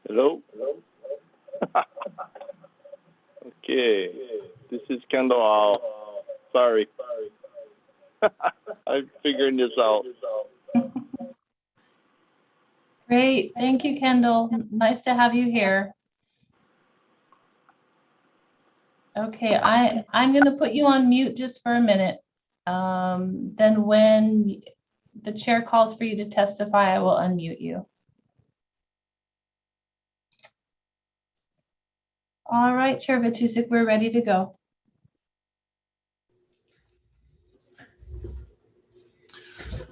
Hello? Okay, this is Kendall Hall. Sorry. I'm figuring this out. Great, thank you, Kendall. Nice to have you here. Okay, I'm going to put you on mute just for a minute. Then when the chair calls for you to testify, I will unmute you. All right, Chair Vitusik, we're ready to go.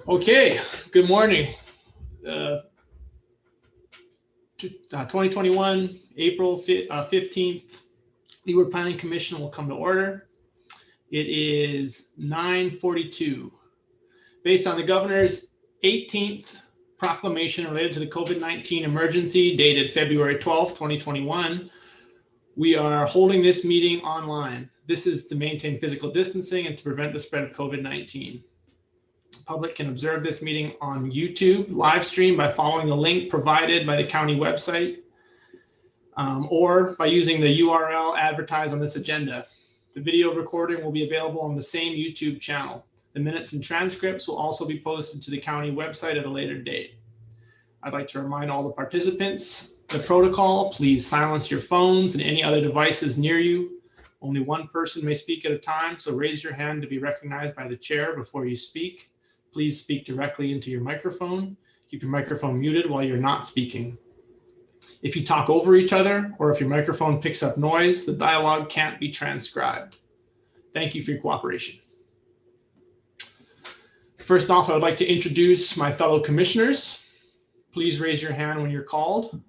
Okay, good morning. 2021, April 15th, Leeward Planning Commission will come to order. It is 9:42. Based on the governor's 18th proclamation related to the COVID-19 emergency dated February 12th, 2021, we are holding this meeting online. This is to maintain physical distancing and to prevent the spread of COVID-19. The public can observe this meeting on YouTube live stream by following the link provided by the county website or by using the URL advertised on this agenda. The video recording will be available on the same YouTube channel. The minutes and transcripts will also be posted to the county website at a later date. I'd like to remind all the participants the protocol. Please silence your phones and any other devices near you. Only one person may speak at a time, so raise your hand to be recognized by the chair before you speak. Please speak directly into your microphone. Keep your microphone muted while you're not speaking. If you talk over each other or if your microphone picks up noise, the dialogue can't be transcribed. Thank you for your cooperation. First off, I would like to introduce my fellow commissioners. Please raise your hand when you're called.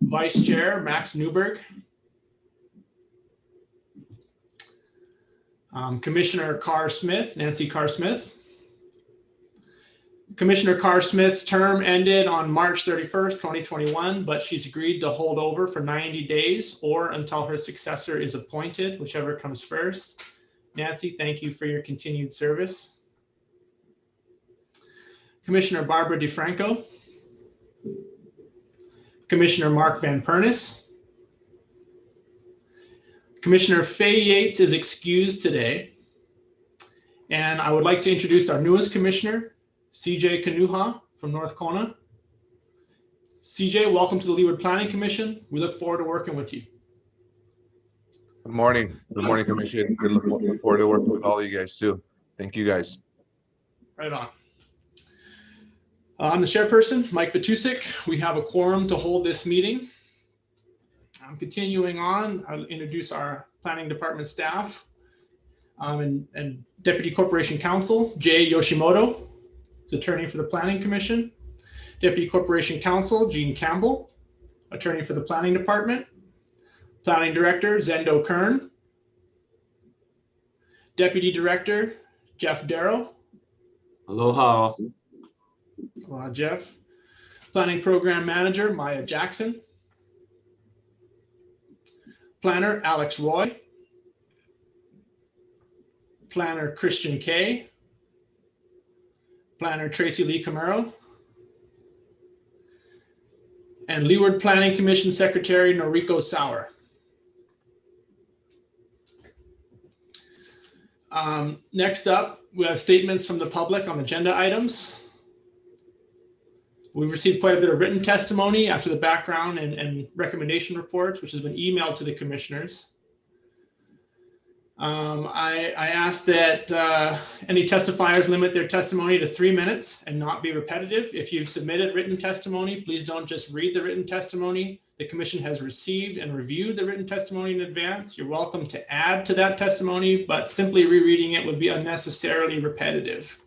Vice Chair Max Newberg. Commissioner Carr Smith, Nancy Carr Smith. Commissioner Carr Smith's term ended on March 31st, 2021, but she's agreed to hold over for 90 days or until her successor is appointed, whichever comes first. Nancy, thank you for your continued service. Commissioner Barbara DeFranco. Commissioner Mark Van Pernis. Commissioner Faye Yates is excused today. And I would like to introduce our newest commissioner, CJ Kanuha from North Kona. CJ, welcome to the Leeward Planning Commission. We look forward to working with you. Good morning. Good morning, Commission. We look forward to working with all of you guys too. Thank you, guys. Right on. I'm the chairperson, Mike Vitusik. We have a quorum to hold this meeting. Continuing on, I'll introduce our planning department staff and Deputy Corporation Counsel, Jay Yoshimoto, is attorney for the Planning Commission. Deputy Corporation Counsel, Gene Campbell, attorney for the Planning Department. Planning Director, Zendo Kern. Deputy Director, Jeff Darrow. Aloha. Aloha, Jeff. Planning Program Manager, Maya Jackson. Planner, Alex Roy. Planner, Christian Kay. Planner, Tracy Lee Camaro. And Leeward Planning Commission Secretary, Noriko Sauer. Next up, we have statements from the public on agenda items. We've received quite a bit of written testimony after the background and recommendation reports, which has been emailed to the commissioners. I asked that any testifiers limit their testimony to 3 minutes and not be repetitive. If you've submitted written testimony, please don't just read the written testimony. The commission has received and reviewed the written testimony in advance. You're welcome to add to that testimony, but simply rereading it would be unnecessarily repetitive.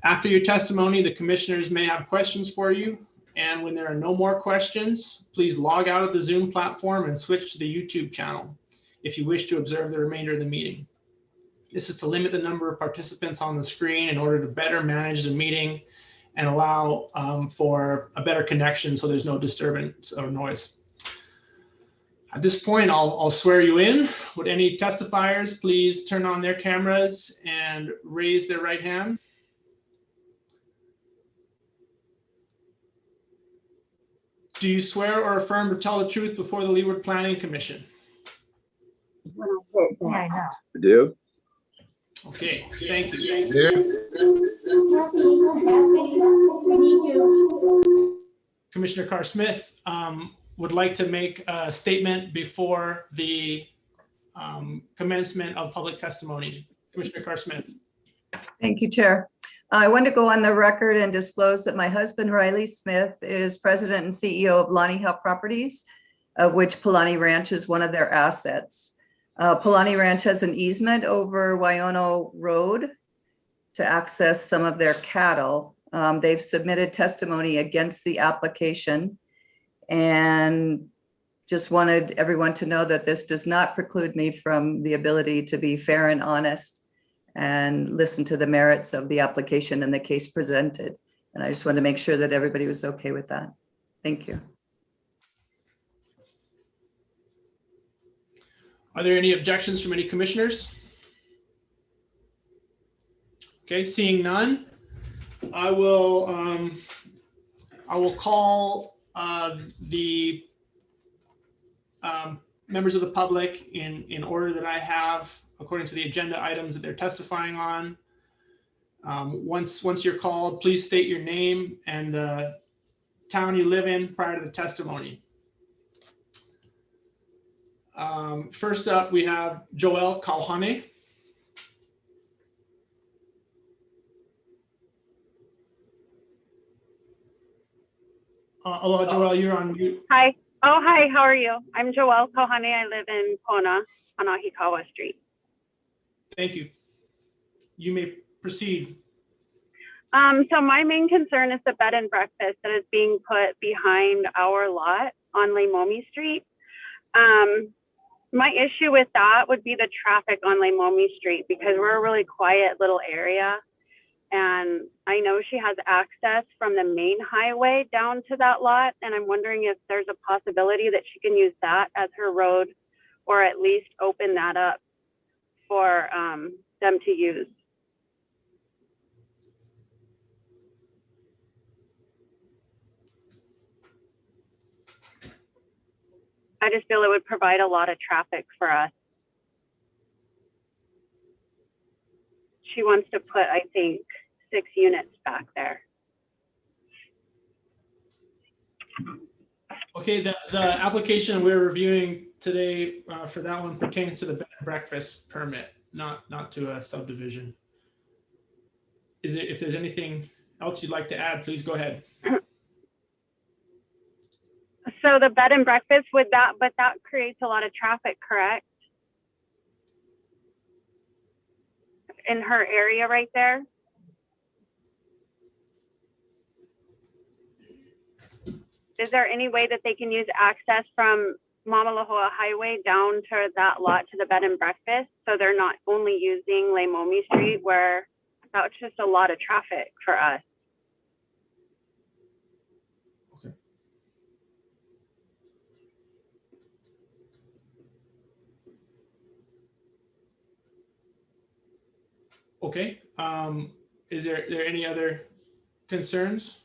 After your testimony, the commissioners may have questions for you. And when there are no more questions, please log out of the Zoom platform and switch to the YouTube channel if you wish to observe the remainder of the meeting. This is to limit the number of participants on the screen in order to better manage the meeting and allow for a better connection so there's no disturbance or noise. At this point, I'll swear you in. Would any testifiers please turn on their cameras and raise their right hand? Do you swear or affirm to tell the truth before the Leeward Planning Commission? Yeah, I know. I do. Okay, thank you. Commissioner Carr Smith would like to make a statement before the commencement of public testimony. Commissioner Carr Smith. Thank you, Chair. I want to go on the record and disclose that my husband, Riley Smith, is president and CEO of Lonnie Health Properties, of which Palani Ranch is one of their assets. Palani Ranch has an easement over Wyono Road to access some of their cattle. They've submitted testimony against the application and just wanted everyone to know that this does not preclude me from the ability to be fair and honest and listen to the merits of the application and the case presented. And I just wanted to make sure that everybody was okay with that. Thank you. Are there any objections from any commissioners? Okay, seeing none, I will call the members of the public in order that I have according to the agenda items that they're testifying on. Once you're called, please state your name and the town you live in prior to the testimony. First up, we have Joel Kauhane. Aloha, Joel, you're on mute. Hi. Oh, hi. How are you? I'm Joelle Kohane. I live in Kona on Ahikawa Street. Thank you. You may proceed. So my main concern is the bed and breakfast that is being put behind our lot on Leimomi Street. My issue with that would be the traffic on Leimomi Street because we're a really quiet little area. And I know she has access from the main highway down to that lot. And I'm wondering if there's a possibility that she can use that as her road or at least open that up for them to use. I just feel it would provide a lot of traffic for us. She wants to put, I think, 6 units back there. Okay, the application we're reviewing today for that one pertains to the bed and breakfast permit, not to a subdivision. If there's anything else you'd like to add, please go ahead. So the bed and breakfast but that creates a lot of traffic, correct? In her area right there? Is there any way that they can use access from Mamalohoa Highway down to that lot to the bed and breakfast so they're not only using Leimomi Street where that's just a lot of traffic for us? Okay. Is there any other concerns?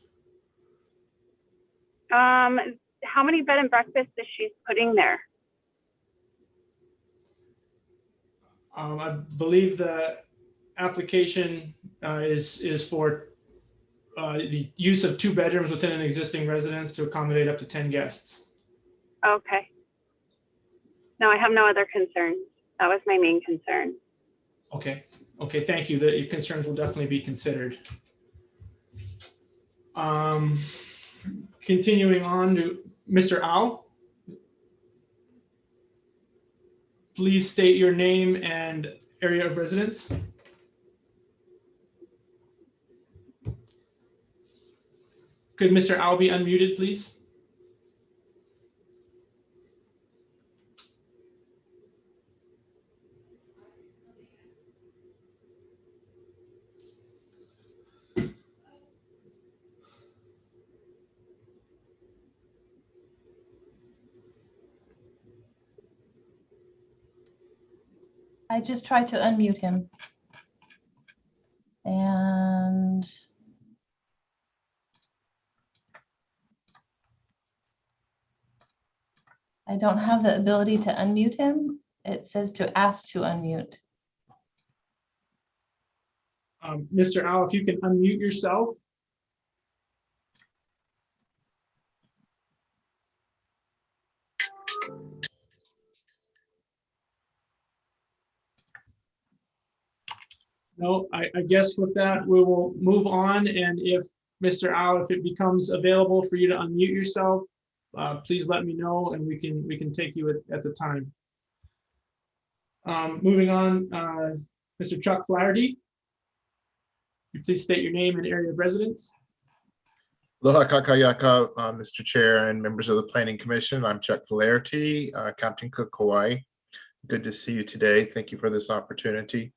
How many bed and breakfasts is she putting there? I believe the application is for the use of 2 bedrooms within an existing residence to accommodate up to 10 guests. Okay. No, I have no other concerns. That was my main concern. Okay. Okay, thank you. Your concerns will definitely be considered. Continuing on to Mr. Au. Please state your name and area of residence. Could Mr. Au be unmuted, please? I just tried to unmute him. And don't have the ability to unmute him. It says to ask to unmute. Mr. Al, if you can unmute yourself. No, I guess with that, we will move on. And if Mr. Al, if it becomes available for you to unmute yourself, please let me know and we can take you at the time. Moving on, Mr. Chuck Flaherty. Please state your name and area of residence. Aloha kakayaka, Mr. Chair and members of the Planning Commission. I'm Chuck Flaherty, Captain Cook, Hawaii. Good to see you today. Thank you for this opportunity.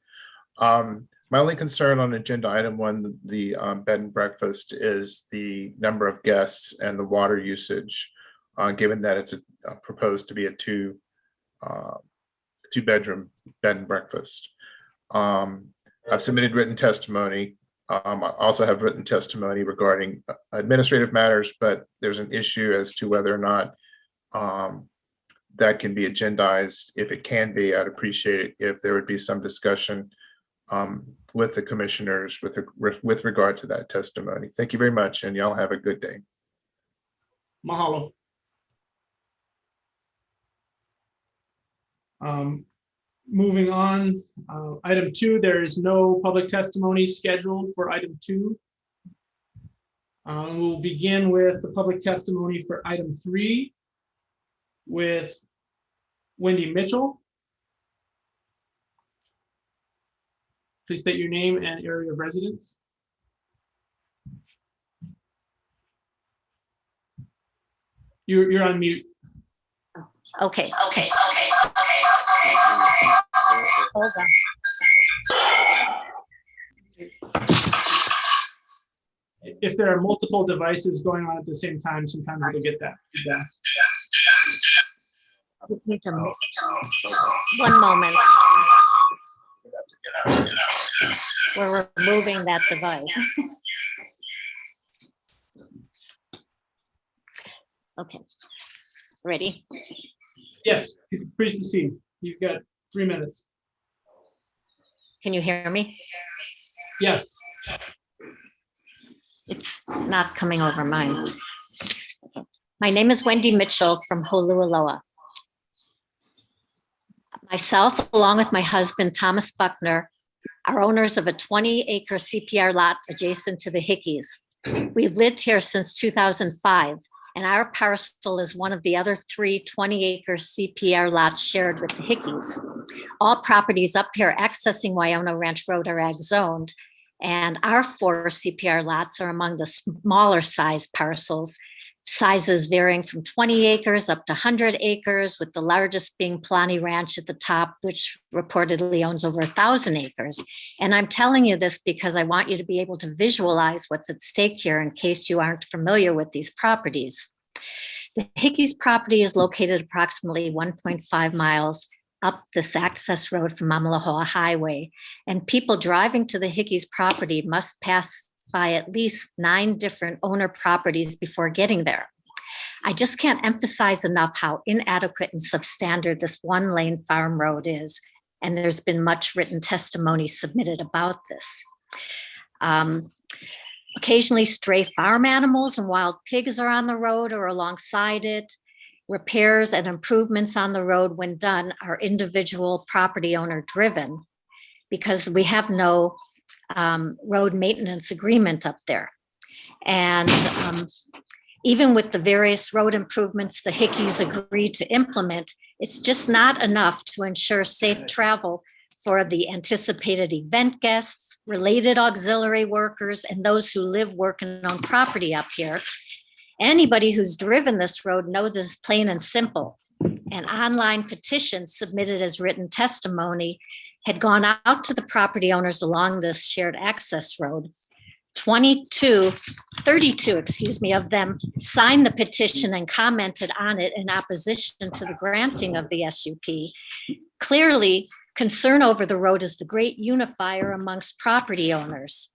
My only concern on agenda item 1, the bed and breakfast, is the number of guests and the water usage, given that it's proposed to be a two-bedroom bed and breakfast. I've submitted written testimony. I also have written testimony regarding administrative matters, but there's an issue as to whether or not that can be agendized. If it can be, I'd appreciate it if there would be some discussion with the commissioners with regard to that testimony. Thank you very much, and y'all have a good day. Mahalo. Moving on, item 2, there is no public testimony scheduled for item 2. We'll begin with the public testimony for item 3 with Wendy Mitchell. Please state your name and area of residence. You're on mute. Okay. Hold on. If there are multiple devices going on at the same time, sometimes it'll get that. One moment. We're removing that device. Okay. Ready? Yes, please proceed. You've got 3 minutes. Can you hear me? Yes. It's not coming over mine. My name is Wendy Mitchell from Holualoa. Myself, along with my husband, Thomas Buckner, are owners of a 20-acre CPR lot adjacent to the Hickeys. We've lived here since 2005, and our parcel is one of the other 3 20-acre CPR lots shared with the Hickeys. All properties up here accessing Waiona Ranch Road are ag zoned, and our 4 CPR lots are among the smaller size parcels, sizes varying from 20 acres up to 100 acres, with the largest being Palani Ranch at the top, which reportedly owns over 1,000 acres. And I'm telling you this because I want you to be able to visualize what's at stake here in case you aren't familiar with these properties. The Hickeys property is located approximately 1.5 miles up this access road from Mamalahoa Highway, and people driving to the Hickeys property must pass by at least 9 different owner properties before getting there. I just can't emphasize enough how inadequate and substandard this 1-lane farm road is, and there's been much written testimony submitted about this. Occasionally stray farm animals and wild pigs are on the road or alongside it. Repairs and improvements on the road, when done, are individual property owner driven because we have no road maintenance agreement up there. And even with the various road improvements the Hickeys agreed to implement, it's just not enough to ensure safe travel for the anticipated event guests, related auxiliary workers, and those who live, work, and own property up here. Anybody who's driven this road knows this plain and simple. An online petition submitted as written testimony had gone out to the property owners along this shared access road. 32 of them signed the petition and commented on it in opposition to the granting of the SUP. Clearly, concern over the road is the great unifier amongst property owners.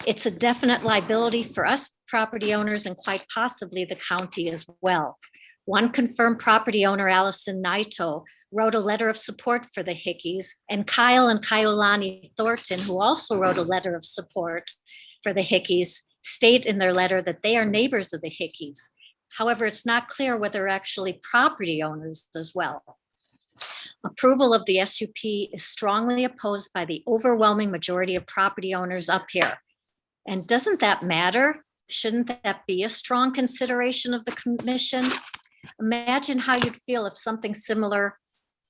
It's a definite liability for us property owners and quite possibly the county as well. One confirmed property owner, Allison Naito, wrote a letter of support for the Hickeys, and Kyle and Kyolani Thornton, who also wrote a letter of support for the Hickeys, state in their letter that they are neighbors of the Hickeys. However, it's not clear whether they're actually property owners as well. Approval of the SUP is strongly opposed by the overwhelming majority of property owners up here. And doesn't that matter? Shouldn't that be a strong consideration of the commission? Imagine how you'd feel if something similar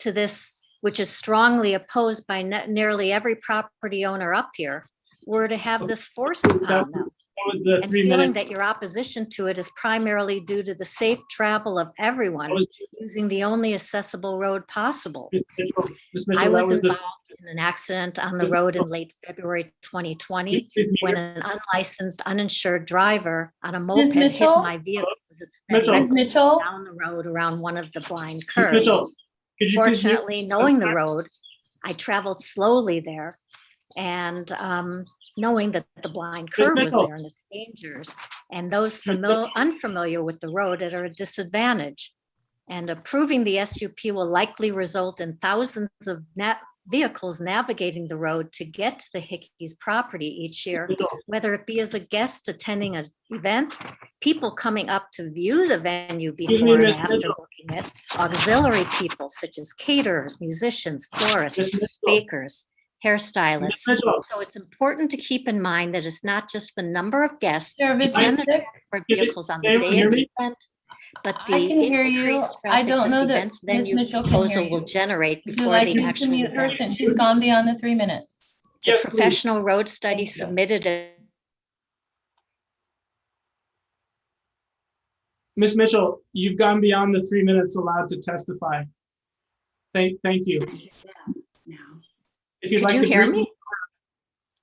to this, which is strongly opposed by nearly every property owner up here, were to have this force upon them. And feeling that your opposition to it is primarily due to the safe travel of everyone using the only accessible road possible. I was involved in an accident on the road in late February 2020 when an unlicensed, uninsured driver on a moped hit my vehicle as it sped down the road around one of the blind curves. Fortunately, knowing the road, I traveled slowly there and knowing that the blind curve was there and its dangers, and those unfamiliar with the road are at a disadvantage. And approving the SUP will likely result in thousands of vehicles navigating the road to get to the Hickeys property each year, whether it be as a guest attending an event, people coming up to view the venue before and after booking it, auxiliary people such as caterers, musicians, florists, bakers, hairstylists. So it's important to keep in mind that it's not just the number of guests and the transport vehicles on the day of the event, but the increased traffic this event's venue proposal will generate before the actual event. Since she's gone beyond the 3 minutes. The professional road study submitted Ms. Mitchell, you've gone beyond the 3 minutes allowed to testify. Thank you. If you'd like to hear me?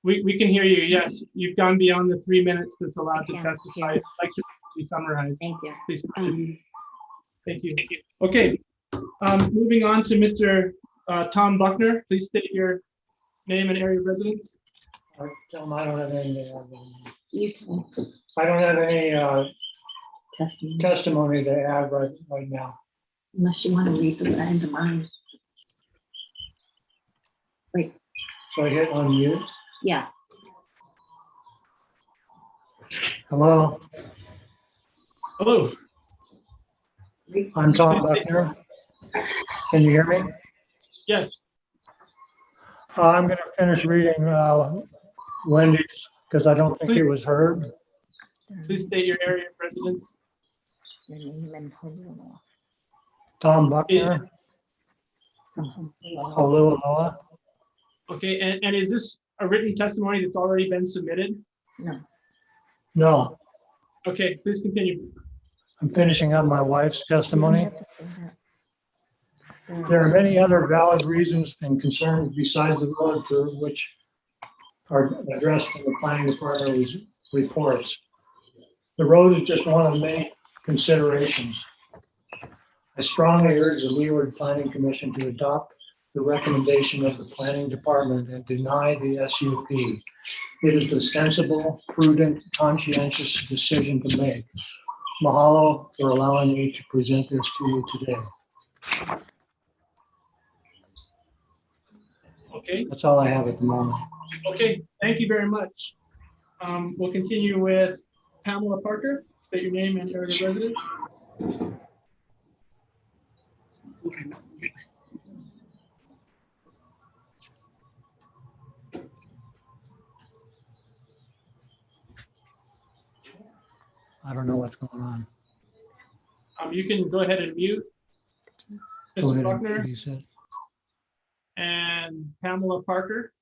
We can hear you. Yes, you've gone beyond the 3 minutes that's allowed to testify. I'd like to summarize. Thank you. Please. Thank you. Okay. Moving on to Mr. Tom Buckner. Please state your name and area of residence. I don't have any. I don't have any testimony to add right now. Unless you want to read the end of mine. Wait. So I hit unmute. Yeah. Hello, Hello. I'm Tom Buckner. Can you hear me? Yes. I'm going to finish reading Wendy's because I don't think it was heard. Please state your area of residence. Tom Buckner, Honolulu. Okay, and is this a written testimony that's already been submitted? No, Okay, please continue. I'm finishing up my wife's testimony. There are many other valid reasons and concerns besides the road for which are addressed in the planning department's reports. The road is just one of many considerations. I strongly urge the Leeward Planning Commission to adopt the recommendation of the planning department and deny the SUP. It is the sensible, prudent, conscientious decision to make. Mahalo for allowing me to present this to you today. Okay. That's all I have at the moment. Okay, thank you very much. We'll continue with Pamela Parker. State your name and area of residence. I don't know what's going on. You can go ahead and mute Go Mr. ahead, Buckner he said. and Pamela Parker.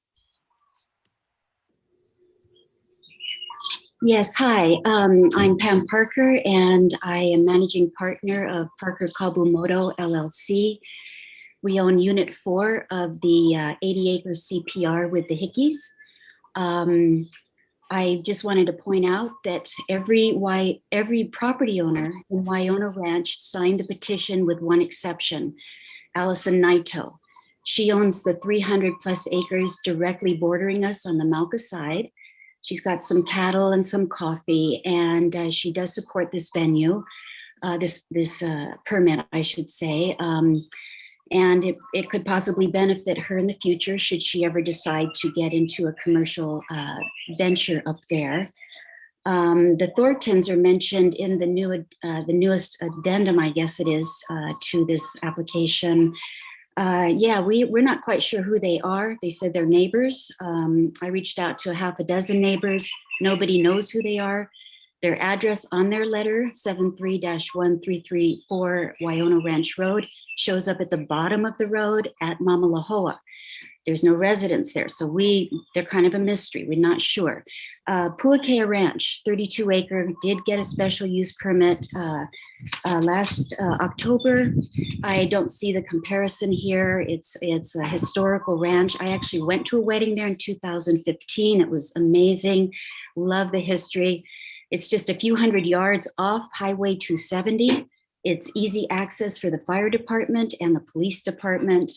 Yes, hi, I'm Pam Parker and I am managing partner of Parker Kabumoto LLC. We own Unit 4 of the 80-acre CPR with the Hickeys. I just wanted to point out that every property owner in Wyona Ranch signed the petition with one exception, Allison Naito. She owns the 300 plus acres directly bordering us on the Malka side. She's got some cattle and some coffee, and she does support this venue. this permit, I should say. And it could possibly benefit her in the future should she ever decide to get into a commercial venture up there. The Thorntons are mentioned in the newest addendum, I guess it is, to this application. Yeah, we're not quite sure who they are. They said they're neighbors. I reached out to a half a dozen neighbors. Nobody knows who they are. Their address on their letter, 73-1334 Waiona Ranch Road, shows up at the bottom of the road at Mamalahoa. There's no residents there, so they're kind of a mystery. We're not sure. Puakea Ranch, 32 acre, did get a special use permit last October. I don't see the comparison here. It's a historical ranch. I actually went to a wedding there in 2015. It was amazing. Love the history. It's just a few hundred yards off Highway 270. It's easy access for the fire department and the police department.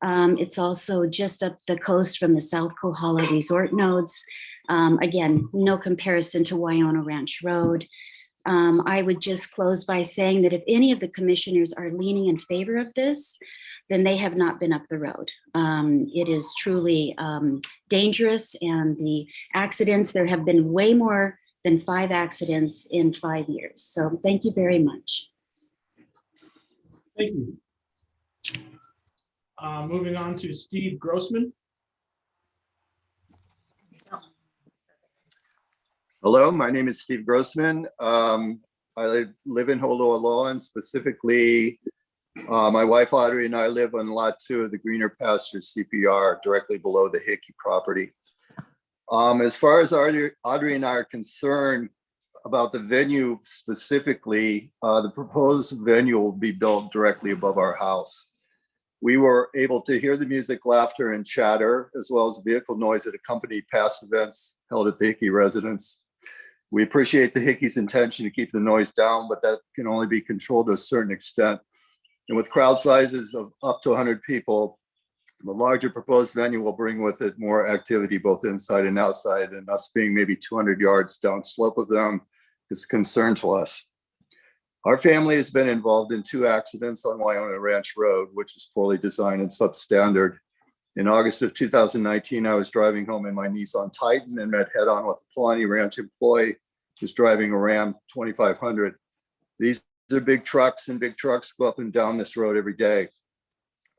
It's also just up the coast from the South Kohala resort nodes. Again, no comparison to Waiona Ranch Road. I would just close by saying that if any of the commissioners are leaning in favor of this, then they have not been up the road. It is truly dangerous, and the accidents, there have been way more than 5 accidents in 5 years. So thank you very much. Thank you. Moving on to Steve Grossman. Hello, my name is Steve Grossman. I live in Holoaloa, and specifically, my wife Audrey and I live on lot 2 of the Greener Pastures CPR, directly below the Hickey property. As far as Audrey and I are concerned about the venue specifically, the proposed venue will be built directly above our house. We were able to hear the music, laughter, and chatter, as well as vehicle noise that accompanied past events held at the Hickey residence. We appreciate the Hickey's intention to keep the noise down, but that can only be controlled to a certain extent. And with crowd sizes of up to 100 people, the larger proposed venue will bring with it more activity, both inside and outside, and us being maybe 200 yards downslope of them is a concern to us. Our family has been involved in 2 accidents on Waiona Ranch Road, which is poorly designed and substandard. In August of 2019, I was driving home in my Nissan Titan and met head-on with a Palani Ranch employee who's driving a Ram 2500. These are big trucks, and big trucks go up and down this road every day.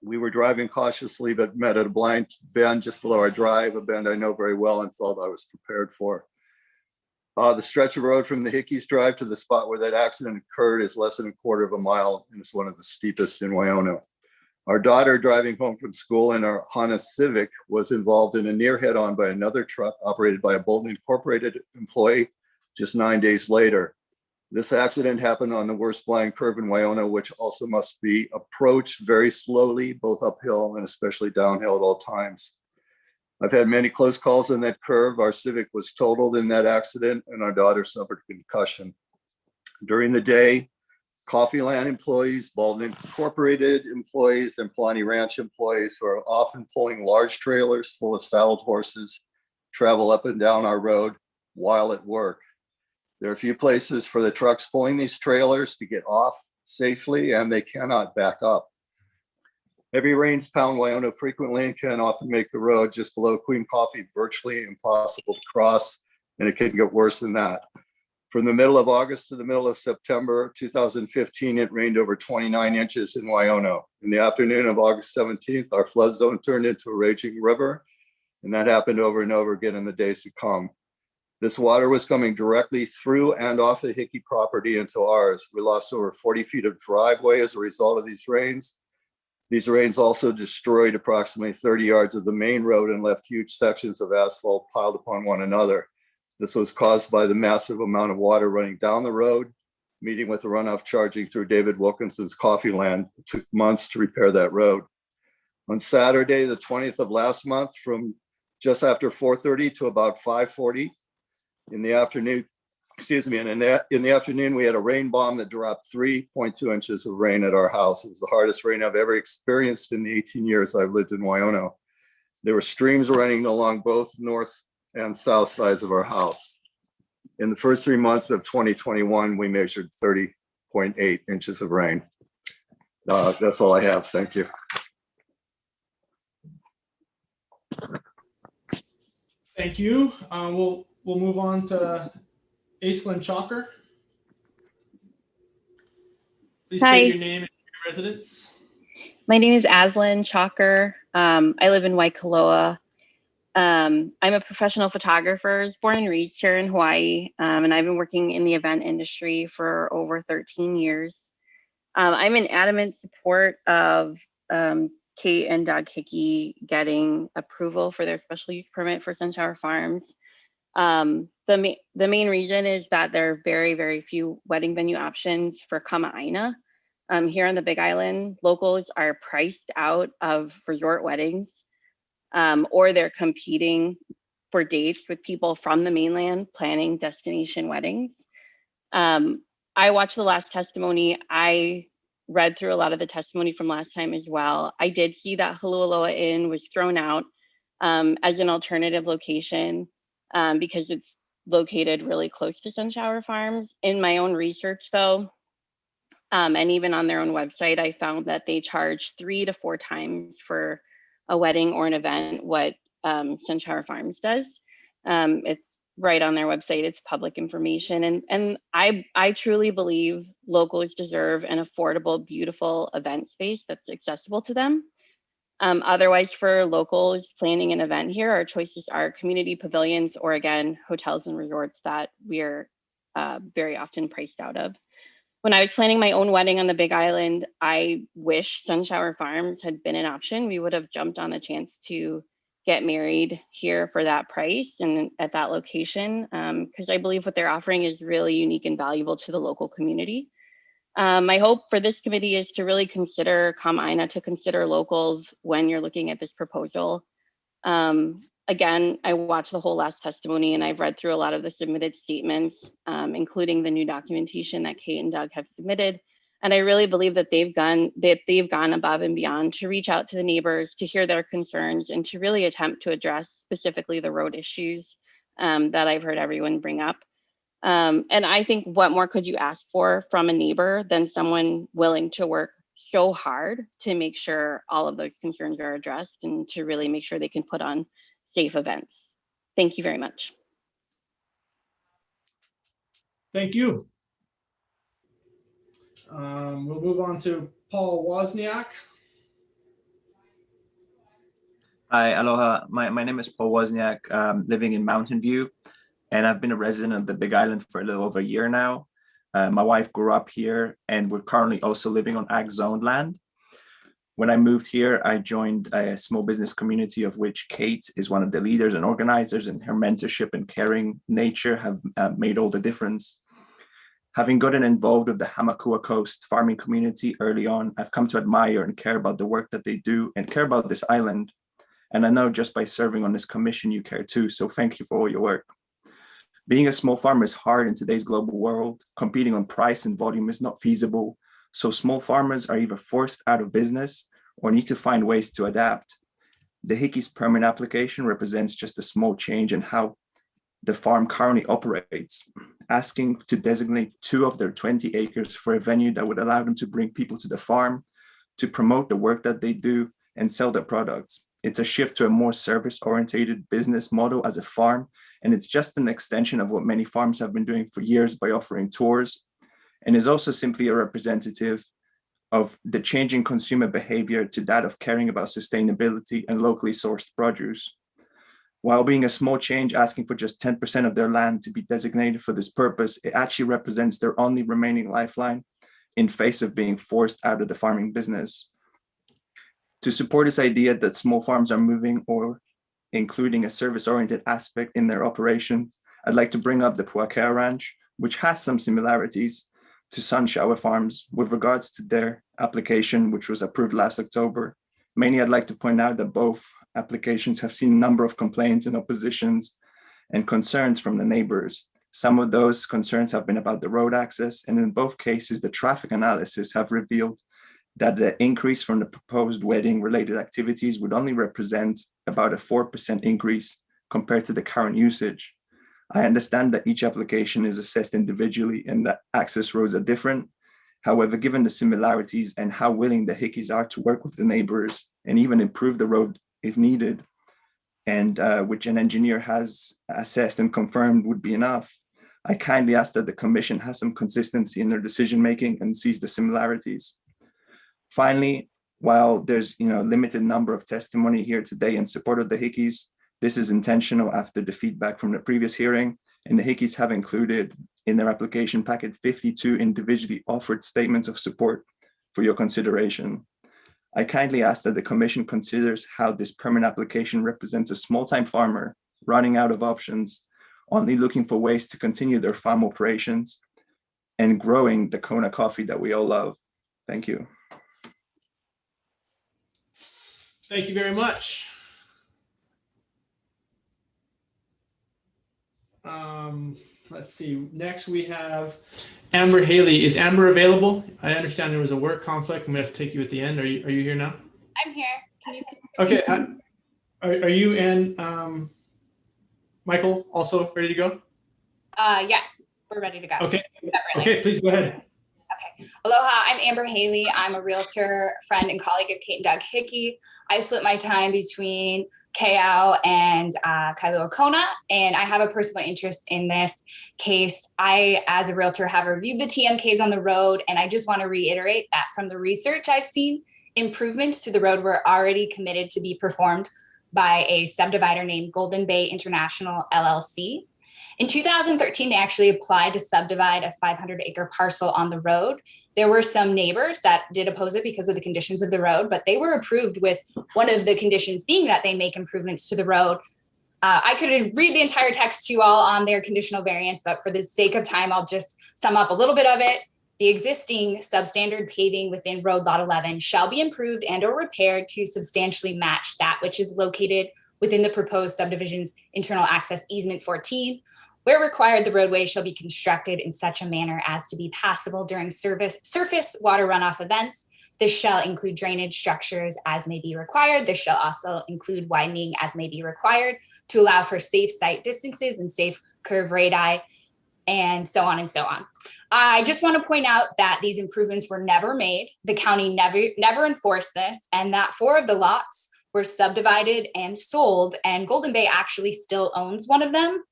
We were driving cautiously, but met at a blind bend just below our drive, a bend I know very well and felt I was prepared for. The stretch of road from the Hickey's drive to the spot where that accident occurred is less than a quarter of a mile, and it's one of the steepest in Waiona. Our daughter, driving home from school in our Honda Civic, was involved in a near head-on by another truck operated by a Bolton Incorporated employee just 9 days later. This accident happened on the worst blind curve in Waiona, which also must be approached very slowly, both uphill and especially downhill at all times. I've had many close calls on that curve. Our Civic was totaled in that accident, and our daughter suffered a concussion. During the day, Coffee Land employees, Bolton Incorporated employees, and Palani Ranch employees who are often pulling large trailers full of saddled horses travel up and down our road while at work. There are a few places for the trucks pulling these trailers to get off safely, and they cannot back up. Heavy rains pound Waiona frequently and can often make the road just below Queen Coffee virtually impossible to cross, and it can get worse than that. From the middle of August to the middle of September 2015, it rained over 29 inches in Waiona. In the afternoon of August 17th, our flood zone turned into a raging river, and that happened over and over again in the days to come. This water was coming directly through and off the Hickey property into ours. We lost over 40 feet of driveway as a result of these rains. These rains also destroyed approximately 30 yards of the main road and left huge sections of asphalt piled upon one another. This was caused by the massive amount of water running down the road, meeting with the runoff charging through David Wilkinson's Coffee Land. It took months to repair that road. On Saturday, the 20th of last month, from just after 4:30 to about 5:40 in the afternoon, and in the afternoon, we had a rain bomb that dropped 3.2 inches of rain at our house. It was the hardest rain I've ever experienced in the 18 years I've lived in Waiona. There were streams running along both north and south sides of our house. In the first 3 months of 2021, we measured 30 0.8 inches of rain. That's all I have. Thank you. Thank you. We'll move on to Aislinn Chalker. Please Hi. state your name and your residence. My name is Aislinn Chalker. I live in Waikoloa. I'm a professional photographer. I was born and raised here in Hawaii, and I've been working in the event industry for over 13 years. I'm in adamant support of Kate and Doug Hickey getting approval for their special use permit for Sunshower Farms. The main reason is that there are very, very few wedding venue options for Kama'aina. Here on the Big Island, locals are priced out of resort weddings, or they're competing for dates with people from the mainland planning destination weddings. I watched the last testimony. I read through a lot of the testimony from last time as well. I did see that Hulualoa Inn was thrown out as an alternative location because it's located really close to Sunshower Farms. In my own research though, and even on their own website, I found that they charge 3 to 4 times for a wedding or an event what Sunshower Farms does. It's right on their website. It's public information. And I truly believe locals deserve an affordable, beautiful event space that's accessible to them. Otherwise, for locals planning an event here, our choices are community pavilions or again, hotels and resorts that we're very often priced out of. When I was planning my own wedding on the Big Island, I wish Sunshower Farms had been an option. We would have jumped on the chance to get married here for that price and at that location, because I believe what they're offering is really unique and valuable to the local community. My hope for this committee is to really consider Kama'aina, to consider locals when you're looking at this proposal. Again, I watched the whole last testimony and I've read through a lot of the submitted statements, including the new documentation that Kate and Doug have submitted. And I really believe that they've gone above and beyond to reach out to the neighbors, to hear their concerns, and to really attempt to address specifically the road issues that I've heard everyone bring up. And I think what more could you ask for from a neighbor than someone willing to work so hard to make sure all of those concerns are addressed and to really make sure they can put on safe events. Thank you very much. Thank you. We'll move on to Paul Wozniak. Hi, aloha. My name is Paul Wozniak, living in Mountain View, and I've been a resident of the Big Island for a little over a year now. My wife grew up here, and we're currently also living on ag zoned land. When I moved here, I joined a small business community of which Kate is one of the leaders and organizers, and her mentorship and caring nature have made all the difference. Having gotten involved with the Hamakua Coast farming community early on, I've come to admire and care about the work that they do and care about this island. And I know just by serving on this commission, you care too. So thank you for all your work. Being a small farmer is hard in today's global world. Competing on price and volume is not feasible. So small farmers are either forced out of business or need to find ways to adapt. The Hickey's permit application represents just a small change in how the farm currently operates, asking to designate 2 of their 20 acres for a venue that would allow them to bring people to the farm, to promote the work that they do and sell their products. It's a shift to a more service-oriented business model as a farm, and it's just an extension of what many farms have been doing for years by offering tours, and is also simply a representative of the changing consumer behavior to that of caring about sustainability and locally sourced produce. While being a small change, asking for just 10% of their land to be designated for this purpose, it actually represents their only remaining lifeline in face of being forced out of the farming business. To support this idea that small farms are moving or including a service-oriented aspect in their operations, I'd like to bring up the Puakea Ranch, which has some similarities to Sunshower Farms with regards to their application, which was approved last October. Mainly, I'd like to point out that both applications have seen a number of complaints and oppositions and concerns from the neighbors. Some of those concerns have been about the road access, and in both cases, the traffic analysis have revealed that the increase from the proposed wedding-related activities would only represent about a 4% increase compared to the current usage. I understand that each application is assessed individually and that access roads are different. However, given the similarities and how willing the Hickeys are to work with the neighbors and even improve the road if needed, and which an engineer has assessed and confirmed would be enough, I kindly ask that the commission has some consistency in their decision-making and sees the similarities. Finally, while there's limited number of testimony here today in support of the Hickeys, this is intentional after the feedback from the previous hearing, and the Hickeys have included in their application packet 52 individually offered statements of support for your consideration. I kindly ask that the commission considers how this permit application represents a small-time farmer running out of options, only looking for ways to continue their farm operations and growing the Kona coffee that we all love. Thank you. Thank you very much. Let's see. Next, we have Amber Haley. Is Amber available? I understand there was a work conflict. I'm going to have to take you at the end. Are you here now? I'm here. Can you see me? Okay. Are you and Michael also ready to go? Yes, we're ready to go. Okay. Separately. Okay, please go ahead. Okay. Aloha, I'm Amber Haley. I'm a realtor, friend, and colleague of Kate and Doug Hickey. I split my time between Keau and Kailua Kona, and I have a personal interest in this case. I, as a realtor, have reviewed the TMKs on the road, and I just want to reiterate that from the research I've seen, improvements to the road were already committed to be performed by a subdivider named Golden Bay International LLC. In 2013, they actually applied to subdivide a 500-acre parcel on the road. There were some neighbors that did oppose it because of the conditions of the road, but they were approved with one of the conditions being that they make improvements to the road. I could read the entire text to you all on their conditional variance, but for the sake of time, I'll just sum up a little bit of it. The existing substandard paving within Road Lot 11 shall be improved and or repaired to substantially match that which is located within the proposed subdivision's internal access easement 14. Where required, the roadway shall be constructed in such a manner as to be passable during surface water runoff events. This shall include drainage structures as may be required. This shall also include widening as may be required to allow for safe site distances and safe curve radii, and so on and so on. I just want to point out that these improvements were never made. The county never enforced this, and that 4 of the lots were subdivided and sold, and Golden Bay actually still owns one of them.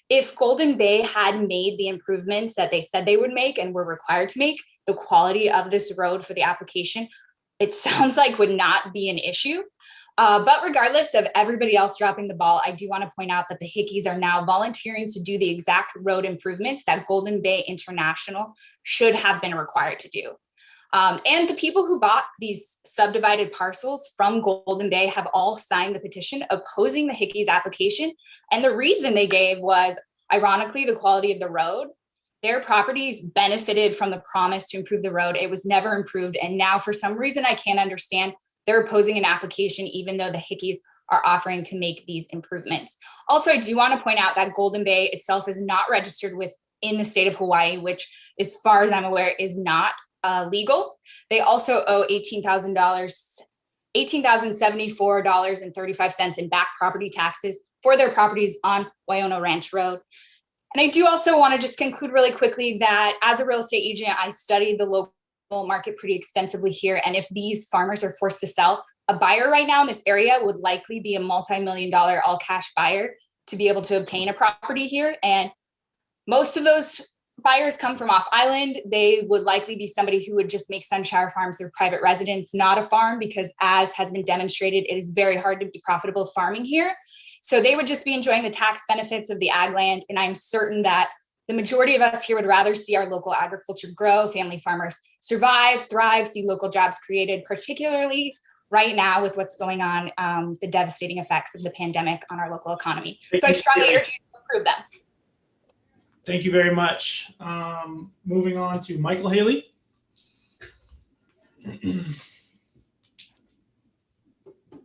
If Golden Bay had made the improvements that they said they would make and were required to make, the quality of this road for the application, it sounds like would not be an issue. But regardless of everybody else dropping the ball, I do want to point out that the Hickeys are now volunteering to do the exact road improvements that Golden Bay International should have been required to do. And the people who bought these subdivided parcels from Golden Bay have all signed the petition opposing the Hickeys application. And the reason they gave was, ironically, the quality of the road. Their properties benefited from the promise to improve the road. It was never improved. And now, for some reason I can't understand, they're opposing an application, even though the Hickeys are offering to make these improvements. Also, I do want to point out that Golden Bay itself is not registered within the state of Hawaii, which, as far as I'm aware, is not legal. They also owe $18,074.35 in back property taxes for their properties on Waiona Ranch Road. And I do also want to just conclude really quickly that as a real estate agent, I studied the local market pretty extensively here. And if these farmers are forced to sell, a buyer right now in this area would likely be a multi-million-dollar all-cash buyer to be able to obtain a property here. And most of those buyers come from off island. They would likely be somebody who would just make sunshine farms their private residence, not a farm, because as has been demonstrated, it is very hard to be profitable farming here. So they would just be enjoying the tax benefits of the ag land. And I'm certain that the majority of us here would rather see our local agriculture grow, family farmers survive, thrive, see local jobs created, particularly right now with what's going on, the devastating effects of the pandemic on our local economy. So I strongly urge you to approve them. Thank you very much. Moving on to Michael Haley.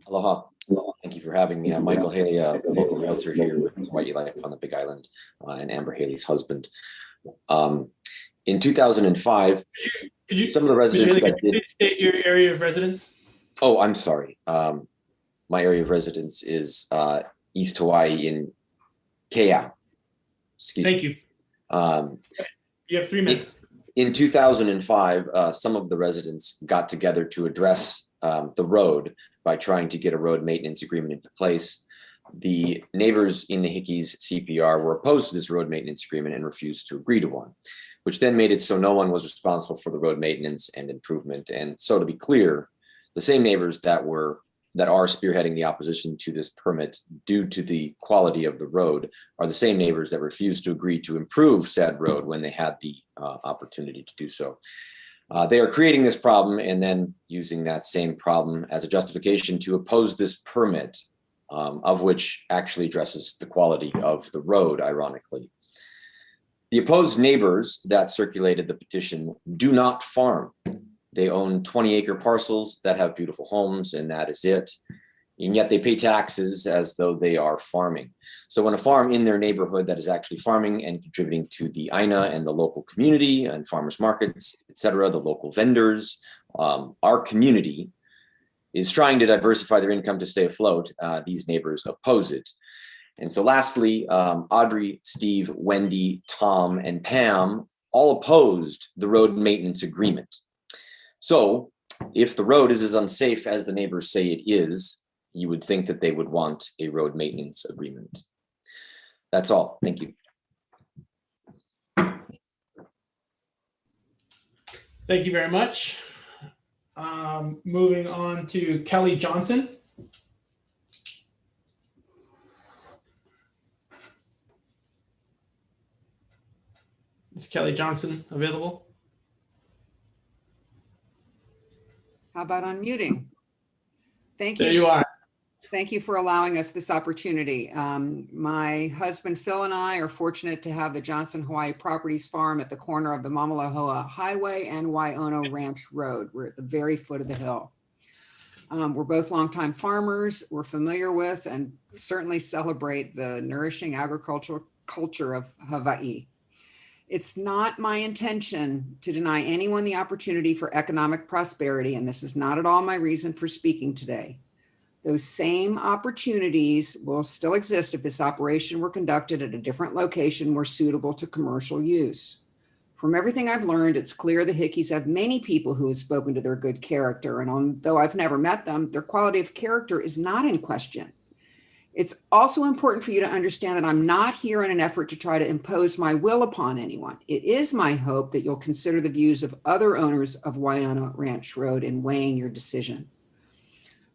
Aloha. Thank you for having me. I'm Michael Haley, a local realtor here with Hawaii Life on the Big Island, and Amber Haley's husband. In 2005, some of the residents Haley, that could you state your area of residence? Oh, I'm sorry. My area of residence is East Hawaii in Keau. Excuse Thank me. you. You have 3 minutes. In 2005, some of the residents got together to address the road by trying to get a road maintenance agreement into place. The neighbors in the Hickeys CPR were opposed to this road maintenance agreement and refused to agree to one, which then made it so no one was responsible for the road maintenance and improvement. And so, to be clear, the same neighbors that are spearheading the opposition to this permit due to the quality of the road are the same neighbors that refused to agree to improve said road when they had the opportunity to do so. They are creating this problem and then using that same problem as a justification to oppose this permit, of which actually addresses the quality of the road, ironically. The opposed neighbors that circulated the petition do not farm. They own 20-acre parcels that have beautiful homes, and that is it. And yet they pay taxes as though they are farming. So when a farm in their neighborhood that is actually farming and contributing to the INA and the local community and farmers markets, et cetera, the local vendors, our community is trying to diversify their income to stay afloat, these neighbors oppose it. And so lastly, Audrey, Steve, Wendy, Tom, and Pam all opposed the road maintenance agreement. So if the road is as unsafe as the neighbors say it is, you would think that they would want a road maintenance agreement. That's all. Thank you. Thank you very much. Moving on to Kelly Johnson. Is Kelly Johnson available? How about unmuting? Thank you. There you are. Thank you for allowing us this opportunity. My husband Phil and I are fortunate to have the Johnson Hawaii Properties Farm at the corner of the Mamalahoa Highway and Waiona Ranch Road. We're at the very foot of the hill. We're both longtime farmers. We're familiar with and certainly celebrate the nourishing agricultural culture of Hawaii. It's not my intention to deny anyone the opportunity for economic prosperity, and this is not at all my reason for speaking today. Those same opportunities will still exist if this operation were conducted at a different location more suitable to commercial use. From everything I've learned, it's clear the Hickeys have many people who have spoken to their good character, and although I've never met them, their quality of character is not in question. It's also important for you to understand that I'm not here in an effort to try to impose my will upon anyone. It is my hope that you'll consider the views of other owners of Waiona Ranch Road in weighing your decision.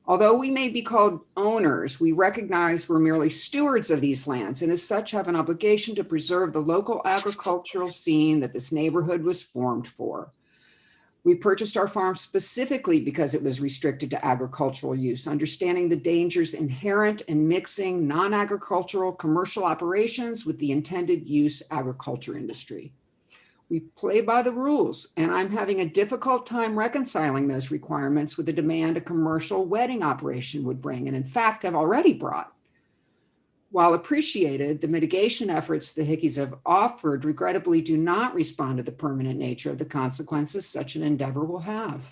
Although we may be called owners, we recognize we're merely stewards of these lands and as such have an obligation to preserve the local agricultural scene that this neighborhood was formed for. We purchased our farm specifically because it was restricted to agricultural use, understanding the dangers inherent in mixing non-agricultural commercial operations with the intended use agriculture industry. We play by the rules, and I'm having a difficult time reconciling those requirements with the demand a commercial wedding operation would bring, and in fact have already brought. While appreciated, the mitigation efforts the Hickeys have offered regrettably do not respond to the permanent nature of the consequences such an endeavor will have.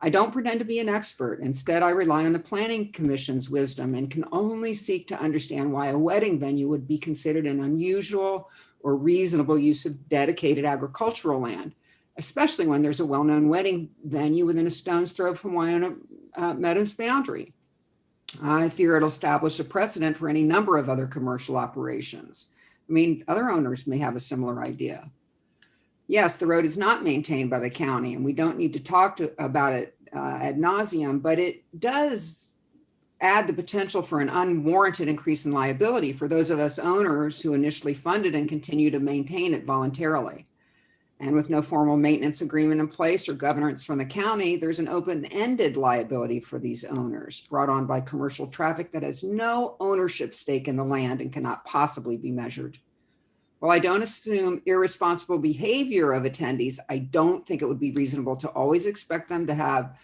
I don't pretend to be an expert. Instead, I rely on the Planning Commission's wisdom and can only seek to understand why a wedding venue would be considered an unusual or reasonable use of dedicated agricultural land, especially when there's a well-known wedding venue within a stone's throw from Waiona Meadows boundary. I fear it'll establish a precedent for any number of other commercial operations. I mean, other owners may have a similar idea. Yes, the road is not maintained by the county, and we don't need to talk about it ad nauseum, but it does add the potential for an unwarranted increase in liability for those of us owners who initially funded and continue to maintain it voluntarily. And with no formal maintenance agreement in place or governance from the county, there's an open-ended liability for these owners brought on by commercial traffic that has no ownership stake in the land and cannot possibly be measured. While I don't assume irresponsible behavior of attendees, I don't think it would be reasonable to always expect them to have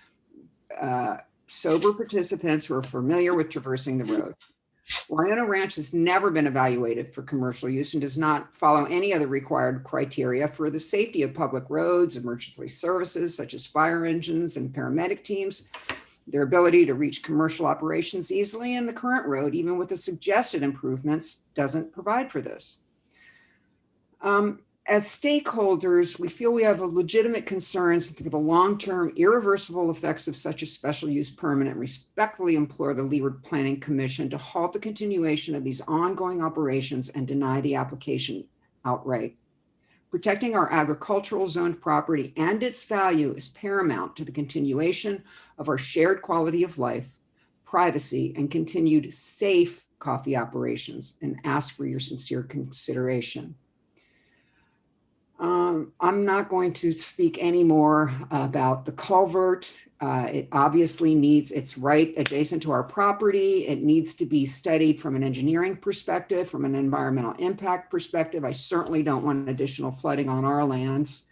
sober participants who are familiar with traversing the road. Waiona Ranch has never been evaluated for commercial use and does not follow any other required criteria for the safety of public roads, emergency services such as fire engines and paramedic teams, their ability to reach commercial operations easily, and the current road, even with the suggested improvements, doesn't provide for this. As stakeholders, we feel we have a legitimate concerns for the long-term irreversible effects of such a special use permit and respectfully implore the Leeward Planning Commission to halt the continuation of these ongoing operations and deny the application outright. Protecting our agricultural zoned property and its value is paramount to the continuation of our shared quality of life, privacy, and continued safe coffee operations, and ask for your sincere consideration. I'm not going to speak anymore about the culvert. It obviously needs, it's right adjacent to our property. It needs to be studied from an engineering perspective, from an environmental impact perspective. I certainly don't want additional flooding on our lands.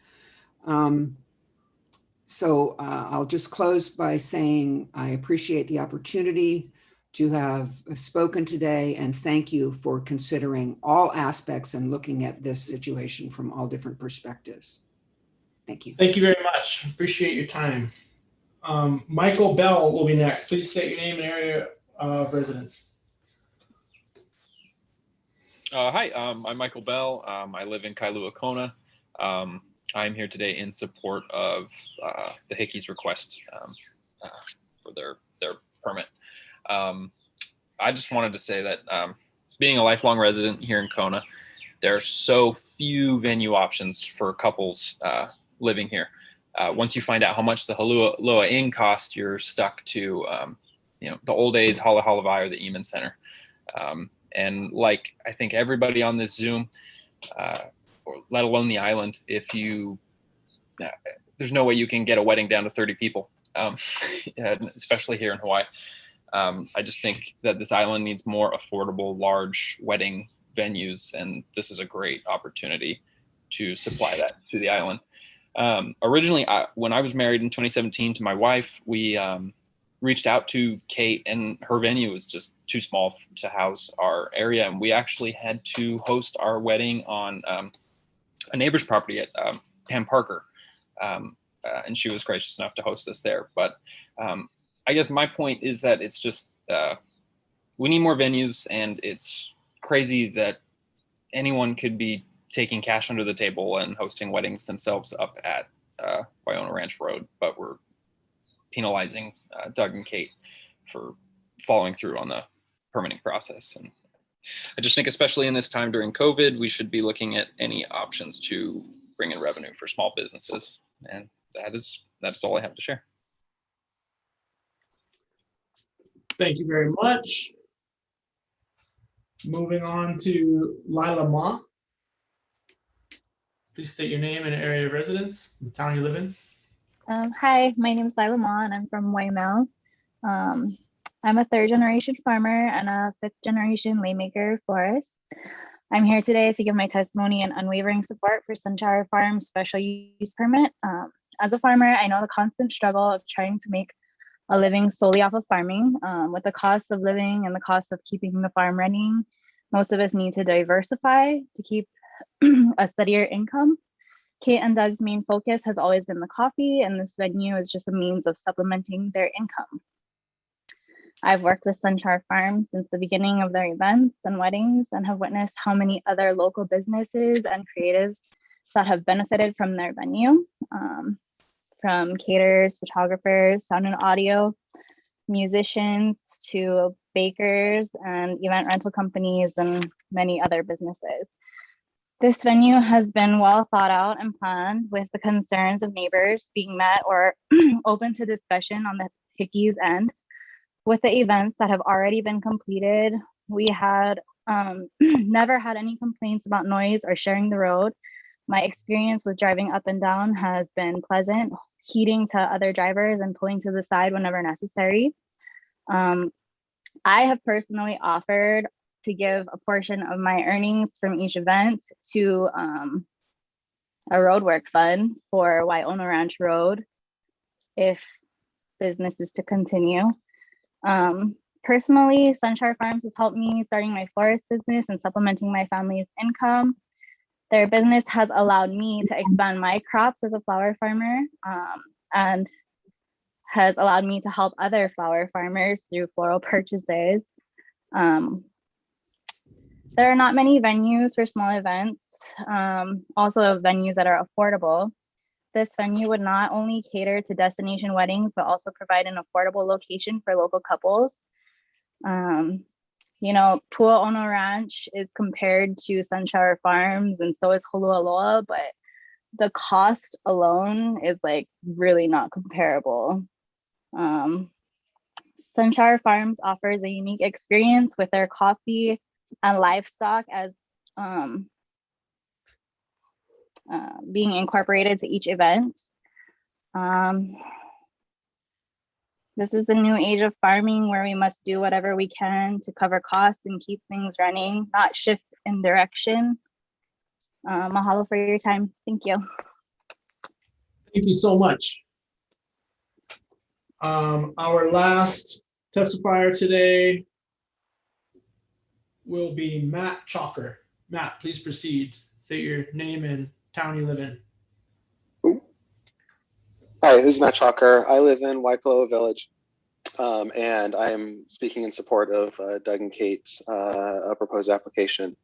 So I'll just close by saying I appreciate the opportunity to have spoken today, and thank you for considering all aspects and looking at this situation from all different perspectives. Thank you. Thank you very much. Appreciate your time. Michael Bell will be next. Please state your name and area of residence. Hi, I'm Michael Bell. I live in Kailua Kona. I'm here today in support of the Hickey's request for their permit. I just wanted to say that being a lifelong resident here in Kona, there are so few venue options for couples living here. Once you find out how much the Loa Inn cost, you're stuck to the old days Hala Halavai or the Eamon Center. And like I think everybody on this Zoom, or let alone the island, if you there's no way you can get a wedding down to 30 people, especially here in Hawaii. I just think that this island needs more affordable, large wedding venues, and this is a great opportunity to supply that to the island. Originally, when I was married in 2017 to my wife, we reached out to Kate, and her venue was just too small to house our area, and we actually had to host our wedding on a neighbor's property at Pam Parker, and she was gracious enough to host us there. But I guess my point is that it's just we need more venues, and it's crazy that anyone could be taking cash under the table and hosting weddings themselves up at Waiona Ranch Road, but we're penalizing Doug and Kate for following through on the permitting process. And I just think, especially in this time during COVID, we should be looking at any options to bring in revenue for small businesses. And that is all I have to share. Thank you very much. Moving on to Lila Ma. Please state your name and area of residence, the town you live in. Hi, my name is Lila Ma, and I'm from Waimau. I'm a third-generation farmer and a fifth-generation laymaker florist. I'm here today to give my testimony and unwavering support for Sunshine Farms special use permit. As a farmer, I know the constant struggle of trying to make a living solely off of farming. With the cost of living and the cost of keeping the farm running, most of us need to diversify to keep a steadier income. Kate and Doug's main focus has always been the coffee, and this venue is just a means of supplementing their income. I've worked with Sunshine Farms since the beginning of their events and weddings, and have witnessed how many other local businesses and creatives that have benefited from their venue, from caterers, photographers, sound and audio, musicians, to bakers and event rental companies, and many other businesses. This venue has been well thought out and planned, with the concerns of neighbors being met or open to discussion on the Hickey's end. With the events that have already been completed, we had never had any complaints about noise or sharing the road. My experience with driving up and down has been pleasant, heeding to other drivers and pulling to the side whenever necessary. I have personally offered to give a portion of my earnings from each event to a roadwork fund for Waiona Ranch Road if business is to continue. Personally, Sunshine Farms has helped me starting my florist business and supplementing my family's income. Their business has allowed me to expand my crops as a flower farmer, and has allowed me to help other flower farmers through floral purchases. There are not many venues for small events, also venues that are affordable. This venue would not only cater to destination weddings, but also provide an affordable location for local couples. You know, Pu'aono Ranch is compared to Sunshower Farms, and so is Holualoa, but the cost alone is like really not comparable. Sunshine Farms offers a unique experience with their coffee and livestock as being incorporated to each event. This is the new age of farming where we must do whatever we can to cover costs and keep things running, not shift in direction. Mahalo for your time. Thank you. Thank you so much. Our last testifier today will be Matt Chalker. Matt, please proceed. State your name and town you live in. Hi, this is Matt Chalker. I live in Waikoloa Village, and I am speaking in support of Doug and Kate's proposed application.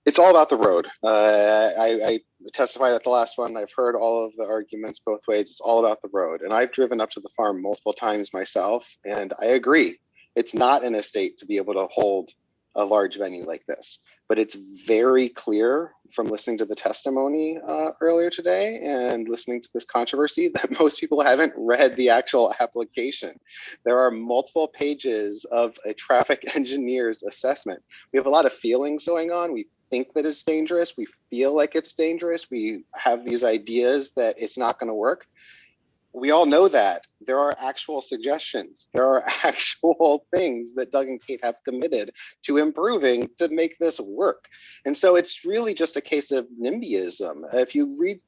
It's all about the road. I testified at the last one. I've heard all of the arguments both ways. It's all about the road. And I've driven up to the farm multiple times myself, and I agree. It's not an estate to be able to hold a large venue like this. But it's very clear from listening to the testimony earlier today and listening to this controversy that most people haven't read the actual application. There are multiple pages of a traffic engineer's assessment. We have a lot of feelings going on. We think that it's dangerous. We feel like it's dangerous. We have these ideas that it's not going to work. We all know that there are actual suggestions. There are actual things that Doug and Kate have committed to improving to make this work. And so it's really just a case of NIMBYism. If you read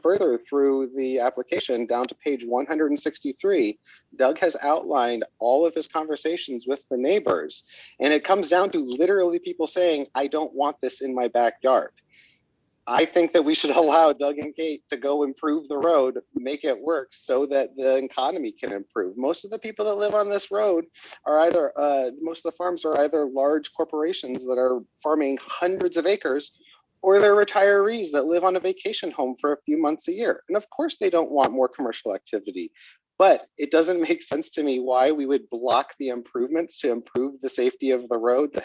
further through the application down to page 163, Doug has outlined all of his conversations with the neighbors. And it comes down to literally people saying, I don't want this in my backyard. I think that we should allow Doug and Kate to go improve the road, make it work so that the economy can improve. Most of the people that live on this road are either, most of the farms are either large corporations that are farming hundreds of acres, or they're retirees that live on a vacation home for a few months a year. And of course they don't want more commercial activity. But it doesn't make sense to me why we would block the improvements to improve the safety of the road that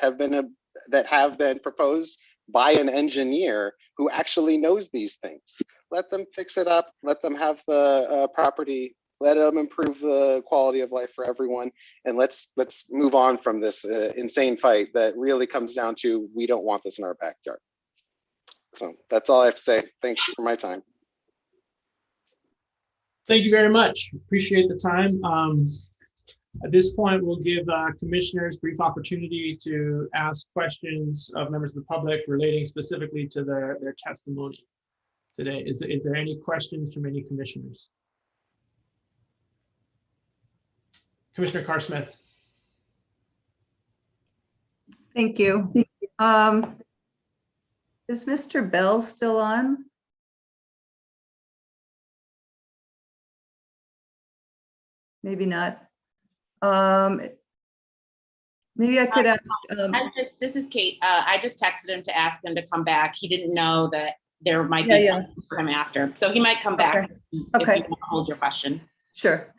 have been proposed by an engineer who actually knows these things. Let them fix it up, let them have the property, let them improve the quality of life for everyone, and let's move on from this insane fight that really comes down to, we don't want this in our backyard. So that's all I have to say. Thanks for my time. Thank you very much. Appreciate the time. At this point, we'll give commissioners brief opportunity to ask questions of members of the public relating specifically to their testimony today. Is there any questions from any commissioners? Commissioner Carr-Smith. Thank you. Is Mr. Bell still on? Maybe not. Maybe I could ask. This is Kate. I just texted him to ask him to come back. He didn't know that there might be questions for him after, so he might come back. Okay. If you want to hold your question. Sure.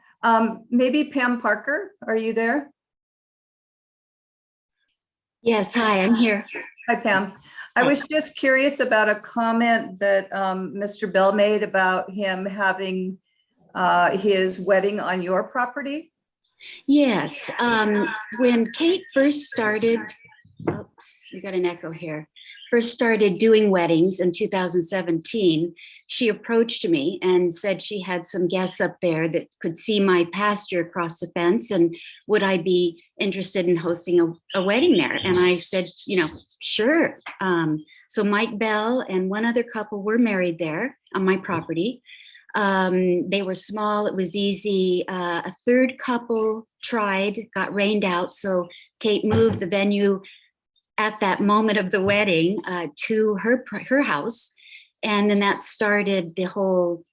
Maybe Pam Parker, are you there? Yes, hi, I'm here. Hi, Pam. I was just curious about a comment that Mr. Bell made about him having his wedding on your property. Yes, when Kate first started, oops, we got an echo here, first started doing weddings in 2017, she approached me and said she had some guests up there that could see my pasture across the fence, and would I be interested in hosting a wedding there? And I said, you know, sure. So Mike Bell and one other couple were married there on my property. They were small, it was easy. A third couple tried, got rained out. So Kate moved the venue at that moment of the wedding to her house. And then that started the whole,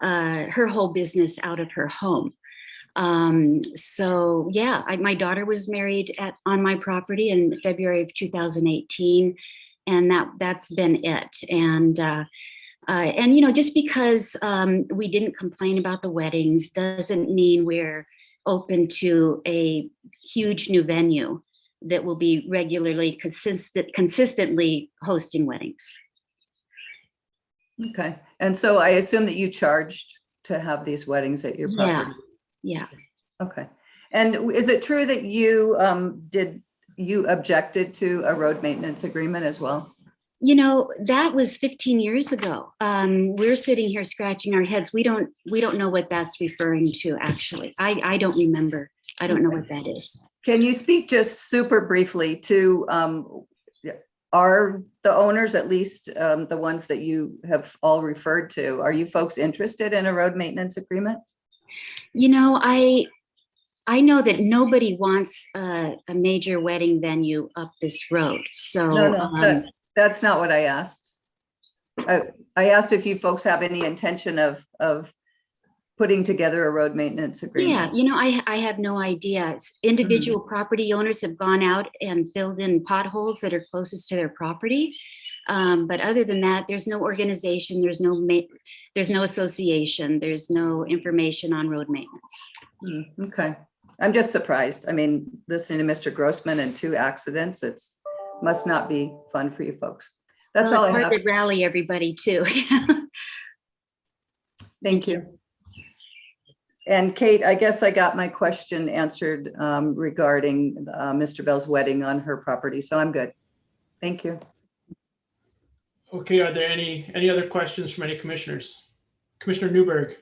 her whole business out of her home. So yeah, my daughter was married on my property in February of 2018, and that's been it. And you know, just because we didn't complain about the weddings doesn't mean we're open to a huge new venue that will be regularly consistently hosting weddings. Okay. And so I assume that you charged to have these weddings at your property? Yeah. Okay. And is it true that you objected to a road maintenance agreement as well? You know, that was 15 years ago. We're sitting here scratching our heads. We don't know what that's referring to, actually. I don't remember. I don't know what that is. Can you speak just super briefly to, are the owners, at least the ones that you have all referred to, are you folks interested in a road maintenance agreement? You know, I know that nobody wants a major wedding venue up this road. So no, that's not what I asked. I asked if you folks have any intention of putting together a road maintenance agreement. Yeah, you know, I have no idea. Individual property owners have gone out and filled in potholes that are closest to their property. But other than that, there's no organization, there's no association, there's no information on road maintenance. Okay. I'm just surprised. I mean, listening to Mr. Grossman and 2 accidents, must not be fun for you folks. That's all I have. It's hard to rally everybody too. Thank you. And Kate, I guess I got my question answered regarding Mr. Bell's wedding on her property, so I'm good. Thank you. Okay, are there any other questions from any commissioners? Commissioner Newberg.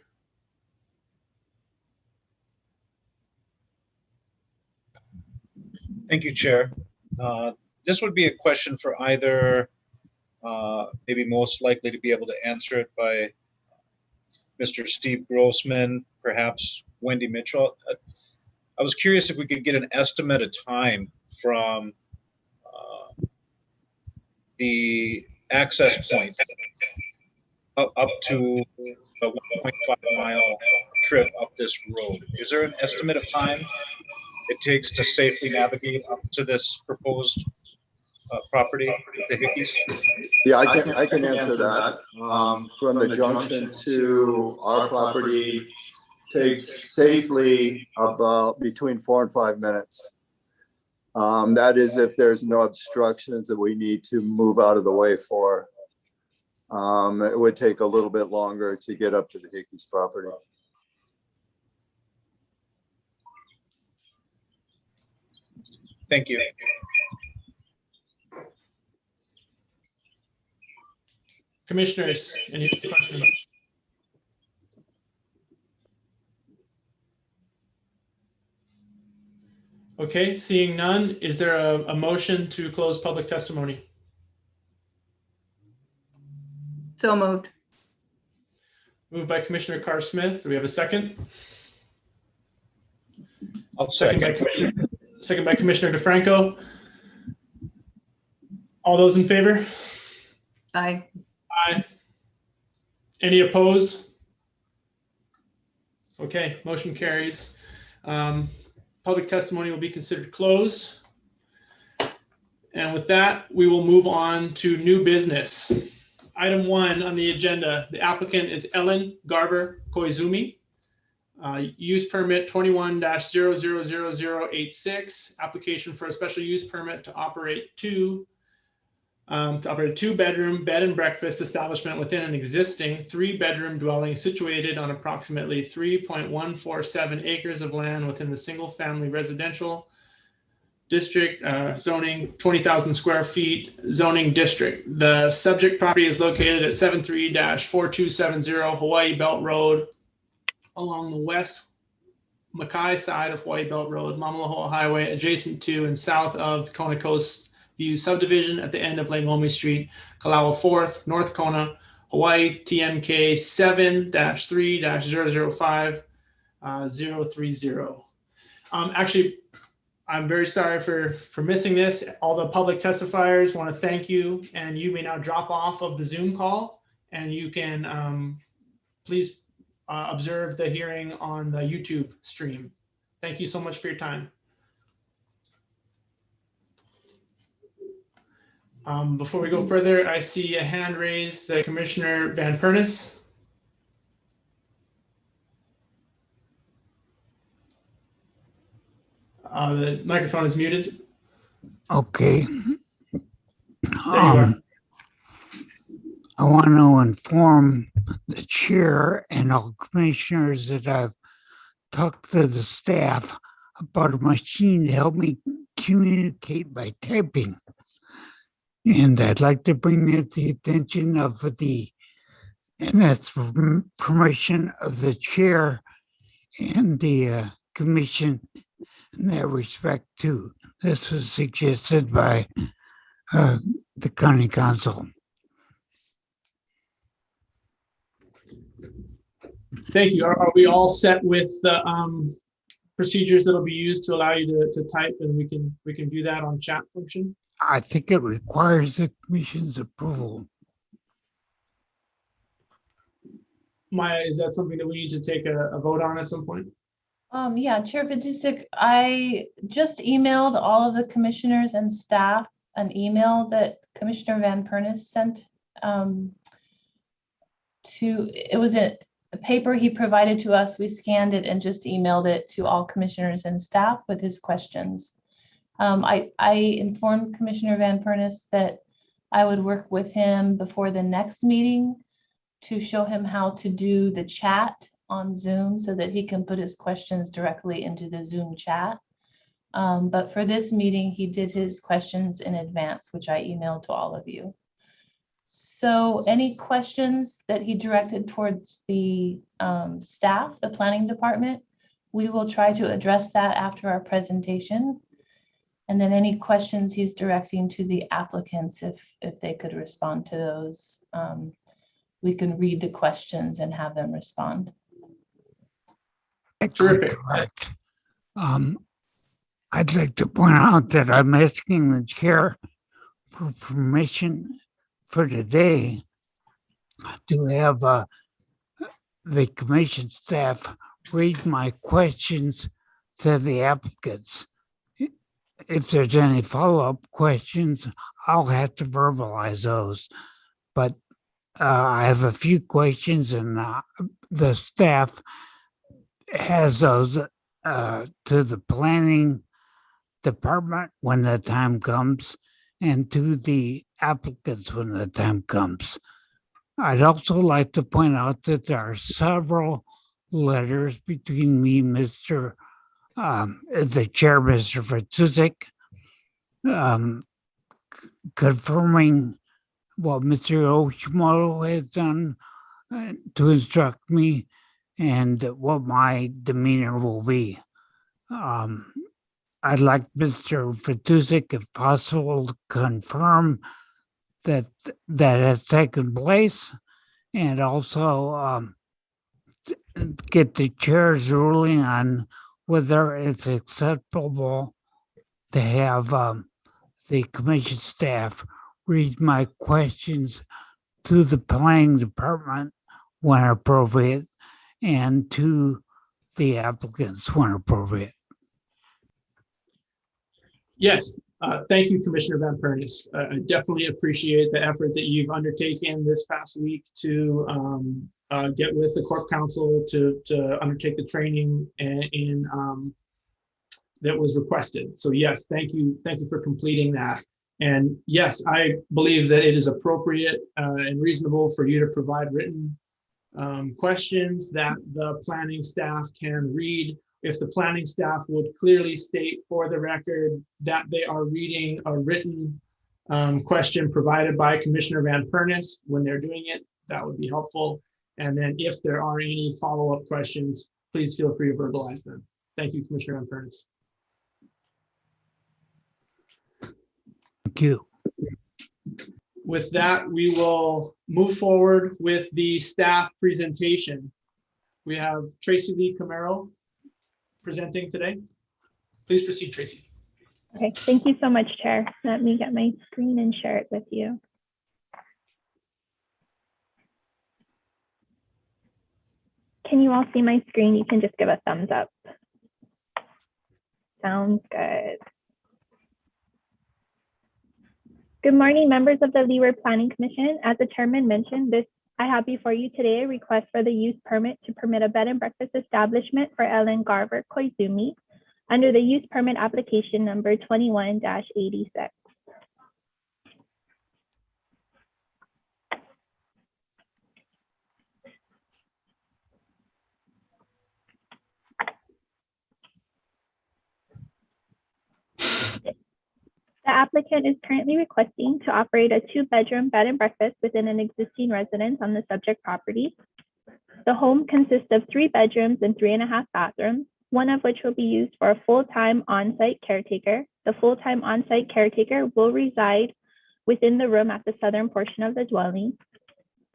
Thank you, Chair. This would be a question for either, maybe most likely to be able to answer it by Mr. Steve Grossman, perhaps Wendy Mitchell. I was curious if we could get an estimate of time from the access point up to a 1.5 mile trip up this road. Is there an estimate of time it takes to safely navigate up to this proposed property with the Hickeys? Yeah, I can answer that. From the junction to our property takes safely about between 4 and 5 minutes. That is if there's no obstructions that we need to move out of the way for. It would take a little bit longer to get up to the Hickeys property. Thank you. Commissioners, any questions? Okay, seeing none, is there a motion to close public testimony? So moved. Moved by Commissioner Carr Smith. Do we have a second? I'll second. Second by Commissioner DeFranco. All those in favor? Aye. Aye. Any opposed? Okay, motion carries. Public testimony will be considered closed. And with that, we will move on to new business. Item 1 on the agenda, the applicant is Ellen Garber Koizumi. Use permit 21-000086, application for a special use permit to operate a 2-bedroom bed and breakfast establishment within an existing 3-bedroom dwelling situated on approximately 3.147 acres of land within the single-family residential district, zoning 20,000 square feet zoning district. The subject property is located at 73-4270 Hawaii Belt Road along the west Mackay side of Hawaii Belt Road, Mamalahoa Highway, adjacent to and south of Kona Coast View subdivision at the end of Leimomi Street, Kalawa 4th, North Kona, Hawaii, TMK 7-3-005-030. Actually, I'm very sorry for missing this. All the public testifiers want to thank you, and you may now drop off of the Zoom call, and you can please observe the hearing on the YouTube stream. Thank you so much for your time. Before we go further, I see a hand raised, Commissioner Van Pernis. The microphone is muted. Okay. There you are. I want to inform the chair and all commissioners that I've talked to the staff about a machine to help me communicate by typing. And I'd like to bring that to the attention of and that's permission of the chair and the commission in that respect too. This was suggested by the county council. Thank you. Are we all set with the procedures that'll be used to allow you to type, and we can view that on chat function? I think it requires the commission's approval. Maya, is that something that we need to take a vote on at some point? Yeah, Chair Fedusik, I just emailed all of the commissioners and staff an email that Commissioner Van Pernis sent it was a paper he provided to us. We scanned it and just emailed it to all commissioners and staff with his questions. I informed Commissioner Van Pernis that I would work with him before the next meeting to show him how to do the chat on Zoom so that he can put his questions directly into the Zoom chat. But for this meeting, he did his questions in advance, which I emailed to all of you. So any questions that he directed towards the staff, the planning department, we will try to address that after our presentation. And then any questions he's directing to the applicants, if they could respond to those, we can read the questions and have them respond. Terrific. Correct. I'd like to point out that I'm asking the chair for permission for today to have the commission staff read my questions to the applicants. If there's any follow-up questions, I'll have to verbalize those. But I have a few questions, and the staff has those to the planning department when the time comes, and to the applicants when the time comes. I'd also like to point out that there are several letters between me and the chair, Mr. Fedusik, confirming what Mr. Yoshimoto has done to instruct me and what my demeanor will be. I'd like Mr. Fedusik, if possible, to confirm that has taken place, and also get the chair's ruling on whether it's acceptable to have the commission staff read my questions to the planning department when appropriate and to the applicants when appropriate. Yes, thank you, Commissioner Van Pernis. I definitely appreciate the effort that you've undertaken this past week to get with the Corp Council to undertake the training that was requested. So yes, thank you for completing that. And yes, I believe that it is appropriate and reasonable for you to provide written questions that the planning staff can read. If the planning staff would clearly state for the record that they are reading a written question provided by Commissioner Van Pernis when they're doing it, that would be helpful. And then if there are any follow-up questions, please feel free to verbalize them. Thank you, Commissioner Van Pernis. Thank you. With that, we will move forward with the staff presentation. We have Tracy Lee Camaro presenting today. Please proceed, Tracy. Okay, thank you so much, Chair. Let me get my screen and share it with you. Can you all see my screen? You can just give a thumbs up. Sounds good. Good morning, members of the Leeward Planning Commission. As the chairman mentioned, I have before you today a request for the use permit to permit a bed and breakfast establishment for Ellen Garver Koizumi under the use permit application number 21-86. The applicant is currently requesting to operate a 2-bedroom bed and breakfast within an existing residence on the subject property. The home consists of 3 bedrooms and 3.5 bathrooms, one of which will be used for a full-time on-site caretaker. The full-time on-site caretaker will reside within the room at the southern portion of the dwelling.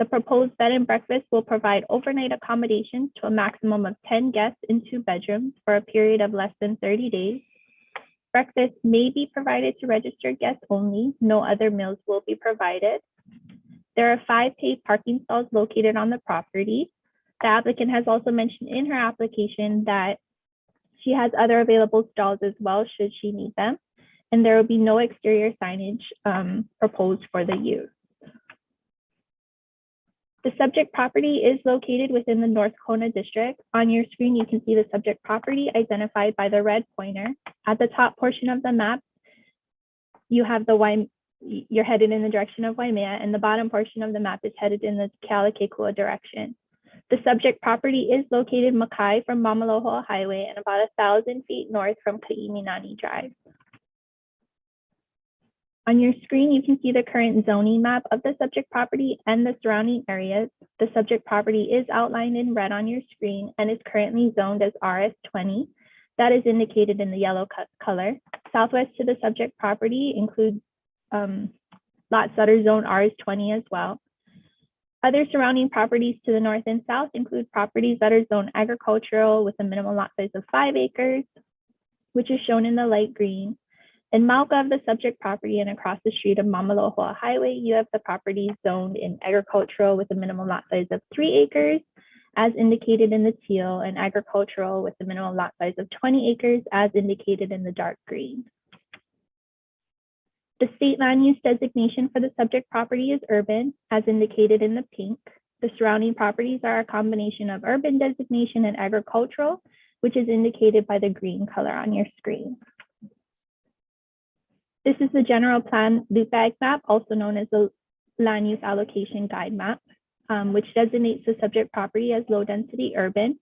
The proposed bed and breakfast will provide overnight accommodations to a maximum of 10 guests in 2 bedrooms for a period of less than 30 days. Breakfast may be provided to registered guests only. No other meals will be provided. There are 5 paid parking stalls located on the property. The applicant has also mentioned in her application that she has other available stalls as well should she need them. And there will be no exterior signage proposed for the use. The subject property is located within the North Kona district. On your screen, you can see the subject property identified by the red pointer. At the top portion of the map, you have you're headed in the direction of Waimea, and the bottom portion of the map is headed in the Kealakekua direction. The subject property is located Makai from Mamalohoa Highway and about 1,000 feet north from Ka'iminani Drive. On your screen, you can see the current zoning map of the subject property and the surrounding areas. The subject property is outlined in red on your screen and is currently zoned as RS20. That is indicated in the yellow color. Southwest to the subject property include lots that are zoned RS20 as well. Other surrounding properties to the north and south include properties that are zoned agricultural with a minimum lot size of 5 acres, which is shown in the light green. In Mauka of the subject property and across the street of Mamalohoa Highway, you have the property zoned in agricultural with a minimum lot size of 3 acres, as indicated in the teal, and agricultural with a minimum lot size of 20 acres, as indicated in the dark green. The state land use designation for the subject property is urban, as indicated in the pink. The surrounding properties are a combination of urban designation and agricultural, which is indicated by the green color on your screen. This is the general plan loop bag map, also known as the land use allocation guide map, which designates the subject property as low density urban,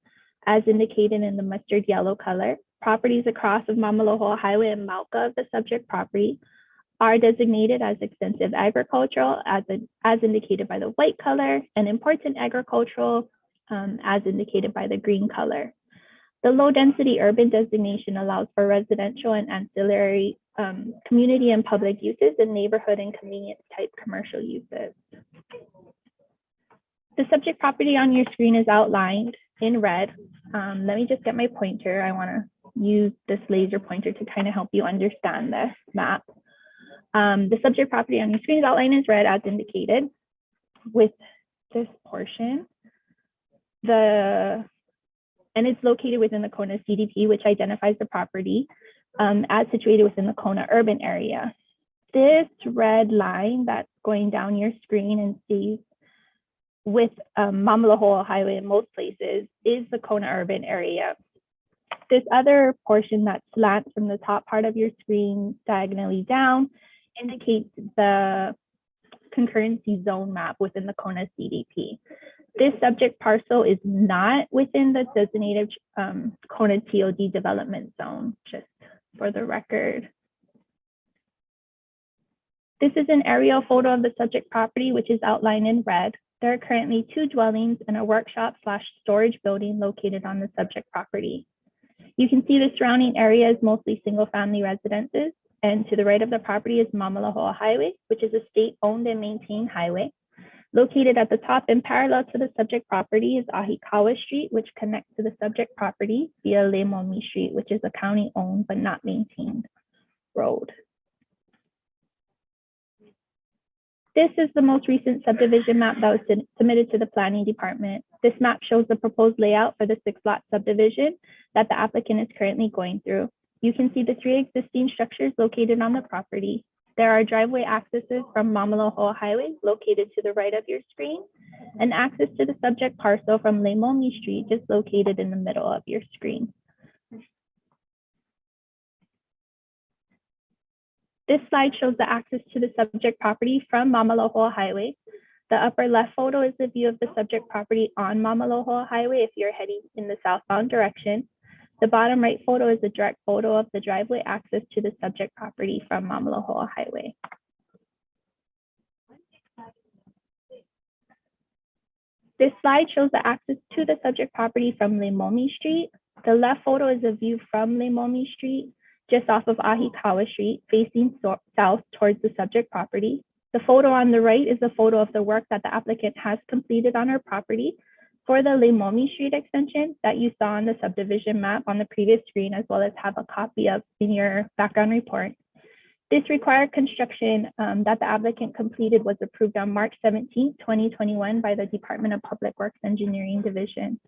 as indicated in the mustard yellow color. Properties across of Mamalohoa Highway and Mauka of the subject property are designated as extensive agricultural, as indicated by the white color, and important agricultural, as indicated by the green color. The low density urban designation allows for residential and ancillary community and public uses and neighborhood and convenience type commercial uses. The subject property on your screen is outlined in red. Let me just get my pointer. I want to use this laser pointer to kind of help you understand this map. The subject property on your screen is outlined as red as indicated with this portion. And it's located within the Kona CDP, which identifies the property as situated within the Kona urban area. This red line that's going down your screen and stays with Mamalohoa Highway in most places is the Kona urban area. This other portion that slants from the top part of your screen diagonally down indicates the concurrency zone map within the Kona CDP. This subject parcel is not within the designated Kona TOD development zone, just for the record. This is an aerial photo of the subject property, which is outlined in red. There are currently 2 dwellings and a workshop/storage building located on the subject property. You can see the surrounding area is mostly single-family residences, and to the right of the property is Mamalohoa Highway, which is a state-owned and maintained highway. Located at the top and parallel to the subject property is Ahikawa Street, which connects to the subject property via Leimomi Street, which is a county-owned but not maintained road. This is the most recent subdivision map that was submitted to the planning department. This map shows the proposed layout for the 6-lot subdivision that the applicant is currently going through. You can see the 3 existing structures located on the property. There are driveway accesses from Mamalohoa Highway located to the right of your screen, and access to the subject parcel from Leimomi Street just located in the middle of your screen. This slide shows the access to the subject property from Mamalohoa Highway. The upper left photo is the view of the subject property on Mamalohoa Highway if you're heading in the southbound direction. The bottom right photo is a direct photo of the driveway access to the subject property from Mamalohoa Highway. This slide shows the access to the subject property from Leimomi Street. The left photo is a view from Leimomi Street, just off of Ahikawa Street, facing south towards the subject property. The photo on the right is a photo of the work that the applicant has completed on her property for the Leimomi Street extension that you saw on the subdivision map on the previous screen, as well as have a copy of in your background report. This required construction that the applicant completed was approved on March 17, 2021 by the Department of Public Works Engineering Division.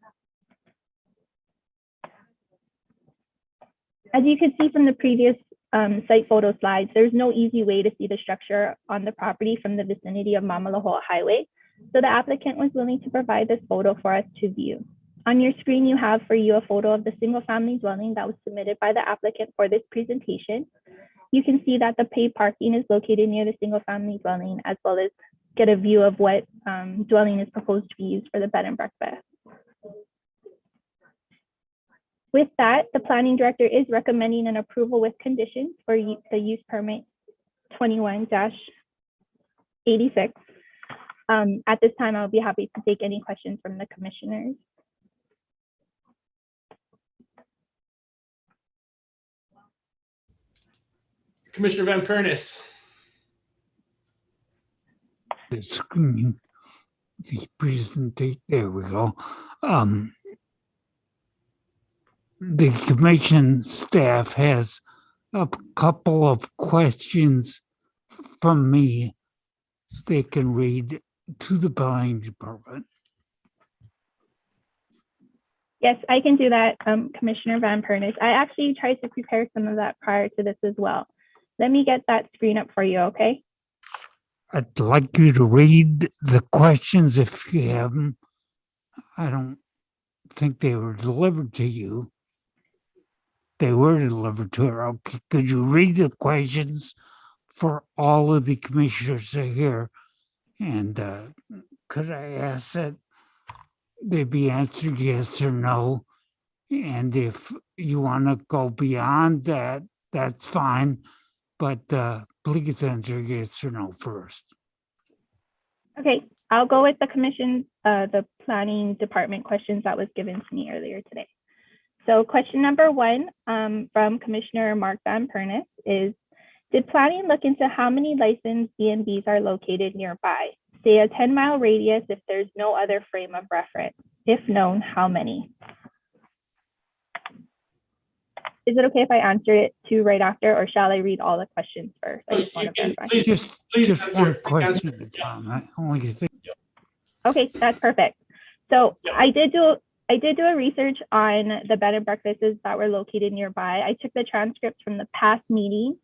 As you can see from the previous site photo slides, there's no easy way to see the structure on the property from the vicinity of Mamalohoa Highway. So the applicant was willing to provide this photo for us to view. On your screen, you have for you a photo of the single family dwelling that was submitted by the applicant for this presentation. You can see that the paid parking is located near the single family dwelling, as well as get a view of what dwelling is proposed to be used for the bed and breakfast. With that, the planning director is recommending an approval with conditions for the use permit 21-86. At this time, I'll be happy to take any questions from the commissioners. Commissioner Van Pernis. The screen, the presentation, there we go. The commission staff has a couple of questions from me they can read to the planning department. Yes, I can do that, Commissioner Van Pernis. I actually tried to prepare some of that prior to this as well. Let me get that screen up for you, okay? I'd like you to read the questions if you have them. I don't think they were delivered to you. They were delivered to her. Okay, could you read the questions for all of the commissioners that are here? And could I ask that they be answered yes or no? And if you want to go beyond that, that's fine. But please answer yes or no first. Okay, I'll go with the commission, the planning department questions that was given to me earlier today. So question number 1 from Commissioner Mark Van Pernis is, did planning look into how many licensed B&Bs are located nearby? Say a 10-mile radius if there's no other frame of reference. If known, how many? Is it okay if I answer it too right after, or shall I read all the questions first? I just want to verify. Just one question at a time. I only think. Okay, that's perfect. So I did do a research on the bed and breakfasts that were located nearby. I took the transcripts from the past meeting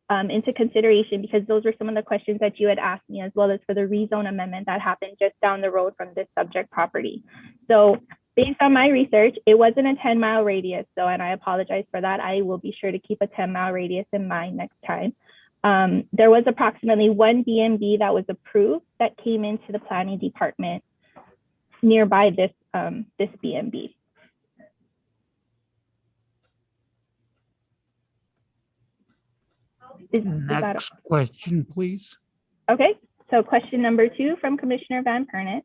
into consideration because those were some of the questions that you had asked me, as well as for the rezone amendment that happened just down the road from this subject property. So based on my research, it wasn't a 10-mile radius. So, and I apologize for that. I will be sure to keep a 10-mile radius in mind next time. There was approximately 1 B&B that was approved that came into the planning department nearby this this B&B. Next question, please. Okay, so question number 2 from Commissioner Van Pernis.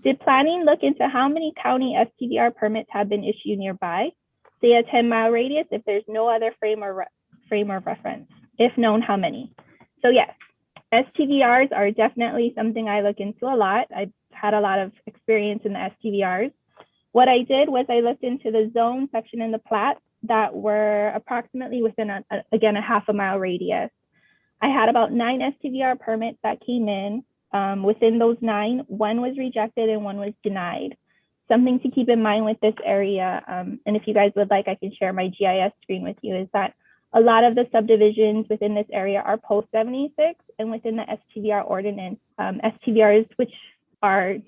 Did planning look into how many county STVR permits have been issued nearby? Say a 10-mile radius if there's no other frame of reference. If known, how many? So yes, STVRs are definitely something I look into a lot. I've had a lot of experience in the STVRs. What I did was I looked into the zone section in the plat that were approximately within, again, a half a mile radius. I had about 9 STVR permits that came in. Within those 9, 1 was rejected and 1 was denied. Something to keep in mind with this area, and if you guys would like, I can share my GIS screen with you, is that a lot of the subdivisions within this area are post 76, and within the STVR ordinance, STVRs, which are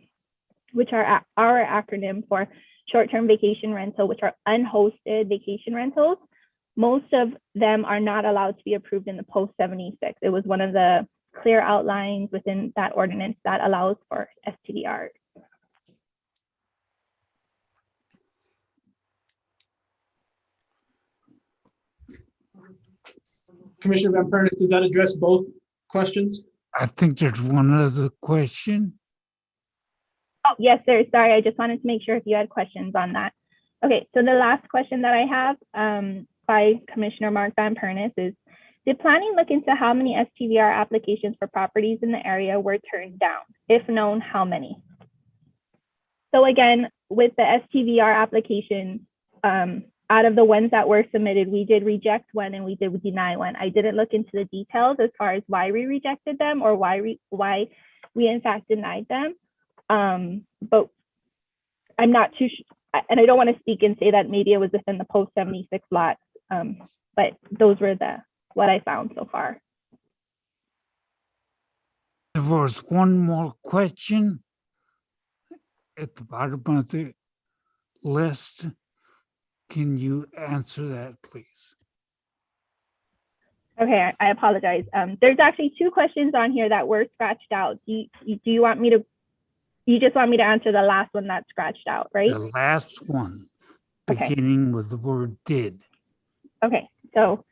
our acronym for short-term vacation rental, which are unhosted vacation rentals, most of them are not allowed to be approved in the post 76. It was one of the clear outlines within that ordinance that allows for STVR. Commissioner Van Pernis, did that address both questions? I think there's one other question. Oh, yes, sir. Sorry, I just wanted to make sure if you had questions on that. Okay, so the last question that I have by Commissioner Mark Van Pernis is, did planning look into how many STVR applications for properties in the area were turned down? If known, how many? So again, with the STVR applications, out of the ones that were submitted, we did reject 1 and we did deny 1. I didn't look into the details as far as why we rejected them or why we in fact denied them. But I'm not too sure, and I don't want to speak and say that maybe it was within the post 76 lots, but those were what I found so far. There was one more question at the bottom of the list. Can you answer that, please? Okay, I apologize. There's actually 2 questions on here that were scratched out. Do you want me to, you just want me to answer the last one that's scratched out, right? The last one, Okay. beginning with the word did. Okay, so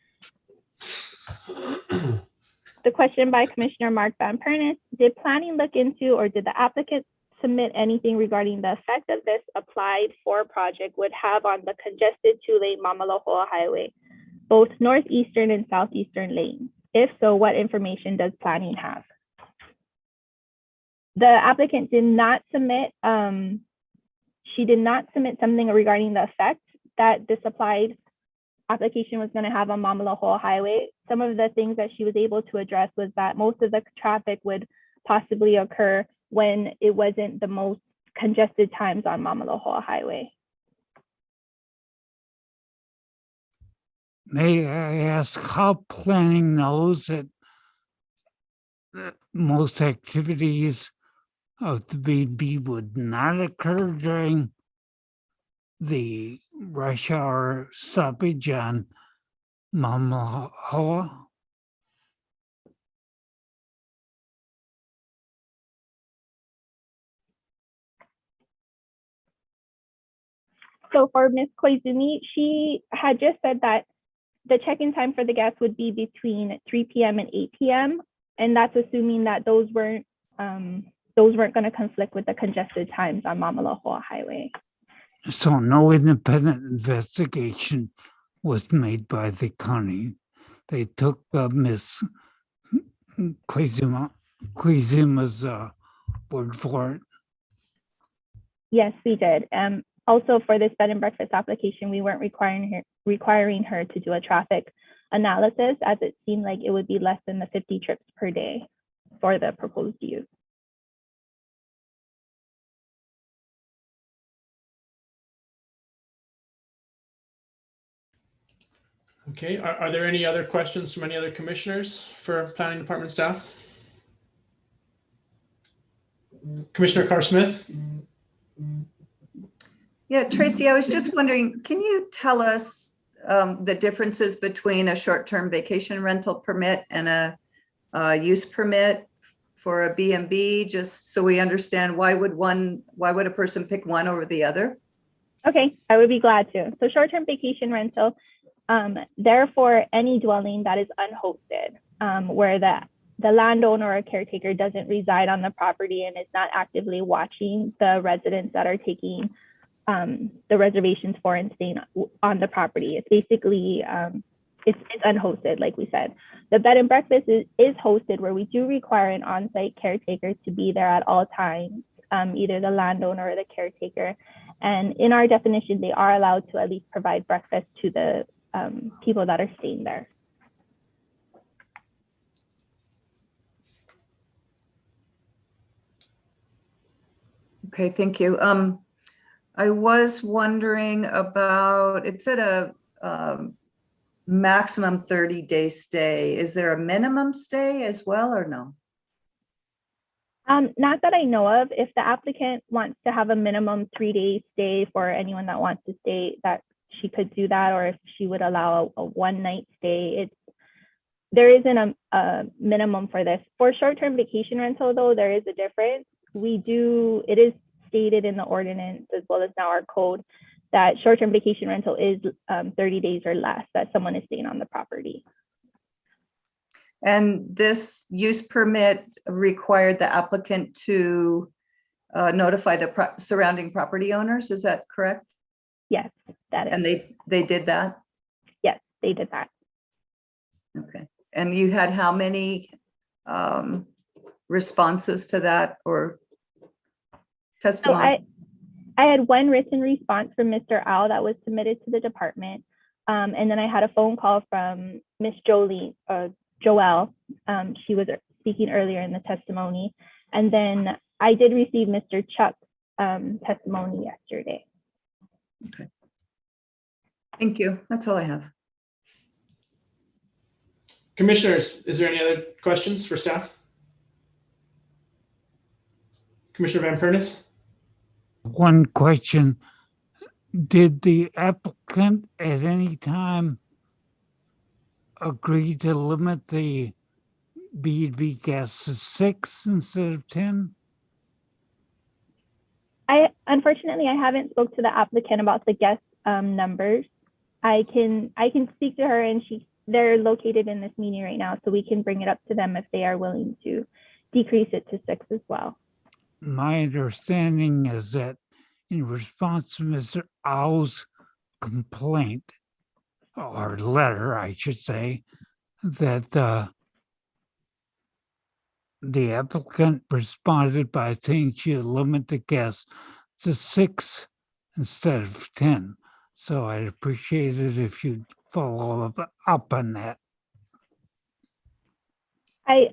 the question by Commissioner Mark Van Pernis, did planning look into or did the applicant submit anything regarding the effect of this applied for project would have on the congested 2-lane Mamalohoa Highway, both northeastern and southeastern lanes? If so, what information does planning have? The applicant did not submit, she did not submit something regarding the effect that this applied application was going to have on Mamalohoa Highway. Some of the things that she was able to address was that most of the traffic would possibly occur when it wasn't the most congested times on Mamalohoa Highway. May I ask how planning knows that most activities of the B&B would not occur during the rush hour stoppage on Mamalohoa? So for Ms. Koizumi, she had just said that the check-in time for the guests would be between 3 p.m. and 8 p.m. And that's assuming that those weren't going to conflict with the congested times on Mamalohoa Highway. So no independent investigation was made by the county. They took Ms. Koizuma's word for it. Yes, we did. Also, for this bed and breakfast application, we weren't requiring her to do a traffic analysis, as it seemed like it would be less than the 50 trips per day for the proposed use. Okay, are there any other questions from any other commissioners for planning department staff? Commissioner Carr-Smith? Yeah, Tracy, I was just wondering, can you tell us the differences between a short-term vacation rental permit and a use permit for a B&B, just so we understand why would a person pick one over the other? Okay, I would be glad to. So short-term vacation rental, therefore any dwelling that is unhosted, where the landowner or caretaker doesn't reside on the property and is not actively watching the residents that are taking the reservations for and staying on the property. It's basically, it's unhosted, like we said. The bed and breakfast is hosted, where we do require an on-site caretaker to be there at all times, either the landowner or the caretaker. And in our definition, they are allowed to at least provide breakfast to the people that are staying there. Okay, thank you. I was wondering about, it said a maximum 30-day stay. Is there a minimum stay as well or no? Not that I know of. If the applicant wants to have a minimum 3-day stay for anyone that wants to stay, that she could do that, or if she would allow a one-night stay. There isn't a minimum for this. For short-term vacation rental, though, there is a difference. It is stated in the ordinance as well as now our code that short-term vacation rental is 30 days or less that someone is staying on the property. And this use permit required the applicant to notify the surrounding property owners, is that correct? Yes, that is. And they did that? Yes, they did that. Okay. And you had how many responses to that or testimony? So I had one written response from Mr. Al that was submitted to the department. And then I had a phone call from Miss Joelle. She was speaking earlier in the testimony. And then I did receive Mr. Chuck's testimony yesterday. Okay. Thank you. That's all I have. Commissioners, is there any other questions for staff? Commissioner Van Pernis? One question. Did the applicant at any time agree to limit the B&B guests to 6 instead of 10? Unfortunately, I haven't spoke to the applicant about the guest numbers. I can speak to her, and they're located in this meeting right now, so we can bring it up to them if they are willing to decrease it to 6 as well. My understanding is that in response to Mr. Owl's complaint, or letter, I should say, that the applicant responded by saying she would limit the guests to 6 instead of 10. So I'd appreciate it if you'd follow up on that. I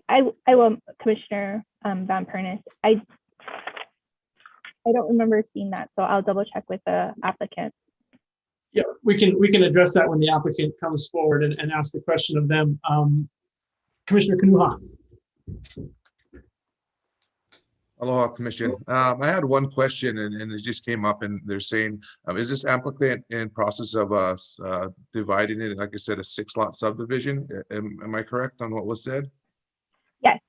will, Commissioner Van Pernis. I don't remember seeing that, so I'll double check with the applicant. Yeah, we can address that when the applicant comes forward and ask the question of them. Commissioner Kanuha. Aloha, Commissioner. I had one question, and it just came up, and they're saying, is this applicant in process of dividing it, like I said, a 6-lot subdivision? Am I correct on what was said? Yes,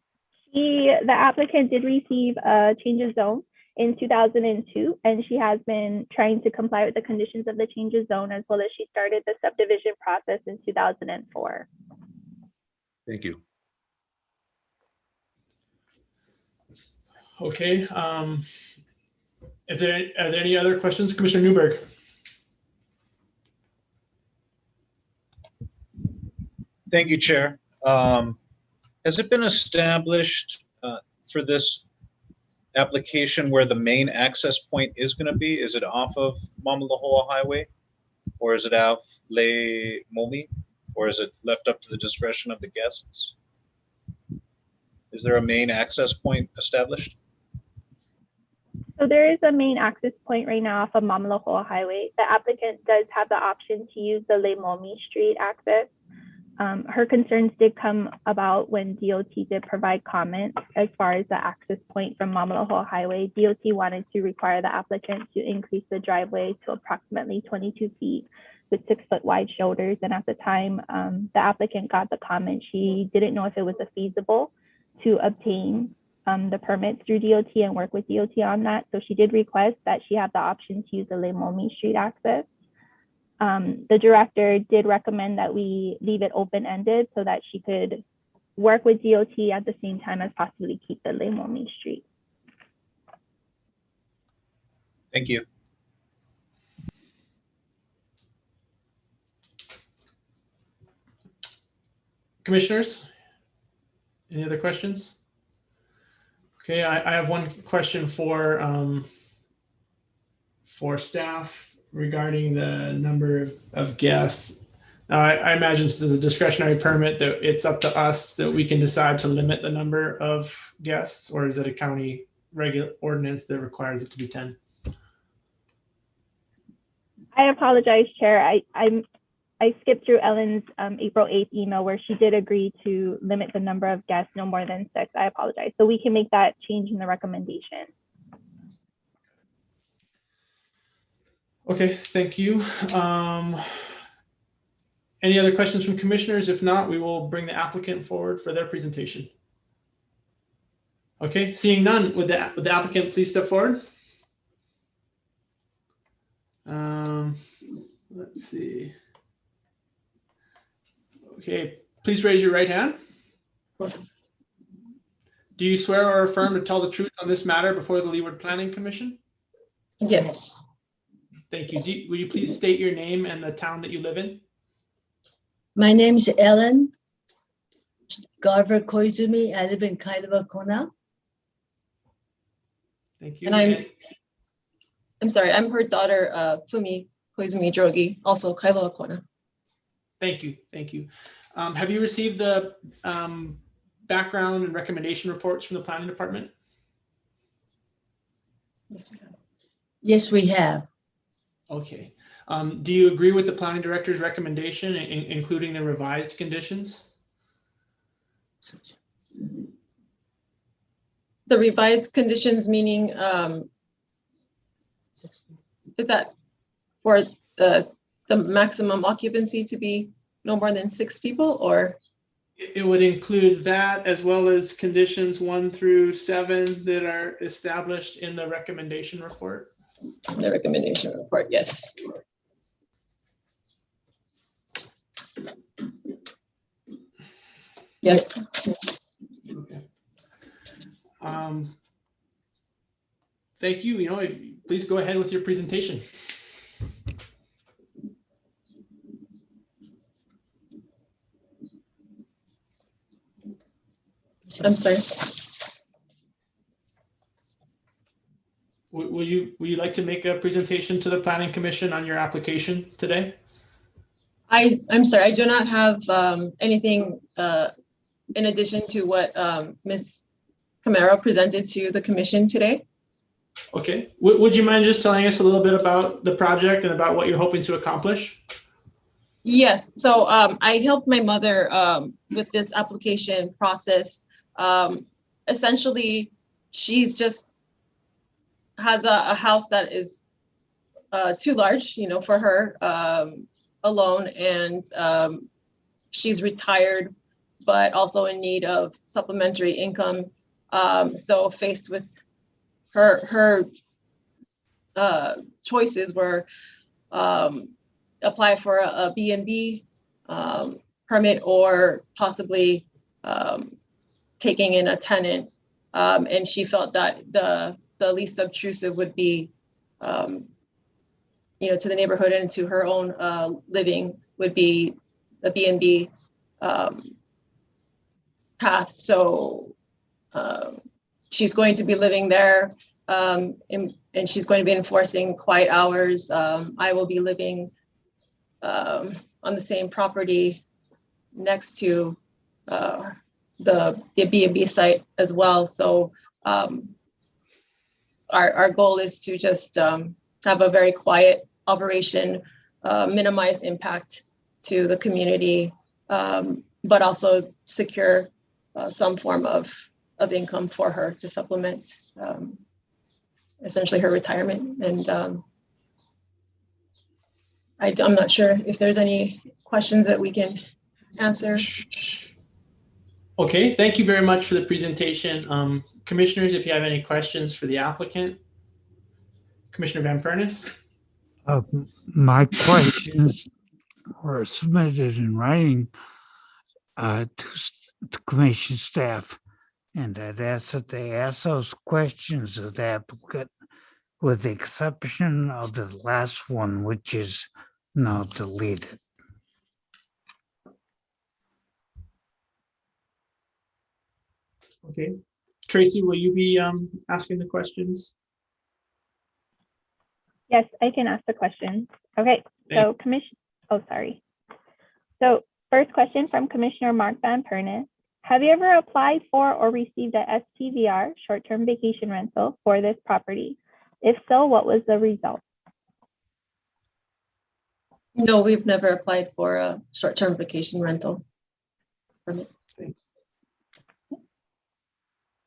the applicant did receive a change of zone in 2002, and she has been trying to comply with the conditions of the change of zone, as well as she started the subdivision process in 2004. Thank you. Okay. Are there any other questions? Commissioner Newberg. Thank you, Chair. Has it been established for this application where the main access point is going to be? Is it off of Mamalahoa Highway, or is it off Le Momi, or is it left up to the discretion of the guests? Is there a main access point established? So there is a main access point right now off of Mamalahoa Highway. The applicant does have the option to use the Le Momi Street access. Her concerns did come about when DOT did provide comments as far as the access point from Mamalahoa Highway. DOT wanted to require the applicant to increase the driveway to approximately 22 feet with 6-foot wide shoulders. And at the time the applicant got the comment, she didn't know if it was feasible to obtain the permits through DOT and work with DOT on that. So she did request that she have the option to use the Le Momi Street access. The director did recommend that we leave it open-ended so that she could work with DOT at the same time as possibly keep the Le Momi Street. Thank you. Commissioners, any other questions? Okay, I have one question for staff regarding the number of guests. Now, I imagine this is a discretionary permit that it's up to us that we can decide to limit the number of guests, or is it a county regular ordinance that requires it to be 10. I apologize, Chair. I skipped through Ellen's April 8th email where she did agree to limit the number of guests no more than 6. I apologize. So we can make that change in the recommendation. Okay, thank you. Any other questions from commissioners? If not, we will bring the applicant forward for their presentation. Okay, seeing none, would the applicant please step forward? Let's see. Okay, please raise your right hand. Do you swear or affirm to tell the truth on this matter before the Leeward Planning Commission? Yes. Thank you. Will you please state your name and the town that you live in? My name is Ellen Garver Koizumi. I live in Kailua Kona. Thank you. And I'm sorry, I'm her daughter, Fumi Koizumi Drogi, also Kailua Kona. Thank you. Thank you. Have you received the background and recommendation reports from the planning department? Yes, we have. Yes, we have. Okay. Do you agree with the planning director's recommendation, including the revised conditions? The revised conditions meaning, is that for the maximum occupancy to be no more than 6 people, or? It would include that as well as conditions 1 through 7 that are established in the recommendation report. The recommendation report, yes. Yes. Okay. Thank you. Please go ahead with your presentation. I'm sorry. Will you like to make a presentation to the Planning Commission on your application today? I'm sorry, I do not have anything in addition to what Ms. Camaro presented to the commission today. Okay. Would you mind just telling us a little bit about the project and about what you're hoping to accomplish? Yes, so I helped my mother with this application process. Essentially, she's just has a house that is too large, for her alone, and she's retired, but also in need of supplementary income. So faced with her choices were apply for a B&B permit or possibly taking in a tenant. And she felt that the least obtrusive would be, to the neighborhood and to her own living would be the B&B path. So she's going to be living there, and she's going to be enforcing quiet hours. I will be living on the same property next to the B&B site as well. So our goal is to just have a very quiet operation, minimize impact to the community, but also secure some form of income for her to supplement essentially her retirement. And I'm not sure if there's any questions that we can answer. Okay, thank you very much for the presentation. Commissioners, if you have any questions for the applicant. Commissioner Van Pernis? My questions were submitted in writing to commission staff, and I'd ask that they ask those questions of the applicant with the exception of the last one, which is now deleted. Okay. Tracy, will you be asking the questions? Yes, I can ask the question. Okay, so So first question from Commissioner Mark Van Pernis. Have you ever applied for or received a STVR, short-term vacation rental, for this property? If so, what was the result? No, we've never applied for a short-term vacation rental permit.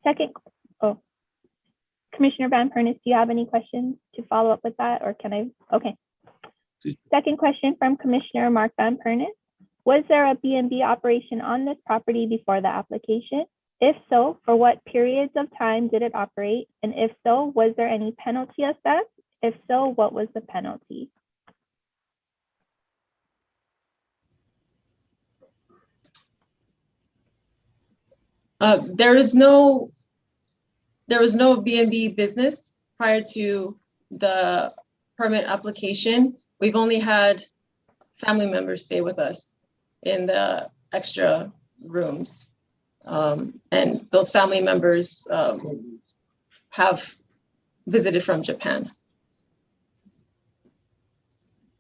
Second, Commissioner Van Pernis, do you have any questions to follow up with that, or can I? Okay. Second question from Commissioner Mark Van Pernis. Was there a B&B operation on this property before the application? If so, for what periods of time did it operate? And if so, was there any penalty assessed? If so, what was the penalty? There was no B&B business prior to the permit application. We've only had family members stay with us in the extra rooms. And those family members have visited from Japan,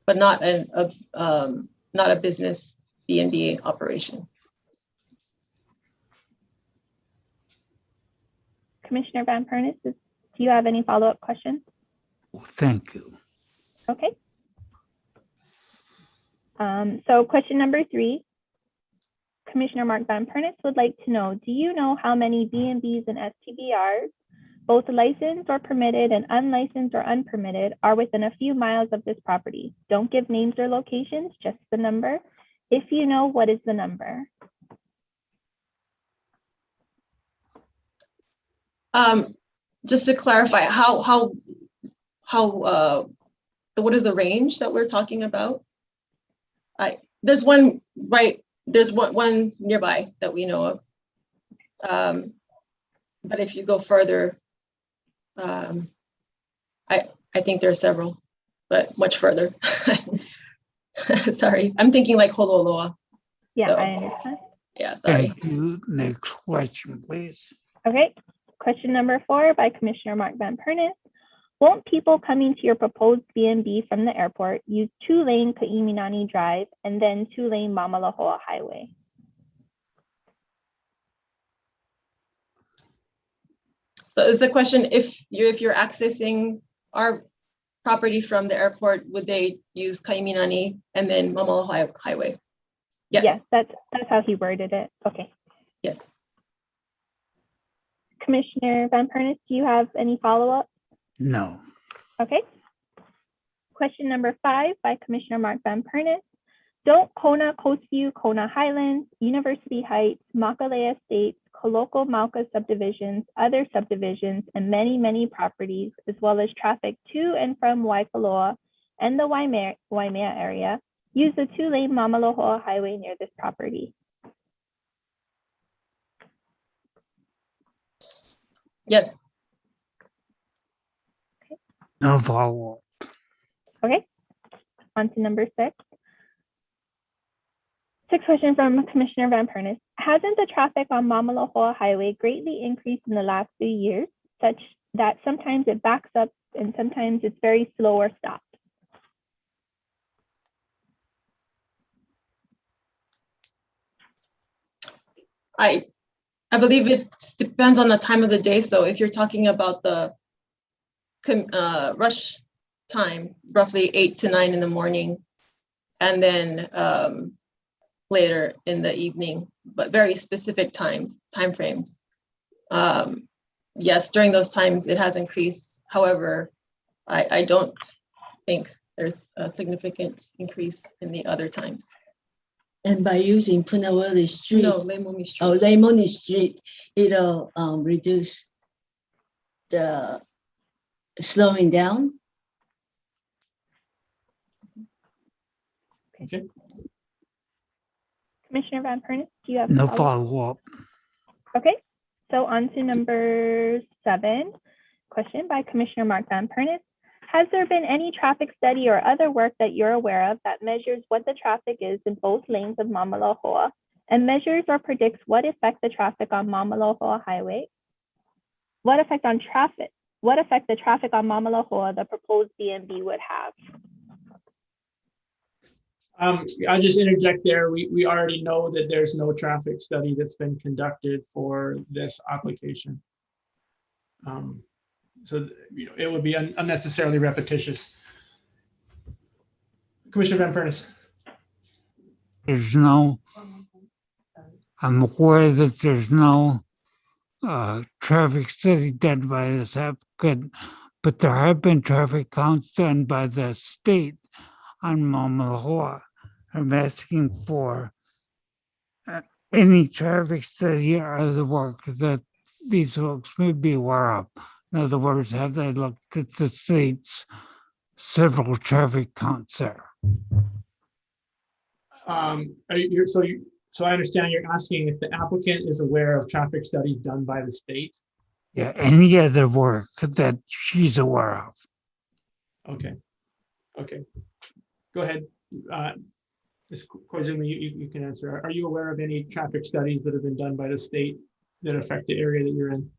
but not a business B&B operation. Commissioner Van Pernis, do you have any follow-up questions? Thank you. Okay. So question number 3, Commissioner Mark Van Pernis would like to know, do you know how many B&Bs and STVRs, both licensed or permitted and unlicensed or unpermitted, are within a few miles of this property? Don't give names or locations, just the number. If you know, what is the number? Just to clarify, what is the range that we're talking about? There's one one nearby that we know of. But if you go further, I think there are several, but much further. Sorry, I'm thinking like Honolulu. Yeah, So, I understand. yeah, sorry. Thank you. Next question, please. Okay, question number 4 by Commissioner Mark Van Pernis. Won't people coming to your proposed B&B from the airport use 2-lane Ka'iminani Drive and then 2-lane Mamalahoa Highway? So is the question, if you're accessing our property from the airport, would they use Ka'iminani and then Mamalahoa Highway? Yes. Yes, that's how he worded it. Okay. Yes. Commissioner Van Pernis, do you have any follow-up? No. Okay. Question number 5 by Commissioner Mark Van Pernis. Don't Kona, Coastview, Kona Highlands, University Heights, Makalea Estates, Koloko Mauka subdivisions, other subdivisions, and many, many properties, as well as traffic to and from Waikoloa and the Waimea area, use the 2-lane Mamalohoa Highway near this property? Yes. No follow-up. Okay, on to number 6. 6th question from Commissioner Van Pernis. Hasn't the traffic on Mamalohoa Highway greatly increased in the last few years, such that sometimes it backs up and sometimes it's very slow or stopped? I believe it depends on the time of the day. So if you're talking about the rush time, roughly 8 to 9 in the morning, and then later in the evening, but very specific time frames. Yes, during those times it has increased. However, I don't think there's a significant increase in the other times. And by using Punawali Street, No, Leimomi Street. or Leimoni Street, it'll reduce the slowing down. Okay. Commissioner Van Pernis, do you have No a follow-up? follow-up. Okay, so on to number 7, question by Commissioner Mark Van Pernis. Has there been any traffic study or other work that you're aware of that measures what the traffic is in both lanes of Mamalohoa and measures or predicts what effect the traffic on Mamalohoa Highway, what effect the traffic on Mamalohoa the proposed B&B would have? I'll just interject there. We already know that there's no traffic study that's been conducted for this application. So it would be unnecessarily repetitious. Commissioner Van Pernis. There's no, I'm aware that there's no traffic study done by this applicant, but there have been traffic counts done by the state on Mauna Loa. I'm asking for any traffic study or other work that these folks may be aware of. In other words, have they looked at the state's several traffic counts there? So I understand you're asking if the applicant is aware of traffic studies done by the state. Yeah, any other work that she's aware of. Okay. Okay. Go ahead. Ms. Koizumi, you can answer. Are you aware of any traffic studies that have been done by the state that affect the area that you're in?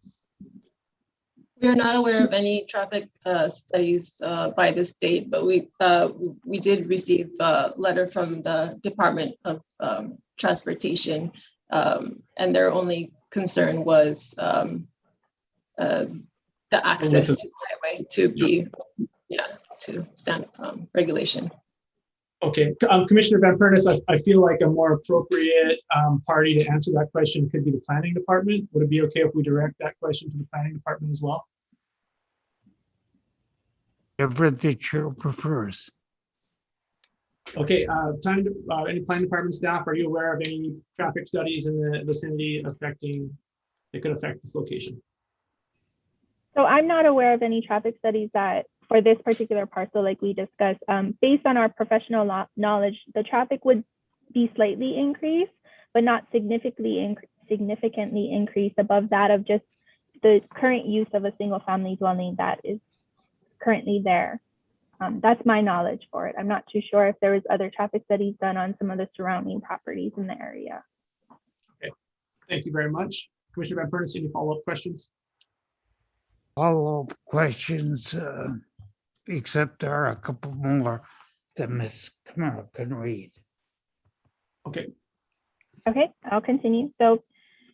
We are not aware of any traffic studies by the state, but we did receive a letter from the Department of Transportation, and their only concern was the access to the highway to be, to stand regulation. Okay, Commissioner Van Pernis, I feel like a more appropriate party to answer that question could be the planning department. Would it be okay if we direct that question to the planning department as well? Whatever the chair prefers. Okay, any planning department staff, are you aware of any traffic studies in the vicinity that could affect this location? So I'm not aware of any traffic studies that for this particular parcel, like we discussed. Based on our professional knowledge, the traffic would be slightly increased, but not significantly increased above that of just the current use of a single family dwelling that is currently there. That's my knowledge for it. I'm not too sure if there was other traffic studies done on some of the surrounding properties in the area. Okay, thank you very much. Commissioner Van Pernis, any follow-up questions? Follow-up questions, except there are a couple more that Ms. Kamara can read. Okay. Okay, I'll continue. So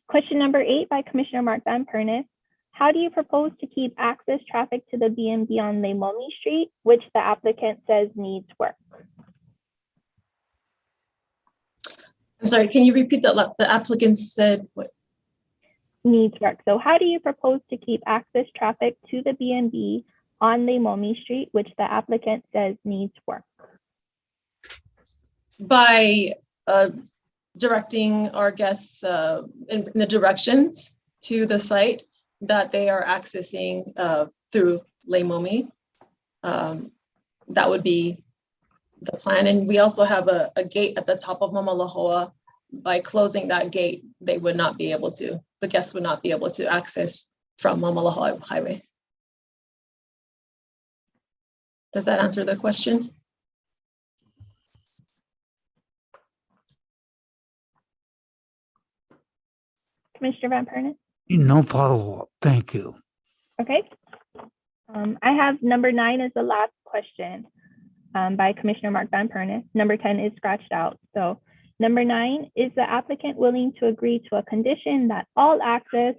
question number 8 by Commissioner Mark Van Pernis. How do you propose to keep access traffic to the B&B on Leimomi Street, which the applicant says needs work? I'm sorry, can you repeat that? The applicant said what? Needs work. So how do you propose to keep access traffic to the B&B on Leimomi Street, which the applicant says needs work? By directing our guests in the directions to the site that they are accessing through Leimomi. That would be the plan. And we also have a gate at the top of Mamalahoa. By closing that gate, they would not be able to, the guests would not be able to access from Mamalahoa Highway. Does that answer the question? Commissioner Van Pernis? No follow-up, thank you. Okay. I have number 9 as the last question by Commissioner Mark Van Pernis. Number 10 is scratched out. So number 9, is the applicant willing to agree to a condition that all access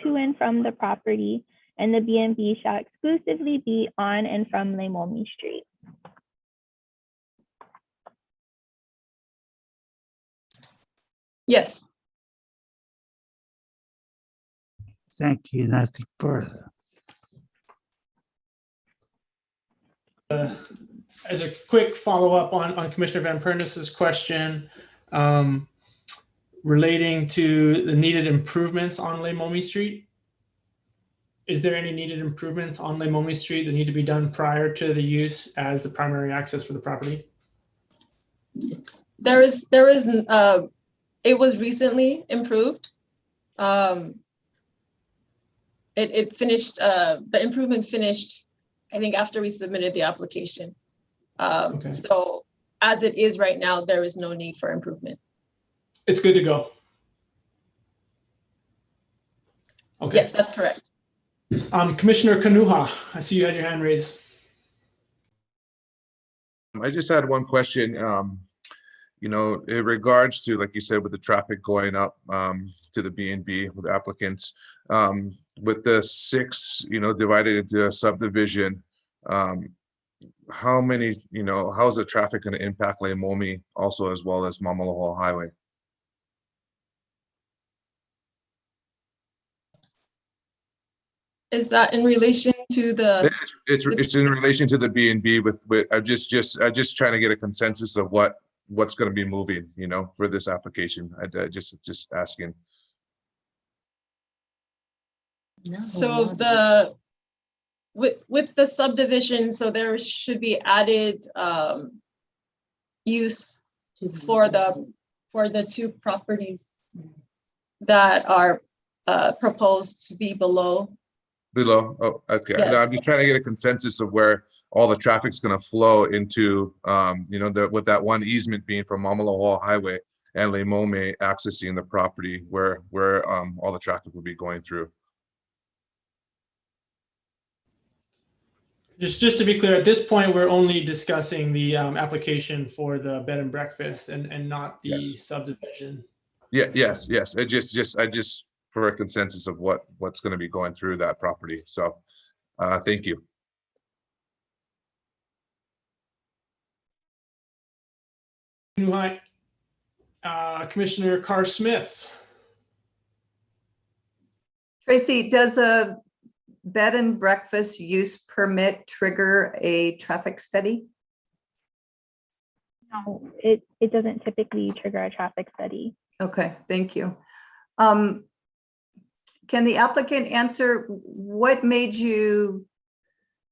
to and from the property and the B&B shall exclusively be on and from Leimomi Street? Yes. Thank you, nothing further. As a quick follow-up on Commissioner Van Pernis's question relating to the needed improvements on Leimomi Street, is there any needed improvements on Leimomi Street that need to be done prior to the use as the primary access for the property? There is, it was recently improved. It finished, the improvement finished, I think, after we submitted the application. Okay. So as it is right now, there is no need for improvement. It's good to go. Okay. Yes, that's correct. Commissioner Kanuha, I see you had your hand raised. I just had one question. in regards to, like you said, with the traffic going up to the B&B with applicants, with the 6, divided into a subdivision, how many, how's the traffic going to impact Leimomi also, as well as Mamalohoa Highway? Is that in relation to the? It's in relation to the B&B with I'm just trying to get a consensus of what's going to be moving, for this application. I just asking. So with the subdivision, so there should be added use for the 2 properties that are proposed to be below. Below. Oh, okay. Yes. No, I'm just trying to get a consensus of where all the traffic's going to flow into, with that one easement being from Mamalohoa Highway and Leimomi accessing the property where all the traffic will be going through. Just to be clear, at this point, we're only discussing the application for the bed and breakfast and not the subdivision. Yeah. Yes. I just for a consensus of what's going to be going through that property. So, thank you. Commissioner Carr Smith. Tracy, does a bed and breakfast use permit trigger a traffic study? No, it doesn't typically trigger a traffic study. Okay, thank you. Can the applicant answer what made you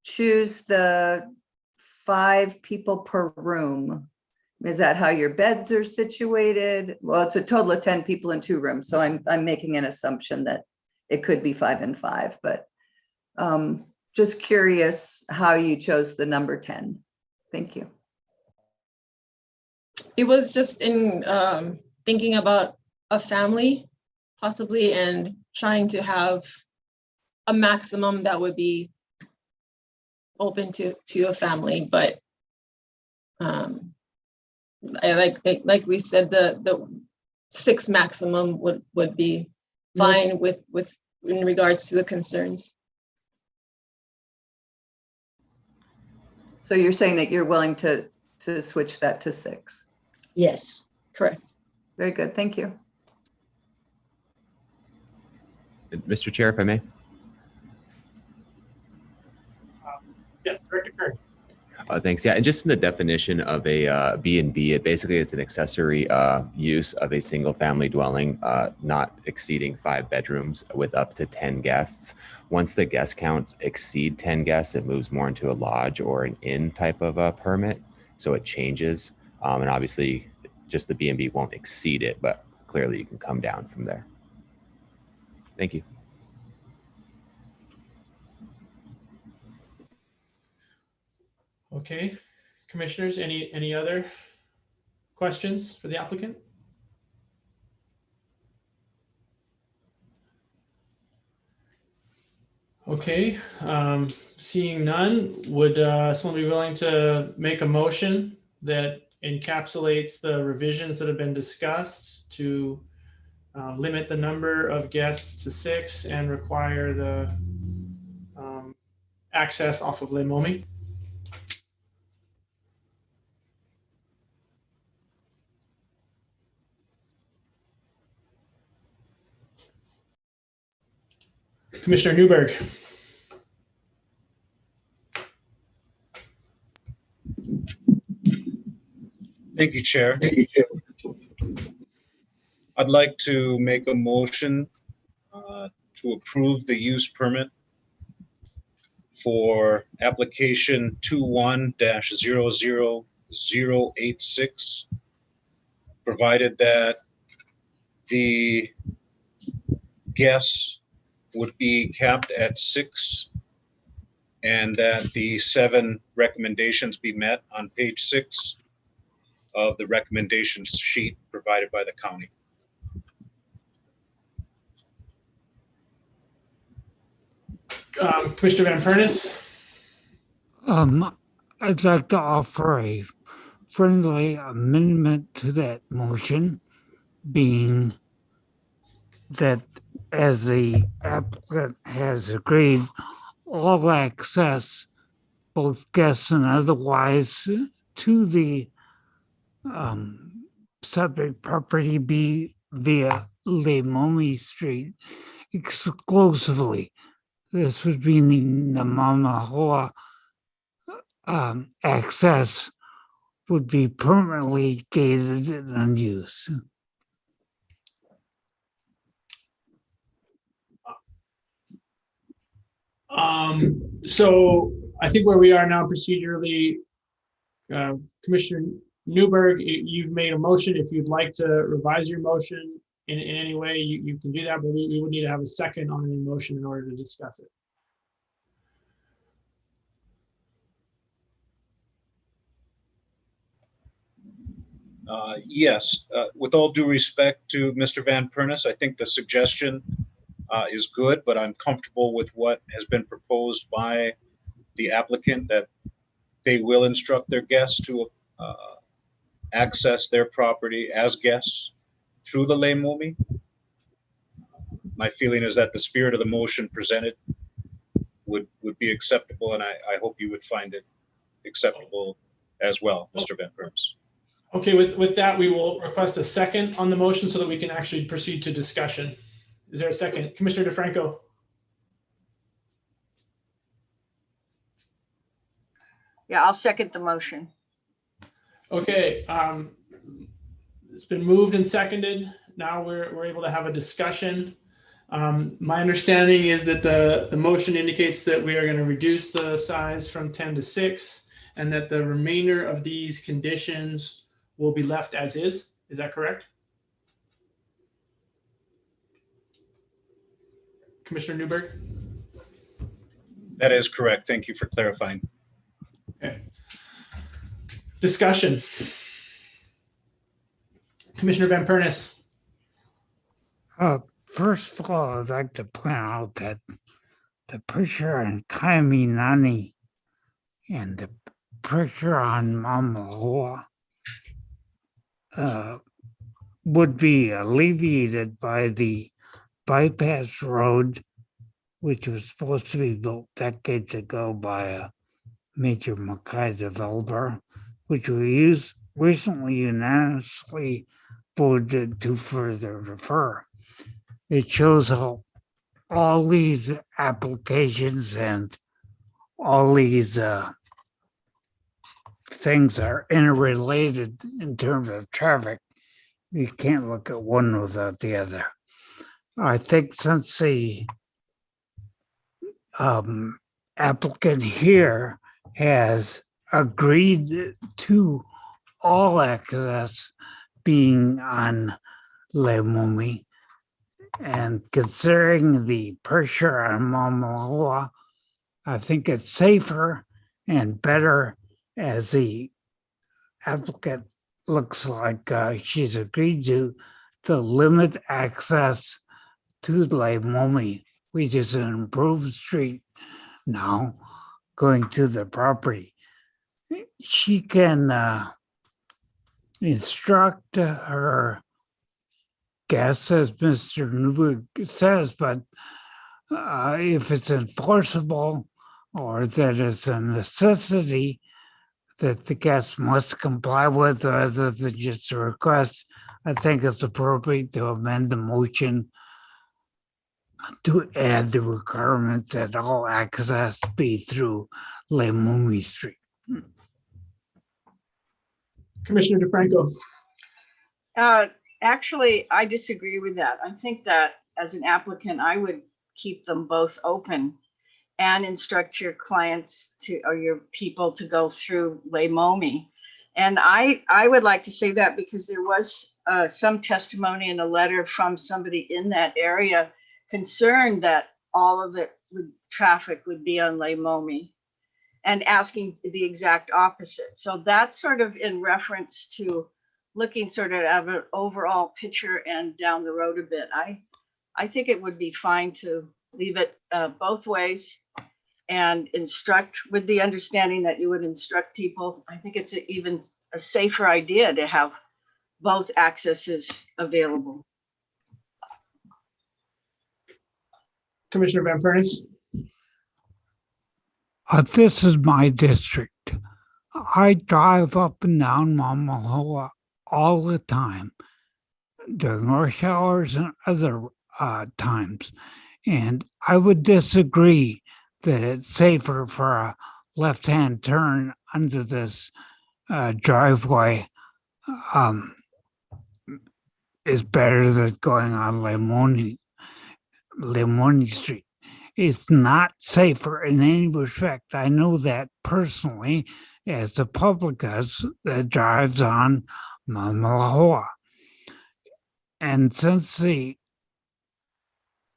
choose the 5 people per room? Is that how your beds are situated? Well, it's a total of 10 people in 2 rooms, so I'm making an assumption that it could be 5 and 5, but just curious how you chose the number 10. Thank you. It was just in thinking about a family possibly and trying to have a maximum that would be open to a family, but I like we said, the 6 maximum would be fine with in regards to the concerns. So you're saying that you're willing to switch that to 6? Yes. Correct. Very good, thank you. Mr. Chair, if I may. Yes, Director Kern. Thanks. Yeah, and just in the definition of a B&B, it's an accessory use of a single family dwelling, not exceeding 5 bedrooms with up to 10 guests. Once the guest counts exceed 10 guests, it moves more into a lodge or an inn type of a permit. So it changes. And obviously just the B&B won't exceed it, but clearly you can come down from there. Thank you. Okay, commissioners, any other questions for the applicant? Okay, seeing none, would someone be willing to make a motion that encapsulates the revisions that have been discussed to limit the number of guests to 6 and require the access off of Leimomi? Commissioner Newberg. Thank you, Chair. I'd like to make a motion to approve the use permit for application 21-00086, provided that the guests would be capped at 6 and that the 7 recommendations be met on page 6 of the recommendations sheet provided by the county. Commissioner Van Pernis. I'd like to offer a friendly amendment to that motion being that as the applicant has agreed, all access, both guests and otherwise, to the subject property be via Lemomi Street exclusively. This would mean the Mauna Hoa access would be permanently gated and unused. So I think where we are now procedurally, Commissioner Newberg, you've made a motion. If you'd like to revise your motion in any way, you can do that, but we would need to have a second on any motion in order to discuss it. Yes, with all due respect to Mr. Van Pernis, I think the suggestion is good, but I'm comfortable with what has been proposed by the applicant, that they will instruct their guests to access their property as guests through the Lemomi. My feeling is that the spirit of the motion presented would be acceptable, and I hope you would find it acceptable as well, Mr. Van Pernis. Okay, with that, we will request a second on the motion so that we can actually proceed to discussion. Is there a second? Commissioner DeFranco? Yeah, I'll second the motion. Okay, it's been moved and seconded. Now we're able to have a discussion. My understanding is that the motion indicates that we are going to reduce the size from 10 to 6, and that the remainder of these conditions will be left as is. Is that correct? Commissioner Newberg? That is correct. Thank you for clarifying. Okay. Discussion. Commissioner Van Pernis. First of all, I'd like to point out that the pressure on Kaiminani and the pressure on Mauna Hoa would be alleviated by the bypass road, which was supposed to be built decades ago by a major Mackay developer, which we recently unanimously voted to further defer. It shows how all these applications and all these things are interrelated in terms of traffic. You can't look at one without the other. I think since the applicant here has agreed to all access being on Lemomi, and considering the pressure on Mauna Hoa, I think it's safer and better, as the applicant looks like she's agreed to limit access to Lemomi, which is an improved street now going to the property. She can instruct her guests, as Mr. Newberg says, but if it's enforceable or that it's a necessity that the guests must comply with rather than just a request, I think it's appropriate to amend the motion to add the requirement that all access be through Lemomi Street. Commissioner DeFranco. Actually, I disagree with that. I think that as an applicant, I would keep them both open and instruct your clients to, or your people to go through Lemomi. And I would like to say that because there was some testimony in a letter from somebody in that area concerned that all of it traffic would be on Lemomi, and asking the exact opposite. So that's sort of in reference to looking sort of at an overall picture and down the road a bit. I think it would be fine to leave it both ways and instruct with the understanding that you would instruct people. I think it's even a safer idea to have both accesses available. Commissioner Van Furnace? This is my district. I drive up and down Mamahoa all the time during rush hours and other times. And I would disagree that it's safer for a left-hand turn under this driveway is better than going on Lemoni Street. It's not safer in any respect. I know that personally, as the public does that drives on Mamalahoa. And since the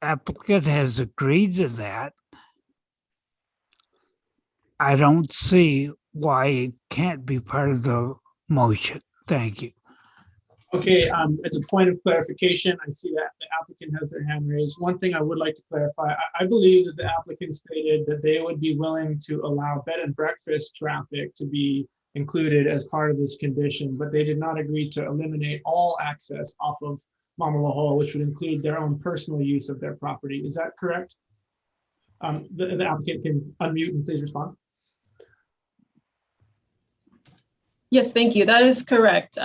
applicant has agreed to that, I don't see why it can't be part of the motion. Thank you. Okay, as a point of clarification, I see that the applicant has their hand raised. One thing I would like to clarify, I believe that the applicant stated that they would be willing to allow bed and breakfast traffic to be included as part of this condition, but they did not agree to eliminate all access off of Mamalahoa, which would include their own personal use of their property. Is that correct? The applicant can unmute and please respond. Yes, thank you. That is correct.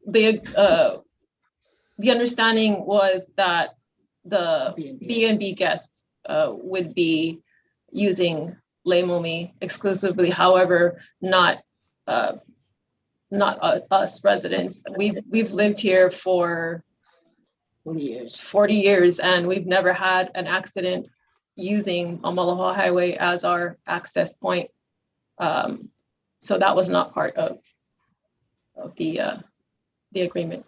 The understanding was that the B&B guests would be using Leimomi exclusively. However, not us residents. We've lived here for 40 years, and we've never had an accident using Mamalahoa Highway as our access point. So that was not part of the agreement.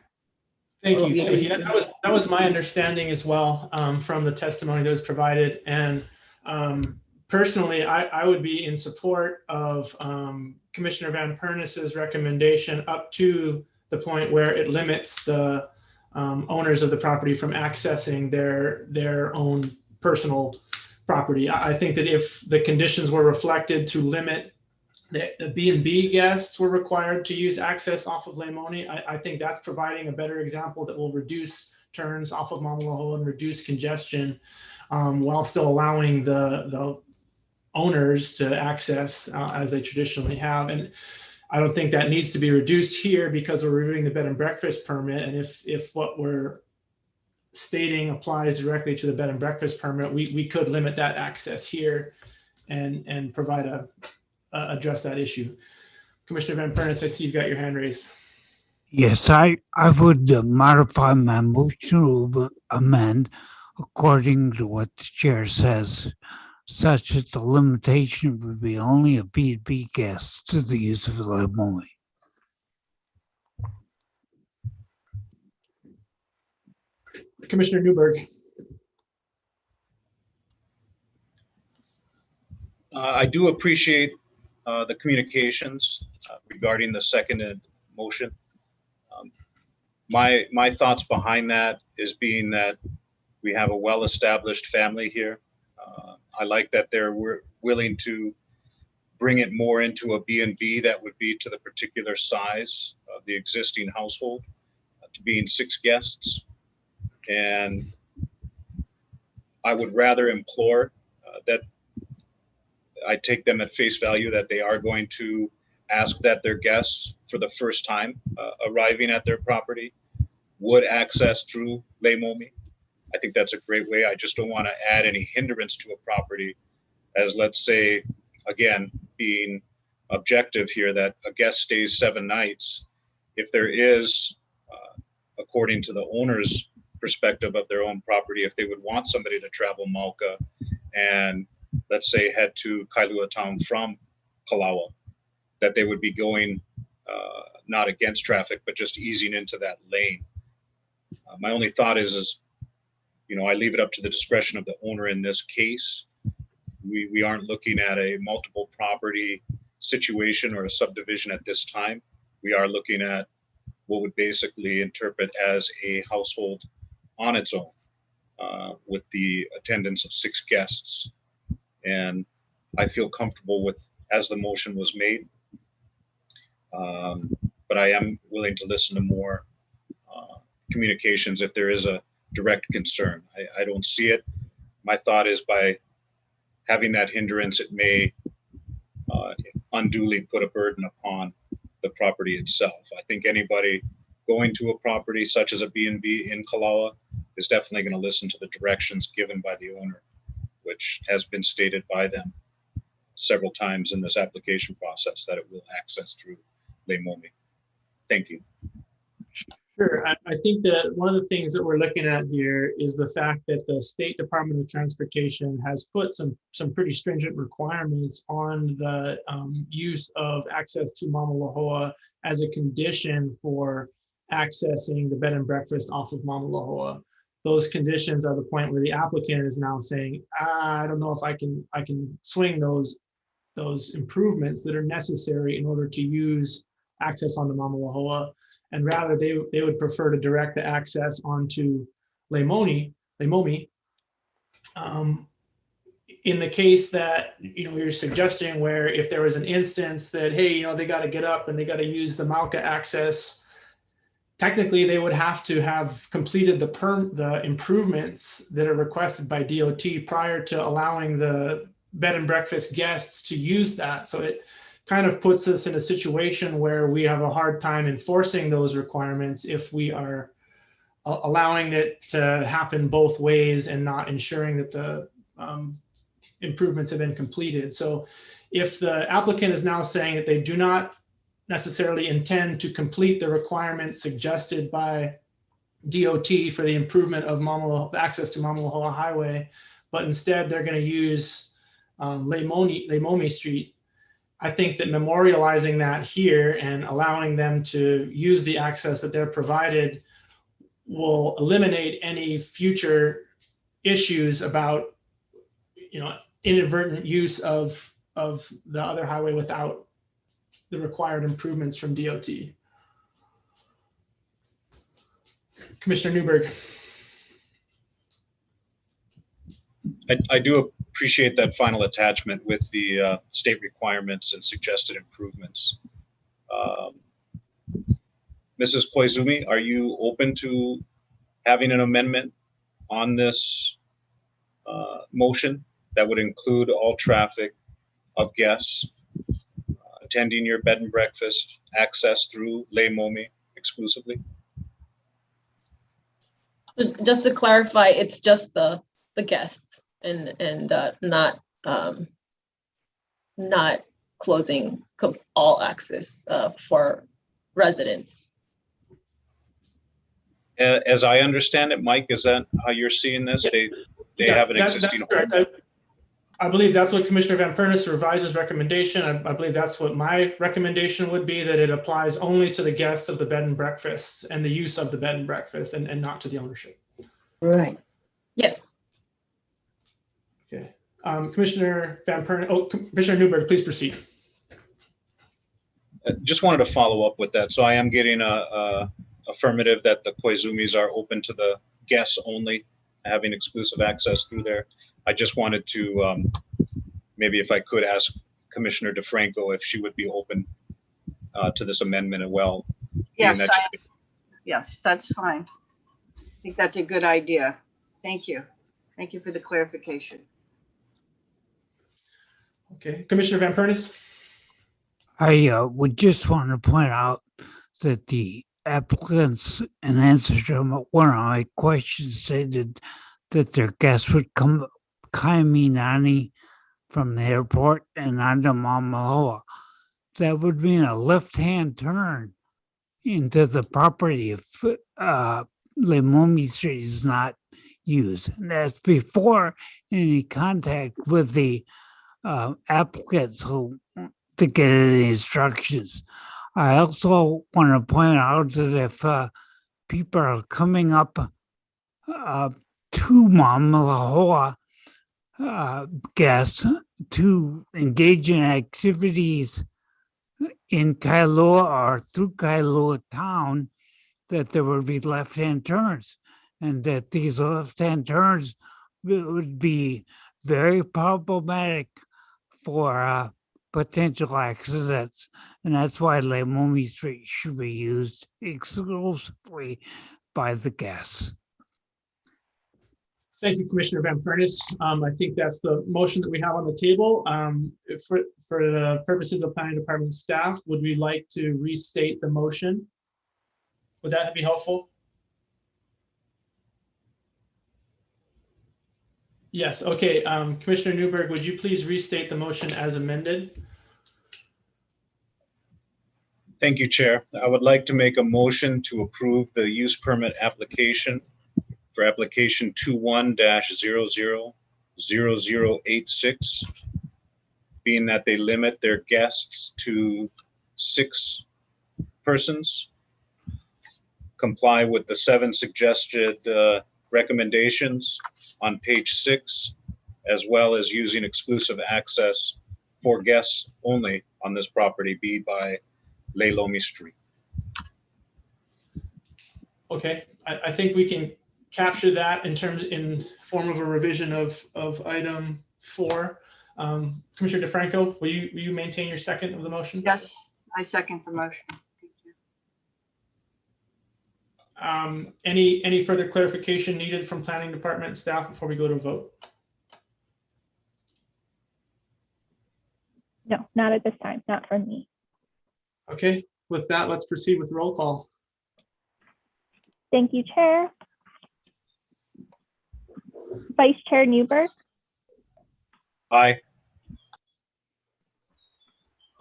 Thank you. Yeah, that was my understanding as well from the testimony that was provided. And personally, I would be in support of Commissioner Van Pernis's recommendation up to the point where it limits the owners of the property from accessing their own personal property. I think that if the conditions were reflected to limit the B&B guests were required to use access off of Leimoni, I think that's providing a better example that will reduce turns off of Mamalahoa and reduce congestion while still allowing the owners to access as they traditionally have. And I don't think that needs to be reduced here because we're reviewing the bed and breakfast permit. And if what we're stating applies directly to the bed and breakfast permit, we could limit that access here and provide address that issue. Commissioner Van Pernis, I see you've got your hand raised. Yes, I would modify my motion to amend according to what the chair says, such that the limitation would be only a B&B guest to the use of Leimomi. Commissioner Newberg. I do appreciate the communications regarding the seconded motion. My thoughts behind that is being that we have a well-established family here. I like that they're willing to bring it more into a B&B that would be to the particular size of the existing household, to being 6 guests. And I would rather implore that I take them at face value that they are going to ask that their guests for the first time arriving at their property would access through Leimomi. I think that's a great way. I just don't want to add any hindrance to a property as, let's say, again, being objective here, that a guest stays 7 nights. If there is, according to the owner's perspective of their own property, if they would want somebody to travel Mauka and let's say head to Kailua Town from Kalawa, that they would be going not against traffic, but just easing into that lane. My only thought is, you know, I leave it up to the discretion of the owner in this case. We aren't looking at a multiple property situation or a subdivision at this time. We are looking at what would basically interpret as a household on its own with the attendance of 6 guests. And I feel comfortable with, as the motion was made, but I am willing to listen to more communications if there is a direct concern. I don't see it. My thought is by having that hindrance, it may unduly put a burden upon the property itself. I think anybody going to a property such as a B&B in Kalawa is definitely going to listen to the directions given by the owner, which has been stated by them several times in this application process that it will access through Leimomi. Thank you. Sure. I think that one of the things that we're looking at here is the fact that the State Department of Transportation has put some pretty stringent requirements on the use of access to Mauna Loa as a condition for accessing the bed and breakfast off of Mauna Loa. Those conditions are the point where the applicant is now saying, I don't know if I can swing those improvements that are necessary in order to use access onto Mauna Loa. And rather they would prefer to direct the access onto Leimomi. In the case that you're suggesting, where if there was an instance that, hey, they got to get up and they got to use the Mauka access, technically they would have to have completed the improvements that are requested by DOT prior to allowing the bed and breakfast guests to use that. So it kind of puts us in a situation where we have a hard time enforcing those requirements if we are allowing it to happen both ways and not ensuring that the improvements have been completed. So if the applicant is now saying that they do not necessarily intend to complete the requirements suggested by DOT for the improvement of access to Mauna Loa Highway, but instead they're going to use Leimomi Street, I think that memorializing that here and allowing them to use the access that they're provided will eliminate any future issues about, inadvertent use of the other highway without the required improvements from DOT. Commissioner Newberg. I do appreciate that final attachment with the state requirements and suggested improvements. Mrs. Koizumi, are you open to having an amendment on this motion that would include all traffic of guests attending your bed and breakfast access through Leimomi exclusively? Just to clarify, it's just the guests and not closing all access for residents. As I understand it, Mike, is that how you're seeing this? They have an existing. That's correct. I believe that's what Commissioner Van Pernis revised his recommendation. I believe that's what my recommendation would be, that it applies only to the guests of the bed and breakfast and the use of the bed and breakfast and not to the ownership. Right. Yes. Okay. Commissioner Van Pernis, Commissioner Newberg, please proceed. Just wanted to follow up with that. So I am getting a affirmative that the Koizumis are open to the guests only, having exclusive access through there. I just wanted to, maybe if I could ask Commissioner DeFranco if she would be open to this amendment as well. Yes, yes, that's fine. I think that's a good idea. Thank you. Thank you for the clarification. Okay, Commissioner Van Pernis. I would just want to point out that the applicants, in answer to one of my questions, stated that their guests would come Kaiminani from the airport and onto Mauna Loa. That would mean a left-hand turn into the property if Leimomi Street is not used. And that's before any contact with the applicants who to get any instructions. I also want to point out that if people are coming up to Mauna Loa guests to engage in activities in Kailua or through Kailua town, that there would be left-hand turns, and that these left-hand turns would be very problematic for potential accidents. And that's why Lemomi Street should be used exclusively by the guests. Thank you, Commissioner Van Pernis. I think that's the motion that we have on the table. For the purposes of planning department staff, would we like to restate the motion? Would that be helpful? Yes, okay. Commissioner Newberg, would you please restate the motion as amended? Thank you, Chair. I would like to make a motion to approve the use permit application for application 21-000086, being that they limit their guests to 6 persons, comply with the 7 suggested recommendations on page 6, as well as using exclusive access for guests only on this property be by Leiloni Street. Okay, I think we can capture that in form of a revision of item 4. Commissioner DeFranco, will you maintain your second of the motion? Yes, I second the motion. Any further clarification needed from planning department staff before we go to a vote? No, not at this time, not from me. Okay, with that, let's proceed with roll call. Thank you, Chair. Vice Chair Newberg, Aye.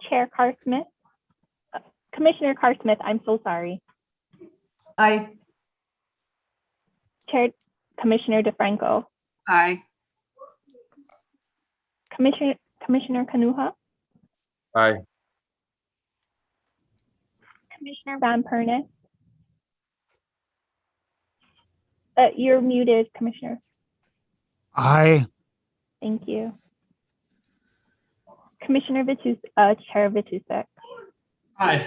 Chair Carr-Smith, Commissioner Carr-Smith, I'm so sorry. Aye. Commissioner DeFranco, Aye. Commissioner Kanuha, Aye. Commissioner Van Pernis. You're muted, Commissioner. Aye. Thank you. Commissioner Chair Vitusek. Aye.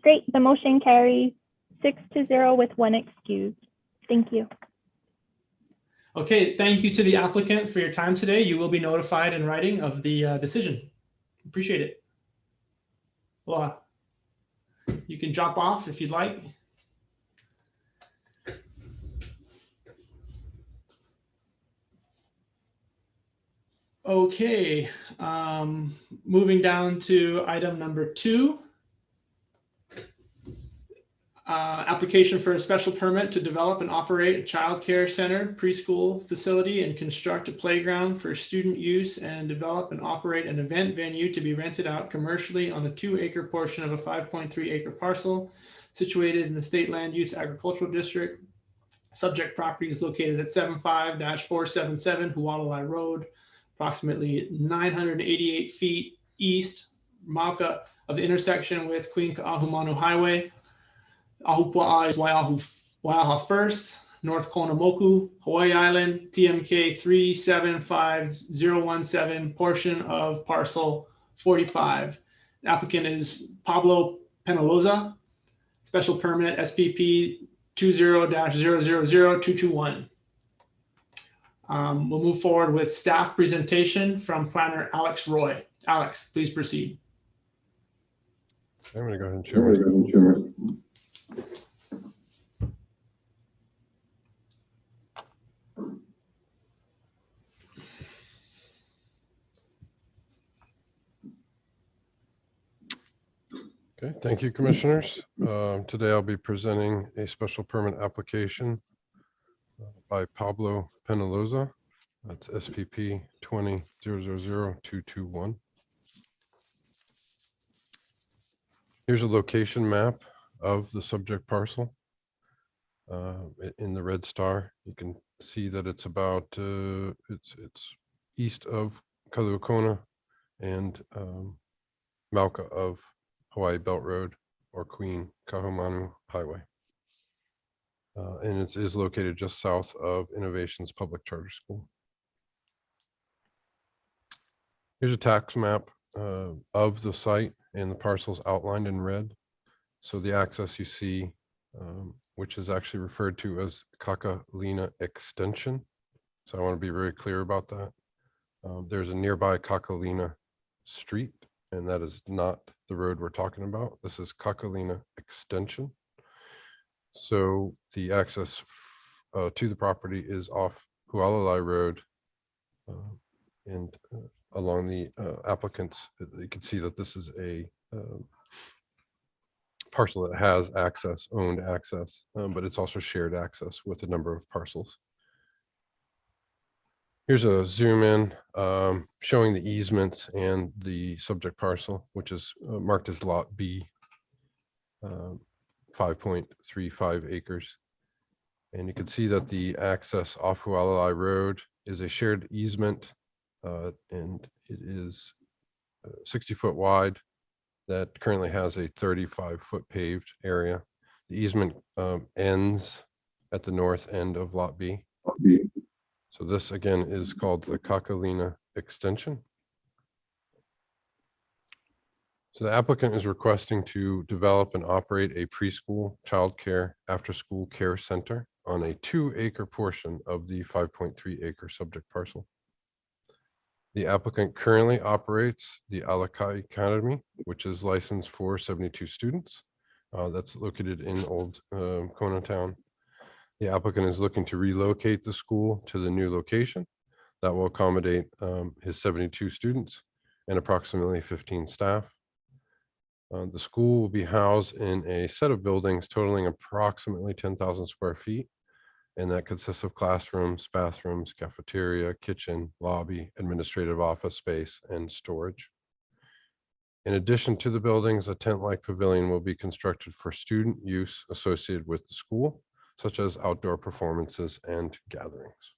Great, the motion carries 6-0 with 1 excused. Thank you. Okay, thank you to the applicant for your time today. You will be notified in writing of the decision. Appreciate it. Well, you can drop off if you'd like. Okay, moving down to item number 2. Application for a special permit to develop and operate a child care center, preschool facility, and construct a playground for student use, and develop and operate an event venue to be rented out commercially on the 2-acre portion of a 5.3-acre parcel situated in the State Land Use Agricultural District. Subject property is located at 75-477 Hualalai Road, approximately 988 feet east, Mauka, of the intersection with Queen Ka'ahumanu Highway. Ahupua'a is Waiaha First, North Konamoku, Hawaii Island, TMK 375017, portion of parcel 45. The applicant is Pablo Penaloza, special permit SPP 20-000221. We'll move forward with staff presentation from planner Alex Roy. Alex, please proceed. I'm going to go ahead and share. Okay, thank you, commissioners. Today I'll be presenting a special permit application by Pablo Penaloza. That's SPP 20-000221. Here's a location map of the subject parcel. In the red star, you can see that it's about it's east of Kaluakona and Mauka of Hawaii Belt Road, or Queen Kahumanu Highway. And it is located just south of Innovations Public Charter School. Here's a tax map of the site and the parcels outlined in red. So the access you see, which is actually referred to as Kakalina Extension. So I want to be very clear about that. There's a nearby Kakalina Street, and that is not the road we're talking about. This is Kakalina Extension. So the access to the property is off Hualalai Road, and along the applicants, you can see that this is a parcel that has access, owned access, but it's also shared access with a number of parcels. Here's a zoom in showing the easements and the subject parcel, which is marked as Lot B, 5.35 acres. And you can see that the access off Hualalai Road is a shared easement, and it is 60-foot wide that currently has a 35-foot paved area. The easement ends at the north end of Lot B. So this again is called the Kakalina Extension. So the applicant is requesting to develop and operate a preschool, childcare, after-school care center on a 2-acre portion of the 5.3-acre subject parcel. The applicant currently operates the Alakai Academy, which is licensed for 72 students. That's located in Old Kona Town. The applicant is looking to relocate the school to the new location that will accommodate his 72 students and approximately 15 staff. The school will be housed in a set of buildings totaling approximately 10,000 square feet. And that consists of classrooms, bathrooms, cafeteria, kitchen, lobby, administrative office space, and storage. In addition to the buildings, a tent-like pavilion will be constructed for student use associated with the school, such as outdoor performances and gatherings.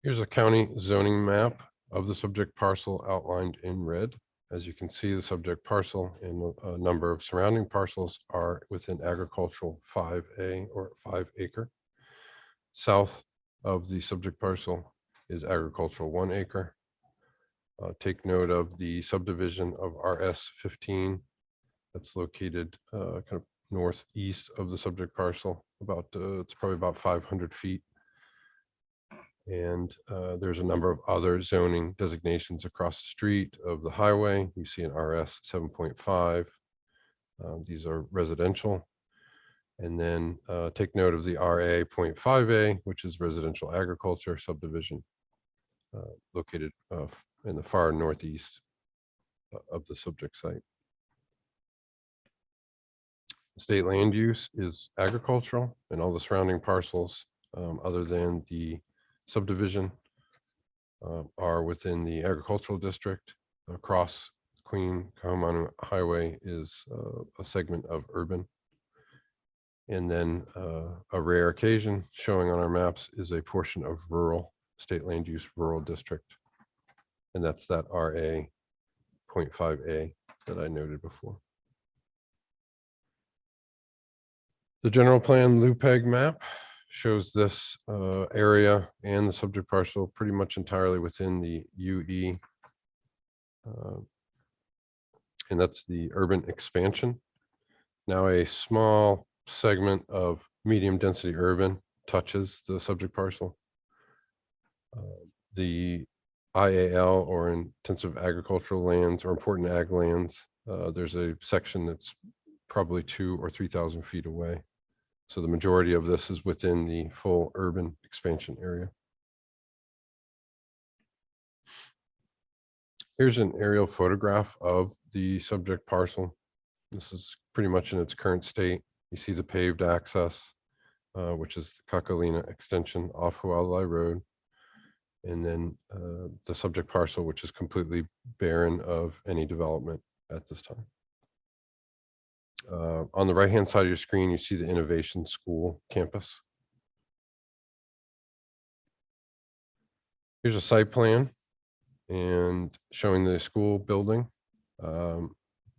Here's a county zoning map of the subject parcel outlined in red. As you can see, the subject parcel and a number of surrounding parcels are within agricultural 5A or 5 acre. South of the subject parcel is agricultural 1 acre. Take note of the subdivision of RS 15 that's located kind of northeast of the subject parcel. It's probably about 500 feet. And there's a number of other zoning designations across the street of the highway. You see an RS 7.5. These are residential. And then take note of the RA 0.5A, which is residential agriculture subdivision located in the far northeast of the subject site. State land use is agricultural, and all the surrounding parcels other than the subdivision are within the agricultural district. Across Queen Kahumanu Highway is a segment of urban. And then a rare occasion showing on our maps is a portion of rural, state land use rural district. And that's that RA 0.5A that I noted before. The general plan LUPEG map shows this area and the subject parcel pretty much entirely within the UE. And that's the urban expansion. Now a small segment of medium density urban touches the subject parcel. The IAL or intensive agricultural lands or important ag lands, there's a section that's probably 2,000 or 3,000 feet away. So the majority of this is within the full urban expansion area. Here's an aerial photograph of the subject parcel. This is pretty much in its current state. You see the paved access, which is the Kakalina extension off Hualalai Road. And then the subject parcel, which is completely barren of any development at this time. On the right-hand side of your screen, you see the Innovation School campus. Here's a site plan and showing the school building.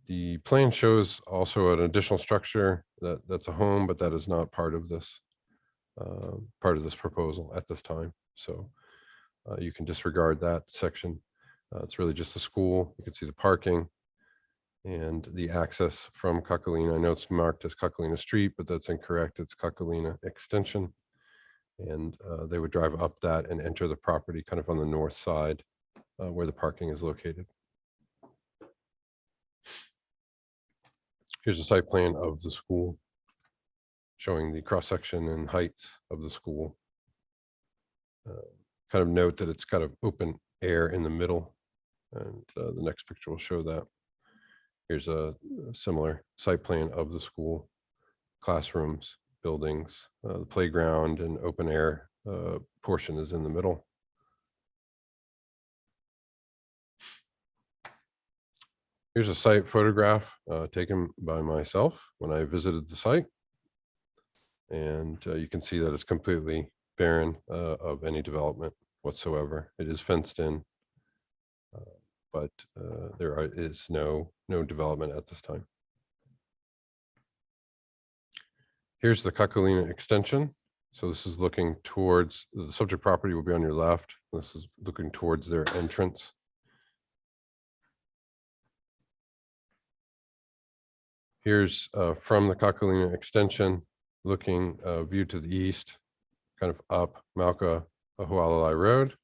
The plan shows also an additional structure that's a home, but that is not part of this proposal at this time. So you can disregard that section. It's really just the school. You can see the parking and the access from Kakalina. I know it's marked as Kakalina Street, but that's incorrect. It's Kakalina Extension. And they would drive up that and enter the property kind of on the north side where the parking is located. Here's a site plan of the school showing the cross-section and heights of the school. Kind of note that it's got of open air in the middle, and the next picture will show that. Here's a similar site plan of the school, classrooms, buildings, the playground and open air portion is in the middle. Here's a site photograph taken by myself when I visited the site. And you can see that it's completely barren of any development whatsoever. It is fenced in, but there is no development at this time. Here's the Kakalina extension. So this is looking towards, the subject property will be on your left. This is looking towards their entrance. Here's from the Kakalina extension, looking view to the east, kind of up Malka Ahualalai Road.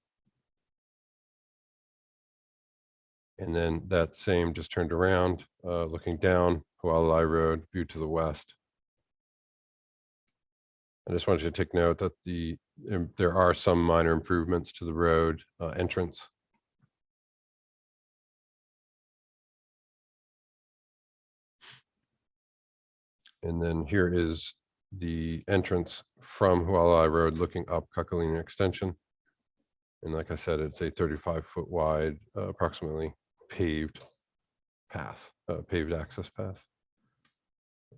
And then that same just turned around, looking down Hualalai Road, view to the west. I just wanted you to take note that there are some minor improvements to the road entrance. And then here is the entrance from Hualalai Road looking up Kakalina Extension. And like I said, it's a 35-foot wide, approximately paved path, paved access path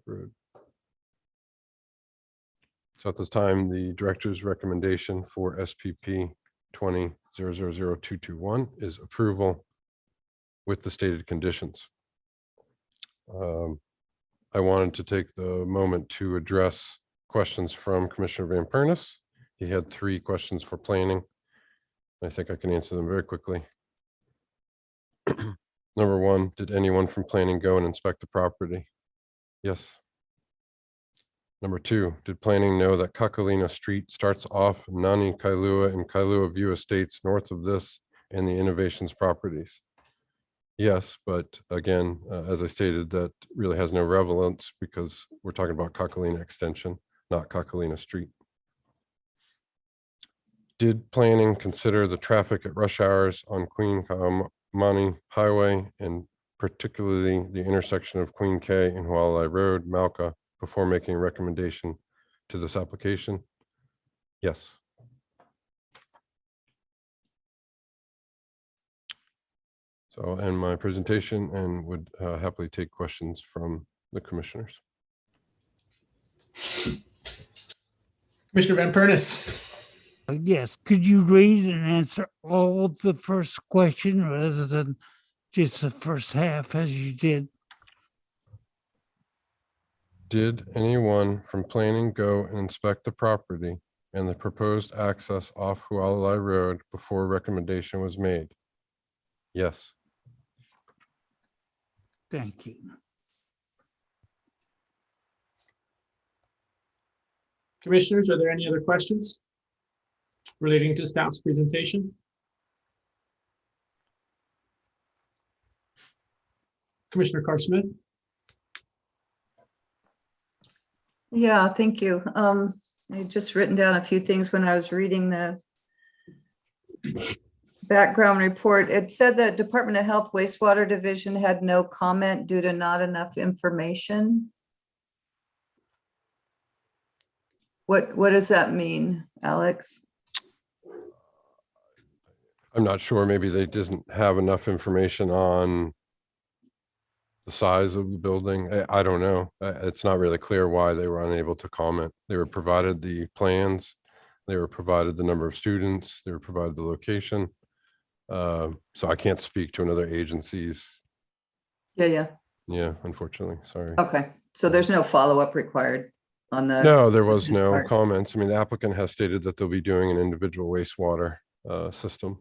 road. So at this time, the director's recommendation for SPP 20-000221 is approval with the stated conditions. I wanted to take the moment to address questions from Commissioner Van Pernis. He had 3 questions for planning. I think I can answer them very quickly. Number 1, did anyone from planning go and inspect the property? Yes. Number 2, did planning know that Kakalina Street starts off Nani Kailua and Kailua View Estates north of this and the Innovations properties? Yes, but again, as I stated, that really has no relevance because we're talking about Kakalina Extension, not Kakalina Street. Did planning consider the traffic at rush hours on Queen Kaimani Highway and particularly the intersection of Queen K and Hualalai Road, Malka, before making a recommendation to this application? Yes. So I'll end my presentation and would happily take questions from the commissioners. Commissioner Van Pernis. Yes, could you read and answer all of the first question rather than just the first half as you did? Did anyone from planning go and inspect the property and the proposed access off Hualalai Road before recommendation was made? Yes. Thank you. Commissioners, are there any other questions relating to staff's presentation? Commissioner Carr-Smith? Yeah, thank you. I just written down a few things when I was reading the background report. It said that Department of Health Wastewater Division had no comment due to not enough information. What does that mean, Alex? I'm not sure. Maybe they didn't have enough information on the size of the building. I don't know. It's not really clear why they were unable to comment. They were provided the plans. They were provided the number of students. They were provided the location. So I can't speak to another agencies. Yeah. Yeah, unfortunately. Sorry. Okay, so there's no follow-up required on the. No, there was no part. comments. I mean, the applicant has stated that they'll be doing an individual wastewater system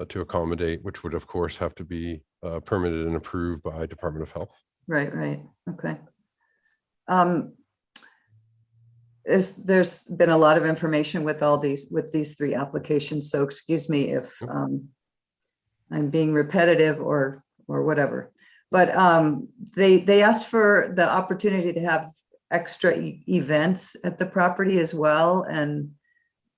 to accommodate, which would of course have to be permitted and approved by Department of Health. Right. Okay. there's been a lot of information with these three applications, so excuse me if I'm being repetitive or whatever. But they asked for the opportunity to have extra events at the property as well, and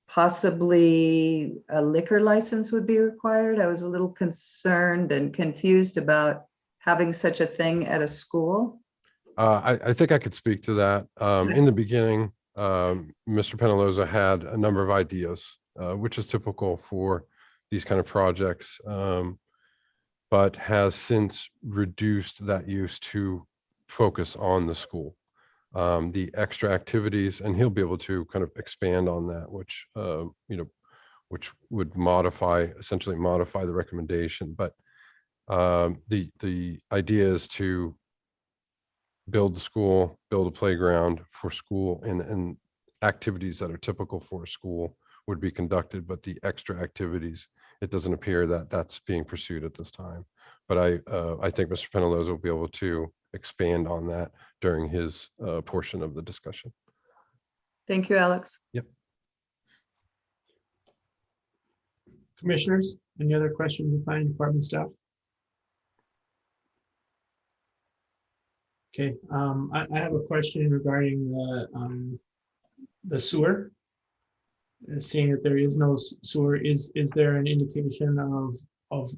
possibly a liquor license would be required. I was a little concerned and confused about having such a thing at a school. I think I could speak to that. In the beginning, Mr. Penaloza had a number of ideas, which is typical for these kind of projects, but has since reduced that use to focus on the school. The extra activities, and he'll be able to kind of expand on that, which which would essentially modify the recommendation. But the idea is to build the school, build a playground for school, and activities that are typical for a school would be conducted, but the extra activities, it doesn't appear that that's being pursued at this time. But I think Mr. Penaloza will be able to expand on that during his portion of the discussion. Thank you, Alex. Yep. Commissioners, any other questions of planning department staff? Okay, I have a question regarding the sewer. Seeing that there is no sewer, is there an indication of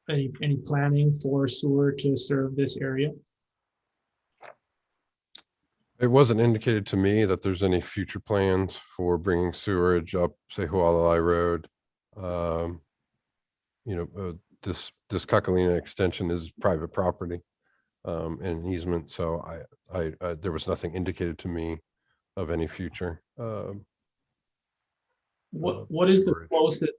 any planning for sewer to serve this area? It wasn't indicated to me that there's any future plans for bringing sewerage up, say, Hualalai Road. This Kakalina extension is private property and easement, so there was nothing indicated to me of any future. What is the closest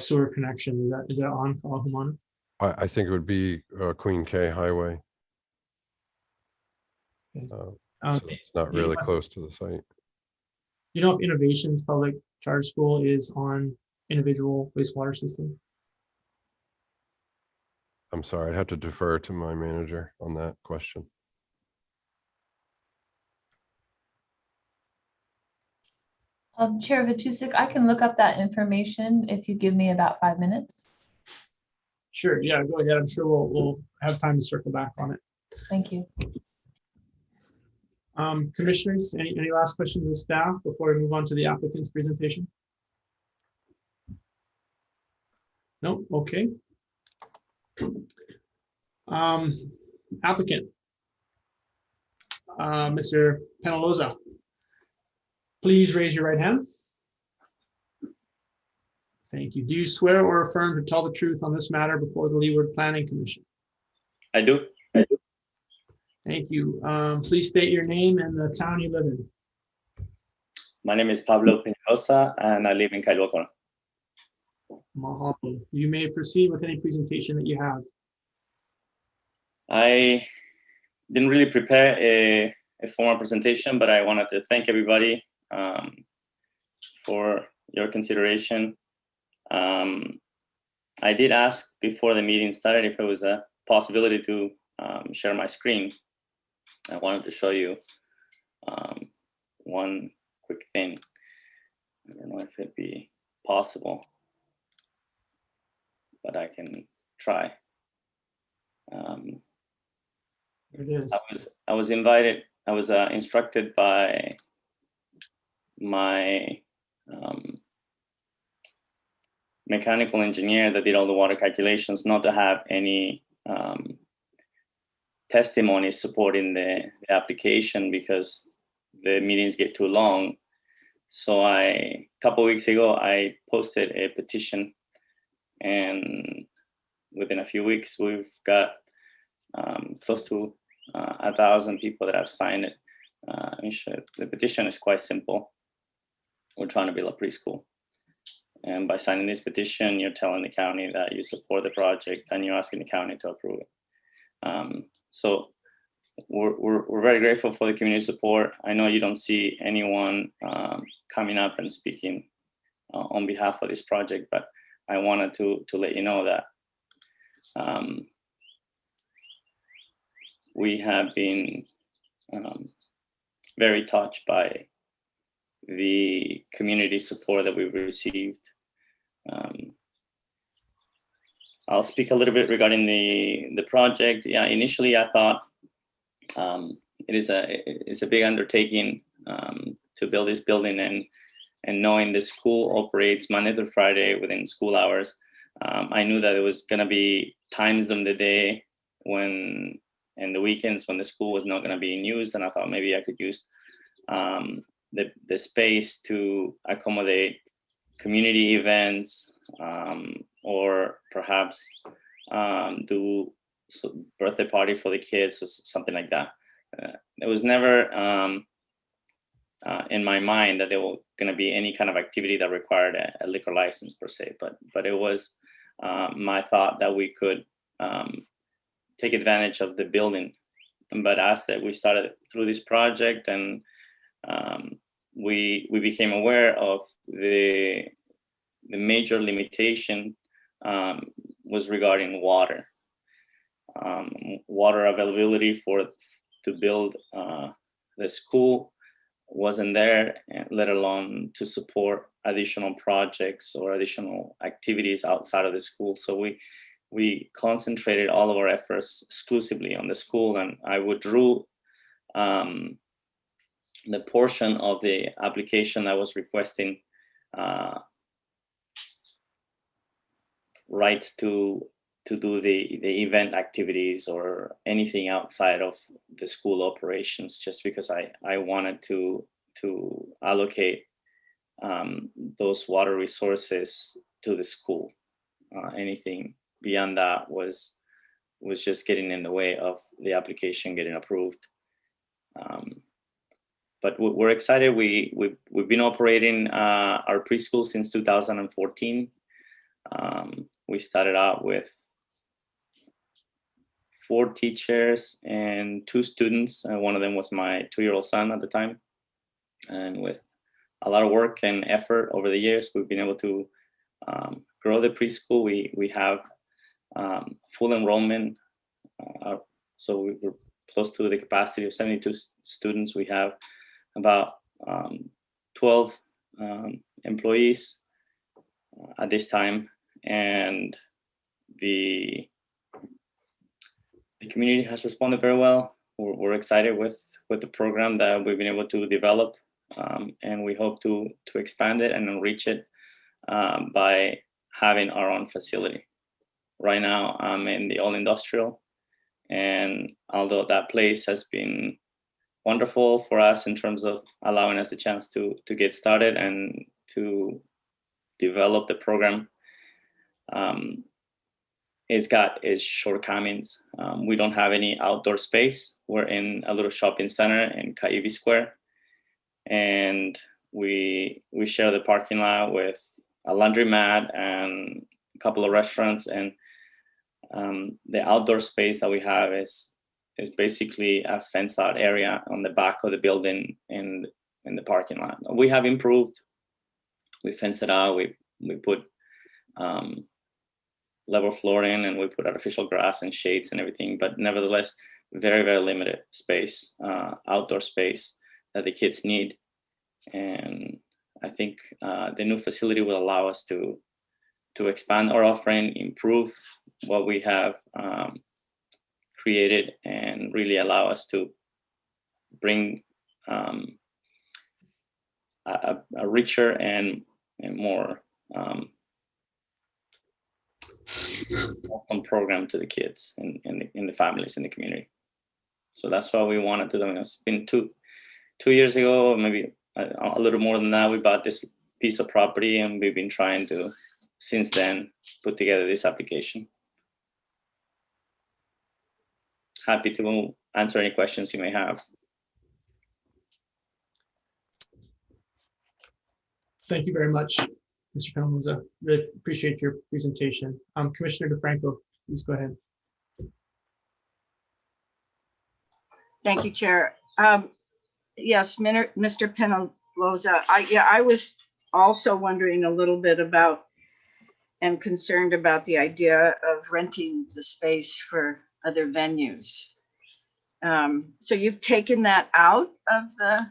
sewer connection? Is that on Kahumana? I think it would be Queen K Highway. So it's not really close to the site. You know if Innovations Public Charge School is on individual wastewater system? I'm sorry, I'd have to defer to my manager on that question. Chair Vachusik, I can look up that information if you give me about 5 minutes. Sure, yeah, go ahead. I'm sure we'll have time to circle back on it. Thank you. Commissioners, any last questions of staff before we move on to the applicant's presentation? No, okay. Applicant, Mr. Penaloza, please raise your right hand. Thank you. Do you swear or affirm to tell the truth on this matter before the Leeward Planning Commission? I do. Thank you. Please state your name and the town you live in. My name is Pablo Peñalosa, and I live in Kailua. Mahalo. You may proceed with any presentation that you have. I didn't really prepare a formal presentation, but I wanted to thank everybody for your consideration. I did ask before the meeting started if it was a possibility to share my screen. I wanted to show you one quick thing. I don't know if it'd be possible, but I can try. It is. I was invited, I was instructed by my mechanical engineer that did all the water calculations not to have any testimony supporting the application because the meetings get too long. So a couple of weeks ago, I posted a petition, and within a few weeks, we've got close to 1,000 people that have signed it. The petition is quite simple. We're trying to build a preschool. And by signing this petition, you're telling the county that you support the project and you're asking the county to approve it. So we're very grateful for the community support. I know you don't see anyone coming up and speaking on behalf of this project, but I wanted to let you know that we have been very touched by the community support that we've received. I'll speak a little bit regarding the project. Yeah, initially I thought it's a big undertaking to build this building, and knowing the school operates Monday through Friday within school hours, I knew that it was going to be times during the day and the weekends when the school was not going to be in use, and I thought maybe I could use the space to accommodate community events, or perhaps do birthday party for the kids or something like that. It was never in my mind that there was going to be any kind of activity that required a liquor license per se, but it was my thought that we could take advantage of the building. But as that we started through this project, and we became aware of the major limitation was regarding water. Water availability to build the school wasn't there, let alone to support additional projects or additional activities outside of the school. So we concentrated all of our efforts exclusively on the school, and I withdrew the portion of the application that was requesting rights to do the event activities or anything outside of the school operations, just because I wanted to allocate those water resources to the school. Anything beyond that was just getting in the way of the application getting approved. But we're excited. We've been operating our preschool since 2014. We started out with 4 teachers and 2 students. One of them was my 2-year-old son at the time. And with a lot of work and effort over the years, we've been able to grow the preschool. We have full enrollment. So we're close to the capacity of 72 students. We have about 12 employees at this time. And the community has responded very well. We're excited with the program that we've been able to develop, and we hope to expand it and enrich it by having our own facility. Right now, I'm in the all industrial, and although that place has been wonderful for us in terms of allowing us a chance to get started and to develop the program, it's got its shortcomings. We don't have any outdoor space. We're in a little shopping center in Caivi Square, and we share the parking lot with a laundromat and a couple of restaurants. And the outdoor space that we have is basically a fenced out area on the back of the building in the parking lot. We have improved. We fenced it out. We put level flooring, and we put artificial grass and shades and everything, but nevertheless, very, very limited space, outdoor space that the kids need. And I think the new facility will allow us to expand our offering, improve what we have created, and really allow us to bring a richer and more program to the kids and in the families in the community. So that's why we wanted to do it. It's been two years ago, maybe a little more than that, we bought this piece of property, and we've been trying to, since then, put together this application. Happy to answer any questions you may have. Thank you very much, Mr. Penalza. Really appreciate your presentation. Commissioner DeFranco, please go ahead. Thank you, Chair. Yes, Mr. Penalza, I was also wondering a little bit about and concerned about the idea of renting the space for other venues. So you've taken that out of the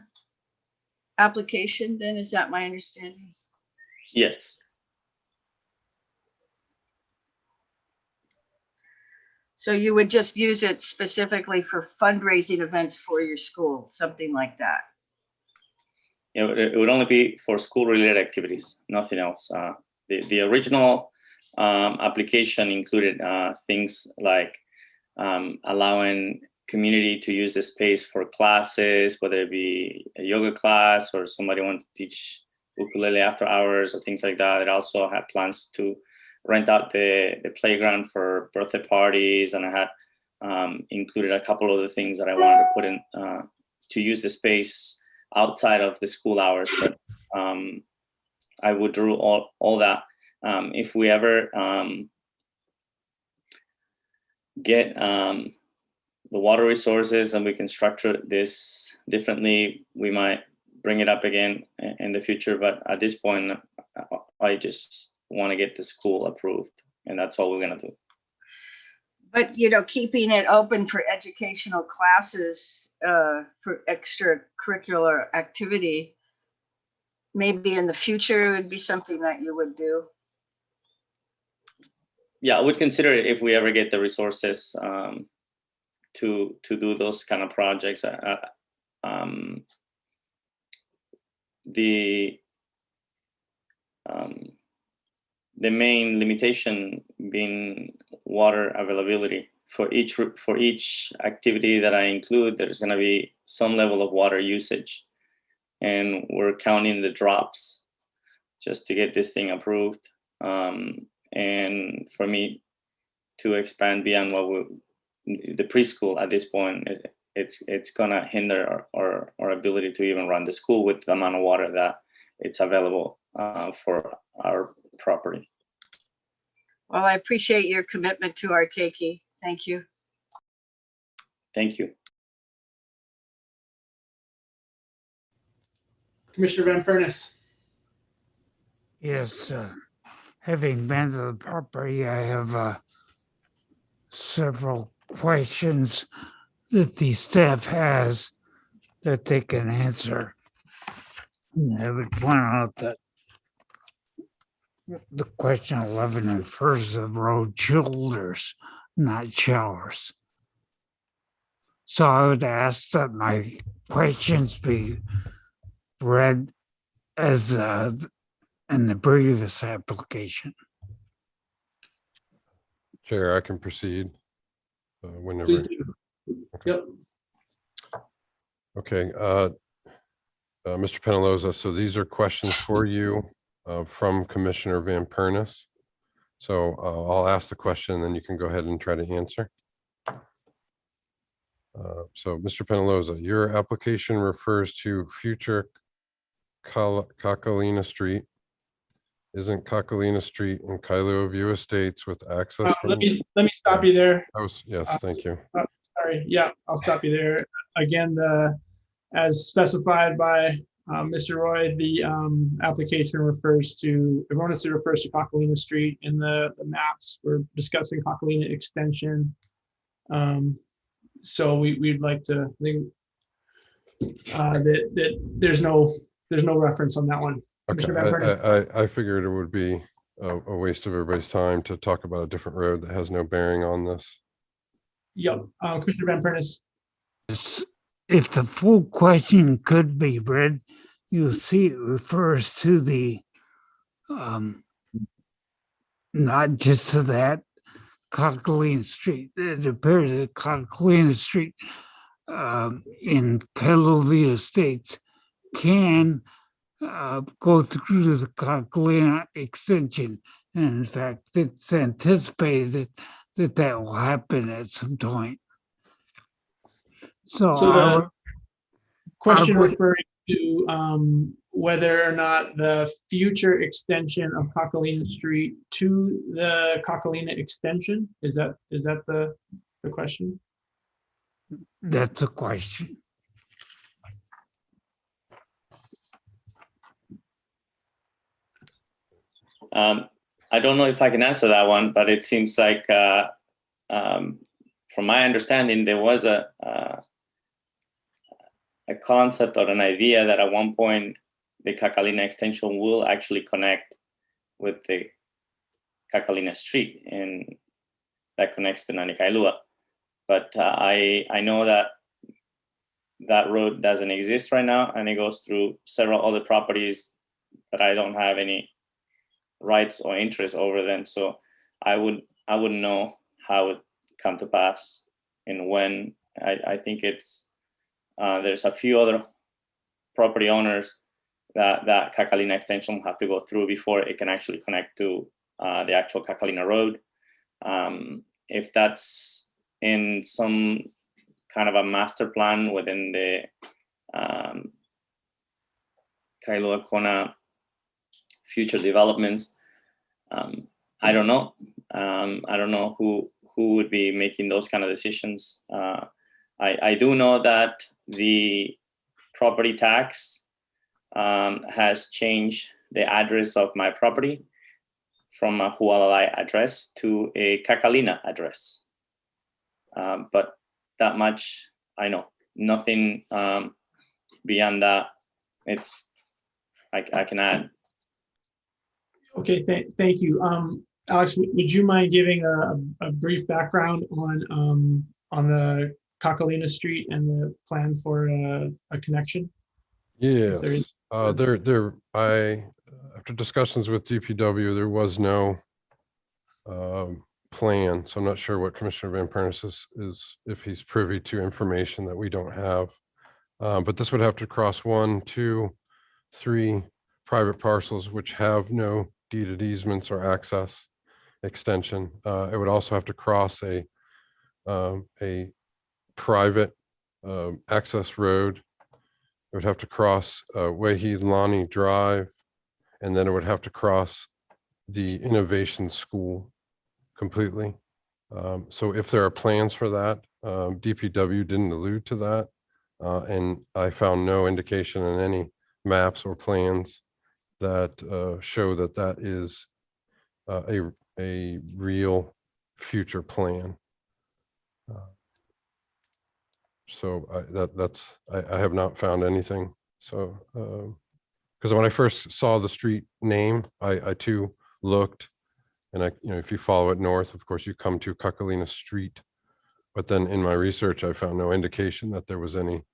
application then, is that my understanding? Yes. So you would just use it specifically for fundraising events for your school, something like that? It would only be for school-related activities, nothing else. The original application included things like allowing community to use the space for classes, whether it be a yoga class or somebody wanted to teach ukulele after hours or things like that. It also had plans to rent out the playground for birthday parties, and I had included a couple of the things that I wanted to put in to use the space outside of the school hours. But I withdrew all that. If we ever get the water resources and we can structure this differently, we might bring it up again in the future. But at this point, I just want to get the school approved, and that's all we're going to do. But, keeping it open for educational classes, for extracurricular activity, maybe in the future would be something that you would do. Yeah, I would consider it if we ever get the resources to do those kind of projects. The main limitation being water availability. For each activity that I include, there's going to be some level of water usage, and we're counting the drops just to get this thing approved. And for me to expand beyond the preschool at this point, it's going to hinder our ability to even run the school with the amount of water that it's available for our property. Well, I appreciate your commitment to our Keiki. Thank you. Thank you. Commissioner Van Furnace. Yes, having been to the property, I have several questions that the staff has that they can answer. And I would point out that the question 11 refers to the road shoulders, not showers. So I would ask that my questions be read as in the previous application. Chair, I can proceed whenever. Please do. Okay. Yep. Okay, Mr. Penaloza, so these are questions for you from Commissioner Van Pernis. So I'll ask the question and then you can go ahead and try to answer. So Mr. Penaloza, your application refers to future Cocalina Street. Isn't Cocalina Street in Kailua View Estates with access from? Let me stop you there. Yes, thank you. Sorry. Yeah, I'll stop you there. Again, as specified by Mr. Roy, the application refers to, erroneously refers to Cocalina Street in the maps. We're discussing Cocalina Extension. So we'd like to think that there's no reference on that one. Okay, I figured it would be a waste of everybody's time to talk about a different road that has no bearing on this. Yep, Commissioner Van Pernis. If the full question could be read, you'll see it refers to the, not just to that, Cocalina Street. It appears that Cocalina Street in Kailua Estates can go through the Cocalina extension. And in fact, it's anticipated that will happen at some point. So the question referring to whether or not the future extension of Cocalina Street to the Cocalina extension, is that the question? That's the question. I don't know if I can answer that one, but it seems like from from my understanding, there was a concept or an idea that at one point the Cacalina extension will actually connect with the Cacalina Street, and that connects to Nanikailua. But I know that that road doesn't exist right now, and it goes through several other properties that I don't have any rights or interest over them. So I wouldn't know how it come to pass and when. I think it's there's a few other property owners that Cacalina extension will have to go through before it can actually connect to the actual Cacalina Road. If that's in some kind of a master plan within the Kailua Kona future developments, I don't know. I don't know who would be making those kind of decisions. I do know that the property tax has changed the address of my property from a Hualalai address to a Cacalina address. But that much I know. Nothing beyond that. I can add. Okay, thank you. Alex, would you mind giving a brief background on the Cacalina Street and the plan for a connection? Yes, after discussions with DPW, there was no plan, so I'm not sure what Commissioner Van Pernis is if he's privy to information that we don't have. But this would have to cross 1, 2, 3 private parcels which have no deeded easements or access extension. It would also have to cross a private access road. It would have to cross Wehilani Drive, and then it would have to cross the Innovation School completely. So if there are plans for that, DPW didn't allude to that, and I found no indication in any maps or plans that show that that is a real future plan. So I have not found anything. So because when I first saw the street name, I too looked, and if you follow it north, of course you come to Cacalina Street. But then in my research, I found no indication that there was any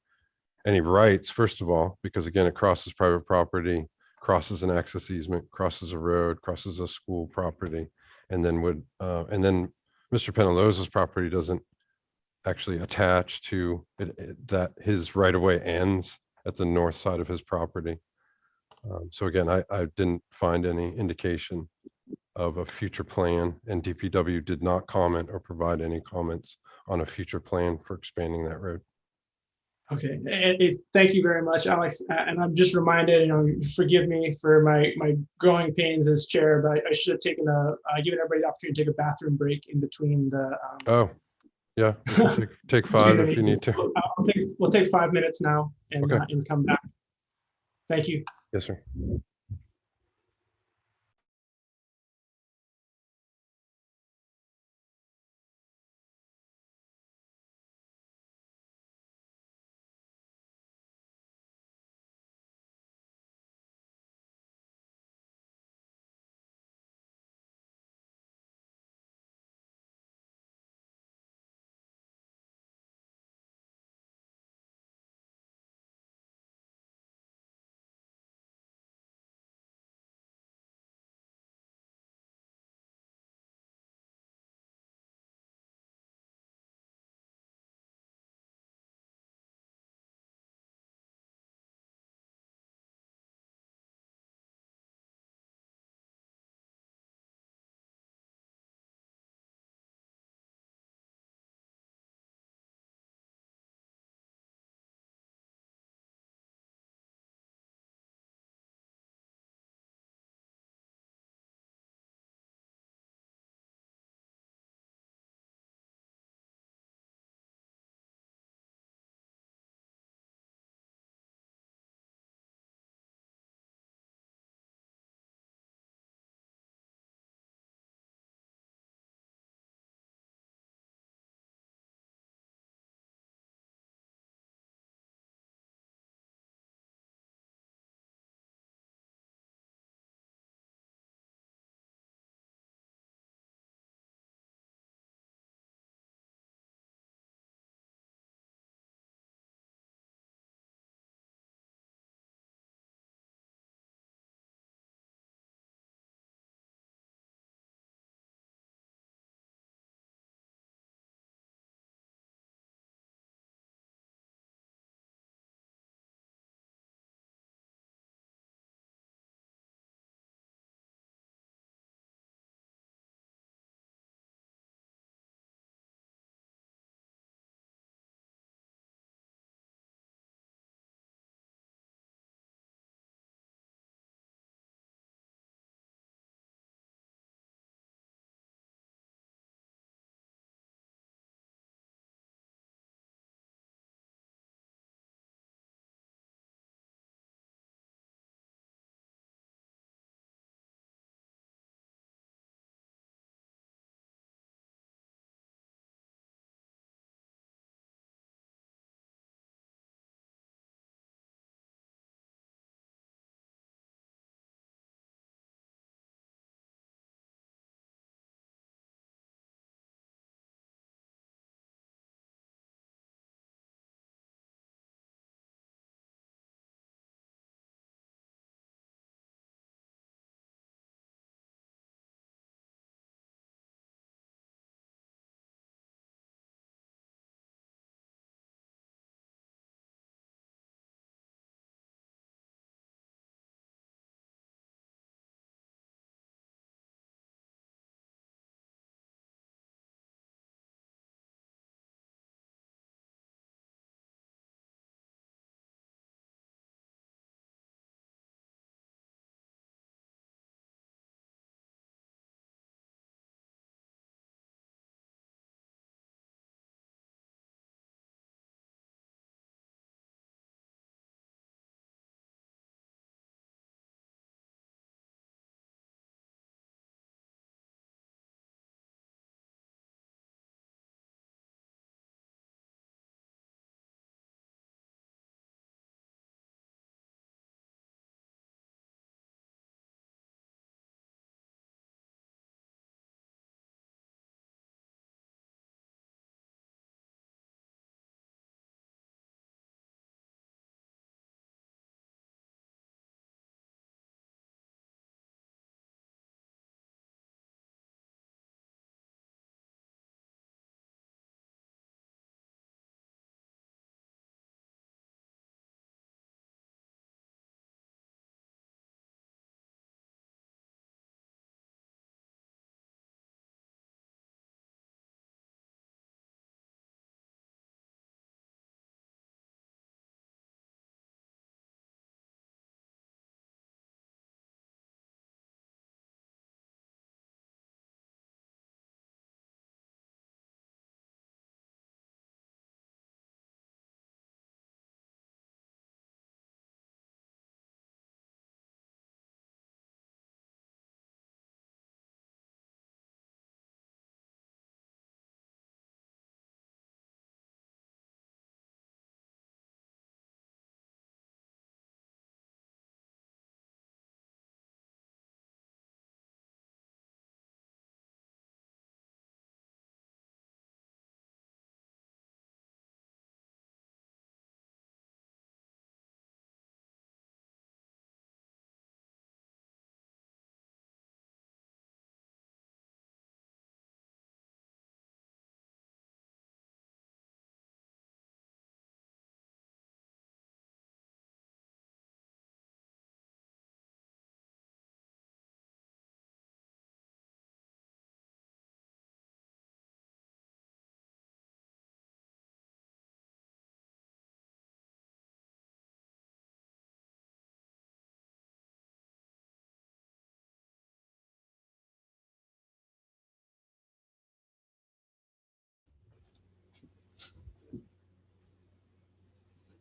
rights, first of all, because again, it crosses private property, crosses an access easement, crosses a road, crosses a school property, and then Mr. Penaloza's property doesn't actually attach to it, that his right of way ends at the north side of his property. So again, I didn't find any indication of a future plan, and DPW did not comment or provide any comments on a future plan for expanding that road. Okay, and thank you very much, Alex. And I'm just reminded, forgive me for my growing pains as chair, but I should have taken given everybody the opportunity to take a bathroom break in between the. Oh, yeah, we can take 5 if you need to. We'll take 5 minutes now and, Okay. And come back. Thank you. Yes, sir.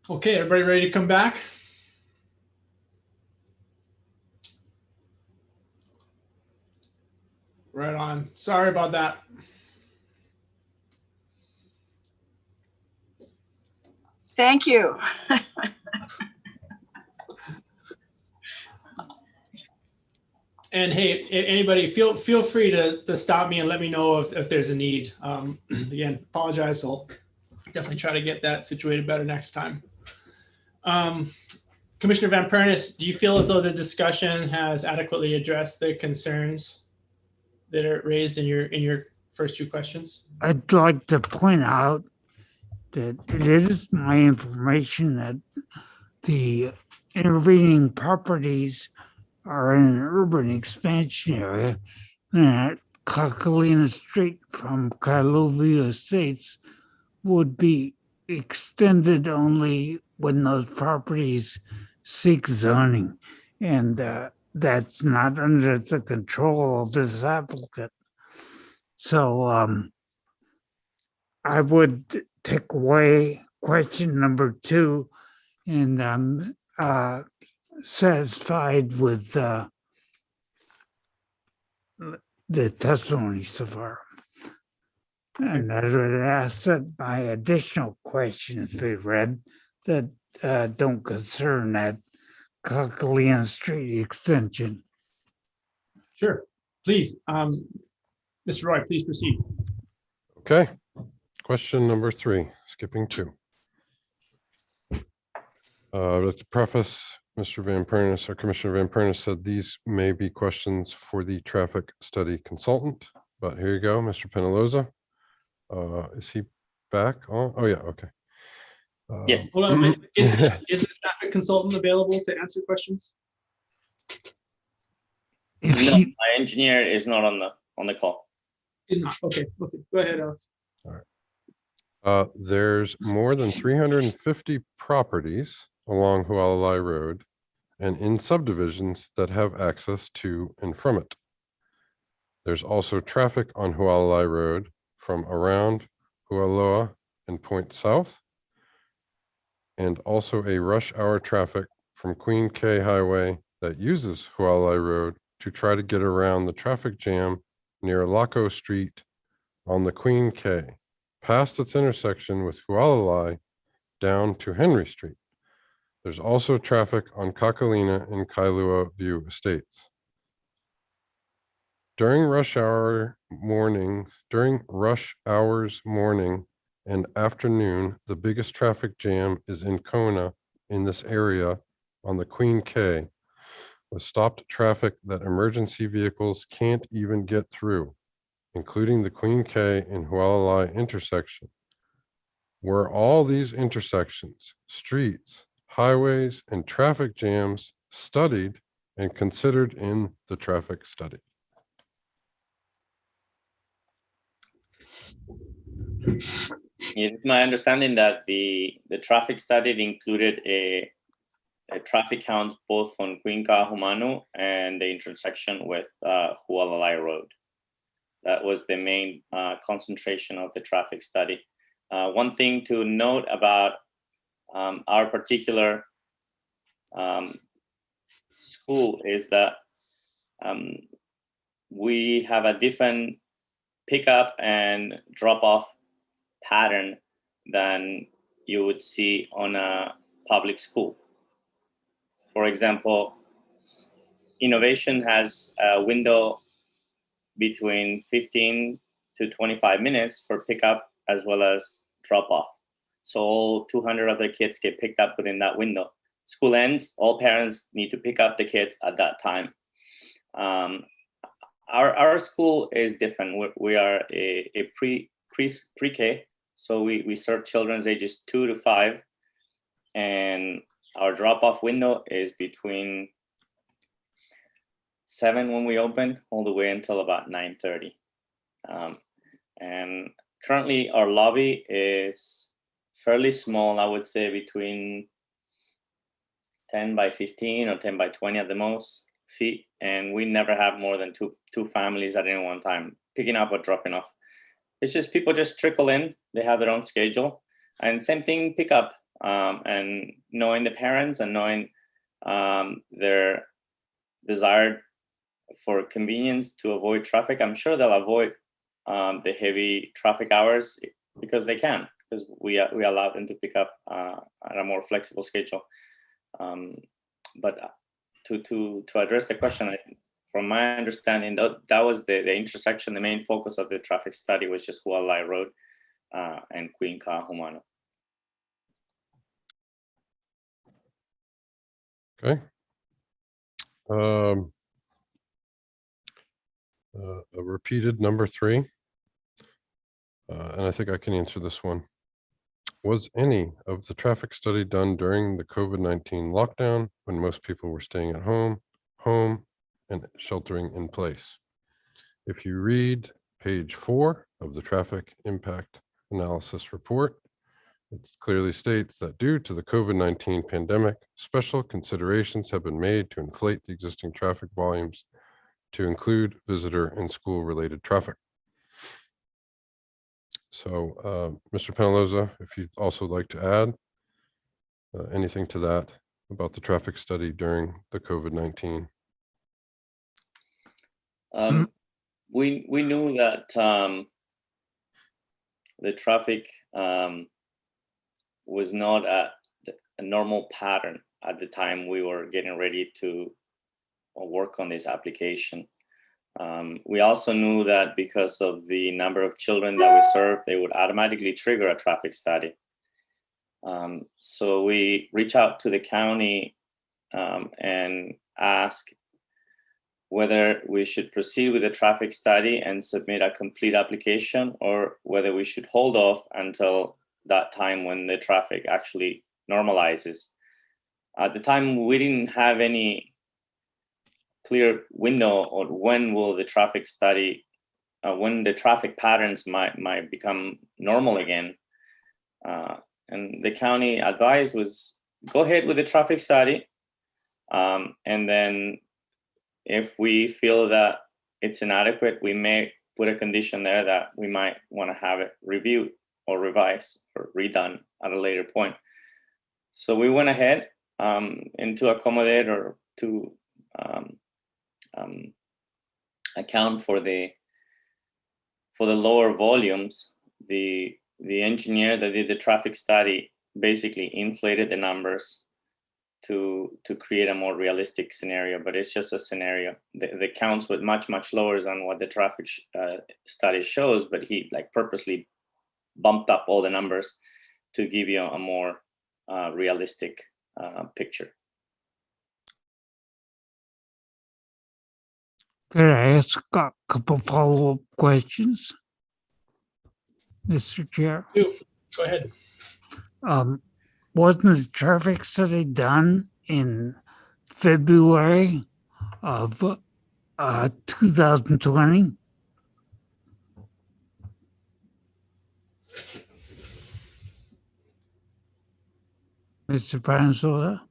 Okay, everybody ready to come back? Right on. Sorry about that. Thank you. And hey, anybody, feel free to stop me and let me know if there's a need. Again, apologize. I'll definitely try to get that situated better next time. Commissioner Van Pernis, do you feel as though the discussion has adequately addressed the concerns that are raised in your first two questions? I'd like to point out that it is my information that the intervening properties are in an urban expansion area, and that Kakalina Street from Kailuvia Estates would be extended only when those properties seek zoning, and that's not under the control of this applicant. So I would take away question number 2, and I'm satisfied with the testimony so far. And I would ask that my additional questions be read that don't concern that Kakalina Street extension. Sure, please. Mr. Roy, please proceed. Okay. Question number 3, skipping 2. To preface, Mr. Van Pernis, or Commissioner Van Pernis said these may be questions for the traffic study consultant, but here you go, Mr. Penaloza. Is he back on? Oh yeah, okay. Yeah. Hold on, is the traffic consultant available to answer questions? No, my engineer is not on the call. He's not. Okay. Go ahead, Alex. All right. There's more than 350 properties along Hualalai Road and in subdivisions that have access to and from it. There's also traffic on Hualalai Road from around Hualoa and Point South, and also a rush hour traffic from Queen K Highway that uses Hualalai Road to try to get around the traffic jam near Laco Street on the Queen K, past its intersection with Hualalai down to Henry Street. There's also traffic on Kakalina and Kailua View Estates. During rush hours morning and afternoon, the biggest traffic jam is in Kona in this area on the Queen K, with stopped traffic that emergency vehicles can't even get through, including the Queen K and Hualalai intersection. Were all these intersections, streets, highways, and traffic jams studied and considered in the traffic study? It's my understanding that the traffic study included a traffic count both on Queen Kahumanu and the intersection with Hualalai Road. That was the main concentration of the traffic study. One thing to note about our particular school is that we have a different pickup and drop-off pattern than you would see on a public school. For example, Innovation has a window between 15 to 25 minutes for pickup as well as drop-off. So all 200 other kids get picked up within that window. School ends, all parents need to pick up the kids at that time. Our school is different. We are a pre-K, so we serve children's ages 2 to 5, and our drop-off window is between 7 when we open, all the way until about 9:30. And currently our lobby is fairly small, I would say between 10 by 15 or 10 by 20 at the most feet. And we never have more than two families at any one time picking up or dropping off. It's just people just trickle in, they have their own schedule. And same thing, pickup. and knowing the parents and knowing their desire for convenience to avoid traffic, I'm sure they'll avoid the heavy traffic hours because they can, because we allow them to pick up at a more flexible schedule. But to address the question, from my understanding, that was the intersection. The main focus of the traffic study was just Hualai Road and Queen Kahumanu. Okay. A repeated number 3. And I think I can answer this one. Was any of the traffic study done during the COVID-19 lockdown when most people were staying at home, and sheltering in place? If you read page 4 of the traffic impact analysis report, it clearly states that due to the COVID-19 pandemic, special considerations have been made to inflate the existing traffic volumes to include visitor and school-related traffic. So, Mr. Penaloza, if you'd also like to add anything to that about the traffic study during the COVID-19. We knew that the traffic was not at a normal pattern at the time we were getting ready to work on this application. We also knew that because of the number of children that we serve, they would automatically trigger a traffic study. So we reach out to the county and ask whether we should proceed with the traffic study and submit a complete application, or whether we should hold off until that time when the traffic actually normalizes. At the time, we didn't have any clear window on when will the traffic study, when the traffic patterns might become normal again. And the county advice was go ahead with the traffic study. And then if we feel that it's inadequate, we may put a condition there that we might want to have it reviewed or revised or redone at a later point. So we went ahead and to accommodate or to account for the lower volumes, the engineer that did the traffic study basically inflated the numbers to create a more realistic scenario, but it's just a scenario. The counts were much lower than what the traffic study shows, but he purposely bumped up all the numbers to give you a more realistic picture. Could I ask a couple follow-up questions, Mr. Chair? Go ahead. Wasn't the traffic study done in February of 2020? Mr. Pranzola?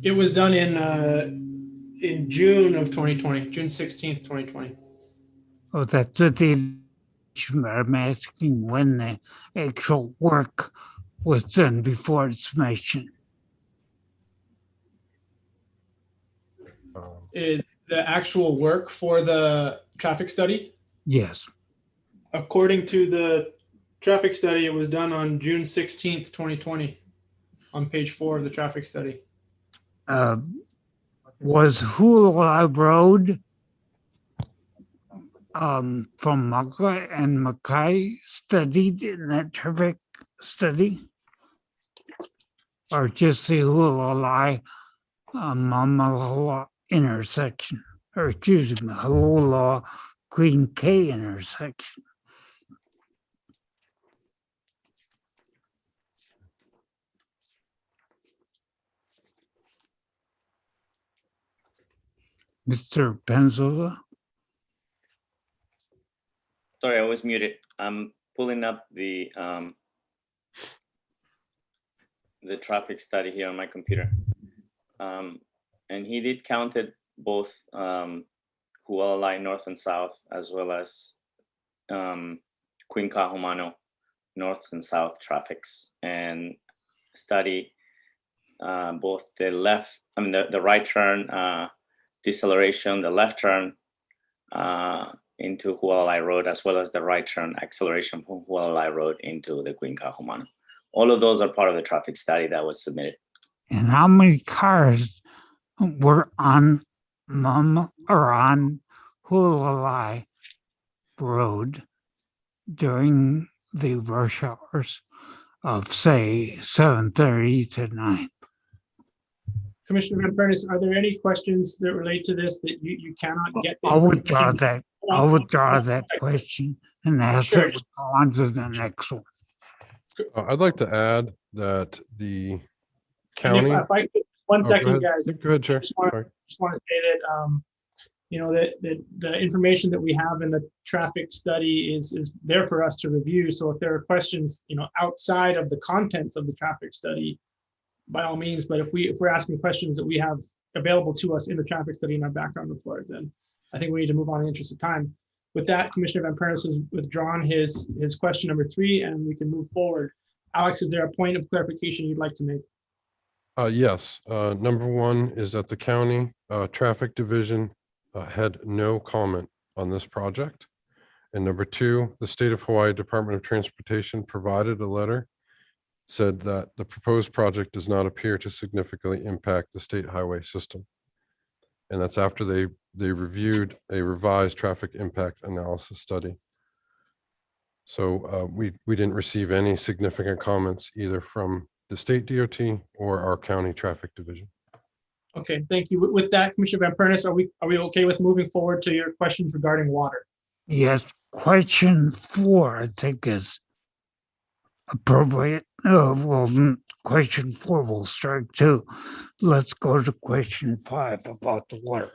It was done in June of 2020, June 16th, 2020. Oh, that's what I'm asking when the actual work was done before its mission. The actual work for the traffic study? Yes. According to the traffic study, it was done on June 16th, 2020, on page 4 of the traffic study. Was Hula Road from Maka and Mackay studied in that traffic study? Or just the Hulalai Mamalahoa intersection? Or excuse me, Hula Queen K intersection? Mr. Penzola? Sorry, I was muted. I'm pulling up the traffic study here on my computer. And he did count it both Hualalai North and South, as well as Queen Kahumanu north and south traffics and study both the the right turn deceleration, the left turn into Hualalai Road, as well as the right turn acceleration from Hualalai Road into the Queen Kahumanu. All of those are part of the traffic study that was submitted. And how many cars were on on Hualalai Road during the rush hours of, say, 7:30 to 9? Commissioner Van Furnace, are there any questions that relate to this that you cannot get? I'll withdraw that question and ask Sure. it to go on to the next one. I'd like to add that the And county. if I could, one Oh, go second, ahead. guys. Go ahead, Chair. Just want Sorry. to say that, that the information that we have in the traffic study is there for us to review. So if there are questions, outside of the contents of the traffic study, by all means, but if we're asking questions that we have available to us in the traffic study in our background report, then I think we need to move on in the interest of time. With that, Commissioner Van Pernis has withdrawn his question number 3, and we can move forward. Alex, is there a point of clarification you'd like to make? Yes. Number 1 is that the county traffic division had no comment on this project. And number 2, the state of Hawaii Department of Transportation provided a letter, said that the proposed project does not appear to significantly impact the state highway system. And that's after they reviewed a revised traffic impact analysis study. So we didn't receive any significant comments either from the state DOT or our county traffic division. Okay, thank you. With that, Commissioner Van Pernis, are we okay with moving forward to your questions regarding water? Yes, question 4, I think, is appropriate. Question 4 will strike too. Let's go to question 5 about the water.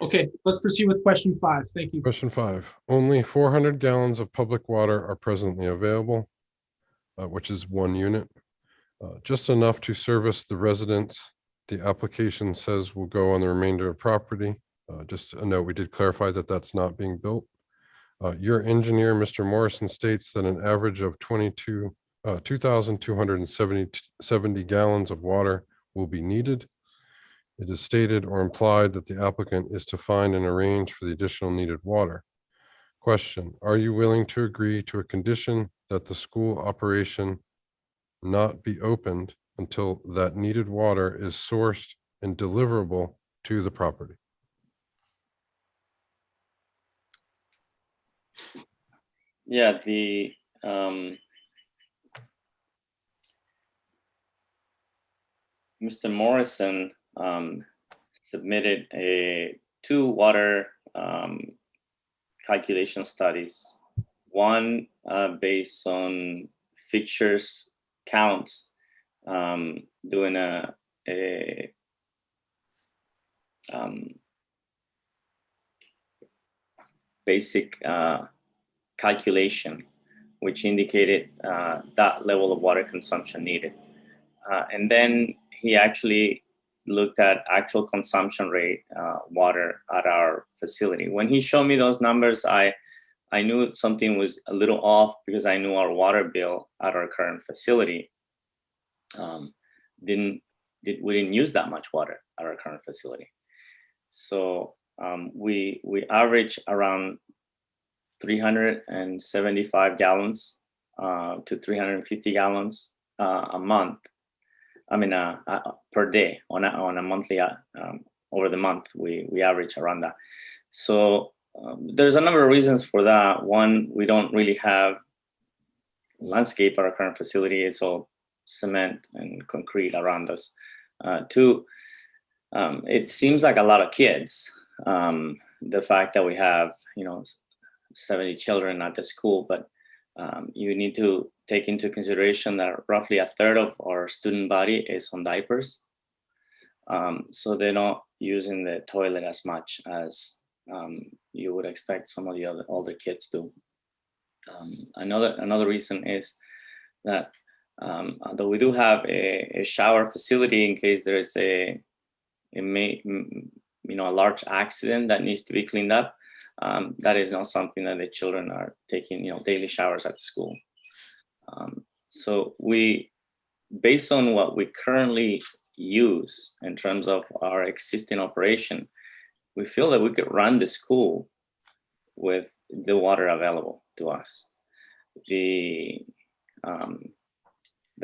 Okay, let's proceed with question 5. Thank you. Question 5, only 400 gallons of public water are presently available, which is 1 unit. Just enough to service the residents. The application says will go on the remainder of property. Just a note, we did clarify that that's not being built. Your engineer, Mr. Morrison, states that an average of 2,270 gallons of water will be needed. It is stated or implied that the applicant is to find and arrange for the additional needed water. Question, are you willing to agree to a condition that the school operation not be opened until that needed water is sourced and deliverable to the property? Yeah, Mr. Morrison submitted 2 water calculation studies. One based on fixtures counts, doing a basic calculation, which indicated that level of water consumption needed. And then he actually looked at actual consumption rate water at our facility. When he showed me those numbers, I knew something was a little off because I knew our water bill at our current facility we didn't use that much water at our current facility. So we average around 375 gallons to 350 gallons a month. I mean, per day on a monthly, over the month, we average around that. So there's a number of reasons for that. One, we don't really have landscape at our current facility. It's all cement and concrete around us. 2, it seems like a lot of kids. The fact that we have, 70 children at the school, but you need to take into consideration that roughly a third of our student body is on diapers. So they're not using the toilet as much as you would expect some of the other older kids do. Another reason is that although we do have a shower facility in case there is a large accident that needs to be cleaned up, that is not something that the children are taking, daily showers at school. So based on what we currently use in terms of our existing operation, we feel that we could run the school with the water available to us. The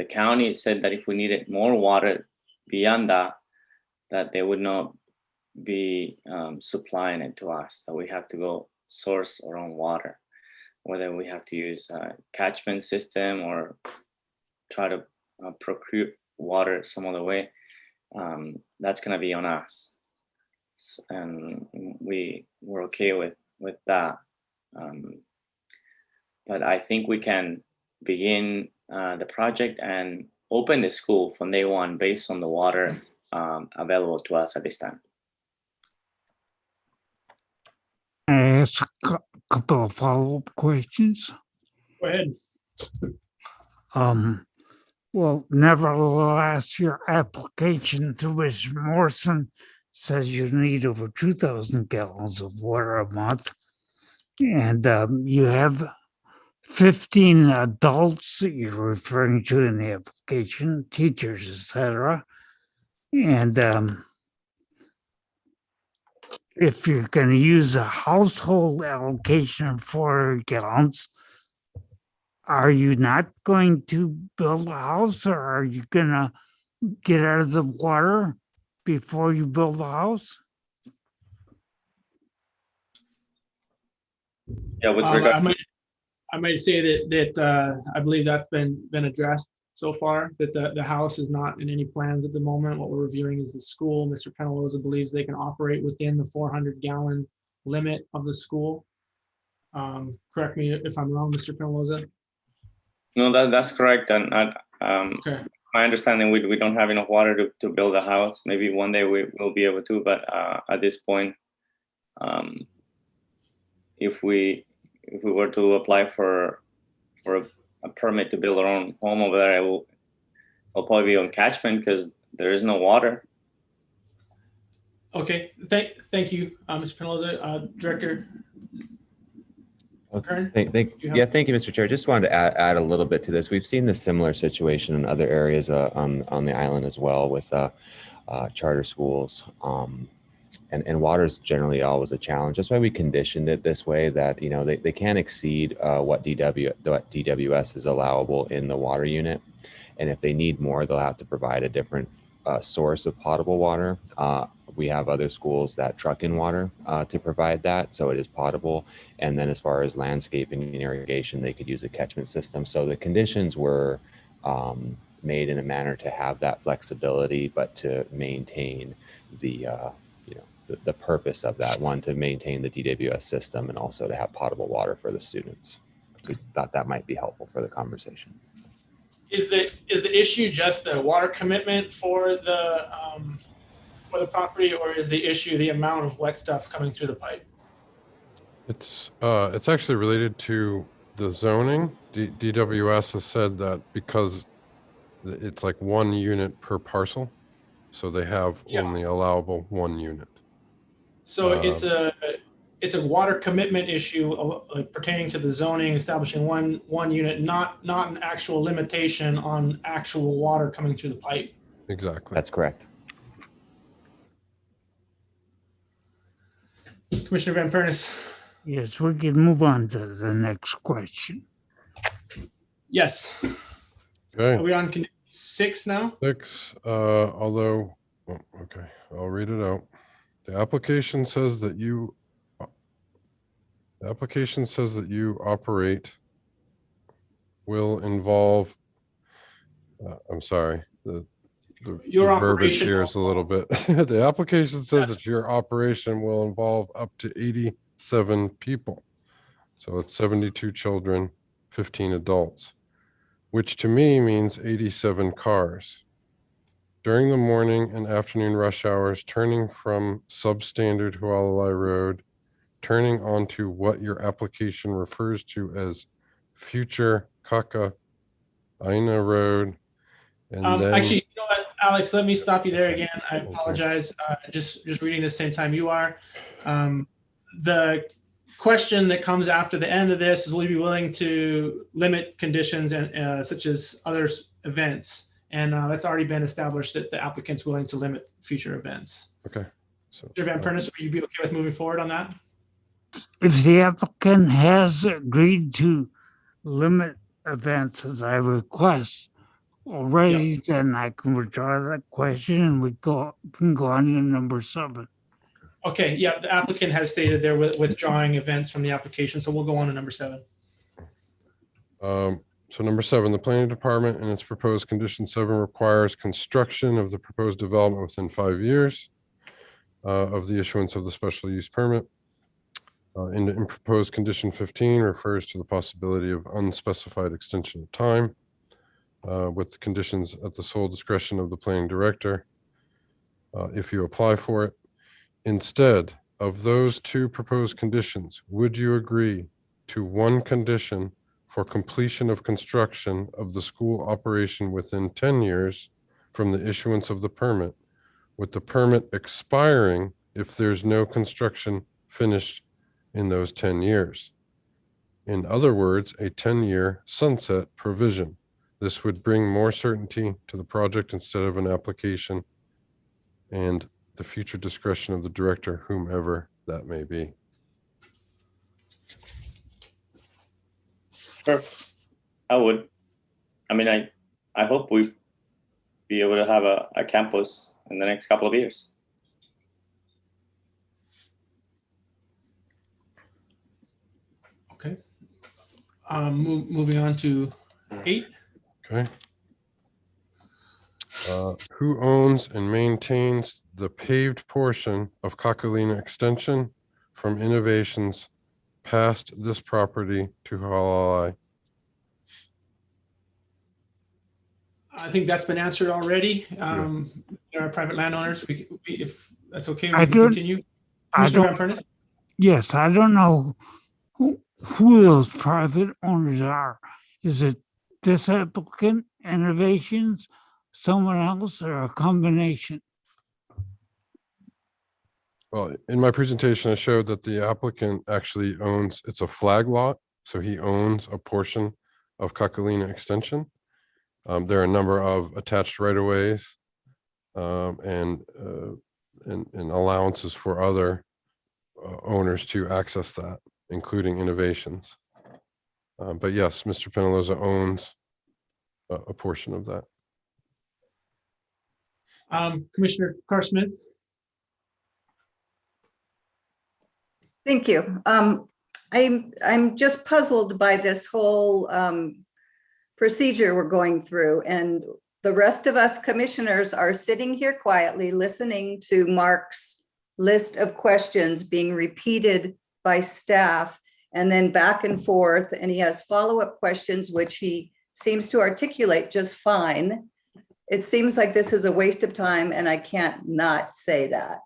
county said that if we needed more water beyond that, that they would not be supplying it to us, that we have to go source our own water, whether we have to use a catchment system or try to procure water some other way. That's going to be on us. And we're okay with that. But I think we can begin the project and open the school from day one based on the water available to us at this time. I ask a couple of follow-up questions. Go ahead. Well, nevertheless, your application to Mr. Morrison says you need over 2,000 gallons of water a month. And you have 15 adults that you're referring to in the application, teachers, etc. And if you're going to use a household allocation of 400 gallons, are you not going to build a house, or are you going to get out of the water before you build a house? Yeah, with regard, I might say that I believe that's been addressed so far, that the house is not in any plans at the moment. What we're reviewing is the school. Mr. Penaloza believes they can operate within the 400-gallon limit of the school. Correct me if I'm wrong, Mr. Penaloza. no, that's correct. And Okay. my understanding, we don't have enough water to build a house. Maybe one day we will be able to, but at this point, if we were to apply for a permit to build our own home over there, I'll probably be on catchment because there is no water. Okay. Thank you, Mr. Penaloza. Director. Thank you, Mr. Chair. Just wanted to add a little bit to this. We've seen this similar situation in other areas on the island as well with charter schools. And water is generally always a challenge. That's why we conditioned it this way, that they can't exceed what DWS is allowable in the water unit. And if they need more, they'll have to provide a different source of potable water. We have other schools that truck in water to provide that, so it is potable. And then as far as landscaping and irrigation, they could use a catchment system. So the conditions were made in a manner to have that flexibility, but to maintain the purpose of that one, to maintain the DWS system and also to have potable water for the students. We thought that might be helpful for the conversation. Is the issue just the water commitment for the property, or is the issue the amount of wet stuff coming through the pipe? It's actually related to the zoning. DWS has said that because it's like 1 unit per parcel, so they have only allowable 1 unit. So it's a water commitment issue like pertaining to the zoning, establishing one unit, not an actual limitation on actual water coming through the pipe. Exactly. That's correct. Commissioner Van Pernis. Yes, we can move on to the next question. Yes. Okay. Are we on condition 6 now? 6, although, okay, I'll read it out. The application says that you operate will involve, I'm sorry, the verbiage here is a little bit. The application says that your operation will involve up to 87 people. So it's 72 children, 15 adults, which to me means 87 cars. During the morning and afternoon rush hours, turning from substandard Hualalai Road, turning onto what your application refers to as future Kaka Aina Road. And then actually, you know what, Alex, let me stop you there again. I apologize. Just reading the same time you are. The question that comes after the end of this is, will you be willing to limit conditions and such as other events? And that's already been established that the applicant's willing to limit future events. Okay. So Mr. Van Pernis, would you be okay with moving forward on that? If the applicant has agreed to limit events as I request already, then I can withdraw that question and we can go on to number 7. Okay, yeah, the applicant has stated they're withdrawing events from the application, so we'll go on to number 7. So number 7, the planning department in its proposed condition 7 requires construction of the proposed development within 5 years of the issuance of the special use permit. In proposed condition 15 refers to the possibility of unspecified extension of time with the conditions at the sole discretion of the planning director if you apply for it. Instead of those 2 proposed conditions, would you agree to 1 condition for completion of construction of the school operation within 10 years from the issuance of the permit, with the permit expiring if there's no construction finished in those 10 years? In other words, a 10-year sunset provision. This would bring more certainty to the project instead of an application and the future discretion of the director, whomever that may be. Sure, I would. I mean, I hope we be able to have a campus in the next couple of years. Okay. Moving on to 8. Okay. Who owns and maintains the paved portion of Kakalina Extension from Innovations past this property to Halalai? I think that's been answered already. There are private landowners. If that's okay, we I can don't- continue. I Commissioner Van don't, Pernis? yes, I don't know who those private owners are. Is it this applicant, Innovations, someone else, or a combination? Well, in my presentation, I showed that the applicant actually owns, it's a flag lot, so he owns a portion of Kakalina Extension. There are a number of attached right-of-ways and allowances for other owners to access that, including Innovations. But yes, Mr. Penaloza owns a portion of that. Commissioner Carr-Smith? Thank you. I'm just puzzled by this whole procedure we're going through, and the rest of us commissioners are sitting here quietly listening to Mark's list of questions being repeated by staff and then back and forth, and he has follow-up questions which he seems to articulate just fine. It seems like this is a waste of time, and I can't not say that.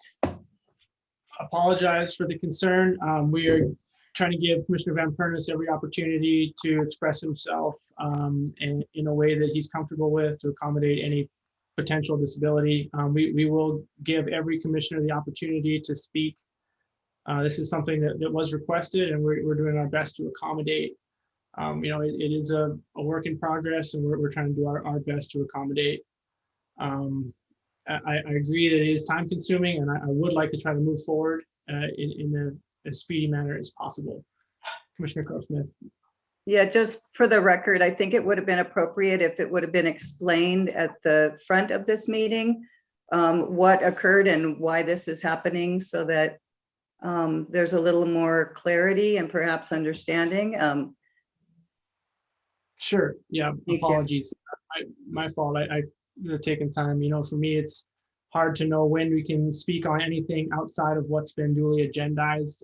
Apologize for the concern. We are trying to give Commissioner Van Pernis every opportunity to express himself in a way that he's comfortable with to accommodate any potential disability. We will give every commissioner the opportunity to speak. This is something that was requested, and we're doing our best to accommodate. It is a work in progress, and we're trying to do our best to accommodate. I agree that it is time consuming, and I would like to try to move forward in a speedy manner as possible. Commissioner Carr-Smith. Yeah, just for the record, I think it would have been appropriate if it would have been explained at the front of this meeting what occurred and why this is happening, so that there's a little more clarity and perhaps understanding. Sure. Yeah. Apologies. My fault. I taken time. For me, it's hard to know when we can speak on anything outside of what's been duly agendized.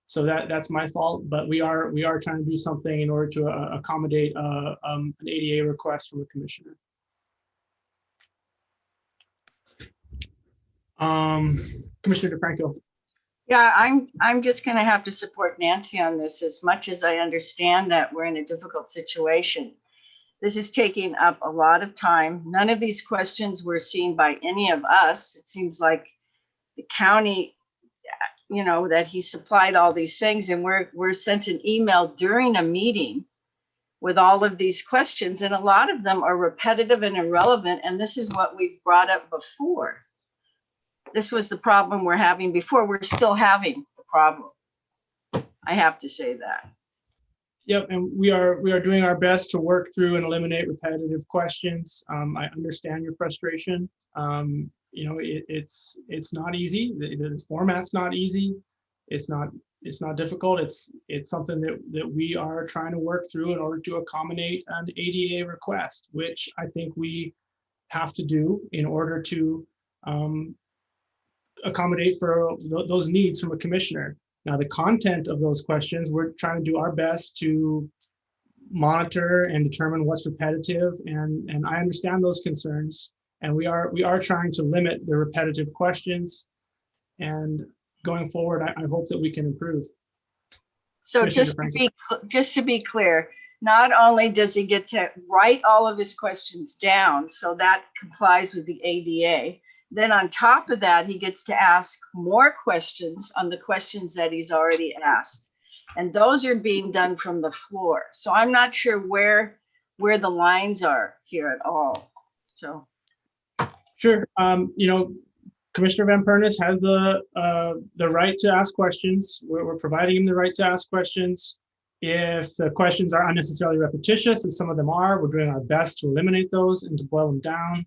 So that's my fault. But we are trying to do something in order to accommodate an ADA request from a commissioner. Commissioner DeFranco. Yeah, I'm just going to have to support Nancy on this, as much as I understand that we're in a difficult situation. This is taking up a lot of time. None of these questions were seen by any of us. It seems like the county, you know, that he supplied all these things, and we're sent an email during a meeting with all of these questions, and a lot of them are repetitive and irrelevant, and this is what we brought up before. This was the problem we're having before. We're still having the problem. I have to say that. Yep, and we are doing our best to work through and eliminate repetitive questions. I understand your frustration. You know, it's not easy. The format's not easy. It's not difficult. It's something that we are trying to work through in order to accommodate an ADA request, which I think we have to do in order to accommodate for those needs from a commissioner. Now, the content of those questions, we're trying to do our best to monitor and determine what's repetitive, and I understand those concerns, and we are trying to limit the repetitive questions, and going forward, I hope that we can improve. So just to be clear, not only does he get to write all of his questions down, so that complies with the ADA, then on top of that, he gets to ask more questions on the questions that he's already asked. And those are being done from the floor. So I'm not sure where the lines are here at all. So. Sure. You know, Commissioner Van Pernis has the right to ask questions. We're providing him the right to ask questions. If the questions are unnecessarily repetitious, and some of them are, we're doing our best to eliminate those and to boil them down.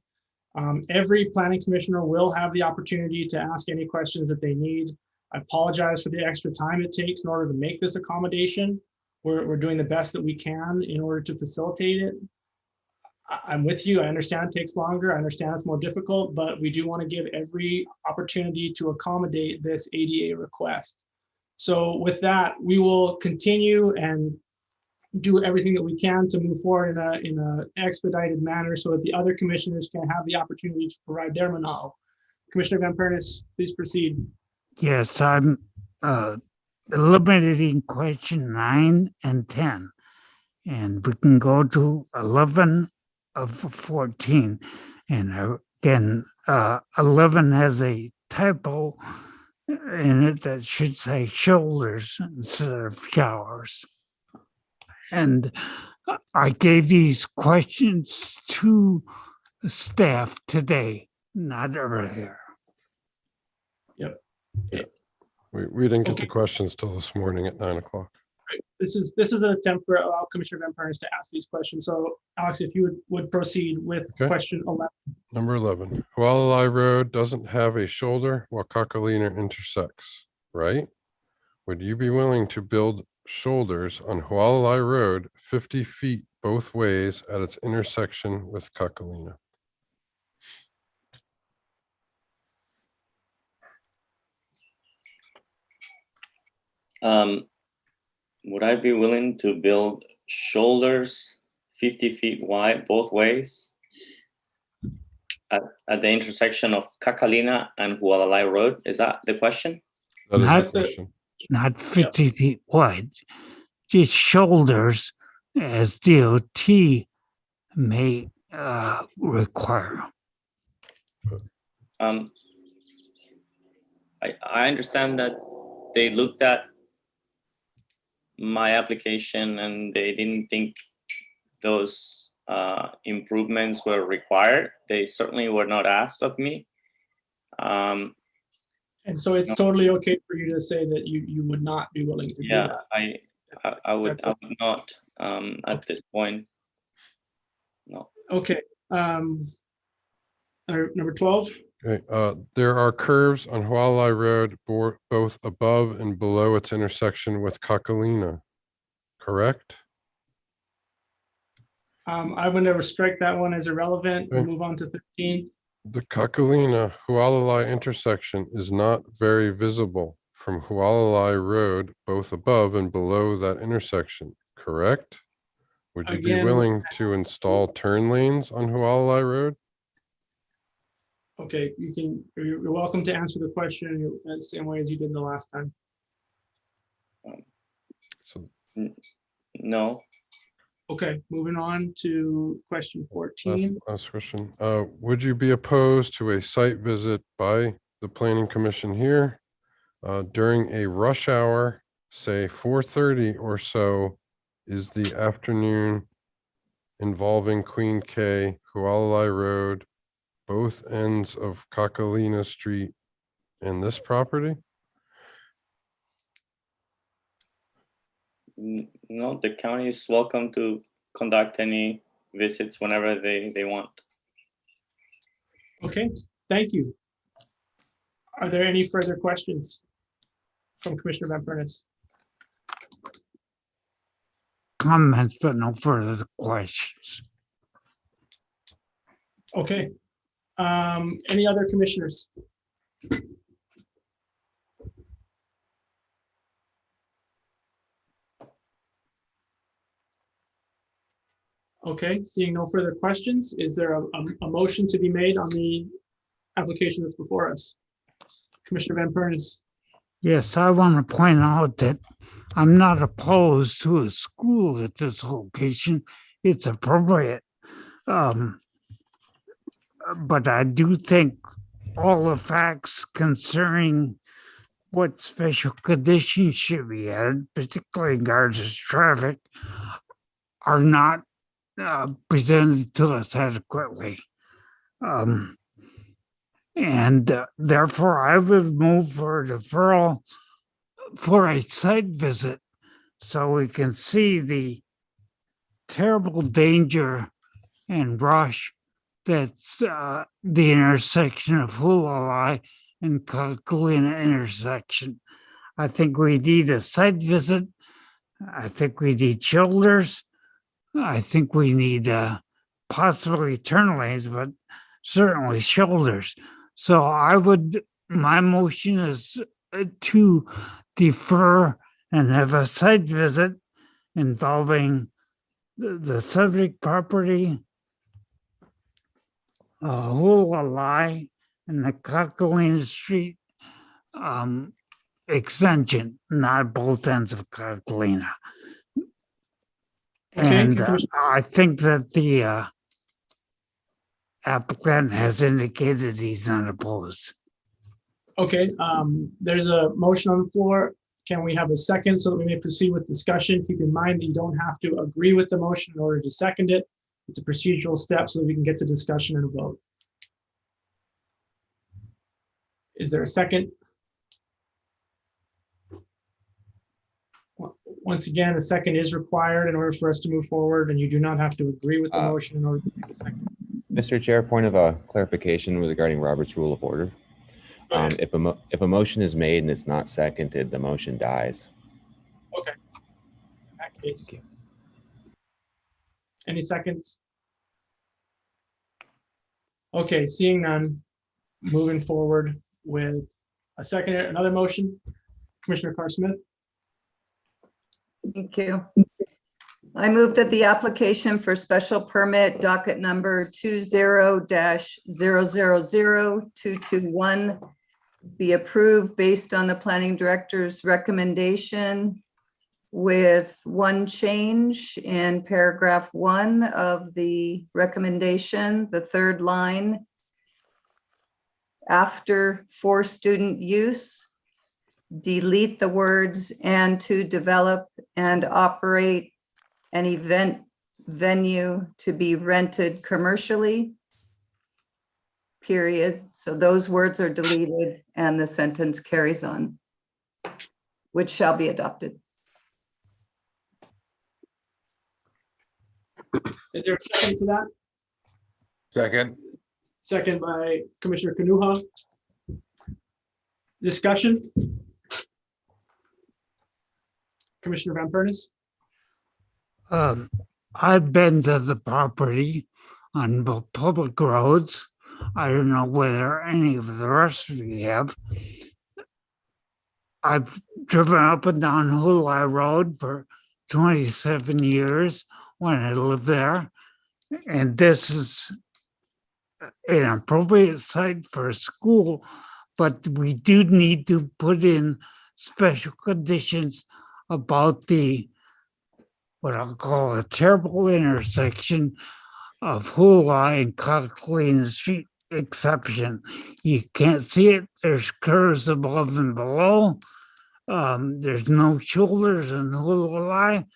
Every planning commissioner will have the opportunity to ask any questions that they need. I apologize for the extra time it takes in order to make this accommodation. We're doing the best that we can in order to facilitate it. I'm with you. I understand it takes longer. I understand it's more difficult, but we do want to give every opportunity to accommodate this ADA request. So with that, we will continue and do everything that we can to move forward in an expedited manner so that the other commissioners can have the opportunity to provide their manal. Commissioner Van Pernis, please proceed. Yes, I'm eliminating question 9 and 10, and we can go to 11 of 14. And again, 11 has a typo in it that should say shoulders instead of showers. And I gave these questions to staff today, not earlier. Yep. We didn't get the questions till this morning at 9 o'clock. Right. This is an attempt for Commissioner Van Pernis to ask these questions. So Alex, if you would proceed with question 11. Number 11, Hualalai Road doesn't have a shoulder while Kakalina intersects, right? Would you be willing to build shoulders on Hualalai Road 50 feet both ways at its intersection with Kakalina? Would I be willing to build shoulders 50 feet wide both ways at the intersection of Kakalina and Hualalai Road? Is that the question? That is the question. Not 50 feet wide, just shoulders as DOT may require. I understand that they looked at my application and they didn't think those improvements were required. They certainly were not asked of me. And so it's totally okay for you to say that you would not be willing to do that. I would not at this point. No. Okay. Number 12. Okay. There are curves on Hualalai Road both above and below its intersection with Kakalina, correct? I would never strike that one as irrelevant. We'll move on to 13. The Kakalina Hualalai intersection is not very visible from Hualalai Road, both above and below that intersection, correct? Would you be willing to install turn lanes on Hualalai Road? Okay, you're welcome to answer the question in the same way as you did the last time. No. Okay, moving on to question 14. Last question. Would you be opposed to a site visit by the Planning Commission here During a rush hour, say 4:30 or so, is the afternoon involving Queen K, Hualalai Road, both ends of Kakalina Street and this property? No, the county is welcome to conduct any visits whenever they want. Okay, thank you. Are there any further questions from Commissioner Van Furnace? Comments, but no further questions. Okay. Any other commissioners? Okay, seeing no further questions, is there a motion to be made on the application that's before us? Commissioner Van Furnace. Yes, I want to point out that I'm not opposed to a school at this location. It's appropriate. But I do think all the facts concerning what special conditions should be added, particularly in regards to traffic, are not presented to us adequately. Therefore, I would move for a deferral for a site visit so we can see the terrible danger and rush that's the intersection of Hulalai and Kakalina intersection. I think we need a site visit. I think we need shoulders. I think we need possibly turn lanes, but certainly shoulders. So my motion is to defer and have a site visit involving the subject property, Hulalai, and the Kakalina Street extension, not both ends of Kakalina. Okay, And I think that the applicant has indicated he's not opposed. Okay, there's a motion on the floor. Can we have a second so that we may proceed with discussion? Keep in mind that you don't have to agree with the motion in order to second it. It's a procedural step so that we can get to discussion and a vote. Is there a second? Once again, a second is required in order for us to move forward, and you do not have to agree with the motion in order to make a second. Mr. Chair, point of clarification regarding Robert's Rule of Order. If a motion is made and it's not seconded, the motion dies. Okay. In that case, any seconds? Okay, seeing none, moving forward with a second, another motion. Commissioner Carr-Smith. Thank you. I move that the application for special permit docket number 20-000221 be approved based on the planning director's recommendation with one change in paragraph 1 of the recommendation, the third line. After for student use, delete the words "and to develop and operate an event venue to be rented commercially," period. So those words are deleted and the sentence carries on, which shall be adopted. Is there a second to that? Second. Second by Commissioner Kanuha. Discussion? Commissioner Van Furnace? I've been to the property on both public roads. I don't know whether any of the rest of you have. I've driven up and down Hulai Road for 27 years when I lived there. And this is an appropriate site for a school, but we do need to put in special conditions about the, what I'll call a terrible intersection of Hulai and Kakalina Street. You can't see it. There's curves above and below. There's no shoulders and hula.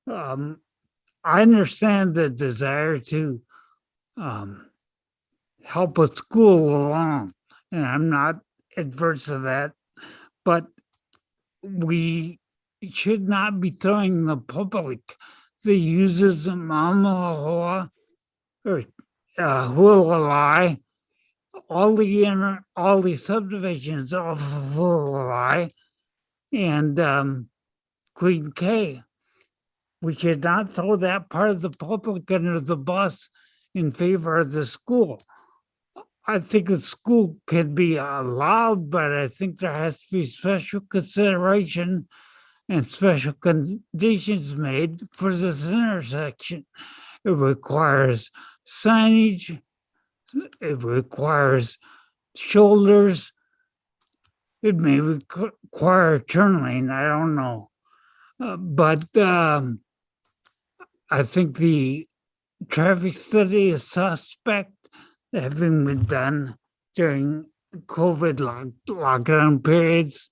I understand the desire to help a school along, and I'm not adverse to that, but we should not be throwing the public that uses Mamalahoa or Hualalai, all the subdivisions off of Hualalai and Queen K. We should not throw that part of the public under the bus in favor of the school. I think the school can be allowed, but I think there has to be special consideration and special conditions made for this intersection. It requires signage, it requires shoulders, it may require a turn lane, I don't know. But I think the traffic study is suspect, having been done during COVID lockdown periods.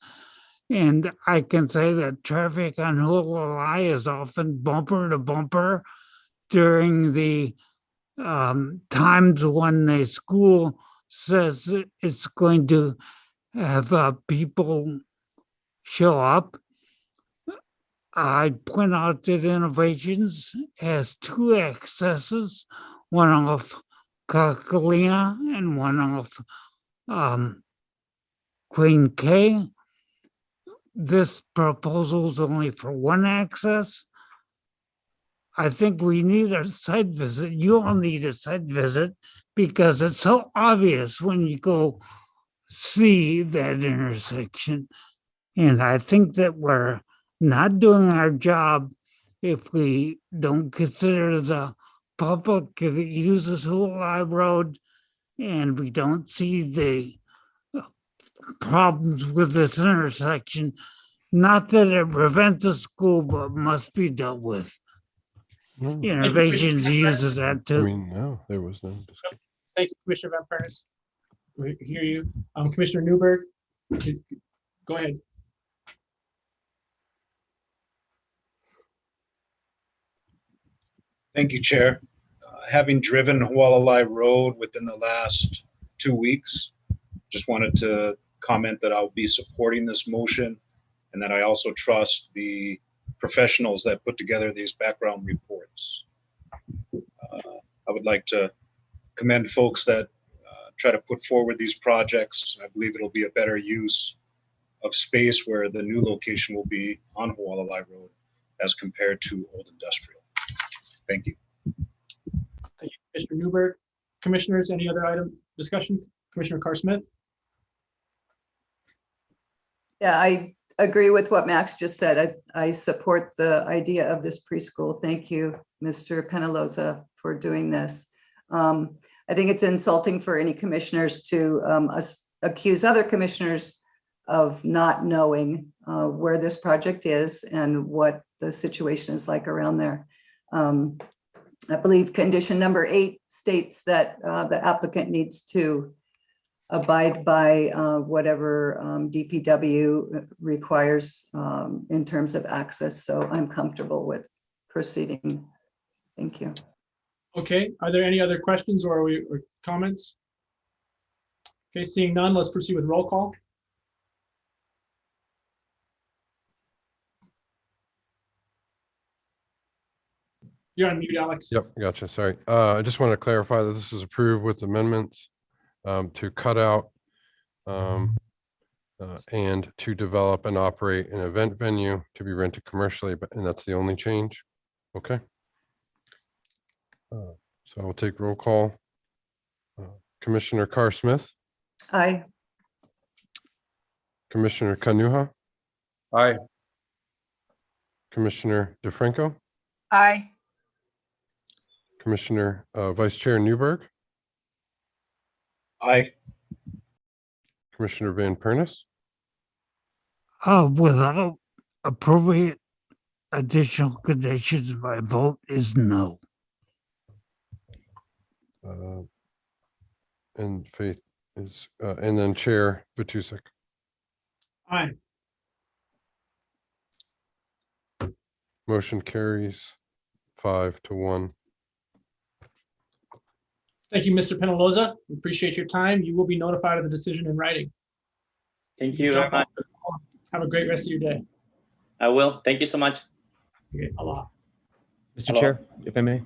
And I can say that traffic on Hualalai is often bumper to bumper during the times when the school says it's going to have people show up. I point out that Innovations has two accesses, one off Kakalina and one off Queen K. This proposal is only for one access. I think we need a site visit. You all need a site visit because it's so obvious when you go see that intersection. And I think that we're not doing our job if we don't consider the public that uses Hulai Road and we don't see the problems with this intersection. Not that it prevents the school, but must be dealt with. Innovations uses that I too. mean, no, there was no discussion. Thank you, Commissioner Van Pernis. We hear you. Commissioner Newberg, go ahead. Thank you, Chair. Having driven Hualalai Road within the last 2 weeks, just wanted to comment that I'll be supporting this motion and that I also trust the professionals that put together these background reports. I would like to commend folks that try to put forward these projects. I believe it'll be a better use of space where the new location will be on Hualalai Road as compared to Old Industrial. Thank you. Thank you, Commissioner Newberg. Commissioners, any other item discussion? Commissioner Carr-Smith? Yeah, I agree with what Max just said. I support the idea of this preschool. Thank you, Mr. Penaloza, for doing this. I think it's insulting for any commissioners to accuse other commissioners of not knowing where this project is and what the situation is like around there. I believe condition number 8 states that the applicant needs to abide by whatever DPW requires in terms of access. So I'm comfortable with proceeding. Thank you. Okay, are there any other questions or comments? Okay, seeing none, let's proceed with roll call. You're on mute, Alex. Yep, gotcha. Sorry. I just want to clarify that this is approved with amendments to cut out and to develop and operate an event venue to be rented commercially, and that's the only change. Okay. So I'll take roll call. Commissioner Carr-Smith, Aye. Commissioner Kanuha, Aye. Commissioner DeFranco, Aye. Commissioner Vice Chair Newberg, Aye. Commissioner Van Pernis, Without appropriate additional conditions, my vote is no. And Faith is, and then Chair Matusek. Aye. Motion carries 5-1. Thank you, Mr. Penaloza. We appreciate your time. You will be notified of the decision in writing. Thank you very much. Have a great rest of your day. I will. Thank you so much. Okay, aloha. Mr. Hello. Chair, if I may.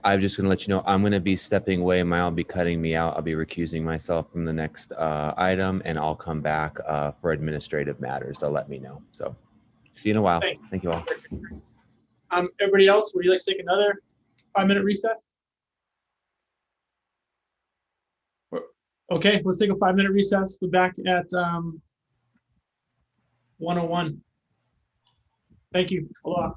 I'm just going to let you know, I'm going to be stepping away. Maya will be cutting me out. I'll be recusing myself from the next item, and I'll come back for administrative matters. They'll let me know. So see you in a while. Thanks. Thank you all. Everybody else, would you like to take another 5-minute recess? Okay, let's take a 5-minute recess. We're back at 1:01. Thank you. Aloha.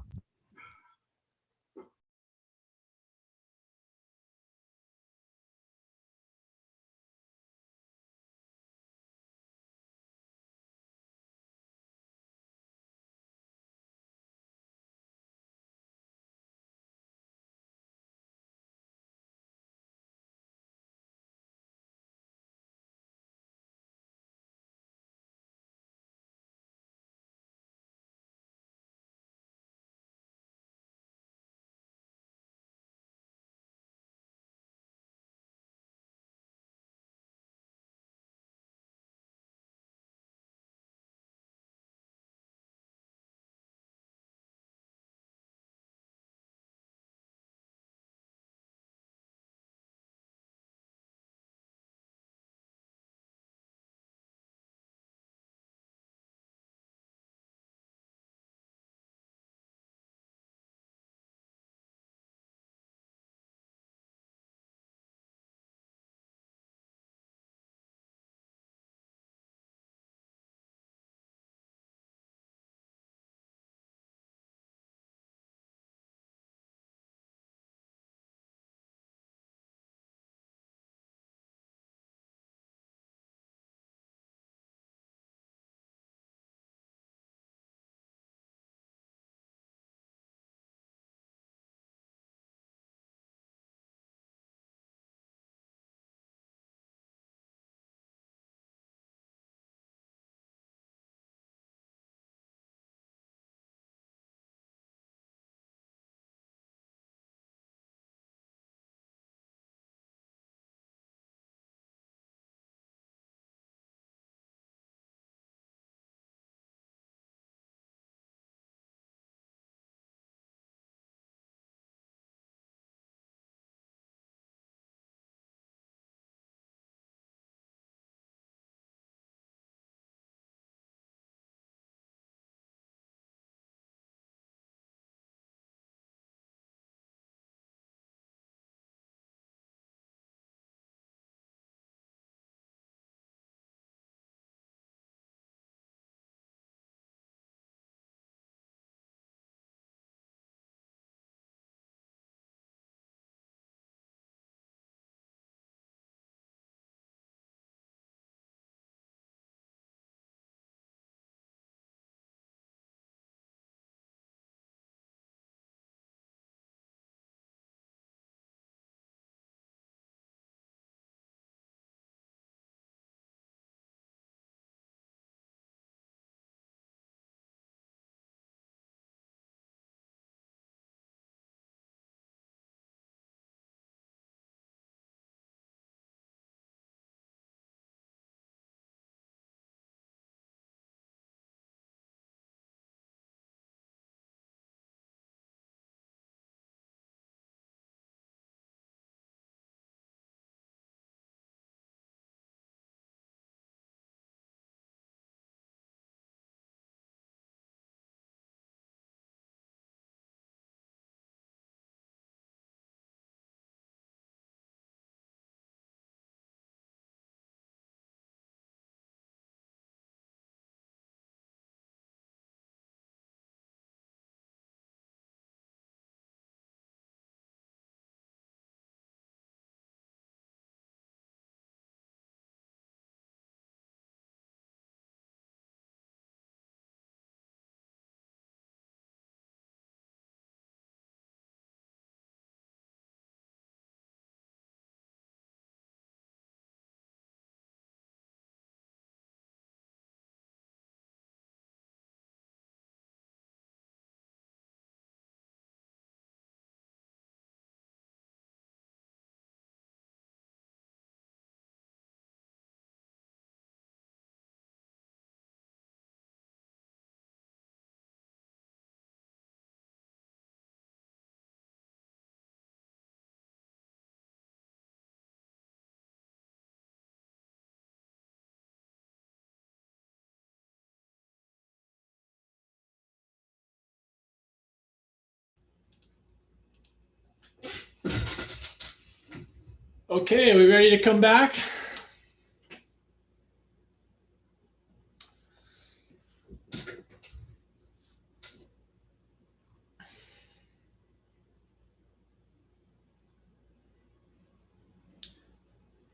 Okay, are we ready to come back?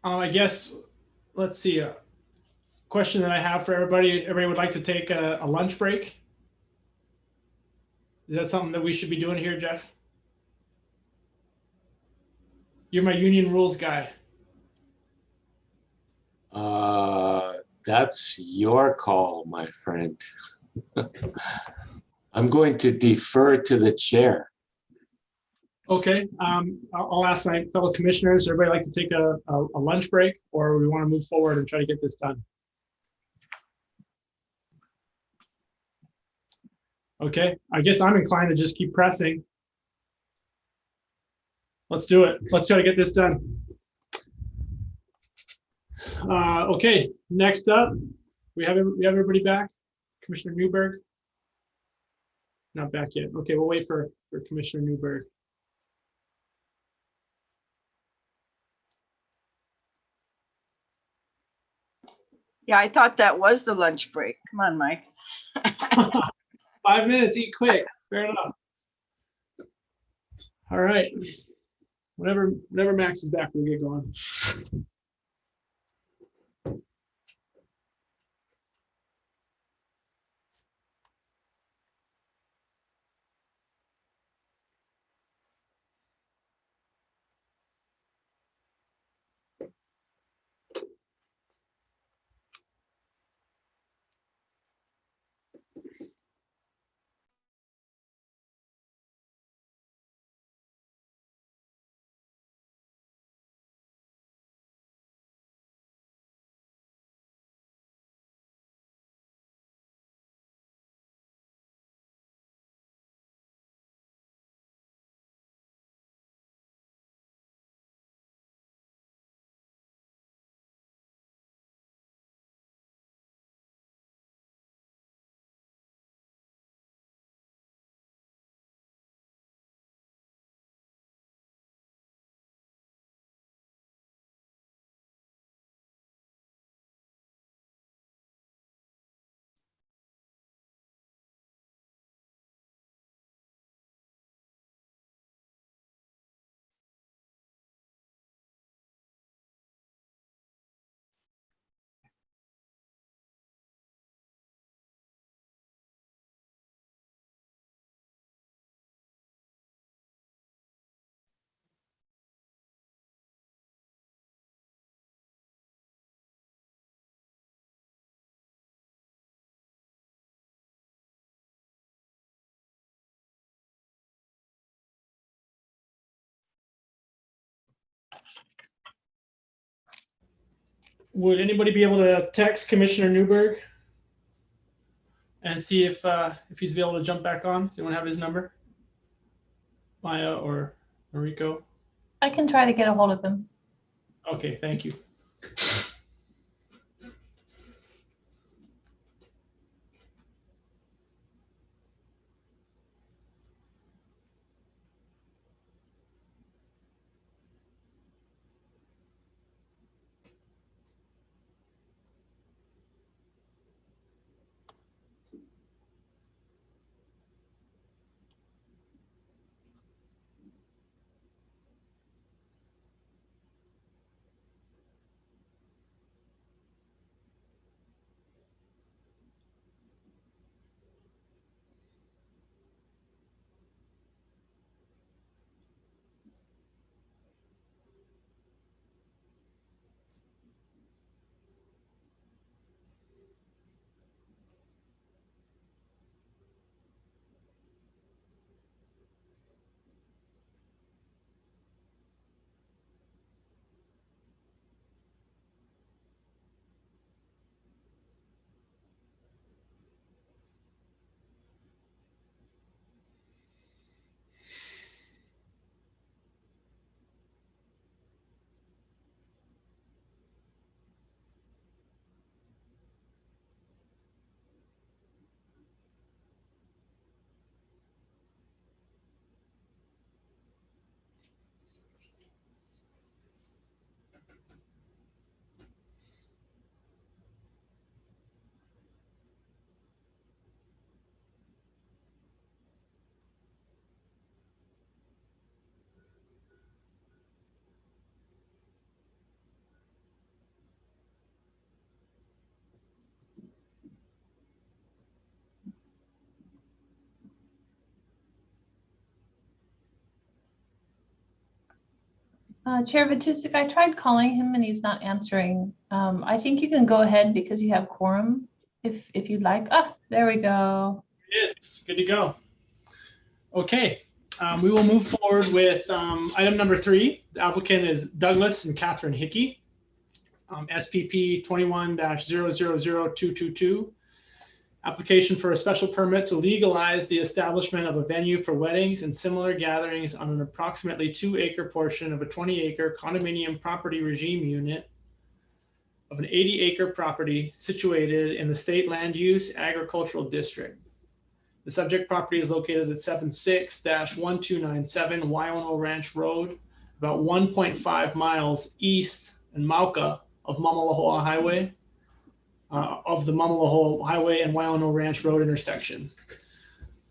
I guess, let's see, a question that I have for everybody. Everybody would like to take a lunch break? Is that something that we should be doing here, Jeff? You're my union rules guy. That's your call, my friend. I'm going to defer to the chair. Okay, I'll ask my fellow commissioners, everybody like to take a lunch break, or we want to move forward and try to get this done? Okay, I guess I'm inclined to just keep pressing. Let's do it. Let's try to get this done. Okay, next up, we have everybody back. Commissioner Newberg? Not back yet. Okay, we'll wait for Commissioner Newberg. Yeah, I thought that was the lunch break. Come on, Mike. 5 minutes, eat quick. Fair enough. All right. Whenever Max is back, we'll get going. Would anybody be able to text Commissioner Newberg and see if he's able to jump back on? Does anyone have his number? Maya or Mariko? I can try to get a hold of him. Okay, thank you. Chair Matusik, I tried calling him and he's not answering. I think you can go ahead because you have quorum if you'd like. Ah, there we go. It is. Good to go. Okay, we will move forward with item number 3. The applicant is Douglas and Catherine Hickey, SPP 21-000222. Application for a special permit to legalize the establishment of a venue for weddings and similar gatherings on an approximately 2-acre portion of a 20-acre condominium property regime unit of an 80-acre property situated in the State Land Use Agricultural District. The subject property is located at 76-1297 Wyono Ranch Road, about 1.5 miles east in Mauka of Mamalahoa Highway, of the Mamalahoa Highway and Wyono Ranch Road intersection.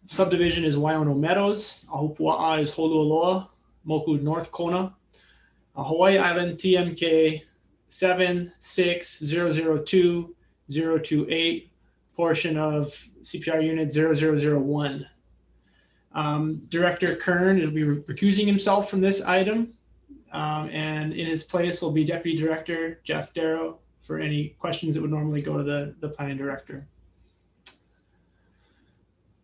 Subdivision is Wyono Meadows. Ahupua'a is Holualoa, Moku North Kona. Hawaii Island TMK 76002-028, portion of CPR Unit 0001. Director Kern will be recusing himself from this item, and in his place will be Deputy Director Jeff Darrow for any questions that would normally go to the planning director.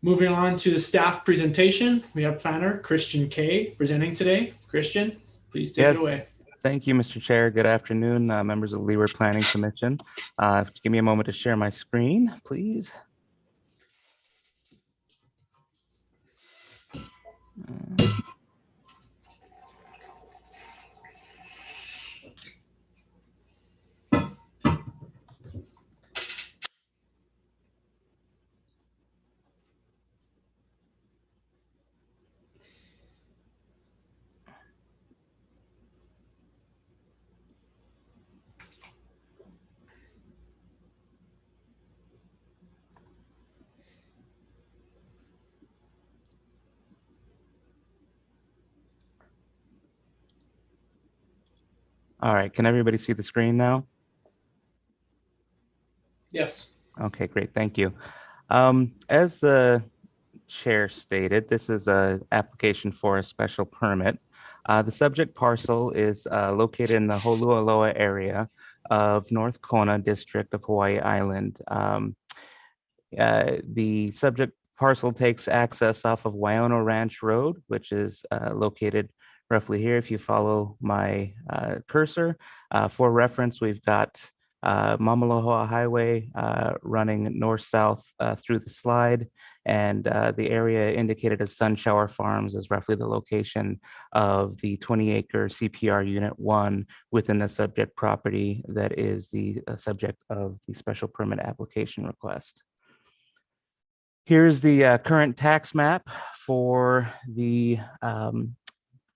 Moving on to the staff presentation, we have planner Christian Kay presenting today. Christian, please take it away. Thank you, Mr. Chair. Good afternoon, members of the Leeward Planning Commission. Give me a moment to share my screen, please. All right, can everybody see the screen now? Yes. Okay, great, thank you. As the chair stated, this is an application for a special permit. The subject parcel is located in the Holualoa area of North Kona District of Hawaii Island. The subject parcel takes access off of Wyono Ranch Road, which is located roughly here if you follow my cursor. For reference, we've got Mamalahoa Highway running north-south through the slide, and the area indicated as Sunshower Farms is roughly the location of the 20-acre CPR Unit 1 within the subject property that is the subject of the special permit application request. Here's the current tax map for the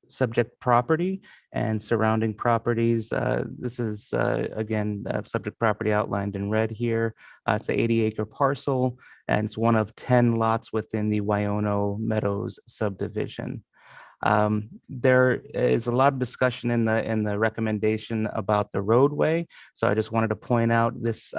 subject property and surrounding properties. This is, again, subject property outlined in red here. It's an 80-acre parcel, and it's one of 10 lots within the Wyono Meadows subdivision. There is a lot of discussion in the recommendation about the roadway. So I just wanted to point out this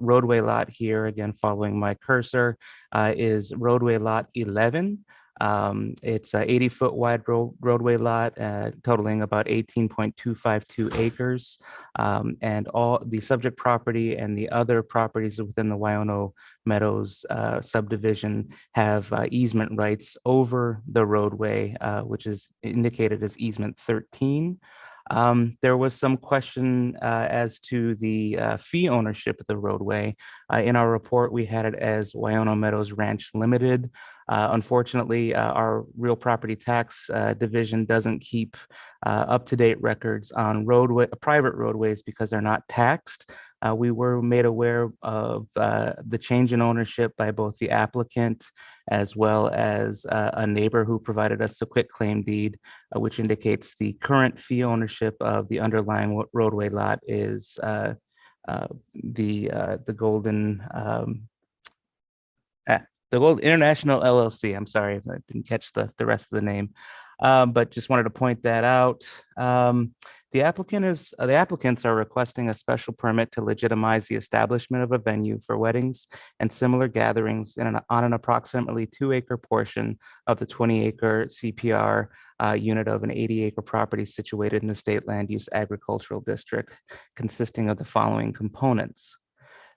roadway lot here, again, following my cursor, is roadway lot 11. It's a 80-foot wide roadway lot, totaling about 18.252 acres. And all the subject property and the other properties within the Wyono Meadows subdivision have easement rights over the roadway, which is indicated as easement 13. There was some question as to the fee ownership of the roadway. In our report, we had it as Wyono Meadows Ranch Limited. Unfortunately, our real property tax division doesn't keep up-to-date records on private roadways because they're not taxed. We were made aware of the change in ownership by both the applicant as well as a neighbor who provided us a quitclaim deed, which indicates the current fee ownership of the underlying roadway lot is the Gold International LLC. I'm sorry if I didn't catch the rest of the name, but just wanted to point that out. The applicants are requesting a special permit to legitimize the establishment of a venue for weddings and similar gatherings on an approximately 2-acre portion of the 20-acre CPR unit of an 80-acre property situated in the state land use agricultural district, consisting of the following components.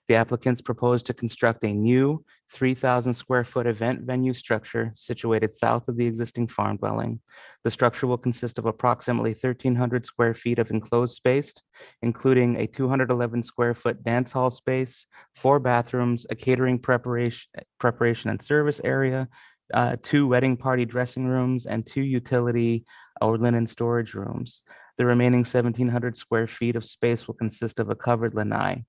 The applicants propose to construct a new 3,000 square foot event venue structure situated south of the existing farm dwelling. The structure will consist of approximately 1,300 square feet of enclosed space, including a 211 square foot dance hall space, 4 bathrooms, a catering preparation and service area, 2 wedding party dressing rooms, and 2 utility or linen storage rooms. The remaining 1,700 square feet of space will consist of a covered lanai.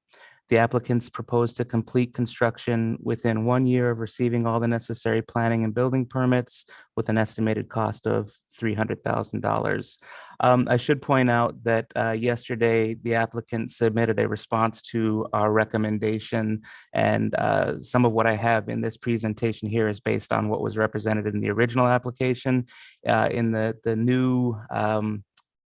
The applicants propose to complete construction within 1 year of receiving all the necessary planning and building permits with an estimated cost of $300,000. I should point out that yesterday the applicant submitted a response to our recommendation, and some of what I have in this presentation here is based on what was represented in the original application. In the new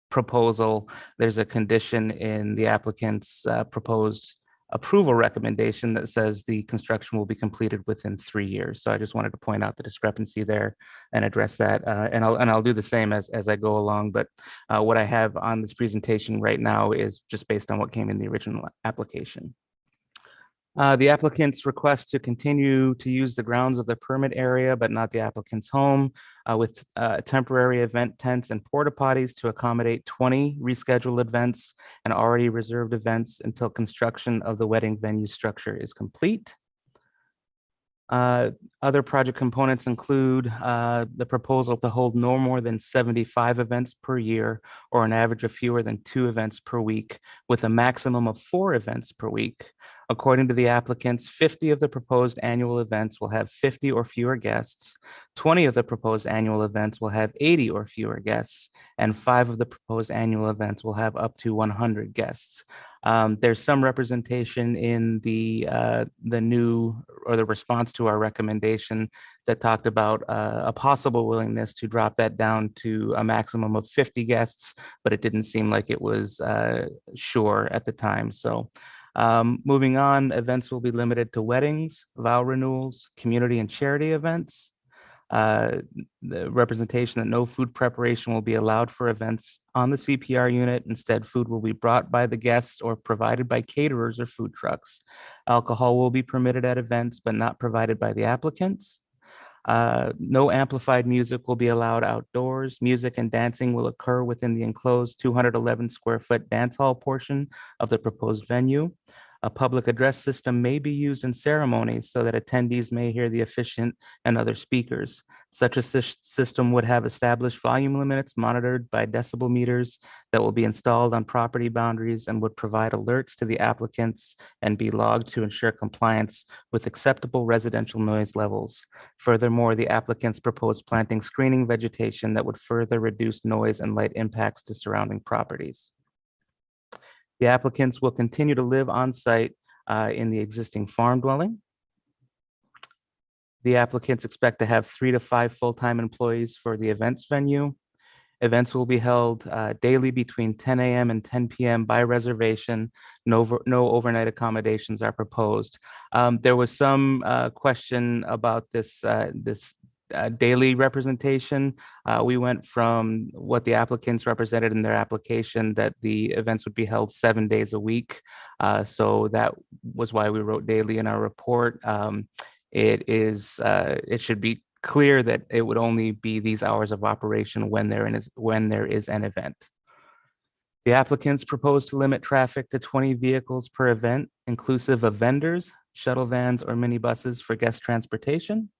proposal, there's a condition in the applicant's proposed approval recommendation that says the construction will be completed within 3 years. So I just wanted to point out the discrepancy there and address that. And I'll do the same as I go along. But what I have on this presentation right now is just based on what came in the original application. The applicant's request to continue to use the grounds of the permit area, but not the applicant's home, with temporary event tents and porta potties to accommodate 20 rescheduled events and already reserved events until construction of the wedding venue structure is complete. Other project components include the proposal to hold no more than 75 events per year, or an average of fewer than 2 events per week, with a maximum of 4 events per week. According to the applicants, 50 of the proposed annual events will have 50 or fewer guests, 20 of the proposed annual events will have 80 or fewer guests, and 5 of the proposed annual events will have up to 100 guests. There's some representation in the new, or the response to our recommendation, that talked about a possible willingness to drop that down to a maximum of 50 guests, but it didn't seem like it was sure at the time. So moving on, events will be limited to weddings, vow renewals, community and charity events. The representation that no food preparation will be allowed for events on the CPR unit. Instead, food will be brought by the guests or provided by caterers or food trucks. Alcohol will be permitted at events, but not provided by the applicants. No amplified music will be allowed outdoors. Music and dancing will occur within the enclosed 211 square foot dance hall portion of the proposed venue. A public address system may be used in ceremonies so that attendees may hear the officiant and other speakers. Such a system would have established volume limits monitored by decibel meters that will be installed on property boundaries and would provide alerts to the applicants and be logged to ensure compliance with acceptable residential noise levels. Furthermore, the applicants propose planting screening vegetation that would further reduce noise and light impacts to surrounding properties. The applicants will continue to live on site in the existing farm dwelling. The applicants expect to have 3 to 5 full-time employees for the events venue. Events will be held daily between 10 a.m. and 10 p.m. by reservation. No overnight accommodations are proposed. There was some question about this daily representation. We went from what the applicants represented in their application, that the events would be held 7 days a week. So that was why we wrote daily in our report. It should be clear that it would only be these hours of operation when there is an event. The applicants propose to limit traffic to 20 vehicles per event, inclusive of vendors, shuttle vans, or minibuses for guest transportation.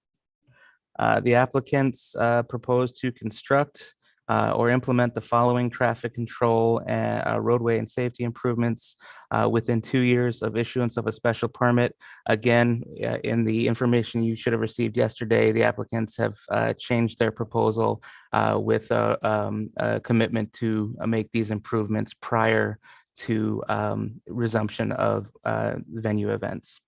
The applicants propose to construct or implement the following traffic control and roadway and safety improvements within 2 years of issuance of a special permit. Again, in the information you should have received yesterday, the applicants have changed their proposal with a commitment to make these improvements prior to resumption of venue events.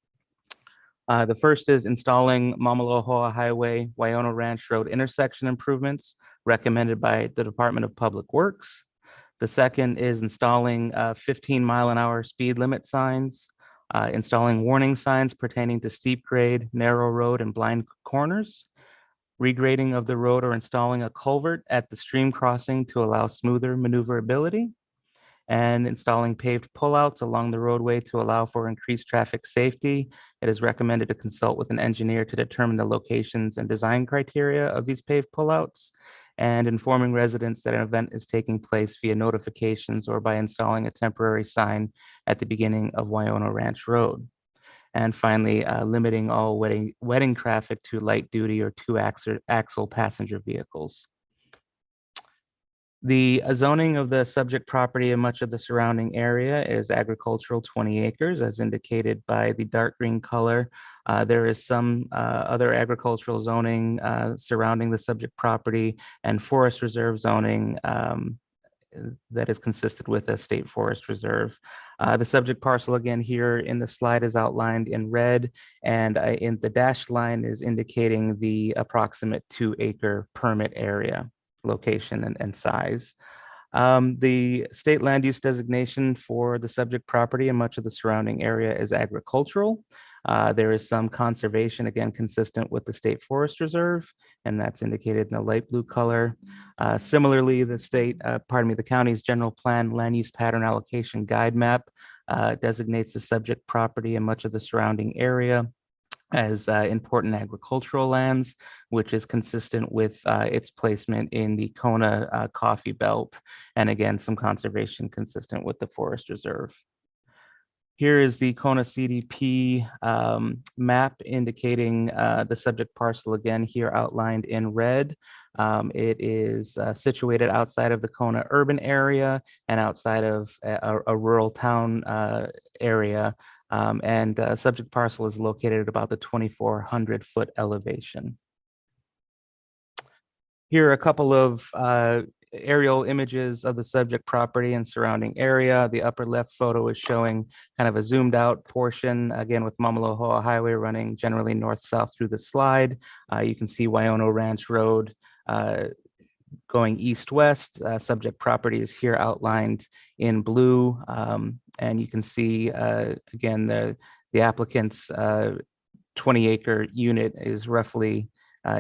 The first is installing Mamalohoa Highway, Waiona Ranch Road intersection improvements recommended by the Department of Public Works. The second is installing 15-mile-an-hour speed limit signs, installing warning signs pertaining to steep grade, narrow road, and blind corners, regrading of the road or installing a culvert at the stream crossing to allow smoother maneuverability, and installing paved pullouts along the roadway to allow for increased traffic safety. It is recommended to consult with an engineer to determine the locations and design criteria of these paved pullouts, and informing residents that an event is taking place via notifications or by installing a temporary sign at the beginning of Waiona Ranch Road. And finally, limiting all wedding traffic to light duty or two-axle passenger vehicles. The zoning of the subject property and much of the surrounding area is agricultural, 20 acres, as indicated by the dark green color. There is some other agricultural zoning surrounding the subject property and forest reserve zoning that is consistent with a state forest reserve. The subject parcel again here in the slide is outlined in red, and in the dashed line is indicating the approximate 2-acre permit area, location and size. The state land use designation for the subject property and much of the surrounding area is agricultural. There is some conservation, again, consistent with the state forest reserve, and that's indicated in the light blue color. Similarly, the county's general plan land use pattern allocation guide map designates the subject property and much of the surrounding area as important agricultural lands, which is consistent with its placement in the Kona coffee belt, and again, some conservation consistent with the forest reserve. Here is the Kona CDP map indicating the subject parcel, again here outlined in red. It is situated outside of the Kona urban area and outside of a rural town area. Subject parcel is located at about the 2,400-foot elevation. Here are a couple of aerial images of the subject property and surrounding area. The upper left photo is showing kind of a zoomed out portion, again with Mamalohoa Highway running generally north-south through the slide. You can see Waiona Ranch Road going east-west. Subject property is here outlined in blue. And you can see, again, the applicant's 20-acre unit is roughly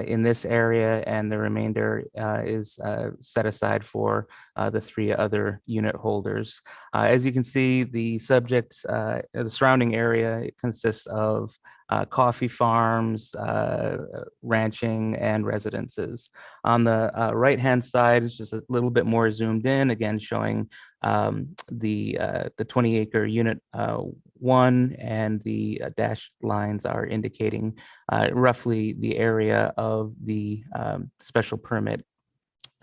in this area, and the remainder is set aside for the 3 other unit holders. As you can see, the surrounding area consists of coffee farms, ranching, and residences. On the right-hand side, it's just a little bit more zoomed in, again showing the 20-acre unit 1, and the dashed lines are indicating roughly the area of the special permit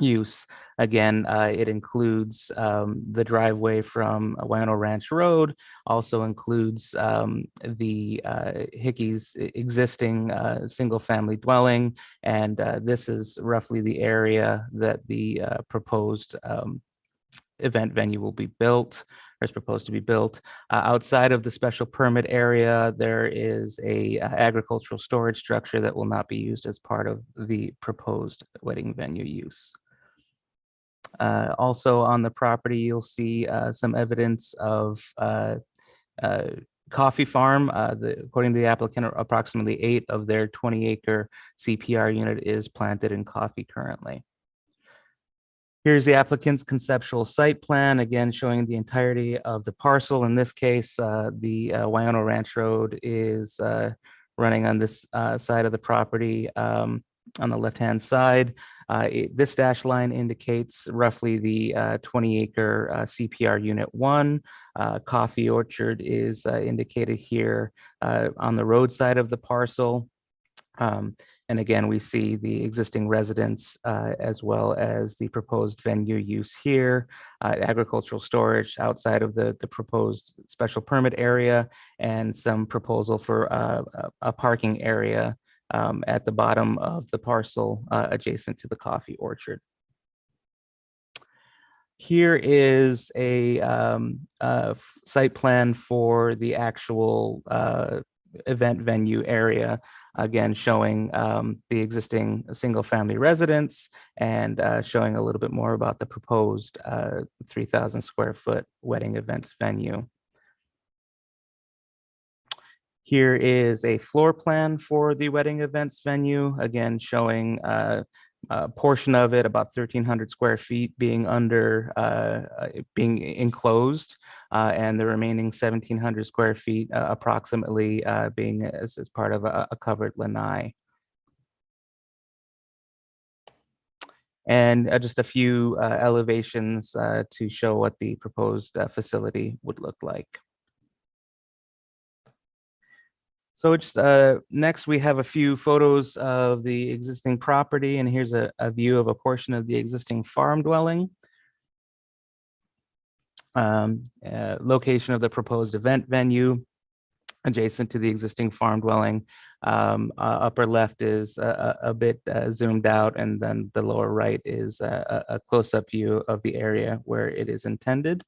use. Again, it includes the driveway from Waiona Ranch Road, also includes the Hickey's existing single-family dwelling, and this is roughly the area that the proposed event venue will be built, or is proposed to be built. Outside of the special permit area, there is a agricultural storage structure that will not be used as part of the proposed wedding venue use. Also on the property, you'll see some evidence of coffee farm. According to the applicant, approximately 8 of their 20-acre CPR unit is planted in coffee currently. Here's the applicant's conceptual site plan, again showing the entirety of the parcel. In this case, the Waiona Ranch Road is running on this side of the property on the left-hand side. This dash line indicates roughly the 20-acre CPR Unit 1. Coffee orchard is indicated here on the road side of the parcel. And again, we see the existing residence as well as the proposed venue use here, agricultural storage outside of the proposed special permit area, and some proposal for a parking area at the bottom of the parcel adjacent to the coffee orchard. Here is a site plan for the actual event venue area, again showing the existing single-family residence and showing a little bit more about the proposed 3,000 square foot wedding events venue. Here is a floor plan for the wedding events venue, again showing a portion of it, about 1,300 square feet, being being enclosed, and the remaining 1,700 square feet approximately being as part of a covered lanai. And just a few elevations to show what the proposed facility would look like. So it's, next we have a few photos of the existing property, and here's a view of a portion of the existing farm dwelling. Location of the proposed event venue adjacent to the existing farm dwelling. Upper left is a bit zoomed out, and then the lower right is a close-up view of the area where it is intended.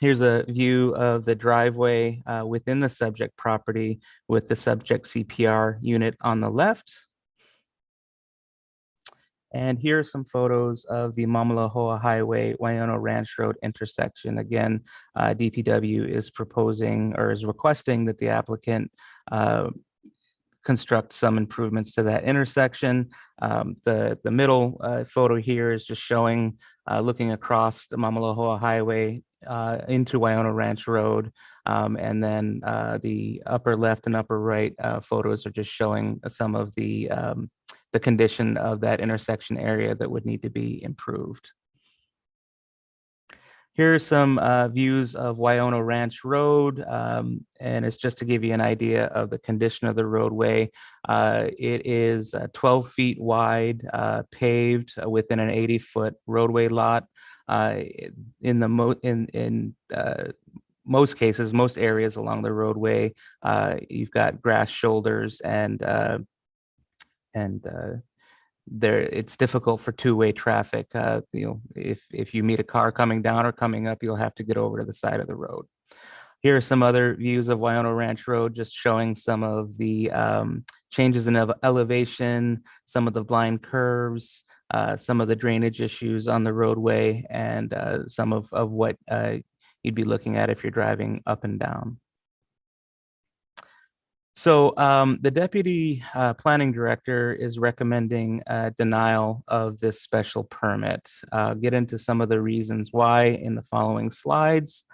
Here's a view of the driveway within the subject property with the subject CPR unit on the left. And here are some photos of the Mamalahoa Highway, Waiano Ranch Road intersection. Again, DPW is proposing or is requesting that the applicant construct some improvements to that intersection. The middle photo here is just showing, looking across the Mamalahoa Highway into Waiano Ranch Road. And then the upper left and upper right photos are just showing some of the condition of that intersection area that would need to be improved. Here are some views of Waiano Ranch Road, and it's just to give you an idea of the condition of the roadway. It is 12 feet wide, paved within an 80-foot roadway lot. In most cases, most areas along the roadway, you've got grass shoulders and it's difficult for two-way traffic. If you meet a car coming down or coming up, you'll have to get over to the side of the road. Here are some other views of Waiano Ranch Road, just showing some of the changes in elevation, some of the blind curves, some of the drainage issues on the roadway, and some of what you'd be looking at if you're driving up and down. So the deputy planning director is recommending denial of this special permit. I'll get into some of the reasons why in the following slides.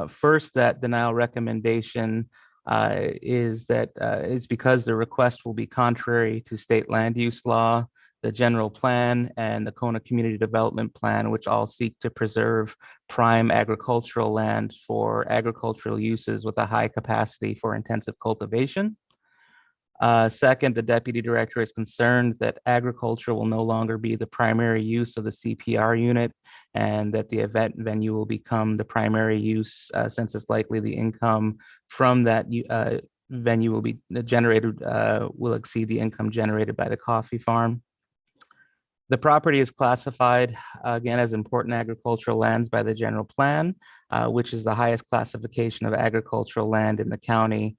First, that denial recommendation is because the request will be contrary to state land use law, the general plan, and the Kona Community Development Plan, which all seek to preserve prime agricultural land for agricultural uses with a high capacity for intensive cultivation. Second, the deputy director is concerned that agriculture will no longer be the primary use of the CPR unit, and that the event venue will become the primary use since it's likely the income from that venue will be generated, will exceed the income generated by the coffee farm. The property is classified, again, as important agricultural lands by the general plan, which is the highest classification of agricultural land in the county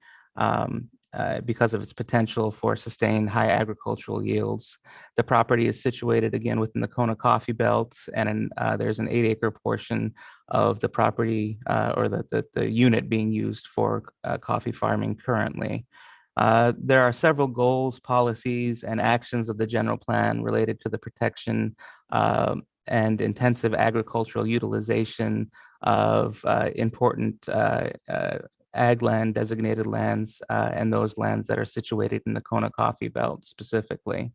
because of its potential for sustained high agricultural yields. The property is situated, again, within the Kona Coffee Belt, and there's an 8-acre portion of the property or the unit being used for coffee farming currently. There are several goals, policies, and actions of the general plan related to the protection and intensive agricultural utilization of important ag land, designated lands, and those lands that are situated in the Kona Coffee Belt specifically.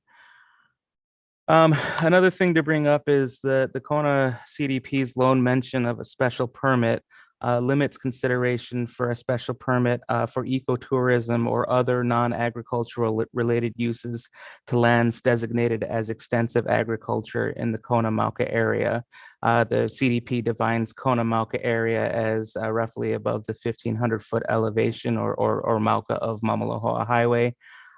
Another thing to bring up is the Kona CDP's lone mention of a special permit limits consideration for a special permit for ecotourism or other non-agricultural related uses to lands designated as extensive agriculture in the Kona Mauka area. The CDP defines Kona Mauka area as roughly above the 1,500-foot elevation or Mauka of Mamalahoa Highway.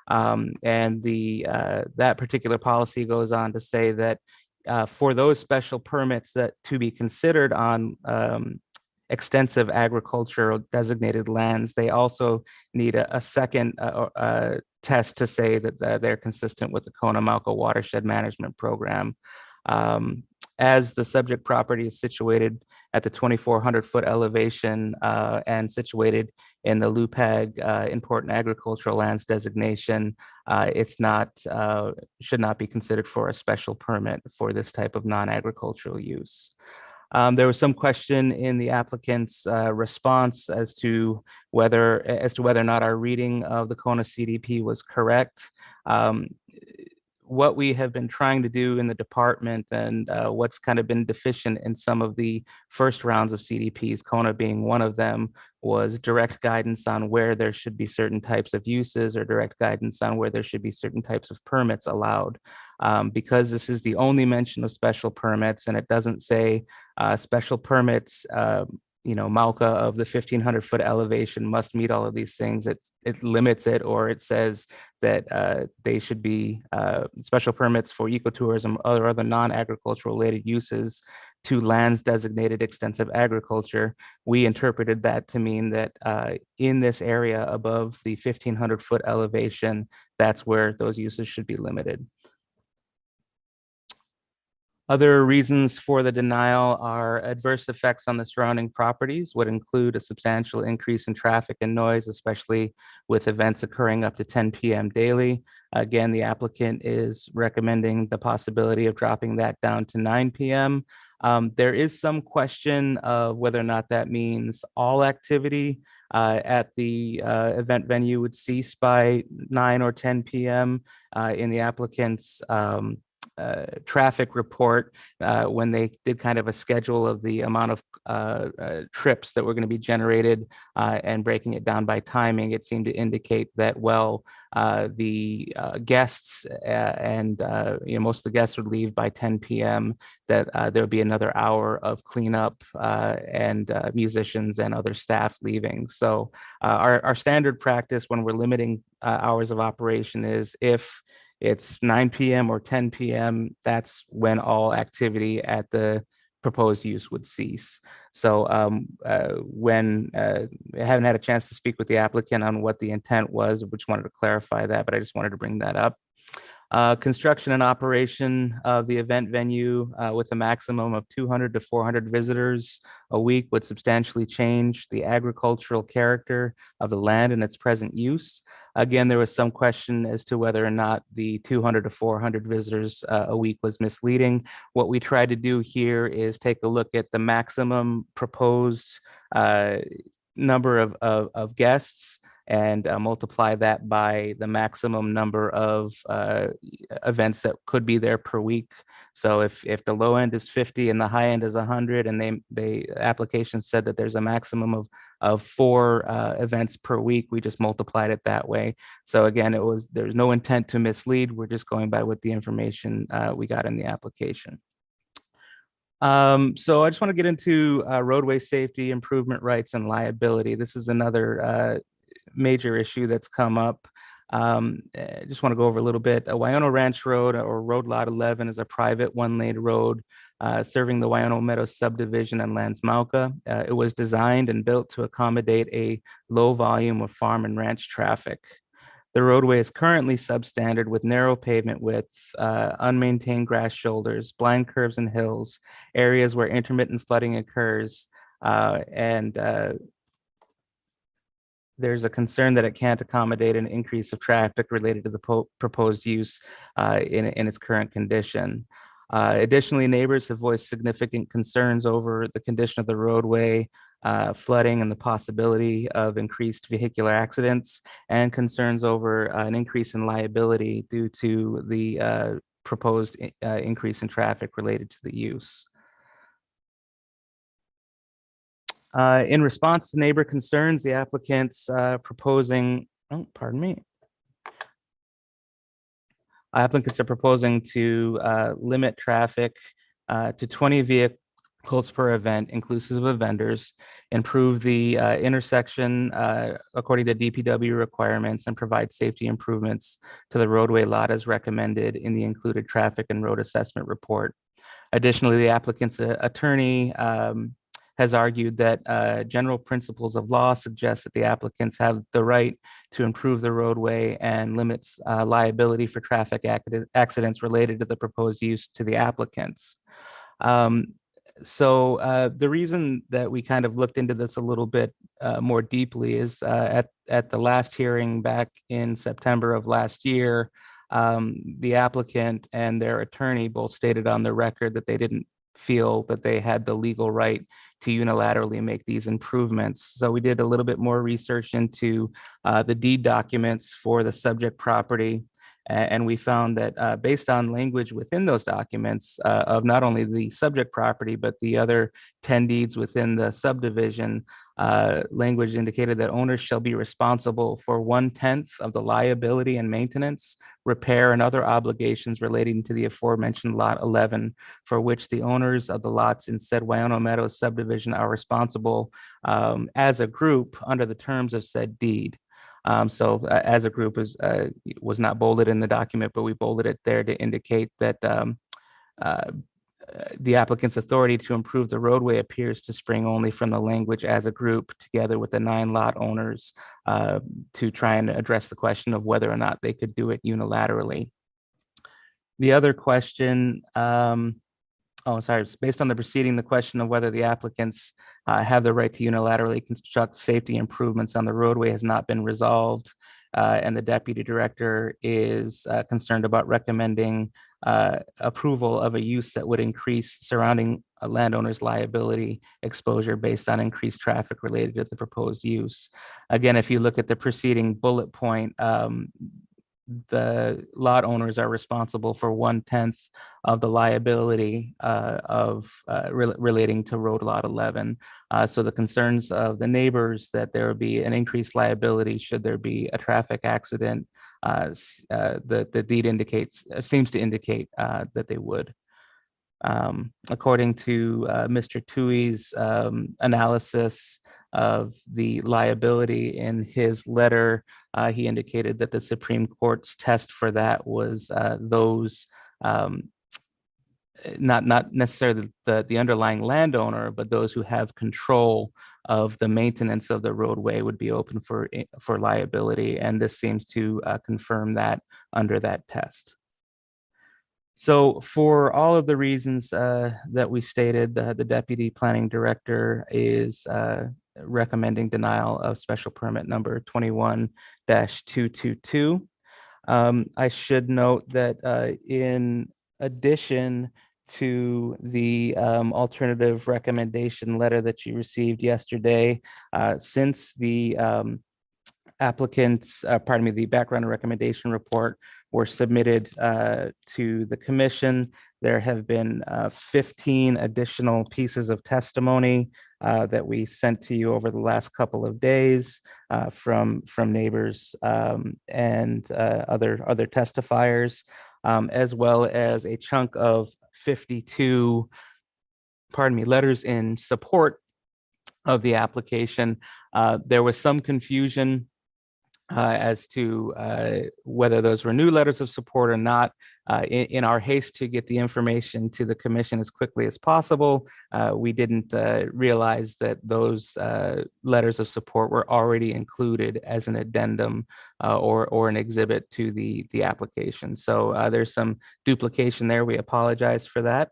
And that particular policy goes on to say that for those special permits that to be considered on extensive agricultural designated lands, they also need a second test to say that they're consistent with the Kona Mauka Watershed Management Program. as the subject property is situated at the 2,400-foot elevation and situated in the LUPAG important agricultural lands designation, it's not should not be considered for a special permit for this type of non-agricultural use. There was some question in the applicant's response as to whether or not our reading of the Kona CDP was correct. What we have been trying to do in the department and what's kind of been deficient in some of the first rounds of CDPs, Kona being one of them, was direct guidance on where there should be certain types of uses or direct guidance on where there should be certain types of permits allowed. Because this is the only mention of special permits and it doesn't say special permits, Mauka of the 1,500-foot elevation must meet all of these things. It limits it, or it says that they should be special permits for ecotourism or other non-agricultural related uses to lands designated extensive agriculture. We interpreted that to mean that in this area above the 1,500-foot elevation, that's where those uses should be limited. Other reasons for the denial are adverse effects on the surrounding properties would include a substantial increase in traffic and noise, especially with events occurring up to 10 p.m. daily. Again, the applicant is recommending the possibility of dropping that down to 9 p.m. There is some question of whether or not that means all activity at the event venue would cease by 9 or 10 p.m. In the applicant's traffic report, when they did kind of a schedule of the amount of trips that were going to be generated and breaking it down by timing, it seemed to indicate that, well, the guests and most of the guests would leave by 10 p.m., that there would be another hour of cleanup and musicians and other staff leaving. So our standard practice when we're limiting hours of operation is if it's 9 p.m. or 10 p.m., that's when all activity at the proposed use would cease. So when I haven't had a chance to speak with the applicant on what the intent was, which wanted to clarify that, but I just wanted to bring that up. Construction and operation of the event venue with a maximum of 200 to 400 visitors a week would substantially change the agricultural character of the land and its present use. Again, there was some question as to whether or not the 200 to 400 visitors a week was misleading. What we tried to do here is take a look at the maximum proposed number of guests and multiply that by the maximum number of events that could be there per week. So if the low end is 50 and the high end is 100, and the application said that there's a maximum of 4 events per week, we just multiplied it that way. So again, there's no intent to mislead. We're just going by what the information we got in the application. So I just want to get into roadway safety, improvement rights, and liability. This is another major issue that's come up. I just want to go over a little bit. Waiano Ranch Road, or Road Lot 11, is a private one-lane road serving the Waiano Meadows subdivision and lands Mauka. It was designed and built to accommodate a low volume of farm and ranch traffic. The roadway is currently substandard with narrow pavement width, unmaintained grass shoulders, blind curves and hills, areas where intermittent flooding occurs, and there's a concern that it can't accommodate an increase of traffic related to the proposed use in its current condition. Additionally, neighbors have voiced significant concerns over the condition of the roadway, flooding, and the possibility of increased vehicular accidents, and concerns over an increase in liability due to the proposed increase in traffic related to the use. In response to neighbor concerns, the applicants proposing, applicants are proposing to limit traffic to 20 vehicles per event, inclusive of vendors, improve the intersection according to DPW requirements, and provide safety improvements to the roadway lot as recommended in the included traffic and road assessment report. Additionally, the applicant's attorney has argued that general principles of law suggest that the applicants have the right to improve the roadway and limits liability for traffic accidents related to the proposed use to the applicants. The reason that we kind of looked into this a little bit more deeply is at the last hearing back in September of last year, the applicant and their attorney both stated on the record that they didn't feel that they had the legal right to unilaterally make these improvements. So we did a little bit more research into the deed documents for the subject property. And we found that based on language within those documents of not only the subject property, but the other 10 deeds within the subdivision, language indicated that owners shall be responsible for 1/10 of the liability and maintenance, repair, and other obligations relating to the aforementioned Lot 11, for which the owners of the lots in said Wayano Meadows subdivision are responsible as a group under the terms of said deed. As a group was not bolded in the document, but we bolded it there to indicate that the applicant's authority to improve the roadway appears to spring only from the language as a group together with the 9 lot owners to try and address the question of whether or not they could do it unilaterally. The other question, based on the preceding, the question of whether the applicants have the right to unilaterally construct safety improvements on the roadway has not been resolved. And the deputy director is concerned about recommending approval of a use that would increase surrounding landowners' liability exposure based on increased traffic related to the proposed use. Again, if you look at the preceding bullet point, the lot owners are responsible for 1/10 of the liability relating to road lot 11. So the concerns of the neighbors that there would be an increased liability should there be a traffic accident, the deed seems to indicate that they would. According to Mr. Tui's analysis of the liability in his letter, he indicated that the Supreme Court's test for that was those not necessarily the underlying landowner, but those who have control of the maintenance of the roadway would be open for liability. And this seems to confirm that under that test. So for all of the reasons that we stated, the deputy planning director is recommending denial of special permit number 21-222. I should note that in addition to the alternative recommendation letter that you received yesterday, since the the background and recommendation report were submitted to the commission, there have been 15 additional pieces of testimony that we sent to you over the last couple of days from neighbors and other testifiers, as well as a chunk of 52 letters in support of the application. There was some confusion as to whether those were new letters of support or not. In our haste to get the information to the commission as quickly as possible, we didn't realize that those letters of support were already included as an addendum or an exhibit to the application. So there's some duplication there. We apologize for that.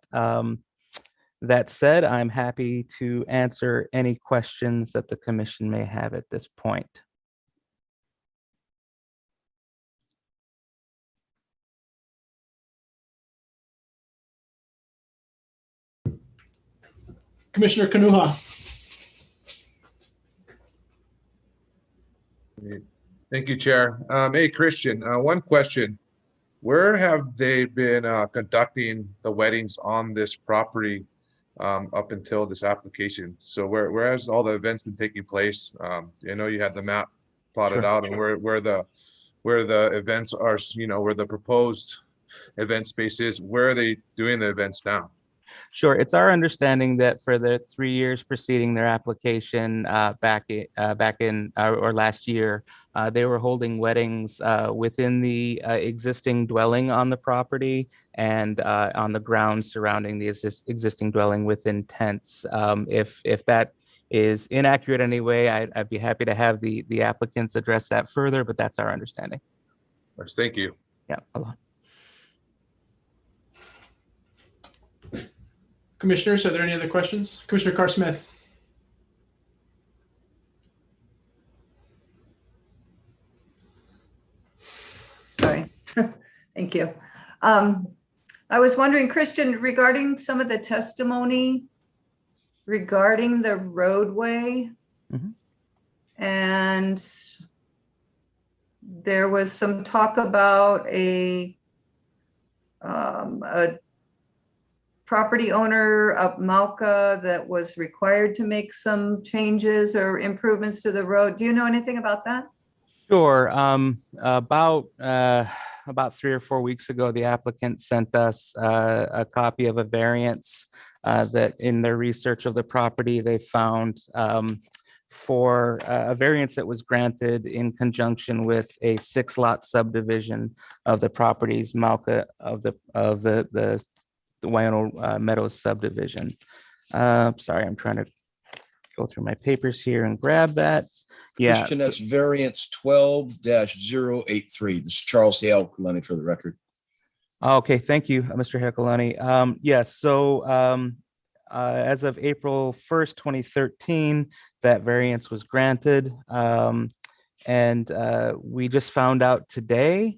That said, I'm happy to answer any questions that the commission may have at this point. Commissioner Kanuha. Thank you, Chair. Hey, Christian, one question. Where have they been conducting the weddings on this property up until this application? So where has all the events been taking place? I know you had the map plotted out, and where the events are, where the proposed event space is. Where are they doing the events now? Sure. It's our understanding that for the 3 years preceding their application back in last year, they were holding weddings within the existing dwelling on the property and on the grounds surrounding the existing dwelling within tents. If that is inaccurate anyway, I'd be happy to have the applicants address that further, but that's our understanding. Thank you. Yeah. Commissioners, are there any other questions? Commissioner Carr Smith. Sorry. Thank you. I was wondering, Christian, regarding some of the testimony regarding the roadway, and there was some talk about a property owner of Malka that was required to make some changes or improvements to the road. Do you know anything about that? Sure. About 3 or 4 weeks ago, the applicant sent us a copy of a variance that in their research of the property, they found for a variance that was granted in conjunction with a 6-lot subdivision of the properties Malka of the Waiano Meadows subdivision. Sorry, I'm trying to go through my papers here and grab that. Yeah. Christian, that's variance 12-083. This is Charles Hale, Kalani, for the record. Okay, thank you, Mr. Hekalani. Yes, so as of April 1st, 2013, that variance was granted. And we just found out today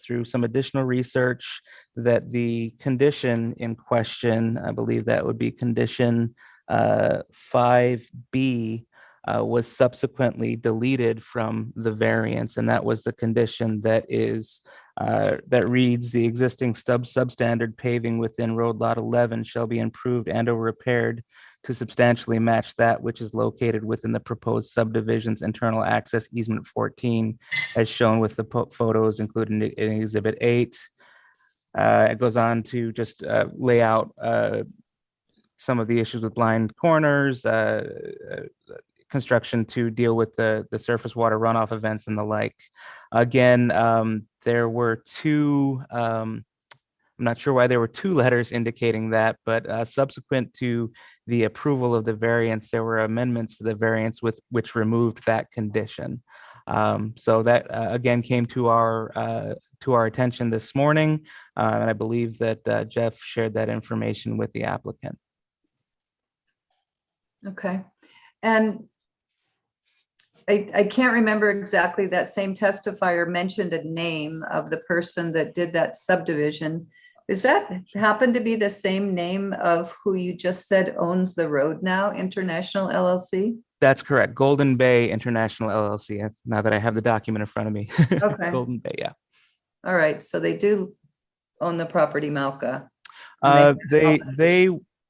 through some additional research that the condition in question, I believe that would be condition 5B, was subsequently deleted from the variance, and that was the condition that is that reads: the existing substandard paving within road lot 11 shall be improved and or repaired to substantially match that which is located within the proposed subdivision's internal access easement 14, as shown with the photos included in Exhibit 8. It goes on to just lay out some of the issues with blind corners, construction to deal with the surface water runoff events and the like. Again, there were two, I'm not sure why there were 2 letters indicating that, but subsequent to the approval of the variance, there were amendments to the variance which removed that condition. So that again came to our attention this morning, and I believe that Jeff shared that information with the applicant. Okay. And I can't remember exactly, that same testifier mentioned a name of the person that did that subdivision. Does that happen to be the same name of who you just said owns the road now, International LLC? That's correct. Golden Bay International LLC. Now that I have the document in front of me. Okay. Golden Bay, yeah. All right. So they do own the property Malka.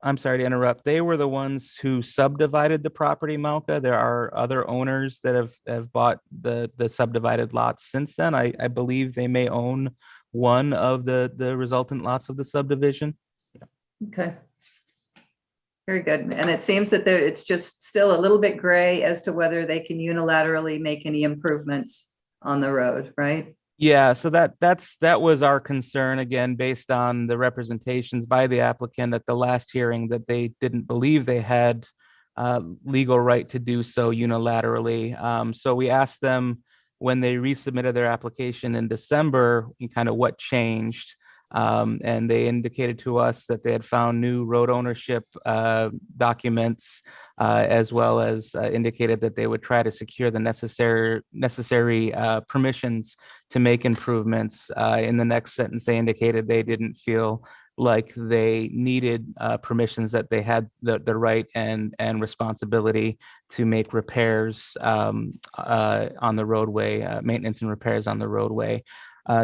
I'm sorry to interrupt. They were the ones who subdivided the property Malka. There are other owners that have bought the subdivided lots since then. I believe they may own one of the resultant lots of the subdivision. Okay. Very good. And it seems that it's just still a little bit gray as to whether they can unilaterally make any improvements on the road, right? Yeah, so that was our concern, again, based on the representations by the applicant at the last hearing, that they didn't believe they had legal right to do so unilaterally. So we asked them when they resubmitted their application in December, kind of what changed. And they indicated to us that they had found new road ownership documents, as well as indicated that they would try to secure the necessary permissions to make improvements. In the next sentence, they indicated they didn't feel like they needed permissions, that they had the right and responsibility to make repairs on the roadway, maintenance and repairs on the roadway.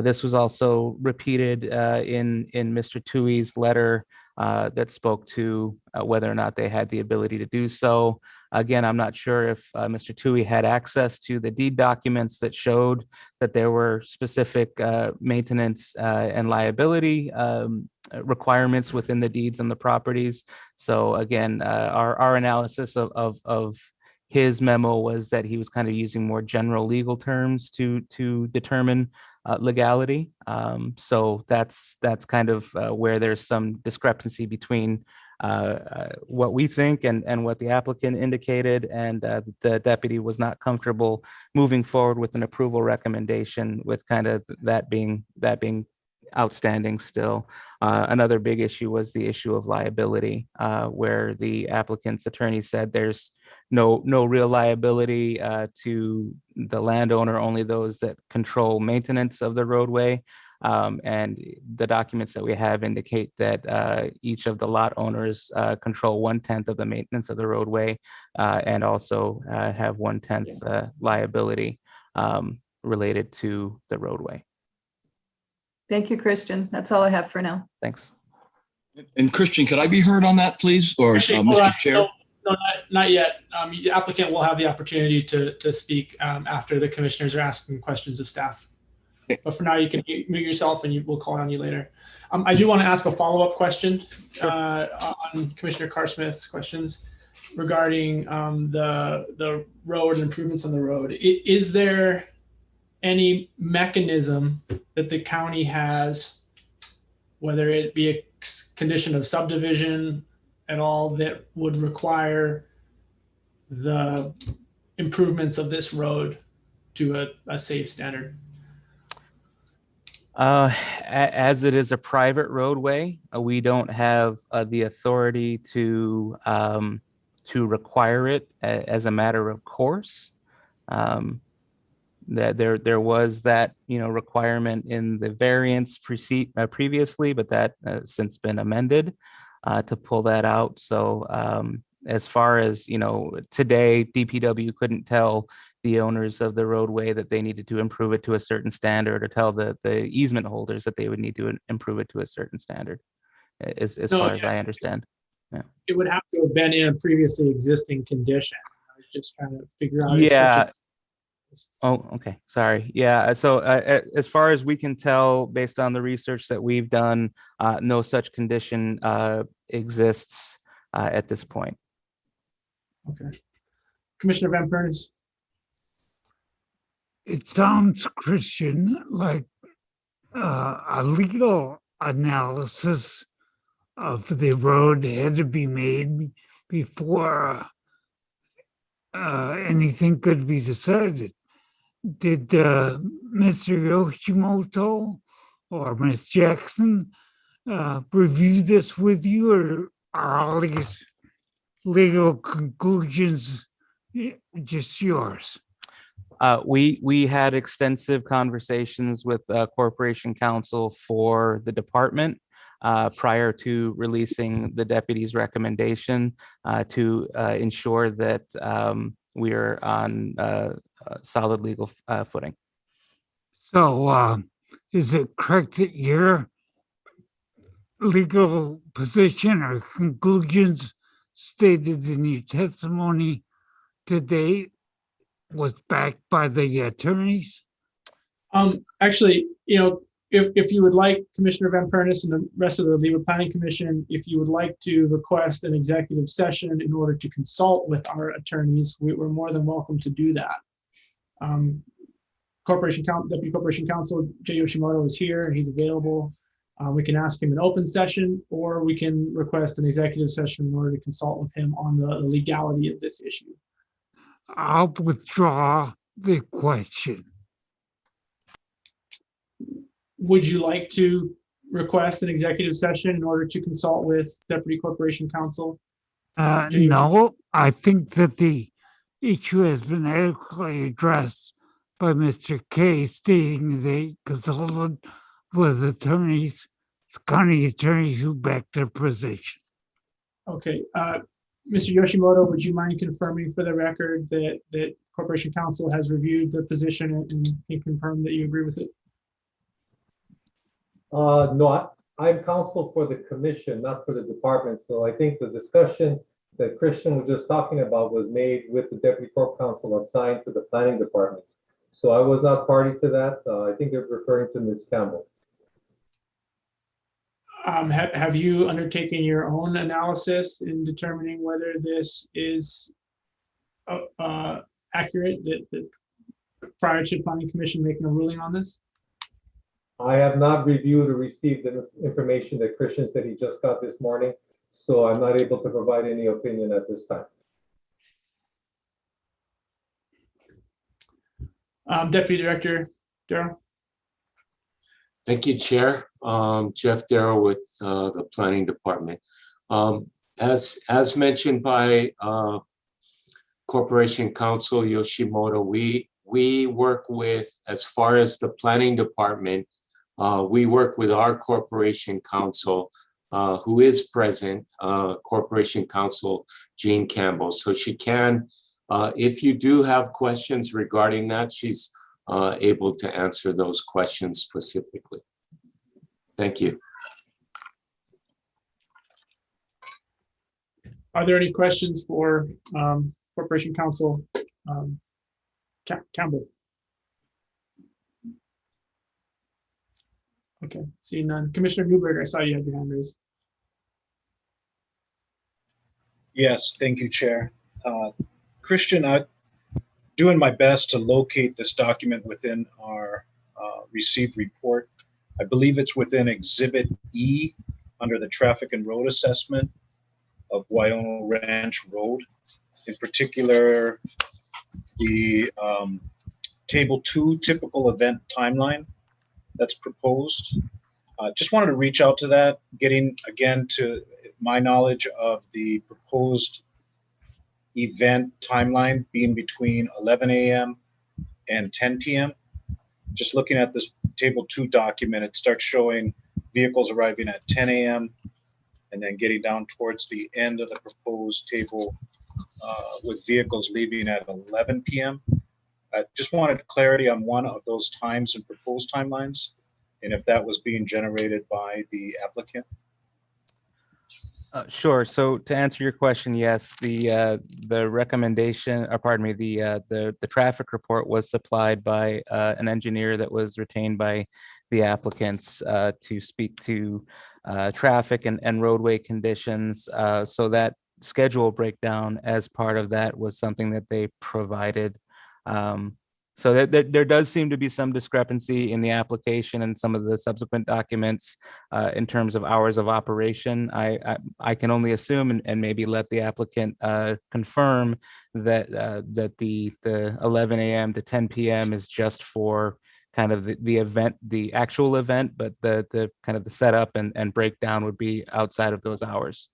This was also repeated in Mr. Tui's letter that spoke to whether or not they had the ability to do so. Again, I'm not sure if Mr. Tui had access to the deed documents that showed that there were specific maintenance and liability requirements within the deeds on the properties. So again, our analysis of his memo was that he was kind of using more general legal terms to determine legality. So that's kind of where there's some discrepancy between what we think and what the applicant indicated, and the deputy was not comfortable moving forward with an approval recommendation with kind of that being outstanding still. Another big issue was the issue of liability, where the applicant's attorney said there's no real liability to the landowner, only those that control maintenance of the roadway. And the documents that we have indicate that each of the lot owners control 1/10 of the maintenance of the roadway, and also have 1/10 liability related to the roadway. Thank you, Christian. That's all I have for now. Thanks. And Christian, could I be heard on that, please? Or Actually, hold Mr. on. Chair? No, not yet. The applicant will have the opportunity to speak after the commissioners are asking questions of staff. But for now, you can mute yourself and we'll call on you later. I do want to ask a follow-up question on Commissioner Carr-Smith's questions regarding the road and improvements on the road. Is there any mechanism that the county has, whether it be a condition of subdivision at all, that would require the improvements of this road to a safe standard? As it is a private roadway, we don't have the authority to require it as a matter of course. That there was that requirement in the variance previously, but that has since been amended to pull that out. So as far as today, DPW couldn't tell the owners of the roadway that they needed to improve it to a certain standard, or tell the easement holders that they would need to improve it to a certain standard, as far as I understand. Yeah. It would have to have been in a previously existing condition. I was just trying to figure out. Yeah. Oh, okay. Sorry. Yeah. So as far as we can tell, based on the research that we've done, no such condition exists at this point. Okay. Commissioner Van Pernis. It sounds, Christian, like a legal analysis of the road had to be made before anything could be decided. Did Mr. Yoshimoto or Ms. Jackson review this with you, or are all these legal conclusions just yours? We had extensive conversations with Corporation Counsel for the department prior to releasing the deputy's recommendation to ensure that we're on solid legal footing. So is it correct that your legal position or conclusions stated in your testimony today was backed by the attorneys? Actually, if you would like, Commissioner Van Pernis and the rest of the Leeward Planning Commission, if you would like to request an executive session in order to consult with our attorneys, we're more than welcome to do that. Deputy Corporation Counsel Jay Yoshimoto is here. He's available. We can ask him an open session, or we can request an executive session in order to consult with him on the legality of this issue. I'll withdraw the question. Would you like to request an executive session in order to consult with Deputy Corporation Counsel? No, I think that the issue has been adequately addressed by Mr. K, stating they consulted with attorneys, county attorneys who backed their position. Okay. Mr. Yoshimoto, would you mind confirming for the record that Corporation Counsel has reviewed the position and can confirm that you agree with it? No, I'm counsel for the commission, not for the department. So I think the discussion that Christian was just talking about was made with the deputy corp counsel assigned to the planning department. So I was not party to that. I think they're referring to Ms. Campbell. Have you undertaken your own analysis in determining whether this is accurate, that prior to Planning Commission making a ruling on this? I have not reviewed or received the information that Christian said he just got this morning, so I'm not able to provide any opinion at this time. Deputy Director Darrell? Thank you, Chair. Jeff Darrow with the Planning Department. As mentioned by Corporation Counsel Yoshimoto, we work with, as far as the Planning Department, we work with our Corporation Counsel, who is present, Corporation Counsel Jean Campbell. So she can, if you do have questions regarding that, she's able to answer those questions specifically. Thank you. Are there any questions for Corporation Counsel Campbell? Okay, seeing none. Commissioner Newberg, I saw you had your hand raised. Yes, thank you, Chair. Christian, I'm doing my best to locate this document within our received report. I believe it's within Exhibit E under the traffic and road assessment of Waiona Ranch Road. In particular, the Table 2 typical event timeline that's proposed. Just wanted to reach out to that, getting again to my knowledge of the proposed event timeline being between 11 a.m. and 10 p.m. Just looking at this Table 2 document, it starts showing vehicles arriving at 10 a.m. and then getting down towards the end of the proposed table with vehicles leaving at 11 p.m. I just wanted clarity on one of those times and proposed timelines, and if that was being generated by the applicant. Sure. So to answer your question, yes, the recommendation, or pardon me, the traffic report was supplied by an engineer that was retained by the applicants to speak to traffic and roadway conditions. So that schedule breakdown as part of that was something that they provided. So there does seem to be some discrepancy in the application and some of the subsequent documents in terms of hours of operation. I can only assume and maybe let the applicant confirm that that the 11 a.m. to 10 p.m. is just for kind of the event, the actual event, but the kind of the setup and breakdown would be outside of those hours.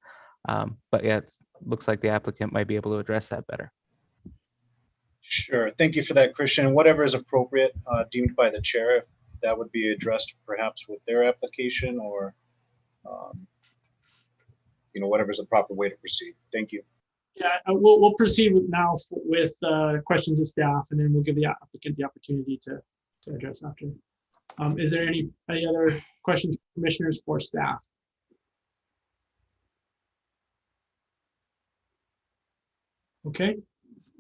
But yeah, it looks like the applicant might be able to address that better. Sure. Thank you for that, Christian. Whatever is appropriate deemed by the chair, if that would be addressed perhaps with their application or, whatever is the proper way to proceed. Thank you. Yeah, we'll proceed with questions of staff, and then we'll give the applicant the opportunity to address after. Is there any other questions, commissioners, for staff? Okay,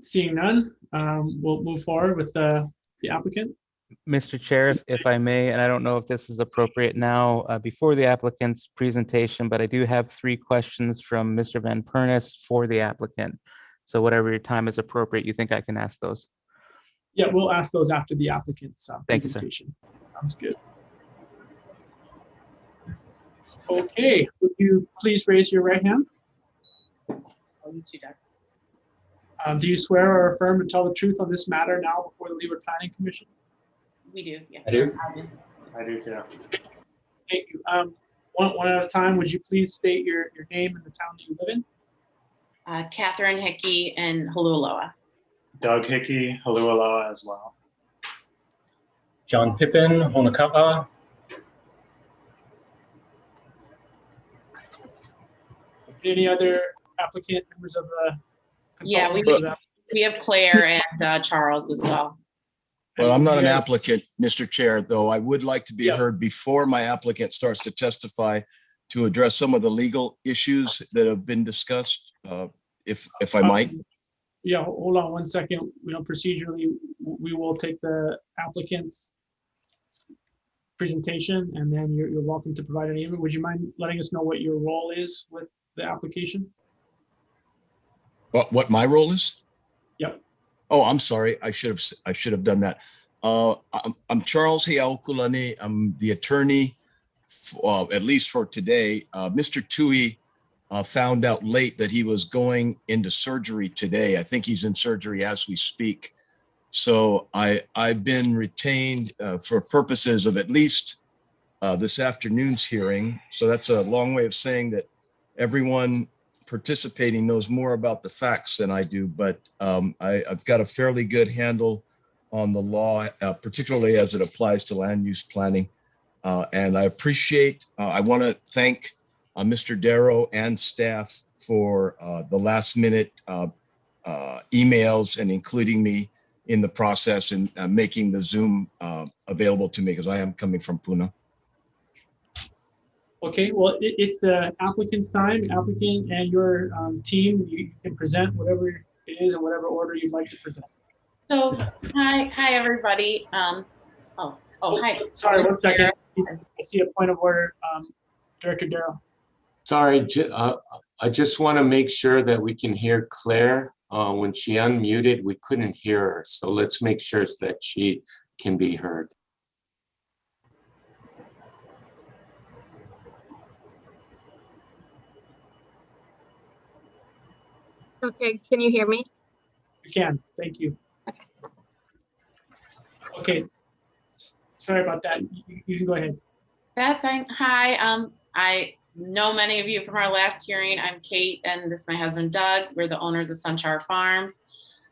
seeing none, we'll move forward with the applicant. Mr. Chair, if I may, and I don't know if this is appropriate now before the applicant's presentation, but I do have 3 questions from Mr. Van Pernis for the applicant. So whatever your time is appropriate, you think I can ask those? Yeah, we'll ask those after the applicant's Thank you, presentation. Sounds good. Okay, would you please raise your right hand? Do you swear or affirm to tell the truth on this matter now before the Leeward Planning Commission? We do, yeah. I do. I do too. Thank you. One at a time, would you please state your name and the town that you live in? Catherine Hickey and Holualoa. Doug Hickey, Holualoa as well. John Pippin, Honaka'a. Any other applicant, members of the Yeah, we have Claire and Charles as well. Well, I'm not an applicant, Mr. Chair, though I would like to be heard before my applicant starts to testify to address some of the legal issues that have been discussed, if I might. Yeah, hold on one second. Procedurally, we will take the applicant's presentation, and then you're welcome to provide any. Would you mind letting us know what your role is with the application? What my role is? Yep. Oh, I'm sorry. I should have done that. I'm Charles Heaukulani. I'm the attorney, at least for today. Mr. Tui found out late that he was going into surgery today. I think he's in surgery as we speak. So I've been retained for purposes of at least this afternoon's hearing. So that's a long way of saying that everyone participating knows more about the facts than I do, but I've got a fairly good handle on the law, particularly as it applies to land use planning. And I appreciate, I want to thank Mr. Darrow and staff for the last minute emails and including me in the process and making the Zoom available to me because I am coming from Pune. Okay, well, it's the applicant's time. Applicant and your team, you can present whatever it is in whatever order you'd like to present. So, hi, everybody. Hi. Sorry, 1 second. I see a point of order, Director Darrow. Sorry, I just want to make sure that we can hear Claire. When she unmuted, we couldn't hear her. So let's make sure that she can be heard. Okay, can you hear me? You can, thank you. Okay, sorry about that. You can go ahead. That's fine. Hi, I know many of you from our last hearing. I'm Kate, and this is my husband, Doug. We're the owners of Sunshine Farms.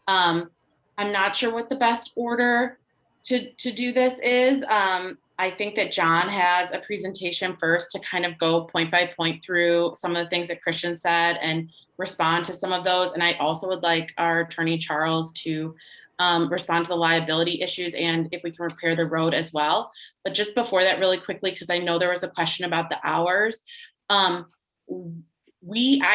I'm not sure what the best order to do this is. I think that John has a presentation first to kind of go point by point through some of the things that Christian said and respond to some of those. And I also would like our attorney, Charles, to respond to the liability issues and if we can repair the road as well. But just before that, really quickly, because I know there was a question about the hours. I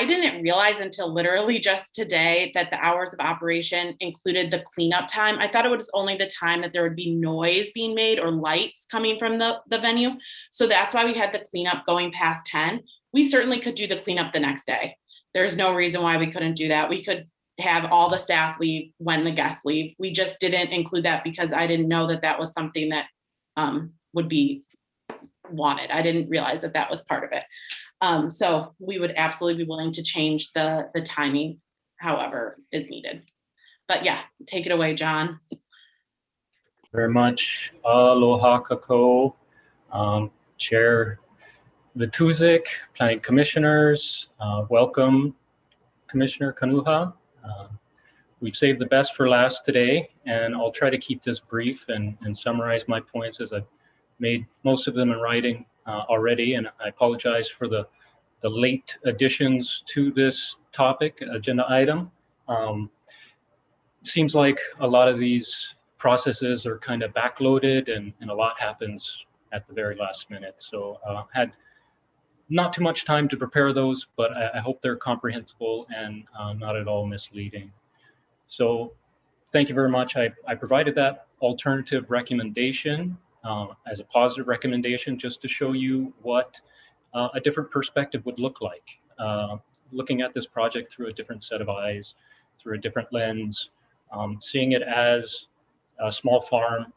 didn't realize until literally just today that the hours of operation included the cleanup time. I thought it was only the time that there would be noise being made or lights coming from the venue. So that's why we had the cleanup going past 10. We certainly could do the cleanup the next day. There's no reason why we couldn't do that. We could have all the staff leave when the guests leave. We just didn't include that because I didn't know that that was something that would be wanted. I didn't realize that that was part of it. So we would absolutely be willing to change the timing, however is needed. But yeah, take it away, John. Very much. Aloha kako, Chair Vituzik, Planning Commissioners, welcome Commissioner Kanuha. We've saved the best for last today, and I'll try to keep this brief and summarize my points as I've made most of them in writing already, and I apologize for the late additions to this topic agenda item. Seems like a lot of these processes are kind of backloaded and a lot happens at the very last minute. So had not too much time to prepare those, but I hope they're comprehensible and not at all misleading. So thank you very much. I provided that alternative recommendation as a positive recommendation just to show you what a different perspective would look like. Looking at this project through a different set of eyes, through a different lens, seeing it as a small farm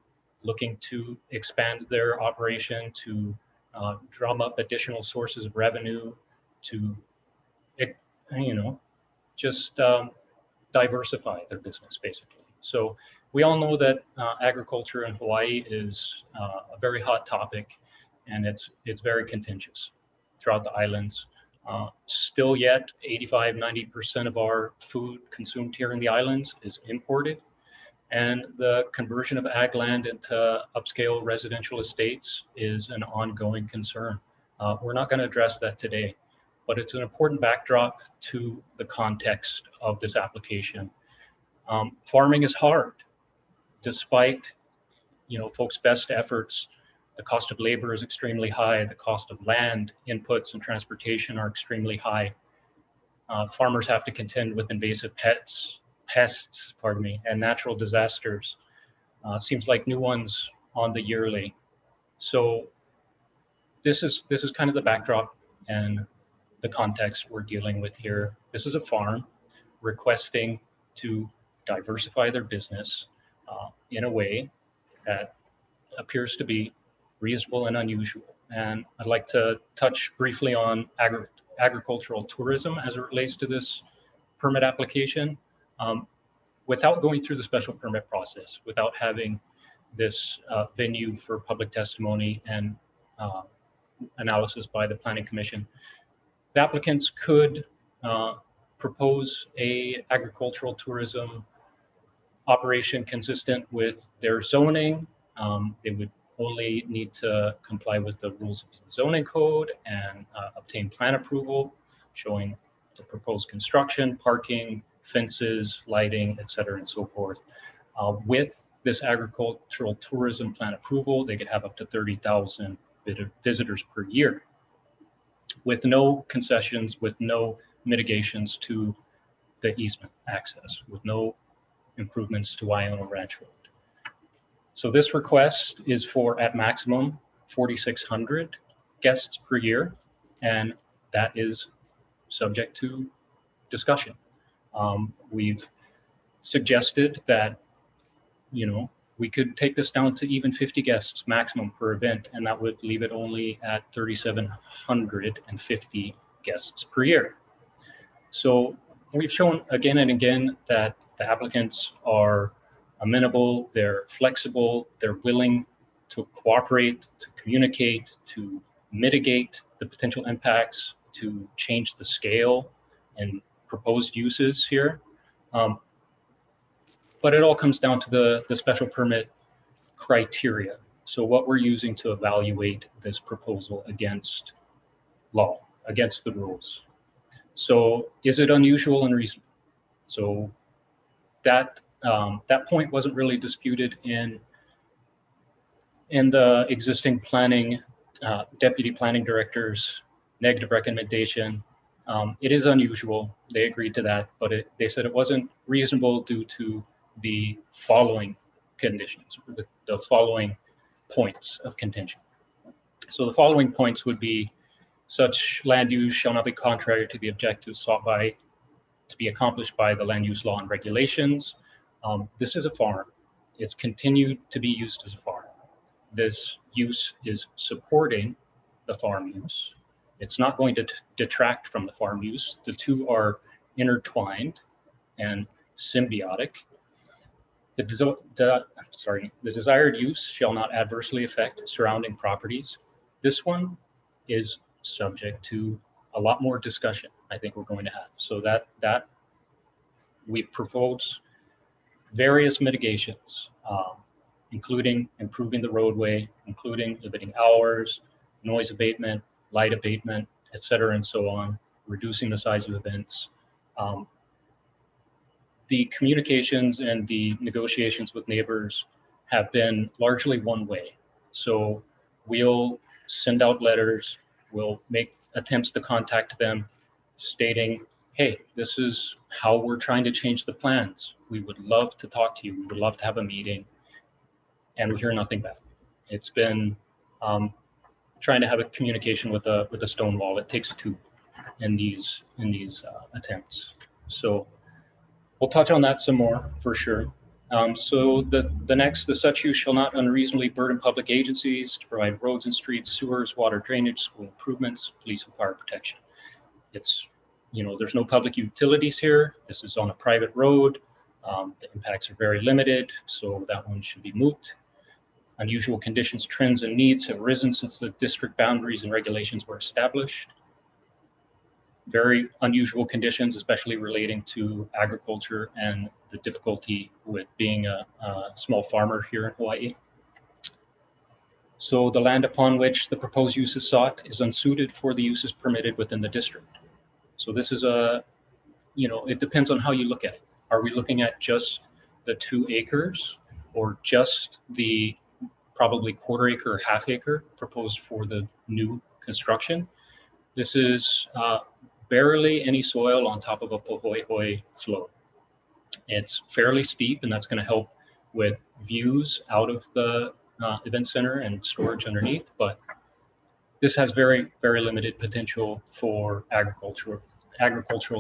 looking to expand their operation, to drum up additional sources of revenue, to, just diversify their business, basically. So we all know that agriculture in Hawaii is a very hot topic, and it's very contentious throughout the islands. Still yet, 85–90% of our food consumed here in the islands is imported. And the conversion of ag land into upscale residential estates is an ongoing concern. We're not going to address that today, but it's an important backdrop to the context of this application. Farming is hard, despite folks' best efforts. The cost of labor is extremely high. The cost of land, inputs, and transportation are extremely high. Farmers have to contend with invasive pests, and natural disasters. Seems like new ones on the yearly. So this is kind of the backdrop and the context we're dealing with here. This is a farm requesting to diversify their business in a way that appears to be reasonable and unusual. And I'd like to touch briefly on agricultural tourism as it relates to this permit application. Without going through the special permit process, without having this venue for public testimony and analysis by the Planning Commission. The applicants could propose a agricultural tourism operation consistent with their zoning. They would only need to comply with the rules of the zoning code and obtain plan approval showing the proposed construction, parking, fences, lighting, et cetera, and so forth. With this agricultural tourism plan approval, they could have up to 30,000 visitors per year with no concessions, with no mitigations to the easement access, with no improvements to Waiano Ranch Road. So this request is for at maximum 4,600 guests per year, and that is subject to discussion. We've suggested that, we could take this down to even 50 guests maximum per event, and that would leave it only at 3,750 guests per year. So we've shown again and again that the applicants are amenable, they're flexible, they're willing to cooperate, to communicate, to mitigate the potential impacts, to change the scale and proposed uses here. But it all comes down to the special permit criteria. So what we're using to evaluate this proposal against law, against the rules. So is it unusual and reasonable? So that point wasn't really disputed in the existing planning, deputy planning director's negative recommendation. It is unusual, they agreed to that, but they said it wasn't reasonable due to the following conditions, the following points of contention. So the following points would be: such land use shall not be contrary to the objectives sought to be accomplished by the land use law and regulations. This is a farm. It's continued to be used as a farm. This use is supporting the farm use. It's not going to detract from the farm use. The two are intertwined and symbiotic. The desired use shall not adversely affect surrounding properties. This one is subject to a lot more discussion I think we're going to have. So that we propose various mitigations, including improving the roadway, including limiting hours, noise abatement, light abatement, et cetera, and so on, reducing the size of events. The communications and the negotiations with neighbors have been largely one way. So we'll send out letters, we'll make attempts to contact them stating, hey, this is how we're trying to change the plans. We would love to talk to you. We would love to have a meeting. And we hear nothing back. It's been trying to have a communication with a stone wall. It takes two in these attempts. So we'll touch on that some more for sure. So the next, the such use shall not unreasonably burden public agencies to provide roads and streets, sewers, water drainage, school improvements, police and fire protection. It's, there's no public utilities here. This is on a private road. The impacts are very limited, so that one should be moot. Unusual conditions, trends, and needs have risen since the district boundaries and regulations were established. Very unusual conditions, especially relating to agriculture and the difficulty with being a small farmer here in Hawaii. So the land upon which the proposed use is sought is unsuited for the uses permitted within the district. So this is it depends on how you look at it. Are we looking at just the 2 acres or just the probably quarter acre or half acre proposed for the new construction? This is barely any soil on top of a pohoihoi flow. It's fairly steep, and that's going to help with views out of the event center and storage underneath, but this has very, very limited potential for agricultural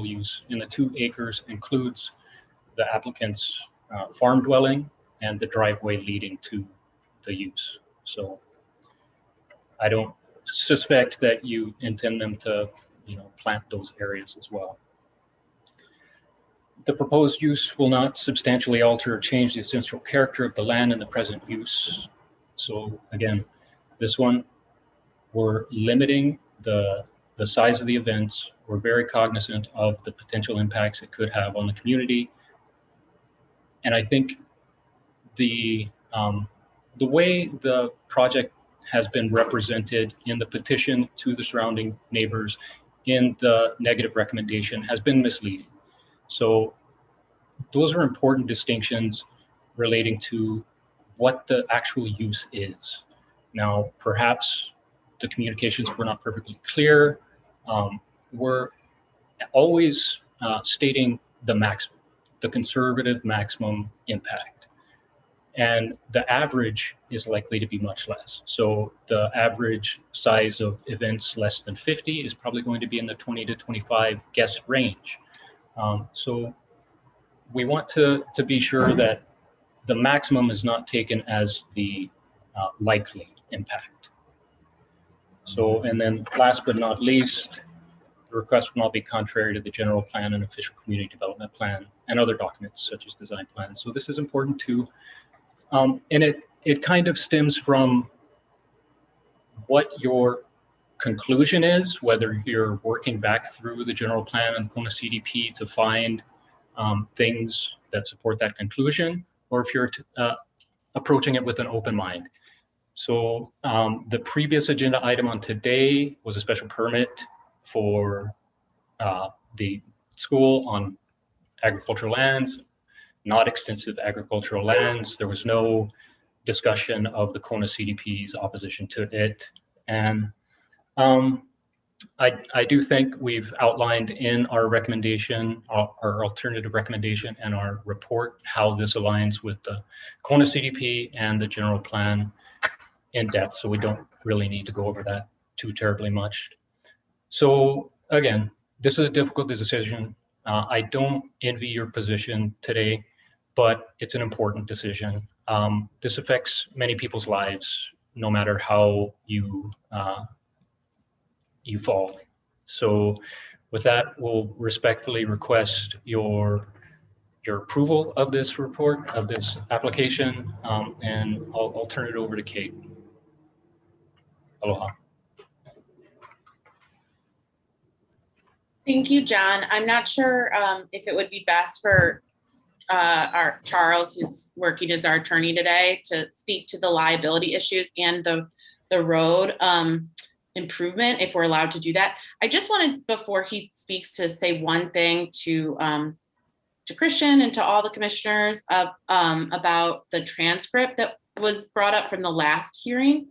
use. And the 2 acres includes the applicant's farm dwelling and the driveway leading to the use. So I don't suspect that you intend them to plant those areas as well. The proposed use will not substantially alter or change the essential character of the land and the present use. So again, this one, we're limiting the size of the events. We're very cognizant of the potential impacts it could have on the community. And I think the way the project has been represented in the petition to the surrounding neighbors in the negative recommendation has been misleading. So those are important distinctions relating to what the actual use is. Now, perhaps the communications were not perfectly clear. We're always stating the maximum, the conservative maximum impact. And the average is likely to be much less. So the average size of events less than 50 is probably going to be in the 20 to 25 guest range. So we want to be sure that the maximum is not taken as the likely impact. So, and then last but not least, the request will not be contrary to the general plan and official community development plan and other documents such as design plans. So this is important too. And it kind of stems from what your conclusion is, whether you're working back through the general plan and Kona CDP to find things that support that conclusion, or if you're approaching it with an open mind. So the previous agenda item on today was a special permit for the school on agricultural lands, not extensive agricultural lands. There was no discussion of the Kona CDP's opposition to it. And I do think we've outlined in our recommendation, our alternative recommendation and our report, how this aligns with the Kona CDP and the general plan in depth. So we don't really need to go over that too terribly much. So again, this is a difficult decision. I don't envy your position today, but it's an important decision. This affects many people's lives, no matter how you fall. So with that, we'll respectfully request your approval of this report, of this application, and I'll turn it over to Kate. Aloha. Thank you, John. I'm not sure if it would be best for our Charles, who's working as our attorney today, to speak to the liability issues and the road improvement, if we're allowed to do that. I just wanted, before he speaks, to say one thing to Christian and to all the commissioners about the transcript that was brought up from the last hearing.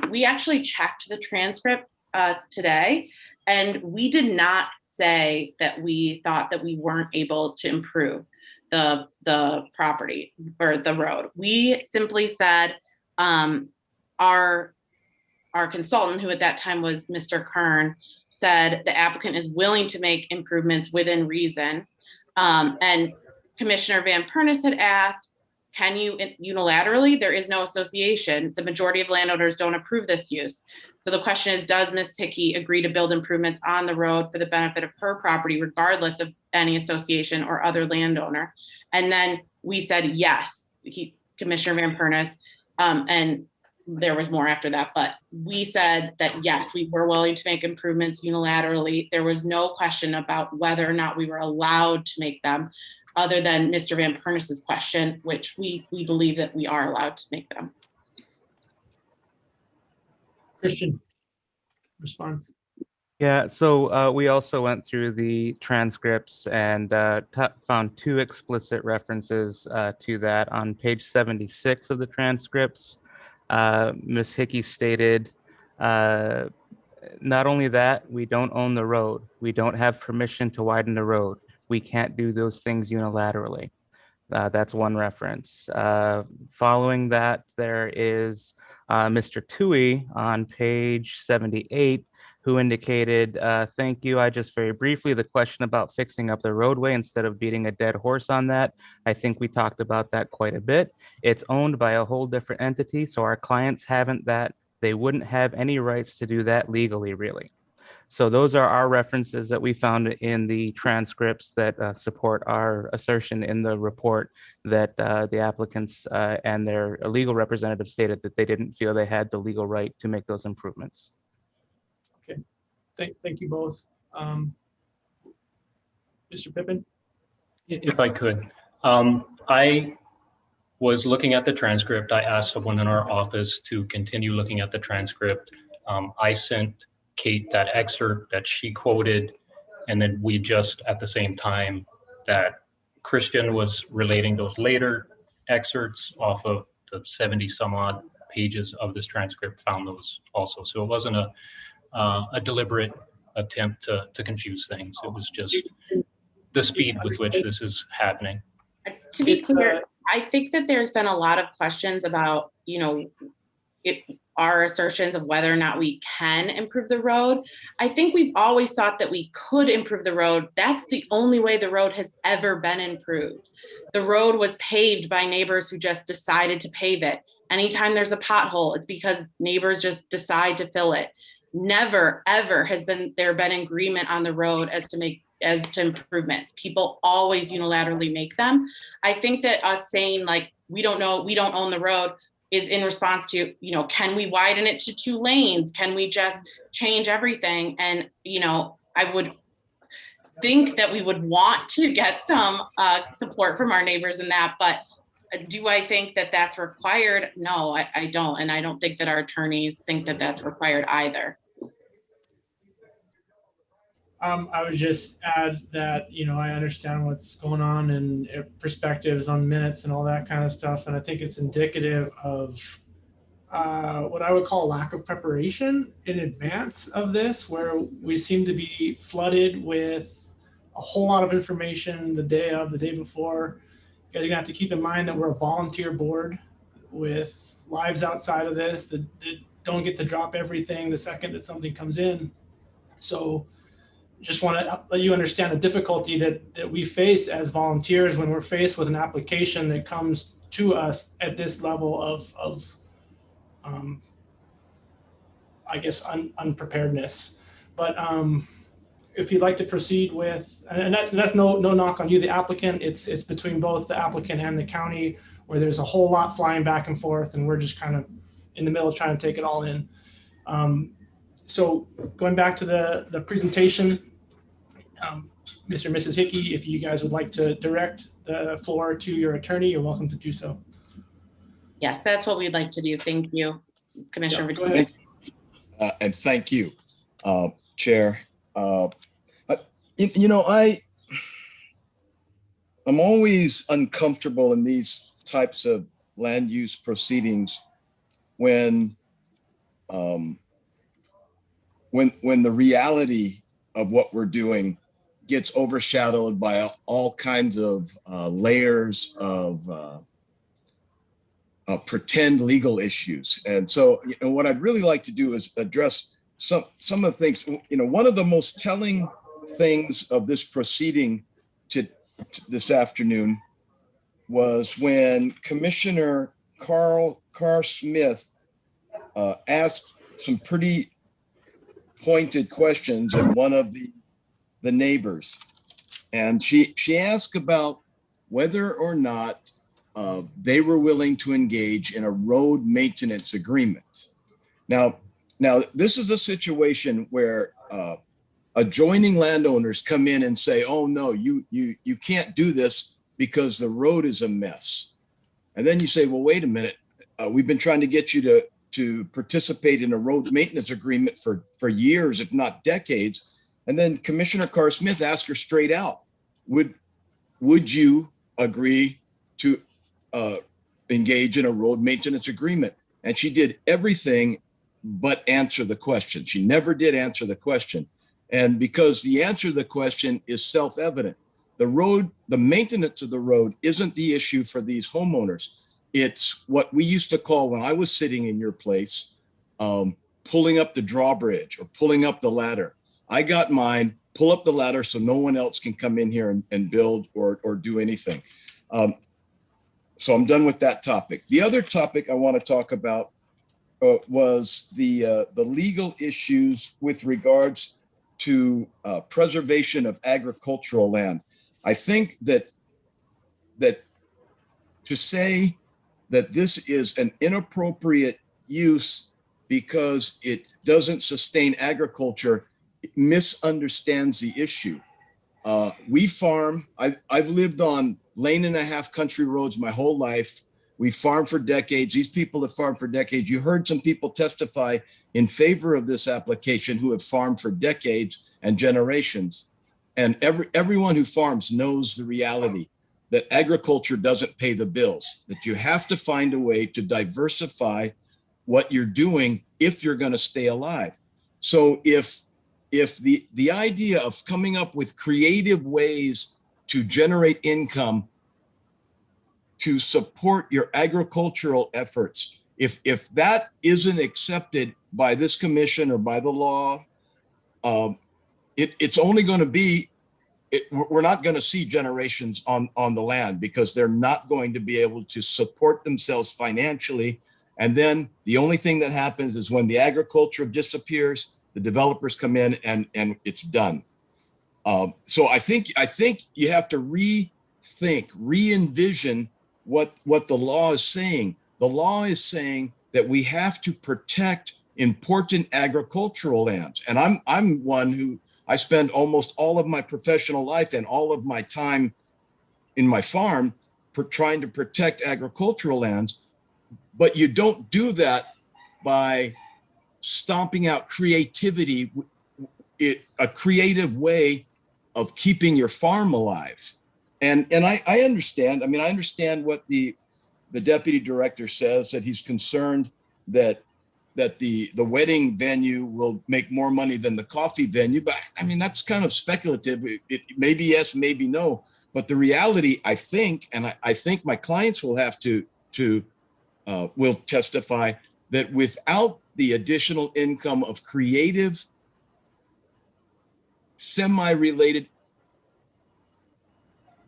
We actually checked the transcript today, and we did not say that we thought that we weren't able to improve the property or the road. We simply said our consultant, who at that time was Mr. Kern, said the applicant is willing to make improvements within reason. And Commissioner Van Pernis had asked, can you unilaterally? There is no association. The majority of landowners don't approve this use. So the question is, does Ms. Hickey agree to build improvements on the road for the benefit of her property, regardless of any association or other landowner? And then we said yes, Commissioner Van Pernis, and there was more after that, but we said that yes, we were willing to make improvements unilaterally. There was no question about whether or not we were allowed to make them, other than Mr. Van Pernis's question, which we believe that we are allowed to make them. Christian, response. Yeah, so we also went through the transcripts and found two explicit references to that. On page 76 of the transcripts, Ms. Hickey stated, not only that, we don't own the road. We don't have permission to widen the road. We can't do those things unilaterally. That's one reference. Following that, there is Mr. Tui on page 78, who indicated, thank you. I just very briefly, the question about fixing up the roadway instead of beating a dead horse on that. I think we talked about that quite a bit. It's owned by a whole different entity, so our clients haven't that. They wouldn't have any rights to do that legally, really. So those are our references that we found in the transcripts that support our assertion in the report that the applicants and their legal representative stated that they didn't feel they had the legal right to make those improvements. Okay, thank you both. Mr. Pippin? If I could, I was looking at the transcript. I asked someone in our office to continue looking at the transcript. I sent Kate that excerpt that she quoted, and then we just at the same time that Christian was relating those later excerpts off of the 70 some odd pages of this transcript, found those also. So it wasn't a deliberate attempt to confuse things. It was just the speed with which this is happening. To be clear, I think that there's been a lot of questions about, our assertions of whether or not we can improve the road. I think we've always thought that we could improve the road. That's the only way the road has ever been improved. The road was paved by neighbors who just decided to pave it. Anytime there's a pothole, it's because neighbors just decide to fill it. Never, ever has there been agreement on the road as to improvements. People always unilaterally make them. I think that us saying like, we don't know, we don't own the road is in response to, can we widen it to 2 lanes? Can we just change everything? And, I would think that we would want to get some support from our neighbors in that, but do I think that that's required? No, I don't. And I don't think that our attorneys think that that's required either. I would just add that, I understand what's going on and perspectives on minutes and all that kind of stuff. And I think it's indicative of what I would call a lack of preparation in advance of this, where we seem to be flooded with a whole lot of information the day before. You guys are gonna have to keep in mind that we're a volunteer board with lives outside of this that don't get to drop everything the second that something comes in. So just want to let you understand the difficulty that we face as volunteers when we're faced with an application that comes to us at this level of I guess unpreparedness. But if you'd like to proceed with, and that's no knock on you, the applicant, it's between both the applicant and the county, where there's a whole lot flying back and forth, and we're just kind of in the middle trying to take it all in. So going back to the presentation, Mr. and Mrs. Hickey, if you guys would like to direct the floor to your attorney, you're welcome to do so. Yes, that's what we'd like to do. Thank you, Commissioner. Yeah, and thank you, Chair. I'm always uncomfortable in these types of land use proceedings when the reality of what we're doing gets overshadowed by all kinds of layers of pretend legal issues. And so, what I'd really like to do is address some of the things. One of the most telling things of this proceeding to this afternoon was when Commissioner Carr Smith asked some pretty pointed questions of one of the neighbors. And she asked about whether or not they were willing to engage in a road maintenance agreement. Now this is a situation where adjoining landowners come in and say, oh no, you can't do this because the road is a mess. And then you say, well, wait a minute, we've been trying to get you to participate in a road maintenance agreement for years, if not decades. And then Commissioner Carr Smith asked her straight out, would you agree to engage in a road maintenance agreement? And she did everything but answer the question. She never did answer the question. And because the answer to the question is self-evident, the maintenance of the road isn't the issue for these homeowners. It's what we used to call, when I was sitting in your place, pulling up the drawbridge or pulling up the ladder. I got mine, pull up the ladder so no one else can come in here and build or do anything. So I'm done with that topic. The other topic I want to talk about was the legal issues with regards to preservation of agricultural land. I think that to say that this is an inappropriate use because it doesn't sustain agriculture misunderstands the issue. We farm. I've lived on lane and a half country roads my whole life. We farmed for decades. These people have farmed for decades. You heard some people testify in favor of this application who have farmed for decades and generations. And everyone who farms knows the reality that agriculture doesn't pay the bills, that you have to find a way to diversify what you're doing if you're going to stay alive. So if the idea of coming up with creative ways to generate income to support your agricultural efforts, if that isn't accepted by this commission or by the law, it's only going to be, we're not going to see generations on the land because they're not going to be able to support themselves financially. And then the only thing that happens is when the agriculture disappears, the developers come in and it's done. So I think you have to rethink, re-envision what the law is saying. The law is saying that we have to protect important agricultural lands. And I'm one who, I spend almost all of my professional life and all of my time in my farm trying to protect agricultural lands. But you don't do that by stomping out creativity, a creative way of keeping your farm alive. And I understand. I mean, I understand what the deputy director says, that he's concerned that the wedding venue will make more money than the coffee venue. But I mean, that's kind of speculative. It maybe yes, maybe no. But the reality, I think, and I think my clients will have to will testify that without the additional income of creative, semi-related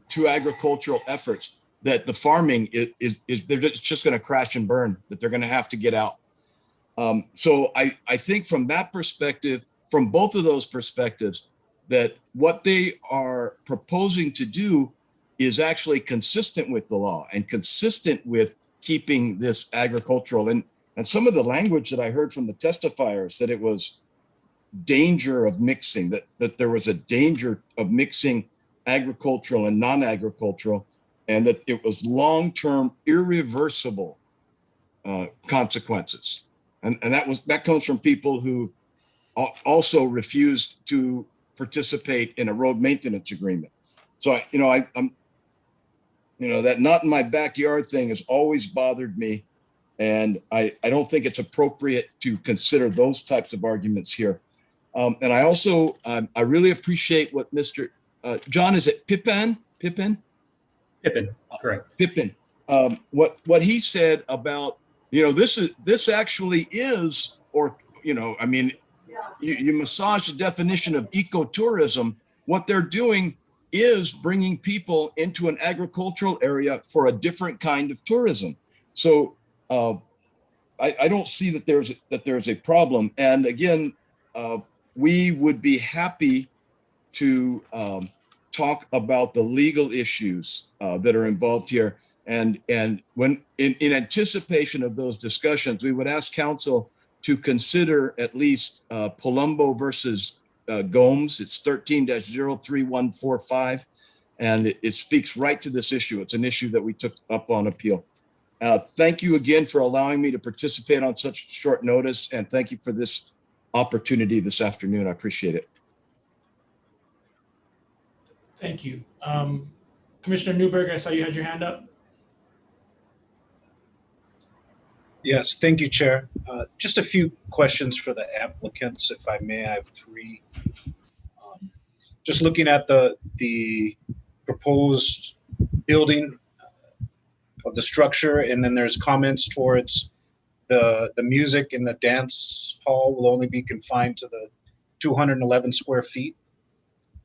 to agricultural efforts, that the farming is it's just going to crash and burn, that they're going to have to get out. So I think from that perspective, from both of those perspectives, that what they are proposing to do is actually consistent with the law and consistent with keeping this agricultural. And some of the language that I heard from the testifiers, that it was danger of mixing, that there was a danger of mixing agricultural and non-agricultural, and that it was long-term irreversible consequences. And that comes from people who also refused to participate in a road maintenance agreement. So I'm that not in my backyard thing has always bothered me, and I don't think it's appropriate to consider those types of arguments here. And I also I really appreciate what Mr. John, is it Pippin, correct. Pippin. What he said about, this actually is, or, I mean, you massage the definition of ecotourism. What they're doing is bringing people into an agricultural area for a different kind of tourism. So I don't see that there's a problem. And again, we would be happy to talk about the legal issues that are involved here. And when in anticipation of those discussions, we would ask council to consider at least Palumbo versus Gomes. It's 13-03145. And it speaks right to this issue. It's an issue that we took up on appeal. Thank you again for allowing me to participate on such short notice. And thank you for this opportunity this afternoon. I appreciate it. Thank you. Commissioner Newberg, I saw you had your hand up. Yes, thank you, Chair. Just a few questions for the applicants, if I may. I have three. Just looking at the proposed building of the structure, and then there's comments towards the music in the dance hall will only be confined to the 211 square feet.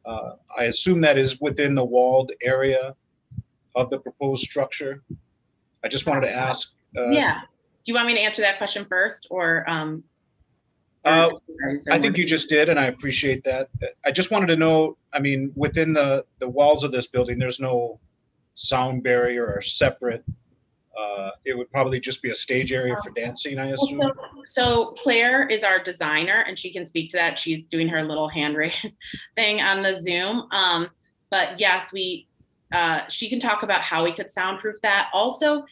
I assume that is within the walled area of the proposed structure. I just wanted to ask. Yeah. Do you want me to answer that question first, or? I think you just did, and I appreciate that. I just wanted to know, I mean, within the walls of this building, there's no sound barrier or separate. It would probably just be a stage area for dancing, I assume. So Claire is our designer, and she can speak to that. She's doing her little hand raise thing on the Zoom. But yes, she can talk about how we could soundproof that. Also,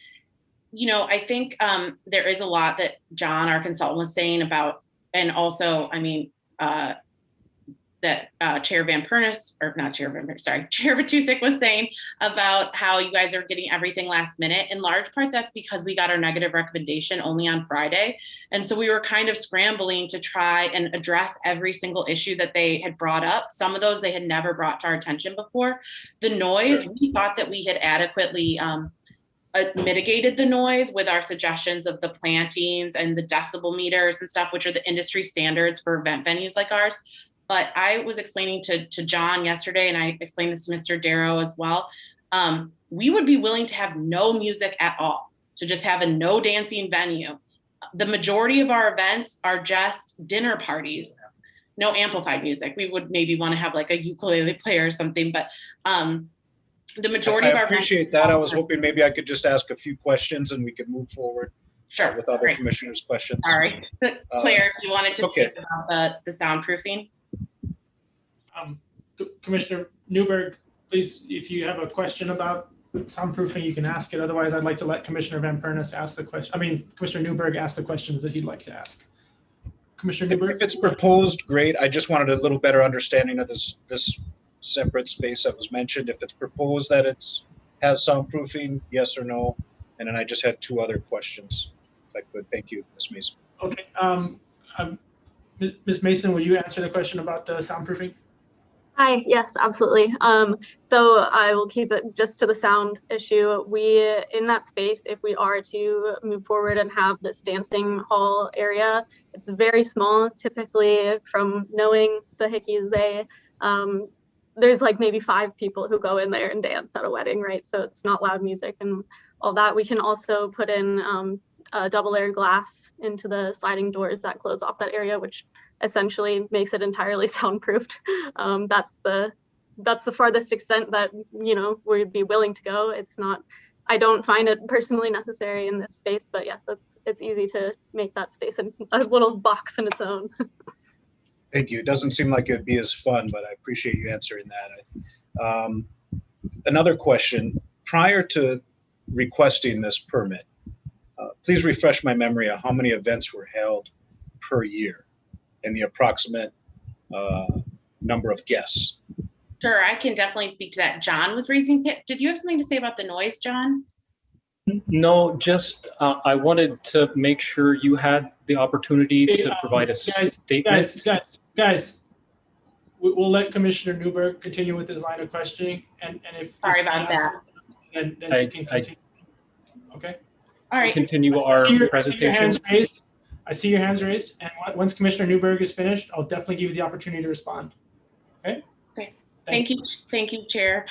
you know, I think there is a lot that John, our consultant, was saying about, and also, I mean, that Chair Van Pernis, or not Chair Van Pernis, sorry, Chair Matusik was saying about how you guys are getting everything last minute. In large part, that's because we got our negative recommendation only on Friday. And so we were kind of scrambling to try and address every single issue that they had brought up. Some of those they had never brought to our attention before. The noise, we thought that we had adequately mitigated the noise with our suggestions of the plantings and the decibel meters and stuff, which are the industry standards for event venues like ours. But I was explaining to John yesterday, and I explained this to Mr. Darrow as well. We would be willing to have no music at all, to just have a no dancing venue. The majority of our events are just dinner parties, no amplified music. We would maybe want to have like a ukulele player or something, but the majority of our events. I appreciate that. I was hoping maybe I could just ask a few questions and we could move forward. Sure. With other Great. commissioners' questions. All right. Claire, if you wanted to okay. speak about the soundproofing. Commissioner Newberg, please, if you have a question about soundproofing, you can ask it. Otherwise, I'd like to let Commissioner Van Pernis ask the question. I mean, Commissioner Newberg ask the questions that he'd like to ask. Commissioner Newberg? If it's proposed, great. I just wanted a little better understanding of this separate space that was mentioned. If it's proposed that has soundproofing, yes or no? And then I just had two other questions, if I could. Thank you, Ms. Mason. Okay. Ms. Mason, would you answer the question about the soundproofing? Hi, yes, absolutely. So I will keep it just to the sound issue. We, in that space, if we are to move forward and have this dancing hall area, it's very small. Typically, from knowing the Hickeys, there's like maybe 5 people who go in there and dance at a wedding, right? So it's not loud music and all that. We can also put in a double layer glass into the sliding doors that close off that area, which essentially makes it entirely soundproofed. That's the farthest extent that, you know, we'd be willing to go. It's not, I don't find it personally necessary in this space, but yes, it's easy to make that space a little box in its own. Thank you. It doesn't seem like it'd be as fun, but I appreciate you answering that. Another question, prior to requesting this permit, please refresh my memory of how many events were held per year and the approximate number of guests. Sure, I can definitely speak to that. John was raising his hand. Did you have something to say about the noise, John? No, just I wanted to make sure you had the opportunity to provide a statement. Guys, we'll let Commissioner Newberg continue with his line of questioning, and if sorry about that, then you can continue. Okay. All right. Continue our presentation. I see your hands raised, and once Commissioner Newberg is finished, I'll definitely give you the opportunity to respond. Okay. Okay. Thank you, Chair.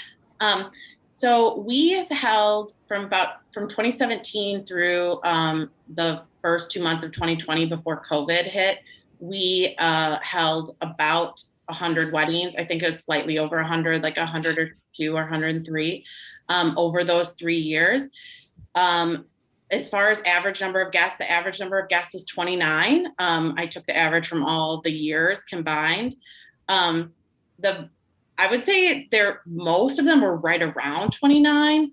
So we have held from 2017 through the first 2 months of 2020 before COVID hit. We held about 100 weddings. I think it was slightly over 100, like 102 or 103 over those 3 years. As far as average number of guests, the average number of guests was 29. I took the average from all the years combined. I would say most of them were right around 29,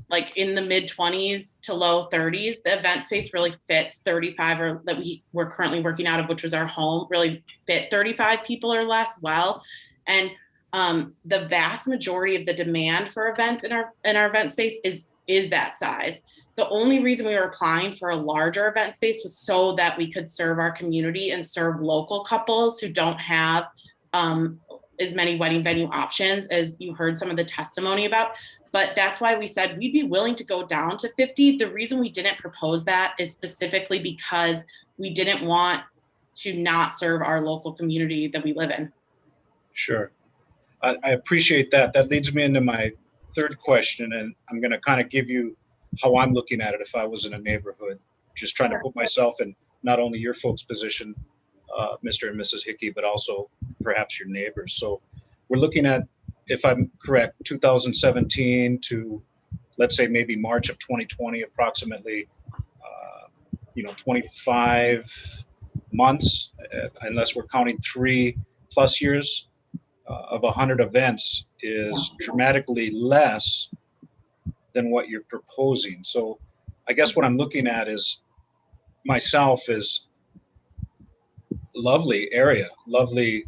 like in the mid 20s to low 30s. The event space really fits 35, or that we're currently working out of, which was our home, really fit 35 people or less well. And the vast majority of the demand for events in our event space is that size. The only reason we were applying for a larger event space was so that we could serve our community and serve local couples who don't have as many wedding venue options as you heard some of the testimony about. But that's why we said we'd be willing to go down to 50. The reason we didn't propose that is specifically because we didn't want to not serve our local community that we live in. Sure. I appreciate that. That leads me into my third question, and I'm going to kind of give you how I'm looking at it if I was in a neighborhood, just trying to put myself in not only your folks' position, Mr. and Mrs. Hickey, but also perhaps your neighbors. So we're looking at, if I'm correct, 2017 to, let's say, maybe March of 2020, approximately, 25 months, unless we're counting 3+ years of 100 events, is dramatically less than what you're proposing. So I guess what I'm looking at is myself is lovely area, lovely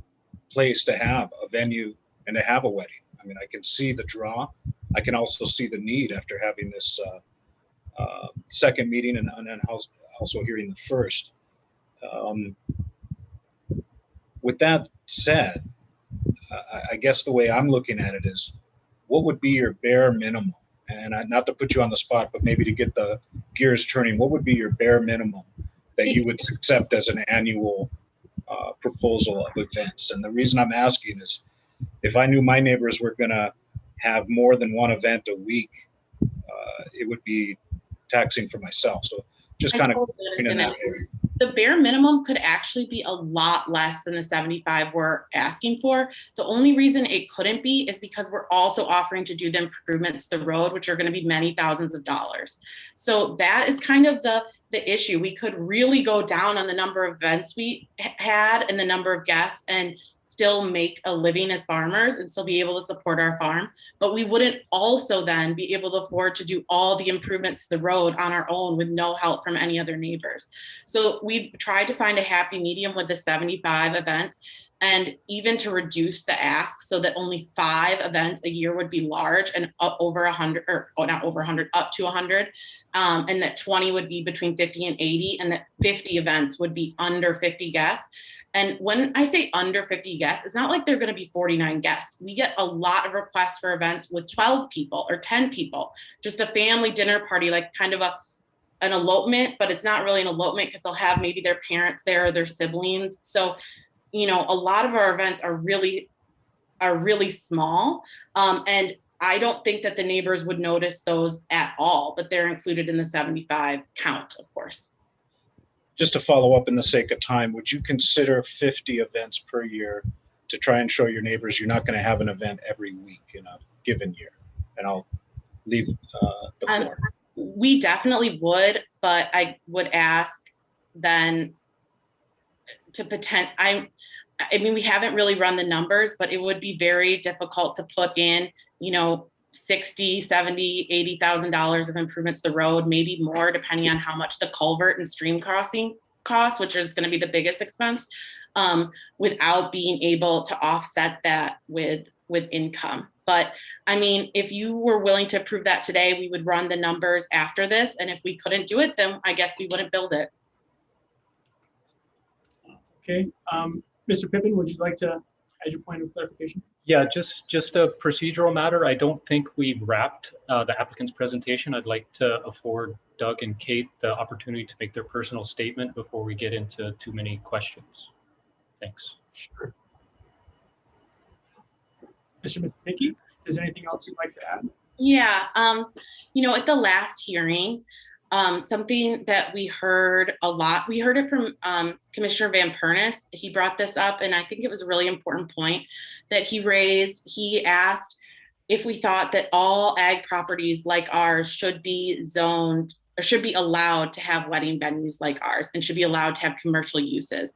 place to have a venue and to have a wedding. I mean, I can see the draw. I can also see the need after having this second meeting and then also hearing the first. With that said, I guess the way I'm looking at it is, what would be your bare minimum? And not to put you on the spot, but maybe to get the gears turning, what would be your bare minimum that you would accept as an annual proposal of events? And the reason I'm asking is, if I knew my neighbors were going to have more than one event a week, it would be taxing for myself. So just kind of in that area. The bare minimum could actually be a lot less than the 75 we're asking for. The only reason it couldn't be is because we're also offering to do the improvements to the road, which are going to be many thousands of dollars. So that is kind of the issue. We could really go down on the number of events we had and the number of guests and still make a living as farmers and still be able to support our farm. But we wouldn't also then be able to afford to do all the improvements to the road on our own with no help from any other neighbors. So we've tried to find a happy medium with the 75 events, and even to reduce the ask so that only 5 events a year would be large and up over 100, or not over 100, up to 100. And that 20 would be between 50 and 80, and that 50 events would be under 50 guests. And when I say under 50 guests, it's not like they're going to be 49 guests. We get a lot of requests for events with 12 people or 10 people, just a family dinner party, like kind of an elopement, but it's not really an elopement because they'll have maybe their parents there or their siblings. So, a lot of our events are really small. And I don't think that the neighbors would notice those at all, but they're included in the 75 count, of course. Just to follow up in the sake of time, would you consider 50 events per year to try and show your neighbors you're not going to have an event every week in a given year? And I'll leave the floor. We definitely would, but I would ask then to pretend. I mean, we haven't really run the numbers, but it would be very difficult to put in, $60, $70, $80,000 of improvements to the road, maybe more, depending on how much the culvert and stream crossing costs, which is going to be the biggest expense, without being able to offset that with income. But I mean, if you were willing to approve that today, we would run the numbers after this. And if we couldn't do it, then I guess we wouldn't build it. Okay. Mr. Pippin, would you like to add your point of clarification? Yeah, just a procedural matter. I don't think we've wrapped the applicant's presentation. I'd like to afford Doug and Kate the opportunity to make their personal statement before we get into too many questions. Thanks. Sure. Mr. Hickey, is there anything else you'd like to add? Yeah, at the last hearing, something that we heard a lot, we heard it from Commissioner Van Pernis. He brought this up, and I think it was a really important point that he raised. He asked if we thought that all ag properties like ours should be zoned or should be allowed to have wedding venues like ours and should be allowed to have commercial uses.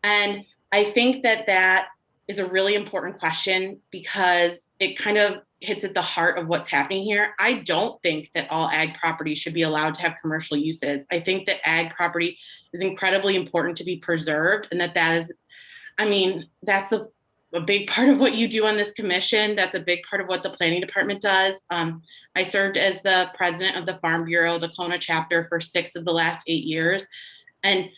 And I think that is a really important question because it kind of hits at the heart of what's happening here. I don't think that all ag property should be allowed to have commercial uses. I think that ag property is incredibly important to be preserved, and that is, that's a big part of what you do on this commission. That's a big part of what the planning department does. I served as the president of the Farm Bureau, the Kona chapter, for 6 of the last 8 years. And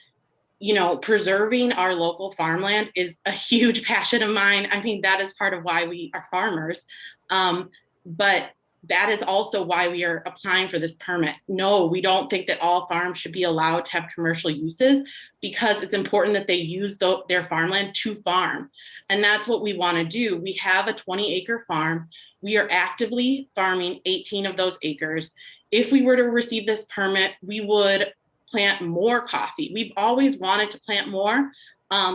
preserving our local farmland is a huge passion of mine. I mean, that is part of why we are farmers. But that is also why we are applying for this permit. No, we don't think that all farms should be allowed to have commercial uses because it's important that they use their farmland to farm. And that's what we want to do. We have a 20-acre farm. We are actively farming 18 of those acres. If we were to receive this permit, we would plant more coffee. We've always wanted to plant more,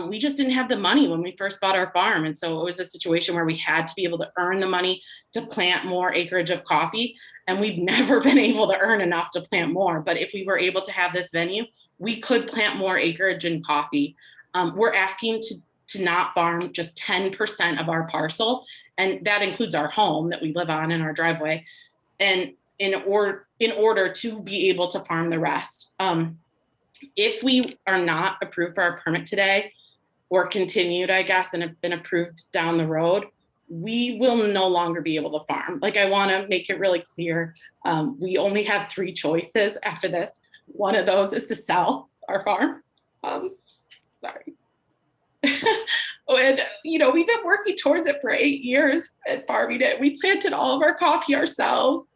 We just didn't have the money when we first bought our farm. And so it was a situation where we had to be able to earn the money to plant more acreage of coffee. And we've never been able to earn enough to plant more. But if we were able to have this venue, we could plant more acreage in coffee. We're asking to not farm just 10% of our parcel. And that includes our home that we live on in our driveway. And in order to be able to farm the rest. If we are not approved for our permit today, or continued, I guess, and have been approved down the road, we will no longer be able to farm. Like, I want to make it really clear. We only have 3 choices after this. One of those is to sell our farm. Sorry. And, you know, we've been working towards it for 8 years and farming it. We planted all of our coffee ourselves.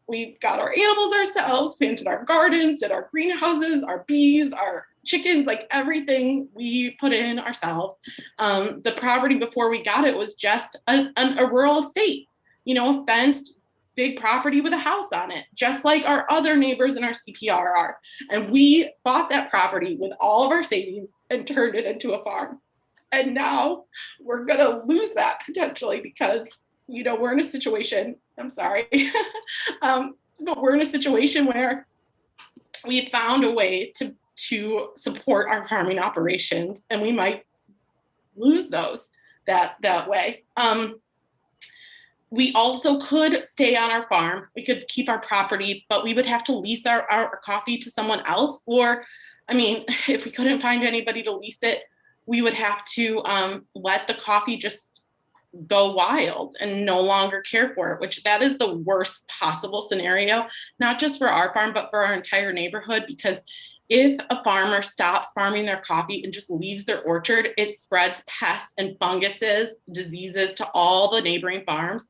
We got our animals ourselves, planted our gardens, did our greenhouses, our bees, our chickens, like everything we put in ourselves. The property before we got it was just a rural estate, you know, a fenced big property with a house on it, just like our other neighbors in our CPR are. And we bought that property with all of our savings and turned it into a farm. And now we're gonna lose that potentially because, you know, we're in a situation, I'm sorry, but we're in a situation where we found a way to support our farming operations, and we might lose those that way. We also could stay on our farm. We could keep our property, but we would have to lease our coffee to someone else. Or, I mean, if we couldn't find anybody to lease it, we would have to let the coffee just go wild and no longer care for it, which that is the worst possible scenario, not just for our farm, but for our entire neighborhood. Because if a farmer stops farming their coffee and just leaves their orchard, it spreads pests and funguses, diseases to all the neighboring farms.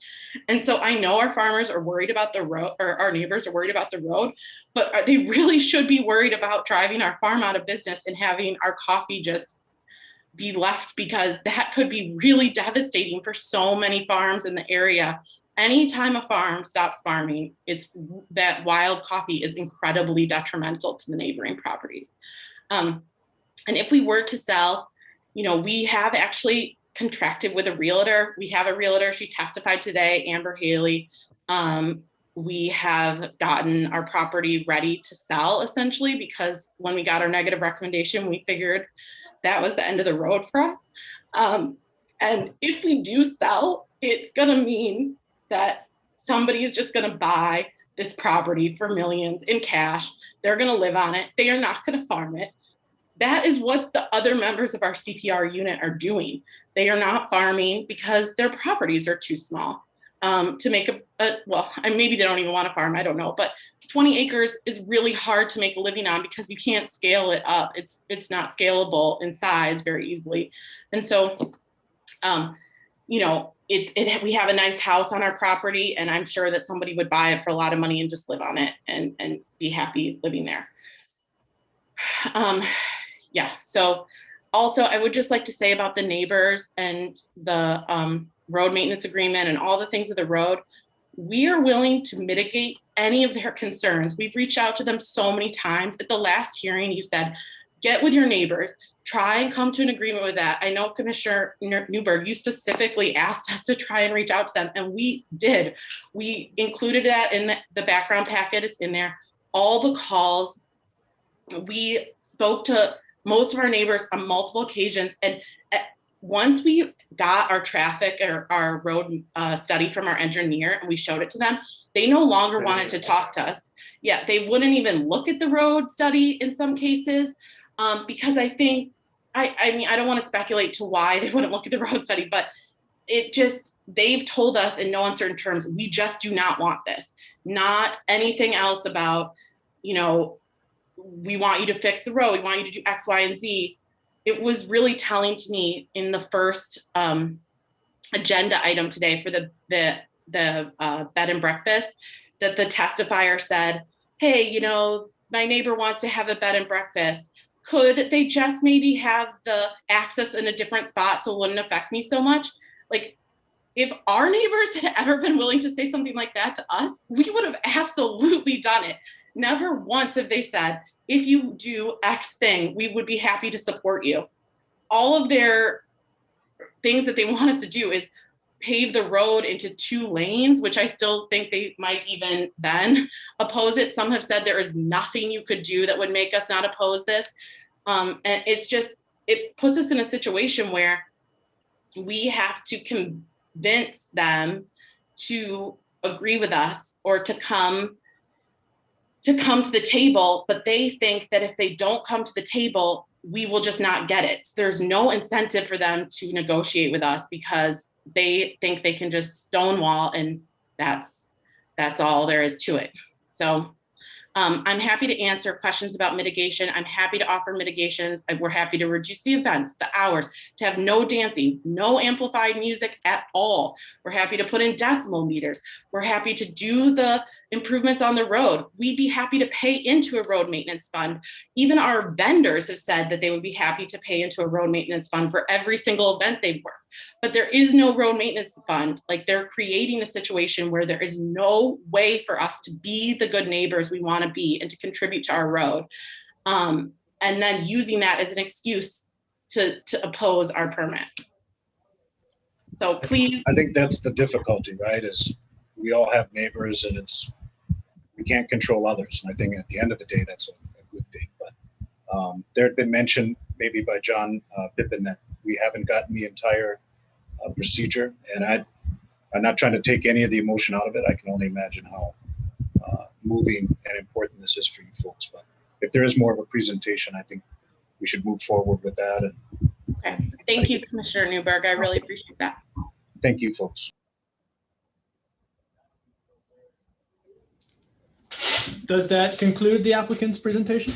And so I know our farmers are worried about the road, or our neighbors are worried about the road, but they really should be worried about driving our farm out of business and having our coffee just be left, because that could be really devastating for so many farms in the area. Anytime a farm stops farming, that wild coffee is incredibly detrimental to the neighboring properties. And if we were to sell, you know, we have actually contracted with a realtor. We have a realtor, she testified today, Amber Haley. We have gotten our property ready to sell, essentially, because when we got our negative recommendation, we figured that was the end of the road for us. And if we do sell, it's gonna mean that somebody is just gonna buy this property for millions in cash. They're gonna live on it. They are not gonna farm it. That is what the other members of our CPR unit are doing. They are not farming because their properties are too small to make well, maybe they don't even want to farm, I don't know, but 20 acres is really hard to make a living on because you can't scale it up. It's not scalable in size very easily. And so, you know, we have a nice house on our property, and I'm sure that somebody would buy it for a lot of money and just live on it and be happy living there. Yeah, so also I would just like to say about the neighbors and the road maintenance agreement and all the things of the road, we are willing to mitigate any of their concerns. We've reached out to them so many times. At the last hearing, you said, get with your neighbors, try and come to an agreement with that. I know Commissioner Newberg, you specifically asked us to try and reach out to them, and we did. We included that in the background packet, it's in there. All the calls, we spoke to most of our neighbors on multiple occasions, and once we got our traffic or our road study from our engineer and we showed it to them, they no longer wanted to talk to us. Yeah, they wouldn't even look at the road study in some cases, because I think, I mean, I don't want to speculate to why they wouldn't look at the road study, but they've told us in no uncertain terms, we just do not want this. Not anything else about, you know, we want you to fix the road, we want you to do X, Y, and Z. It was really telling to me in the first agenda item today for the bed and breakfast that the testifier said, hey, you know, my neighbor wants to have a bed and breakfast. Could they just maybe have the access in a different spot so it wouldn't affect me so much? Like, if our neighbors had ever been willing to say something like that to us, we would have absolutely done it. Never once have they said, if you do X thing, we would be happy to support you. all of their things that they want us to do is pave the road into 2 lanes, which I still think they might even then oppose it. Some have said there is nothing you could do that would make us not oppose this. And it's just, it puts us in a situation where we have to convince them to agree with us or to come to the table, but they think that if they don't come to the table, we will just not get it. There's no incentive for them to negotiate with us because they think they can just stonewall, and that's all there is to it. So I'm happy to answer questions about mitigation. I'm happy to offer mitigations. We're happy to reduce the events, the hours, to have no dancing, no amplified music at all. We're happy to put in decimal meters. We're happy to do the improvements on the road. We'd be happy to pay into a road maintenance fund. Even our vendors have said that they would be happy to pay into a road maintenance fund for every single event they've worked. But there is no road maintenance fund. Like, they're creating a situation where there is no way for us to be the good neighbors we want to be and to contribute to our road. And then using that as an excuse to oppose our permit. So please. I think that's the difficulty, right? Is we all have neighbors, and we can't control others. And I think at the end of the day, that's a good thing. But there had been mention maybe by John Pippin that we haven't gotten the entire procedure, and I'm not trying to take any of the emotion out of it. I can only imagine how moving and important this is for you folks. But if there is more of a presentation, I think we should move forward with that. And okay, thank you, Commissioner Newberg. I really appreciate that. Thank you, folks. Does that conclude the applicant's presentation?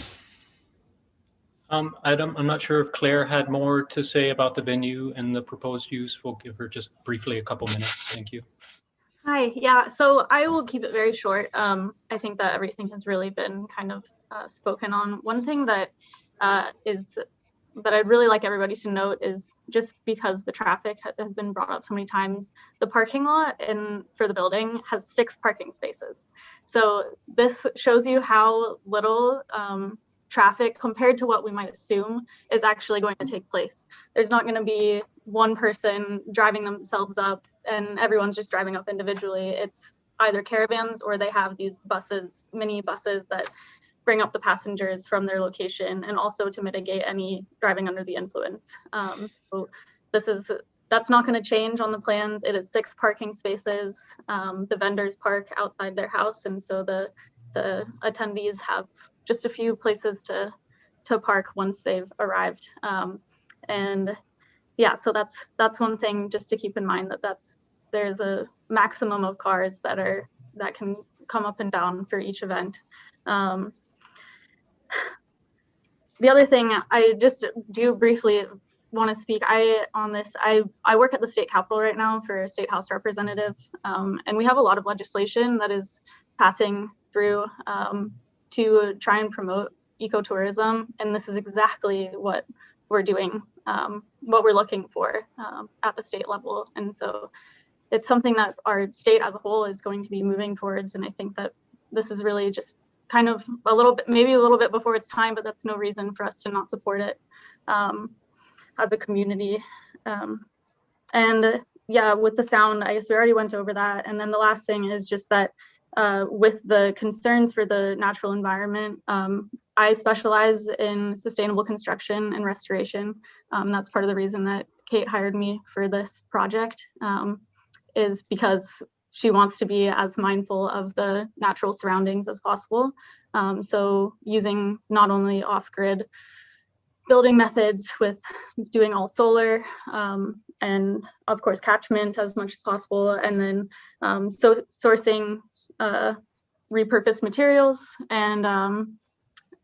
Adam, I'm not sure if Claire had more to say about the venue and the proposed use. We'll give her just briefly a couple minutes. Thank you. Hi, yeah, so I will keep it very short. I think that everything has really been kind of spoken on. One thing that that I'd really like everybody to note is, just because the traffic has been brought up so many times, the parking lot for the building has 6 parking spaces. So this shows you how little traffic, compared to what we might assume, is actually going to take place. There's not going to be one person driving themselves up and everyone's just driving up individually. It's either caravans or they have these buses, mini buses, that bring up the passengers from their location, and also to mitigate any driving under the influence. So that's not going to change on the plans. It is 6 parking spaces. The vendors park outside their house, and so the attendees have just a few places to park once they've arrived. And yeah, so that's one thing just to keep in mind, there's a maximum of cars that can come up and down for each event. The other thing I just do briefly want to speak on this. I work at the state capitol right now for a state house representative, and we have a lot of legislation that is passing through to try and promote ecotourism, and this is exactly what we're doing, what we're looking for at the state level. And so it's something that our state as a whole is going to be moving towards, and I think that this is really just kind of maybe a little bit before its time, but that's no reason for us to not support it as a community. And yeah, with the sound, I guess we already went over that. And then the last thing is just that with the concerns for the natural environment, I specialize in sustainable construction and restoration. That's part of the reason that Kate hired me for this project, is because she wants to be as mindful of the natural surroundings as possible. So using not only off-grid building methods with doing all solar, and of course catchment as much as possible, and then so sourcing repurposed materials, and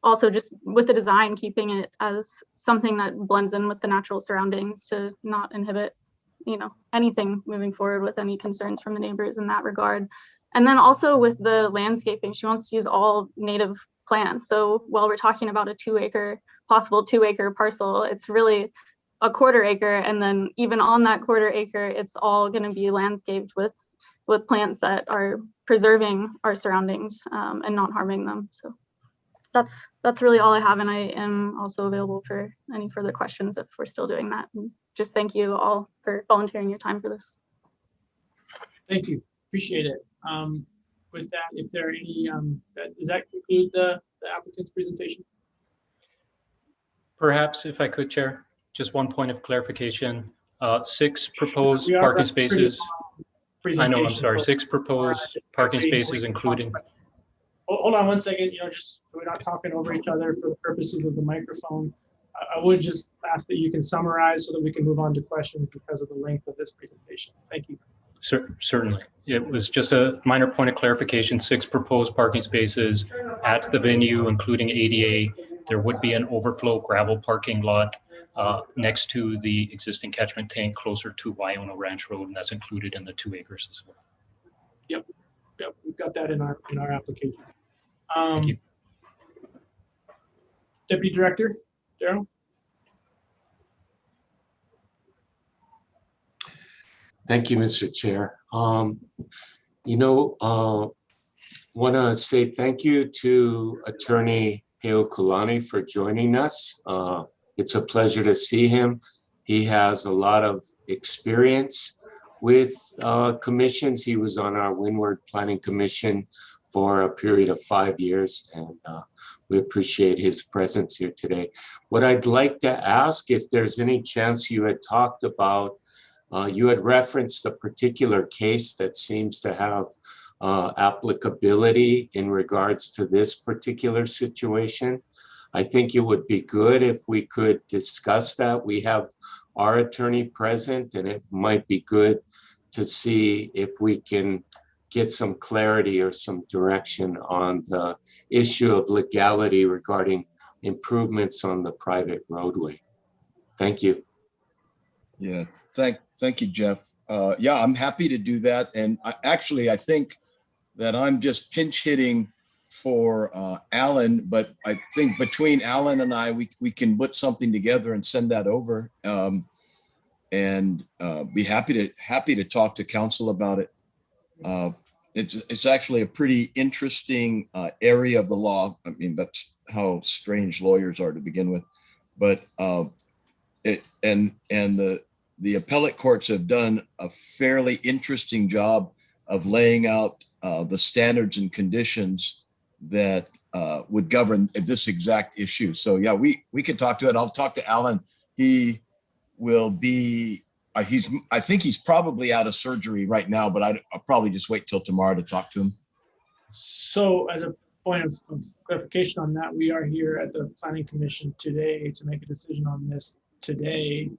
also just with the design, keeping it as something that blends in with the natural surroundings to not inhibit anything moving forward with any concerns from the neighbors in that regard. And then also with the landscaping, she wants to use all native plants. So while we're talking about a possible 2-acre parcel, it's really a 1/4 acre. And then even on that 1/4 acre, it's all going to be landscaped with plants that are preserving our surroundings and not harming them. So that's really all I have, and I am also available for any further questions if we're still doing that. And just thank you all for volunteering your time for this. Thank you. Appreciate it. With that, if there are any, does that conclude the applicant's presentation? Perhaps if I could, Chair, just one point of clarification. 6 proposed We are parking running pretty spaces. long I know, I'm presentation, sorry, so- 6 proposed parking spaces, including. Hold on one second, just so we're not talking over each other for the purposes of the microphone. I would just ask that you can summarize so that we can move on to questions because of the length of this presentation. Thank you. Certainly. It was just a minor point of clarification. 6 proposed parking spaces at the venue, including ADA. There would be an overflow gravel parking lot next to the existing catchment tank closer to Wyona Ranch Road, and that's included in the 2 acres as well. Yep, we've got that in our application. Thank you. Deputy Director, Daryl? Thank you, Mr. Chair. Want to say thank you to Attorney Heokulani for joining us. It's a pleasure to see him. He has a lot of experience with commissions. He was on our Windward Planning Commission for a period of 5 years, and we appreciate his presence here today. What I'd like to ask, if there's any chance you had talked about, you had referenced a particular case that seems to have applicability in regards to this particular situation. I think it would be good if we could discuss that. We have our attorney present, and it might be good to see if we can get some clarity or some direction on the issue of legality regarding improvements on the private roadway. Thank you. Yeah, thank you, Jeff. Yeah, I'm happy to do that. And I think that I'm just pinch hitting for Alan, but I think between Alan and I, we can put something together and send that over, and be happy to talk to council about it. It's actually a pretty interesting area of the law. I mean, that's how strange lawyers are to begin with, but the appellate courts have done a fairly interesting job of laying out the standards and conditions that would govern this exact issue. So yeah, we can talk to it. I'll talk to Alan. He will be, I think he's probably out of surgery right now, but I'll probably just wait till tomorrow to talk to him. So as a point of clarification on that, we are here at the Planning Commission today to make a decision on this today.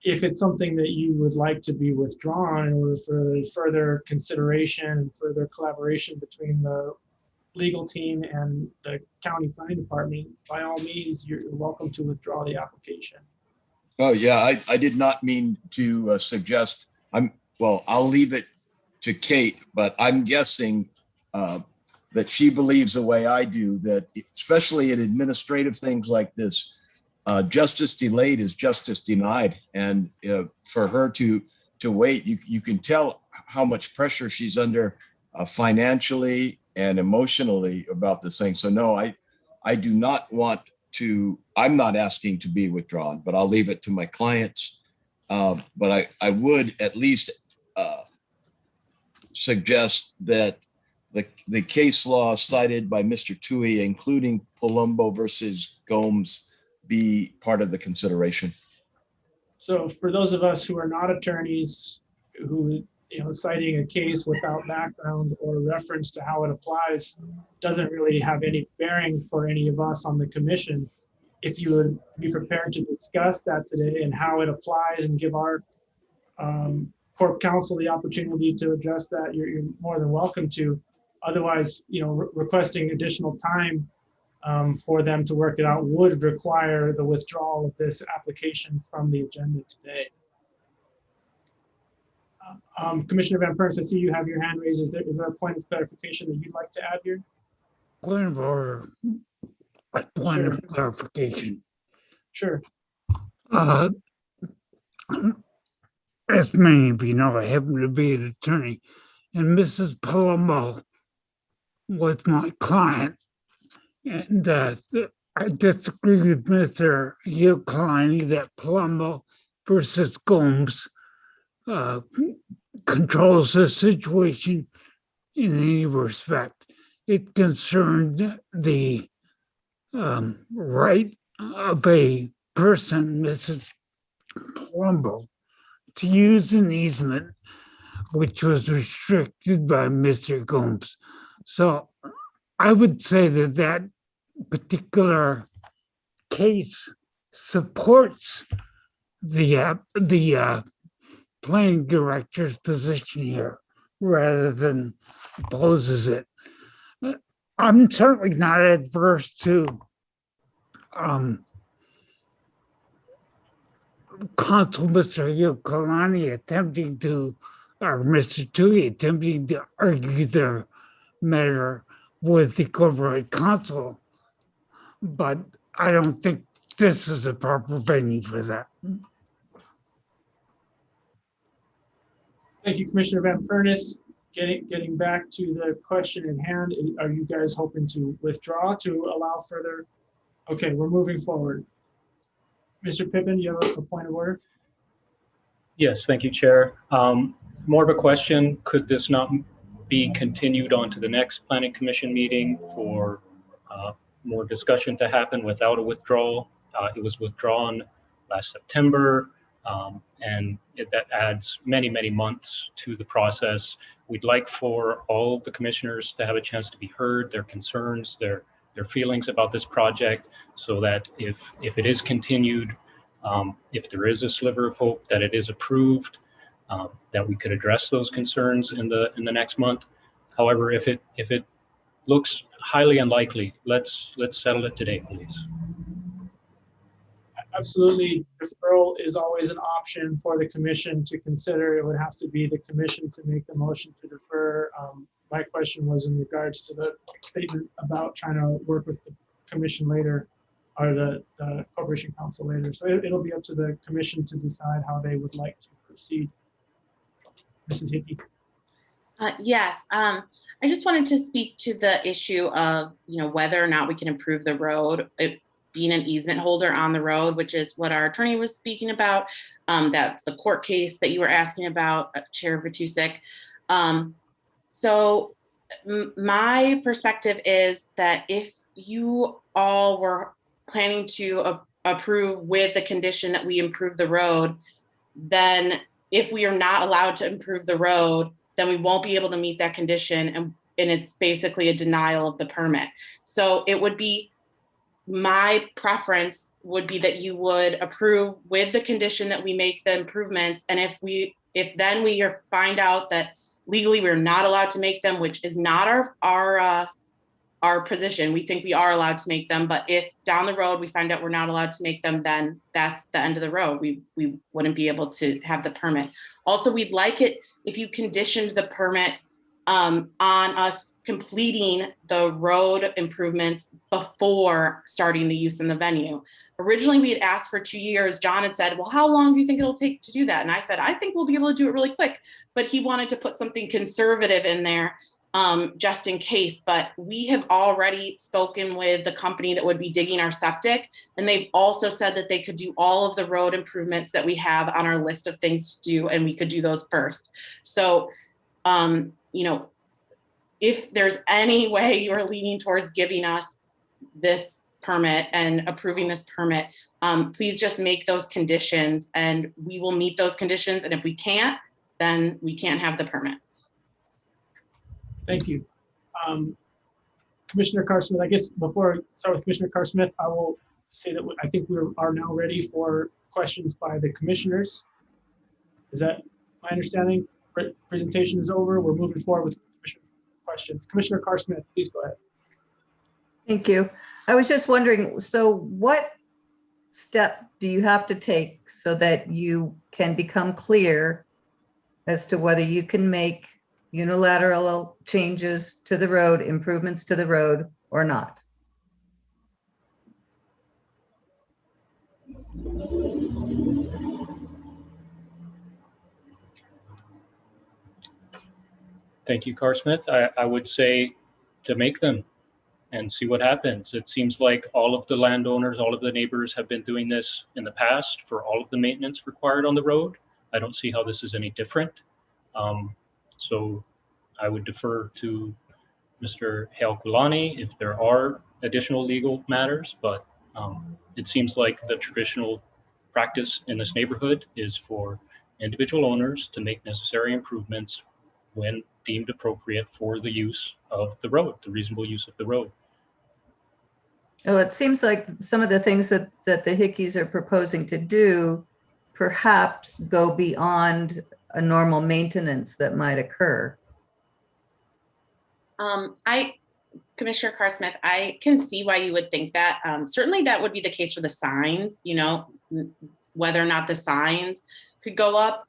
If it's something that you would like to be withdrawn in order for further consideration and further collaboration between the legal team and the county planning department, by all means, you're welcome to withdraw the application. Oh yeah, I did not mean to suggest, I'll leave it to Kate, but I'm guessing that she believes the way I do, that especially in administrative things like this, justice delayed is justice denied. And for her to wait, you can tell how much pressure she's under financially and emotionally about this thing. So no, I do not want to, I'm not asking to be withdrawn, but I'll leave it to my clients. But I would at least suggest that the case law cited by Mr. Tui, including Palumbo versus Gomes, be part of the consideration. So for those of us who are not attorneys, who, citing a case without background or reference to how it applies doesn't really have any bearing for any of us on the commission. If you would be prepared to discuss that today and how it applies and give our Corp Counsel the opportunity to address that, you're more than welcome to. Otherwise, requesting additional time for them to work it out would require the withdrawal of this application from the agenda today. Commissioner Van Pernis, I see you have your hand raised. Is there a point of clarification that you'd like to add here? Point of order. A point of clarification. Sure. As many of you know, I happen to be an attorney, and Mrs. Palumbo with my client. And I disagree with Mr. Yucalani that Palumbo versus Gomes controls the situation in any respect. It concerned the right of a person, Mrs. Palumbo, to use an easement which was restricted by Mr. Gomes. So I would say that that particular case supports the planning director's position here rather than opposes it. I'm certainly not adverse to Consul Mr. Yucalani attempting to, or Mr. Tui attempting to argue their matter with the corporate counsel, but I don't think this is a proper venue for that. Thank you, Commissioner Van Furnace. Getting back to the question in hand, are you guys hoping to withdraw to allow further? Okay, we're moving forward. Mr. Pippin, you have a point of order? Yes, thank you, Chair. More of a question, could this not be continued on to the next Planning Commission meeting for more discussion to happen without a withdrawal? It was withdrawn last September, and that adds many, many months to the process. We'd like for all of the commissioners to have a chance to be heard, their concerns, their feelings about this project, so that if it is continued, if there is a sliver of hope that it is approved, that we could address those concerns in the next month. However, if it looks highly unlikely, let's settle it today, please. Absolutely. Deferral is always an option for the commission to consider. It would have to be the commission to make the motion to defer. My question was in regards to the statement about trying to work with the commission later, or the corporation council later. So it'll be up to the commission to decide how they would like to proceed. Mrs. Hickey. Yes, I just wanted to speak to the issue of, whether or not we can improve the road, it being an easement holder on the road, which is what our attorney was speaking about. That's the court case that you were asking about, Chair Vatusek. So my perspective is that if you all were planning to approve with the condition that we improve the road, then if we are not allowed to improve the road, then we won't be able to meet that condition, and it's basically a denial of the permit. So it would be, my preference would be that you would approve with the condition that we make the improvements, and if then we find out that legally we're not allowed to make them, which is not our position. We think we are allowed to make them, but if down the road we find out we're not allowed to make them, then that's the end of the road. We wouldn't be able to have the permit. Also, we'd like it if you conditioned the permit on us completing the road improvements before starting the use in the venue. Originally, we had asked for 2 years. John had said, well, how long do you think it'll take to do that? And I said, I think we'll be able to do it really quick. But he wanted to put something conservative in there, just in case. But we have already spoken with the company that would be digging our septic, and they've also said that they could do all of the road improvements that we have on our list of things to do, and we could do those first. So, if there's any way you're leaning towards giving us this permit and approving this permit, please just make those conditions and we will meet those conditions. And if we can't, then we can't have the permit. Thank you. Commissioner Carr-Smith, I guess before I start with Commissioner Carr-Smith, I will say that I think we are now ready for questions by the commissioners. Is that my understanding? Presentation is over. We're moving forward with commissioner questions. Commissioner Carr-Smith, please go ahead. Thank you. I was just wondering, so what step do you have to take so that you can become clear as to whether you can make unilateral changes to the road, improvements to the road, or not? Thank you, Carr-Smith. I would say to make them and see what happens. It seems like all of the landowners, all of the neighbors have been doing this in the past for all of the maintenance required on the road. I don't see how this is any different. So I would defer to Mr. Heokulani if there are additional legal matters, but it seems like the traditional practice in this neighborhood is for individual owners to make necessary improvements when deemed appropriate for the use of the road, the reasonable use of the road. Well, it seems like some of the things that the Hickeys are proposing to do perhaps go beyond a normal maintenance that might occur. Commissioner Carr-Smith, I can see why you would think that. Certainly that would be the case for the signs, you know, whether or not the signs could go up.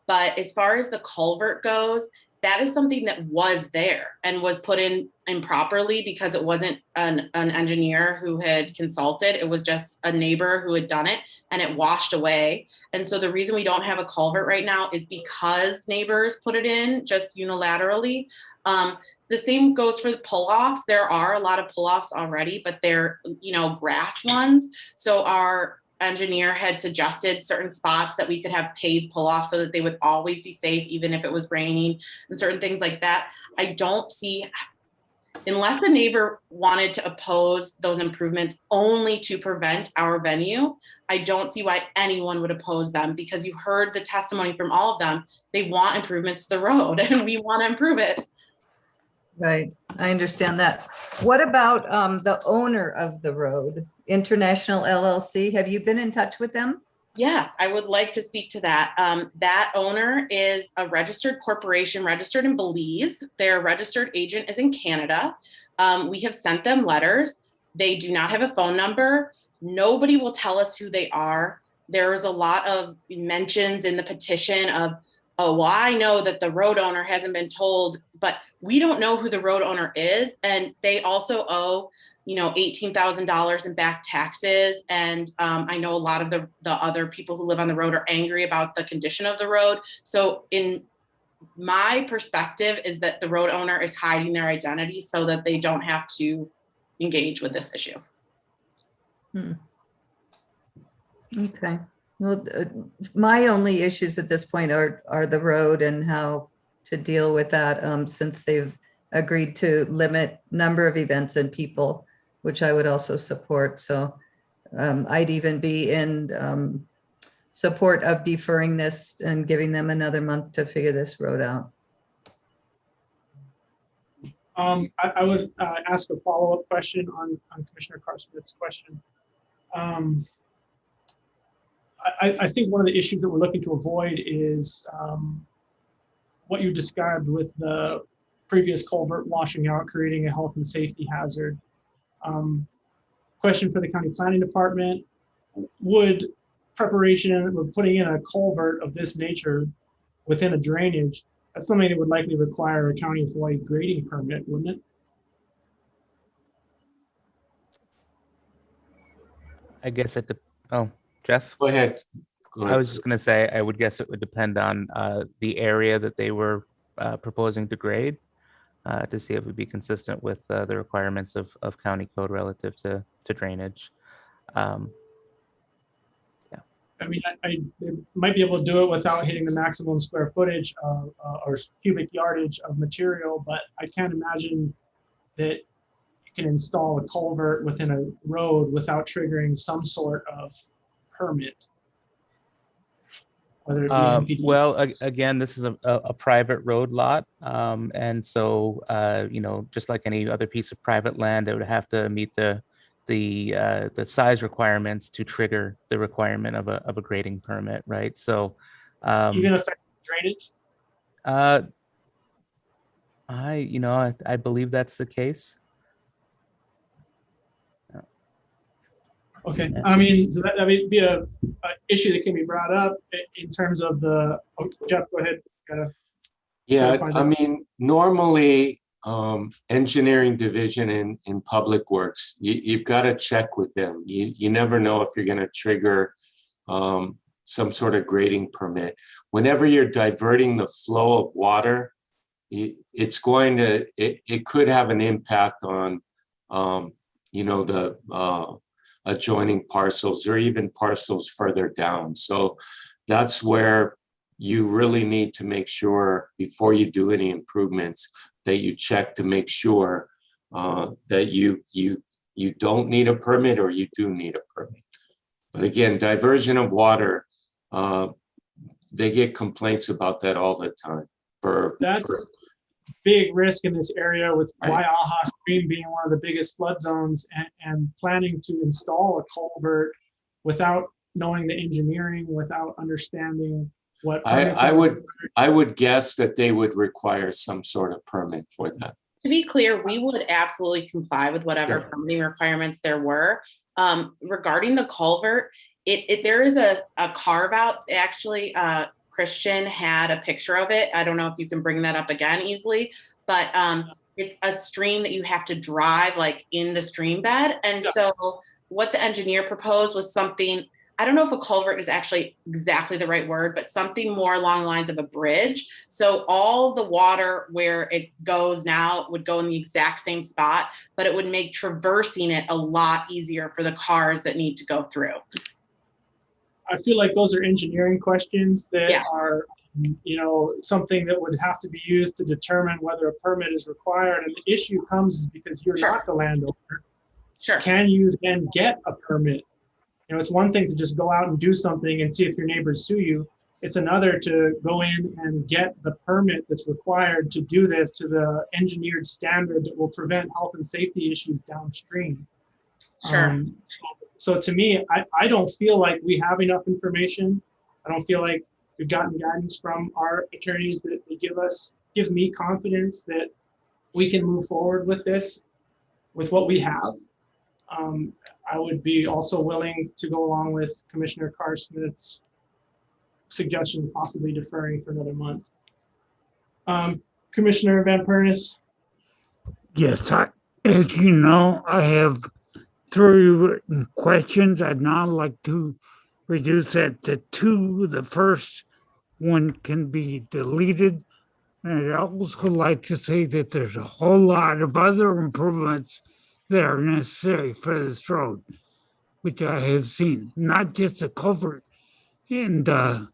But as far as the culvert goes, that is something that was there and was put in improperly because it wasn't an engineer who had consulted. It was just a neighbor who had done it and it washed away. And so the reason we don't have a culvert right now is because neighbors put it in just unilaterally. The same goes for the pull-offs. There are a lot of pull-offs already, but they're, you know, grass ones. So our engineer had suggested certain spots that we could have paved pull-offs so that they would always be safe, even if it was raining and certain things like that. I don't see, unless the neighbor wanted to oppose those improvements only to prevent our venue, I don't see why anyone would oppose them, because you heard the testimony from all of them. They want improvements to the road and we want to improve it. Right, I understand that. What about the owner of the road, International LLC? Have you been in touch with them? Yes, I would like to speak to that. That owner is a registered corporation, registered in Belize. Their registered agent is in Canada. We have sent them letters. They do not have a phone number. Nobody will tell us who they are. There is a lot of mentions in the petition of, oh, well, I know that the road owner hasn't been told, but we don't know who the road owner is. And they also owe, you know, $18,000 in back taxes. And I know a lot of the other people who live on the road are angry about the condition of the road. So in my perspective is that the road owner is hiding their identity so that they don't have to engage with this issue. Okay. Well, my only issues at this point are the road and how to deal with that, since they've agreed to limit number of events and people, which I would also support. So I'd even be in support of deferring this and giving them another month to figure this road out. I would ask a follow-up question on Commissioner Carr-Smith's question. I think one of the issues that we're looking to avoid is what you described with the previous culvert washing out, creating a health and safety hazard. Question for the county planning department: would preparation of putting in a culvert of this nature within a drainage, that's something that would likely require a County of Hawaii grading permit, wouldn't it? I guess oh, Jeff? Go ahead. I was just going to say, I would guess it would depend on the area that they were proposing to grade to see if it would be consistent with the requirements of county code relative to drainage. Yeah. I mean, they might be able to do it without hitting the maximum square footage or cubic yardage of material, but I can't imagine that you can install a culvert within a road without triggering some sort of permit. Whether it be MPD. Well, again, this is a private road lot. And so, you know, just like any other piece of private land, it would have to meet the size requirements to trigger the requirement of a grading permit, right? So even affect drainage? I believe that's the case. Okay, I mean, so that would be a issue that can be brought up in terms of the, oh, Jeff, go ahead. Yeah, I mean, normally engineering division in public works, you've got to check with them. You never know if you're going to trigger some sort of grading permit. Whenever you're diverting the flow of water it's going to, it could have an impact on, the adjoining parcels or even parcels further down. So that's where you really need to make sure before you do any improvements that you check to make sure that you don't need a permit or you do need a permit. But again, diversion of water, they get complaints about that all the time. That's a big risk in this area with Waiaha Stream being one of the biggest flood zones, and planning to install a culvert without knowing the engineering, without understanding what. I would guess that they would require some sort of permit for that. To be clear, we would absolutely comply with whatever permitting requirements there were. Regarding the culvert, there is a carve out. Actually, Christian had a picture of it. I don't know if you can bring that up again easily, but it's a stream that you have to drive like in the stream bed. And so what the engineer proposed was something, I don't know if a culvert is actually exactly the right word, but something more along the lines of a bridge. So all the water where it goes now would go in the exact same spot, but it would make traversing it a lot easier for the cars that need to go through. I feel like those are engineering questions that are, something that would have to be used to determine whether a permit is required. And the issue comes because you're not the landowner. Can you then get a permit? It's one thing to just go out and do something and see if your neighbors sue you. It's another to go in and get the permit that's required to do this to the engineered standard that will prevent health and safety issues downstream. So to me, I don't feel like we have enough information. I don't feel like we've gotten guidance from our attorneys that they gives me confidence that we can move forward with this, with what we have. I would be also willing to go along with Commissioner Carr-Smith's suggestion, possibly deferring for another month. Commissioner Van Pernis. Yes, as you know, I have 3 written questions. I'd now like to reduce that to 2. The first one can be deleted. And I'd also like to say that there's a whole lot of other improvements that are necessary for this road, which I have seen, not just a culvert. And the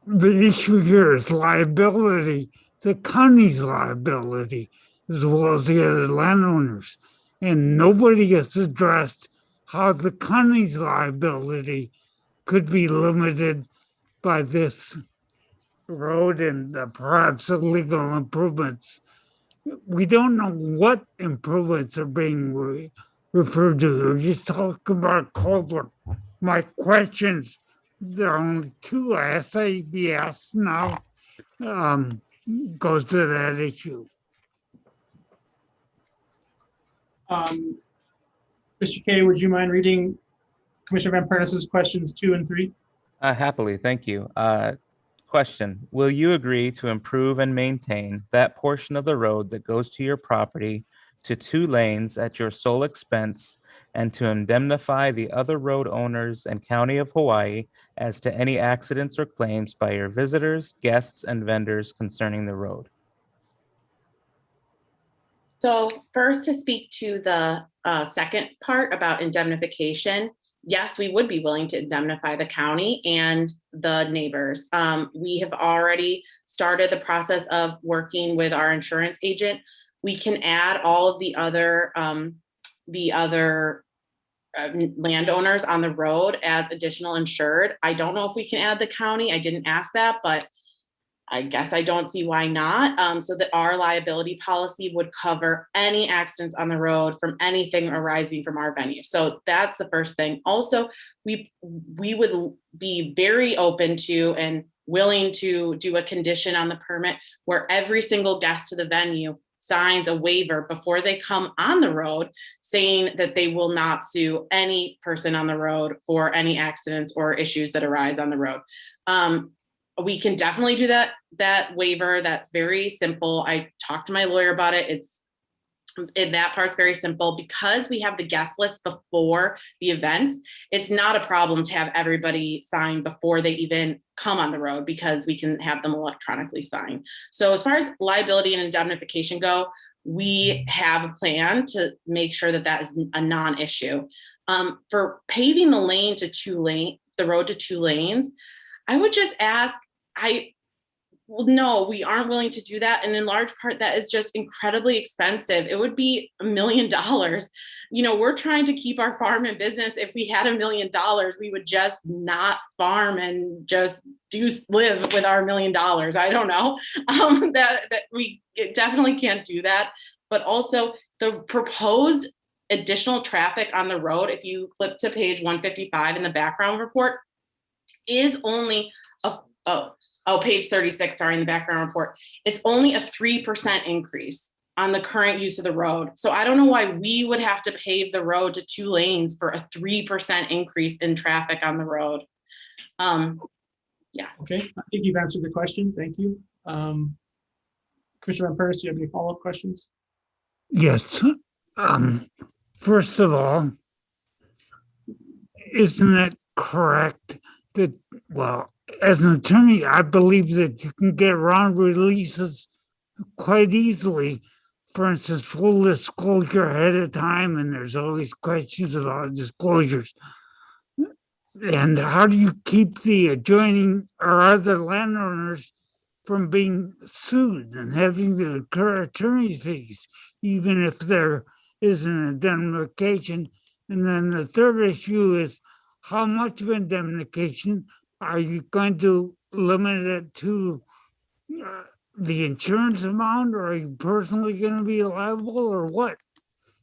issue here is liability, the county's liability, as well as the other landowners. And nobody has addressed how the county's liability could be limited by this road and perhaps illegal improvements. We don't know what improvements are being referred to. We're just talking about culvert. My questions, there are only 2 I asked, I be asked now, goes to that issue. Mr. Kay, would you mind reading Commissioner Van Pernis's questions 2 and 3? Happily, thank you. Question, will you agree to improve and maintain that portion of the road that goes to your property to 2 lanes at your sole expense and to indemnify the other road owners and County of Hawaii as to any accidents or claims by your visitors, guests, and vendors concerning the road? So first, to speak to the second part about indemnification, yes, we would be willing to indemnify the county and the neighbors. We have already started the process of working with our insurance agent. We can add all of the other landowners on the road as additional insured. I don't know if we can add the county. I didn't ask that, but I guess I don't see why not. So that our liability policy would cover any accidents on the road from anything arising from our venue. So that's the first thing. Also, we would be very open to and willing to do a condition on the permit where every single guest to the venue signs a waiver before they come on the road saying that they will not sue any person on the road for any accidents or issues that arise on the road. We can definitely do that waiver. That's very simple. I talked to my lawyer about it. That part's very simple. Because we have the guest list before the events, it's not a problem to have everybody sign before they even come on the road, because we can have them electronically sign. So as far as liability and indemnification go, we have a plan to make sure that that is a non-issue. For paving the lane to the road to 2 lanes, I would just ask, well, no, we aren't willing to do that. And in large part, that is just incredibly expensive. It would be $1 million. You know, we're trying to keep our farm in business. If we had $1 million, we would just not farm and just live with our $1 million. I don't know. That we definitely can't do that. But also the proposed additional traffic on the road, if you flip to page 155 in the background report, is only page 36, sorry, in the background report. It's only a 3% increase on the current use of the road. So I don't know why we would have to pave the road to 2 lanes for a 3% increase in traffic on the road. Yeah. Okay, I think you've answered the question. Thank you. Commissioner Van Pernis, do you have any follow-up questions? Yes. First of all, isn't it correct that, well, as an attorney, I believe that you can get around releases quite easily. For instance, full disclosure ahead of time, and there's always questions about disclosures. And how do you keep the adjoining or other landowners from being sued and having to incur attorney's fees, even if there is an indemnification? And then the third issue is, how much of indemnification are you going to limit it to the insurance amount, or are you personally going to be liable, or what?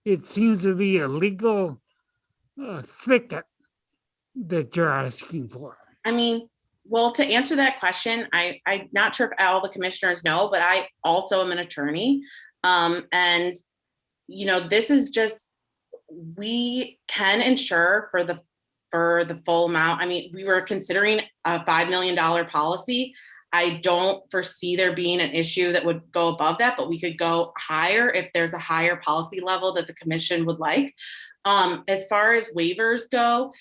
It seems to be a legal thicket that you're asking for. I mean, well, to answer that question, I'm not sure if all the commissioners know, but I also am an attorney. And, you know, this is just, we can insure for the full amount. I mean, we were considering a $5 million policy. I don't foresee there being an issue that would go above that, but we could go higher if there's a higher policy level that the commission would like. As far as waivers go,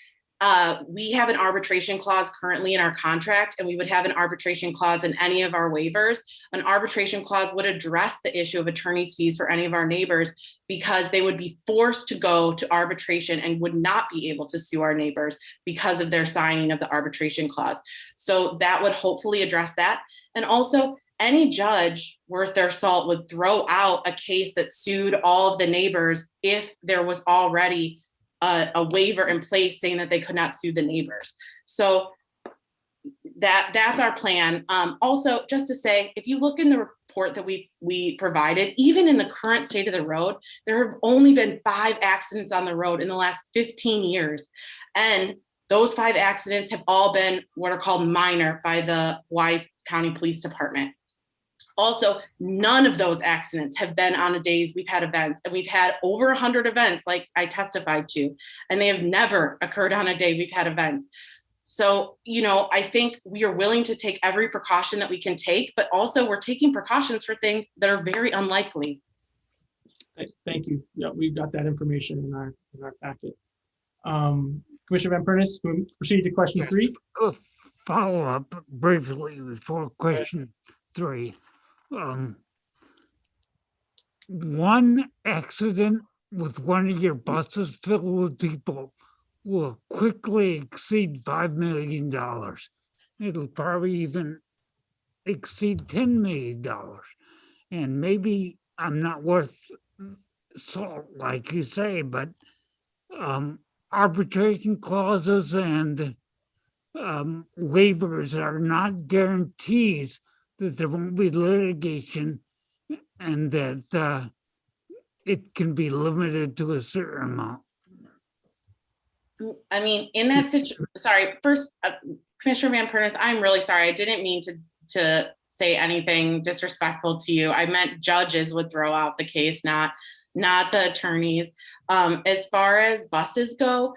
we have an arbitration clause currently in our contract, and we would have an arbitration clause in any of our waivers. An arbitration clause would address the issue of attorney's fees for any of our neighbors, because they would be forced to go to arbitration and would not be able to sue our neighbors because of their signing of the arbitration clause. So that would hopefully address that. And also, any judge worth their salt would throw out a case that sued all of the neighbors if there was already a waiver in place saying that they could not sue the neighbors. So that's our plan. Also, just to say, if you look in the report that we provided, even in the current state of the road, there have only been 5 accidents on the road in the last 15 years. And those 5 accidents have all been what are called minor by the Hawaii County Police Department. Also, none of those accidents have been on the days we've had events, and we've had over 100 events like I testified to, and they have never occurred on a day we've had events. So, you know, I think we are willing to take every precaution that we can take, but also we're taking precautions for things that are very unlikely. Thank you. Yeah, we've got that information in our packet. Commissioner Van Pernis, we'll proceed to question 3. Follow up briefly before question 3. One accident with one of your buses filled with people will quickly exceed $5 million. It'll probably even exceed $10 million. And maybe I'm not worth salt, like you say, but arbitration clauses and waivers are not guarantees that there won't be litigation, and that it can be limited to a certain amount. I mean, in that situation, sorry, first, Commissioner Van Pernis, I'm really sorry. I didn't mean to say anything disrespectful to you. I meant judges would throw out the case, not the attorneys. As far as buses go,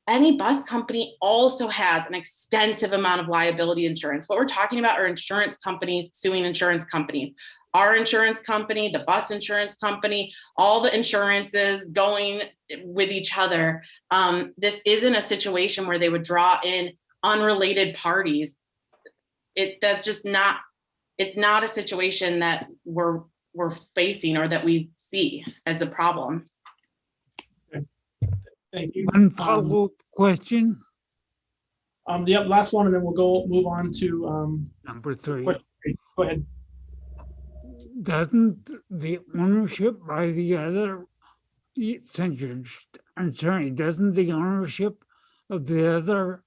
any bus company also has an extensive amount of liability insurance. What we're talking about are insurance companies suing insurance companies. our insurance company, the bus insurance company, all the insurances going with each other. This isn't a situation where they would draw in unrelated parties. That's just not, it's not a situation that we're facing or that we see as a problem. Thank you. One follow-up question. Yep, last one, and then we'll move on to Number 3. Go ahead. Doesn't the ownership by the other, I'm sorry, doesn't the ownership of the other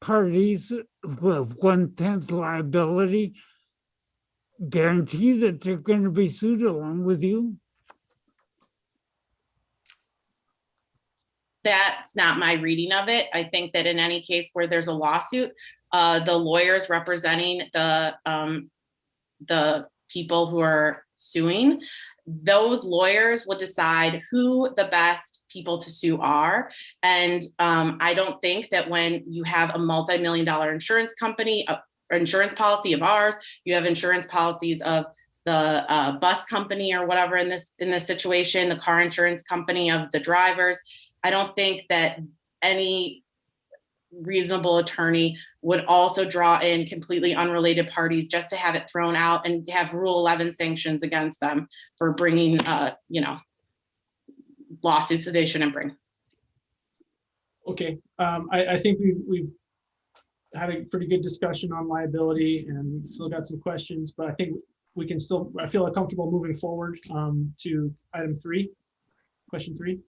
parties who have 1/10 liability guarantee that they're going to be sued along with you? That's not my reading of it. I think that in any case where there's a lawsuit, the lawyers representing the people who are suing, those lawyers will decide who the best people to sue are. And I don't think that when you have a multi-million-dollar insurance company, insurance policy of ours, you have insurance policies of the bus company or whatever in this situation, the car insurance company of the drivers. I don't think that any reasonable attorney would also draw in completely unrelated parties just to have it thrown out and have Rule 11 sanctions against them for bringing, lawsuits that they shouldn't bring. Okay, I think we've had a pretty good discussion on liability, and we've still got some questions, but I think we can still, I feel comfortable moving forward to item 3, question 3.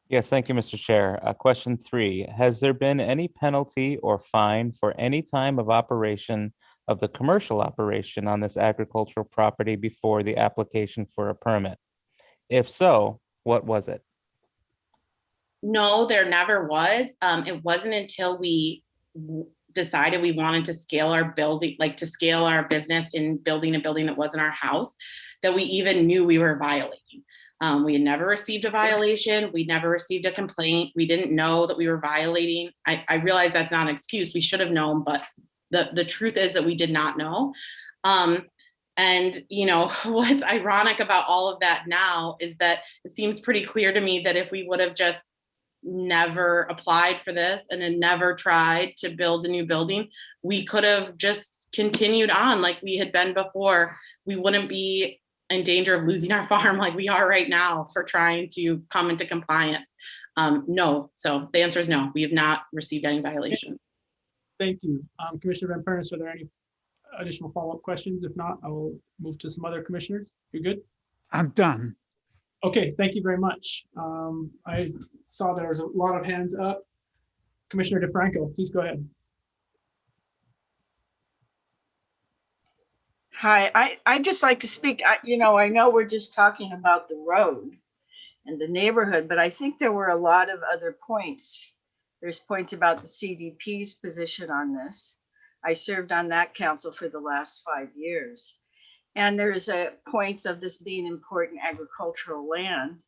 Yes, thank you, Mr. Chair. Question 3, has there been any penalty or fine for any time of operation of the commercial operation on this agricultural property before the application for a permit? If so, what was it? No, there never was. It wasn't until we decided we wanted to scale our building, like to scale our business in building a building that wasn't our house, that we even knew we were violating. We had never received a violation. We never received a complaint. We didn't know that we were violating. I realize that's not an excuse. We should have known, but the truth is that we did not know. And what's ironic about all of that now is that it seems pretty clear to me that if we would have just never applied for this and had never tried to build a new building, we could have just continued on like we had been before. We wouldn't be in danger of losing our farm like we are right now for trying to come into compliance. No, so the answer is no, we have not received any violations. Thank you. Commissioner Van Pernis, are there any additional follow-up questions? If not, I will move to some other commissioners. You're good? I'm done. Okay, thank you very much. I saw there was a lot of hands up. Commissioner DeFranco, please go ahead. Hi, I'd just like to speak. I know we're just talking about the road and the neighborhood, but I think there were a lot of other points. There's points about the CDP's position on this. I served on that council for the last 5 years. And there's points of this being important agricultural land.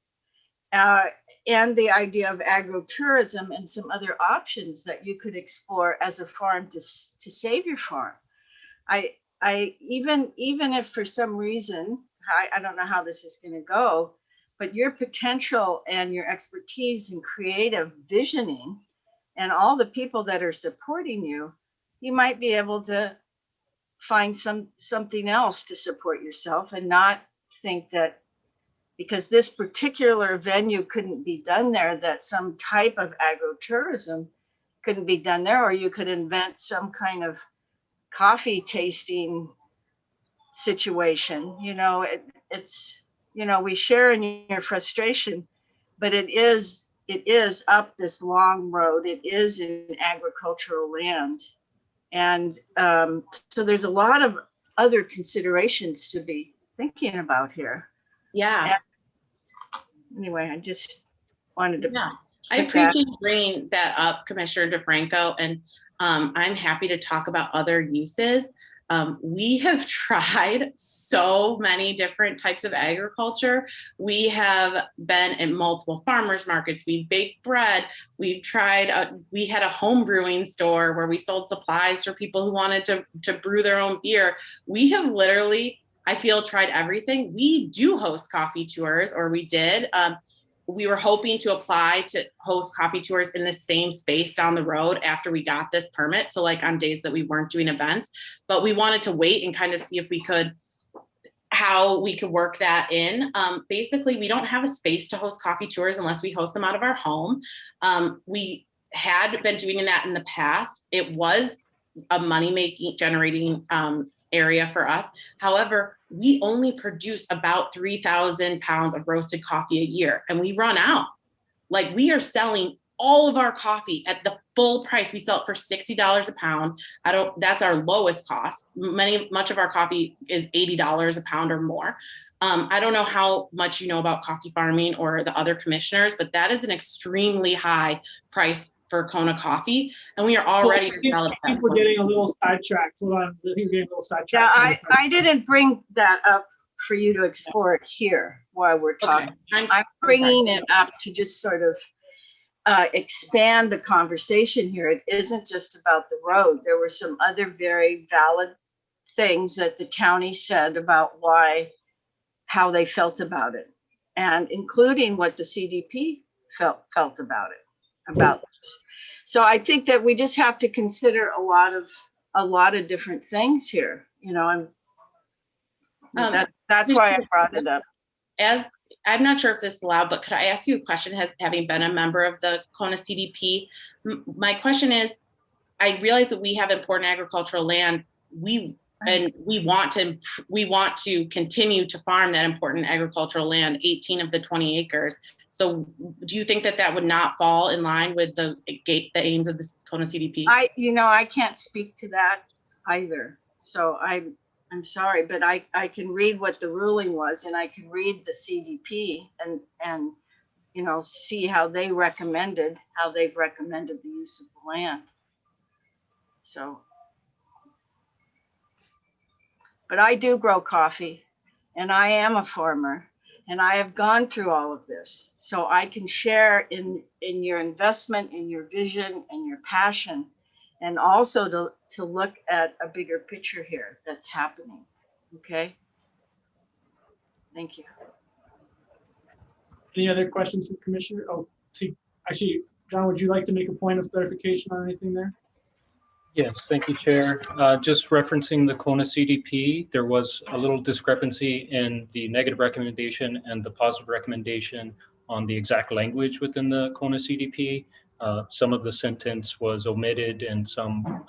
And the idea of agritourism and some other options that you could explore as a farm to save your farm. Even if for some reason, I don't know how this is going to go, but your potential and your expertise and creative visioning and all the people that are supporting you, you might be able to find something else to support yourself and not think that because this particular venue couldn't be done there, that some type of agritourism couldn't be done there, or you could invent some kind of coffee tasting situation. It's we share in your frustration, but it is up this long road. It is in agricultural land. And so there's a lot of other considerations to be thinking about here. Yeah. And anyway, I just wanted to. Yeah, I appreciate you bringing that up, Commissioner DeFranco, and I'm happy to talk about other uses. We have tried so many different types of agriculture. We have been at multiple farmers markets. We baked bread. We've tried, we had a home brewing store where we sold supplies for people who wanted to brew their own beer. We have literally, I feel tried everything. We do host coffee tours, or we did. We were hoping to apply to host coffee tours in the same space down the road after we got this permit. So like on days that we weren't doing events, but we wanted to wait and kind of see if we could, how we could work that in. Basically, we don't have a space to host coffee tours unless we host them out of our home. We had been doing that in the past. It was a money-making, generating area for us. However, we only produce about 3,000 pounds of roasted coffee a year, and we run out. Like, we are selling all of our coffee at the full price. We sell it for $60 a pound. That's our lowest cost. Much of our coffee is $80 a pound or more. I don't know how much you know about coffee farming or the other commissioners, but that is an extremely high price for Kona coffee, and we are already Well, I think we're getting a little sidetracked. Hold on, I think we're getting a little sidetracked. Yeah, I didn't bring that up for you to explore it here while we're talking. Okay. I'm bringing it up to just sort of expand the conversation here. It isn't just about the road. There were some other very valid things that the county said about how they felt about it, and including what the CDP felt about it, about this. So I think that we just have to consider a lot of different things here. You know, that's why I brought it up. As I'm not sure if this is allowed, but could I ask you a question? Having been a member of the Kona CDP, my question is, I realize that we have important agricultural land. We want to continue to farm that important agricultural land, 18 of the 20 acres. So do you think that would not fall in line with the aims of the Kona CDP? I can't speak to that either. So I'm sorry, but I can read what the ruling was, and I can read the CDP and see how they've recommended the use of the land. So, but I do grow coffee, and I am a farmer, and I have gone through all of this. So I can share in your investment, in your vision, and your passion, and also to look at a bigger picture here that's happening. Okay. Thank you. Any other questions from Commissioner? Oh, see, actually, John, would you like to make a point of clarification on anything there? Yes, thank you, Chair. Just referencing the Kona CDP, there was a little discrepancy in the negative recommendation and the positive recommendation on the exact language within the Kona CDP. Some of the sentence was omitted and some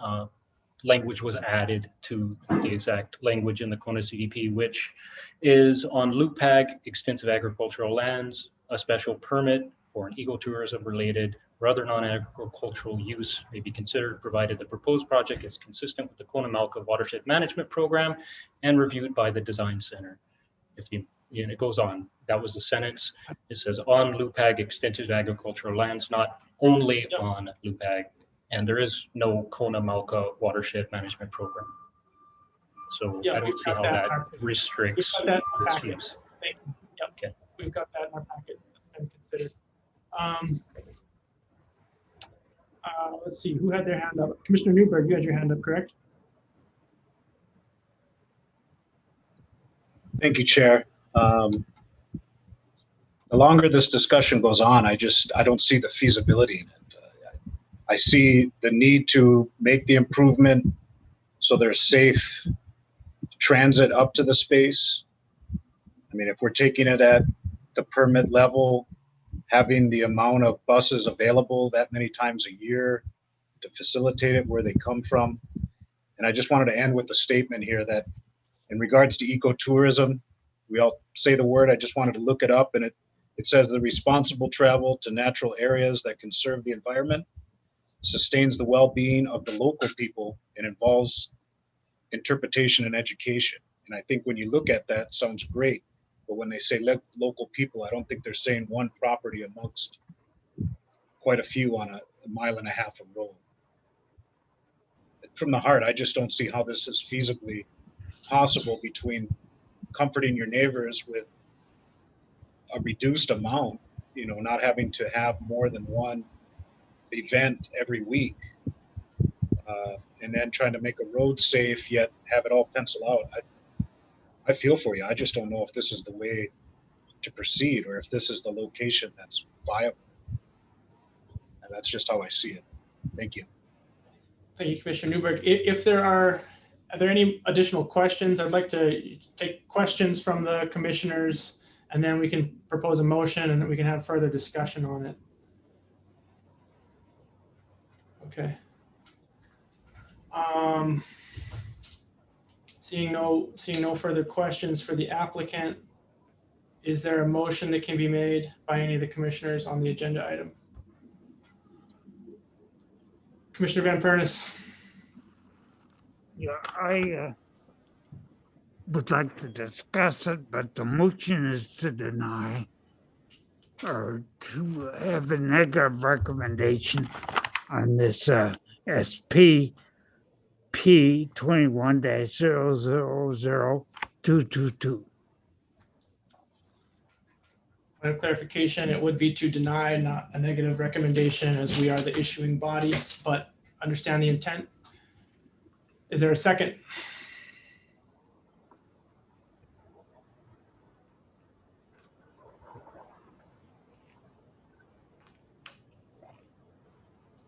language was added to the exact language in the Kona CDP, which is on LUPAG, extensive agricultural lands, a special permit for an ecotourism related or other non-agricultural use may be considered, provided the proposed project is consistent with the Kona Malka Watershed Management Program and reviewed by the Design Center. And it goes on. That was the sentence. It says on LUPAG extensive agricultural lands, not only on LUPAG. And there is no Kona Malka Watershed Management Program. So I don't see how that restricts this use. Okay. We've got that in our packet. That's been considered. Let's see, who had their hand up? Commissioner Newberg, you had your hand up, correct? Thank you, Chair. The longer this discussion goes on, I don't see the feasibility in it. I see the need to make the improvement so there's safe transit up to the space. I mean, if we're taking it at the permit level, having the amount of buses available that many times a year to facilitate it where they come from. And I just wanted to end with a statement here that in regards to ecotourism, we all say the word, I just wanted to look it up, and it says the responsible travel to natural areas that conserve the environment, sustains the well-being of the local people, and involves interpretation and education. And I think when you look at that, sounds great. But when they say local people, I don't think they're saying one property amongst quite a few on a 1.5 mile of road. From the heart, I just don't see how this is feasibly possible between comforting your neighbors with a reduced amount, not having to have more than one event every week, and then trying to make a road safe, yet have it all pencil out. I feel for you. I just don't know if this is the way to proceed or if this is the location that's viable. And that's just how I see it. Thank you. Thank you, Commissioner Newberg. If there are there any additional questions? I'd like to take questions from the commissioners, and then we can propose a motion and we can have further discussion on it. Okay. Seeing no further questions for the applicant, is there a motion that can be made by any of the commissioners on the agenda item? Commissioner Van Pernis. Yeah, I would like to discuss it, but the motion is to deny or to have a negative recommendation on this SP P 21-000222. Point of clarification, it would be to deny, not a negative recommendation, as we are the issuing body, but understand the intent. Is there a second?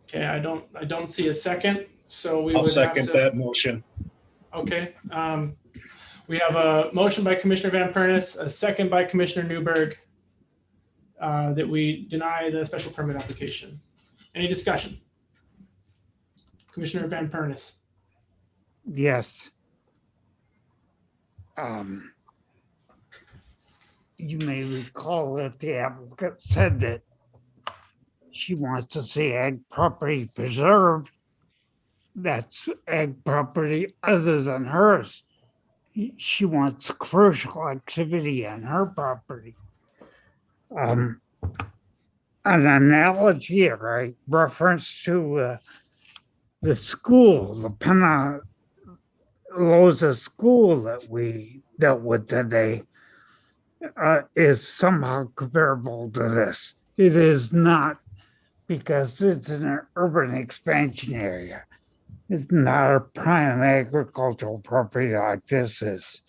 Okay, I don't see a second, so we I'll would second have to, that motion. Okay, we have a motion by Commissioner Van Pernis, a second by Commissioner Newberg, that we deny the special permit application. Any discussion? Commissioner Van Pernis. Yes. You may recall that the applicant said that she wants to see ag property preserved. That's ag property other than hers. She wants commercial activity on her property. An analogy or a reference to the school, the Penaloza school that we dealt with today, is somehow comparable to this. It is not, because it's in an urban expansion area. It's not a prime agricultural property like this is.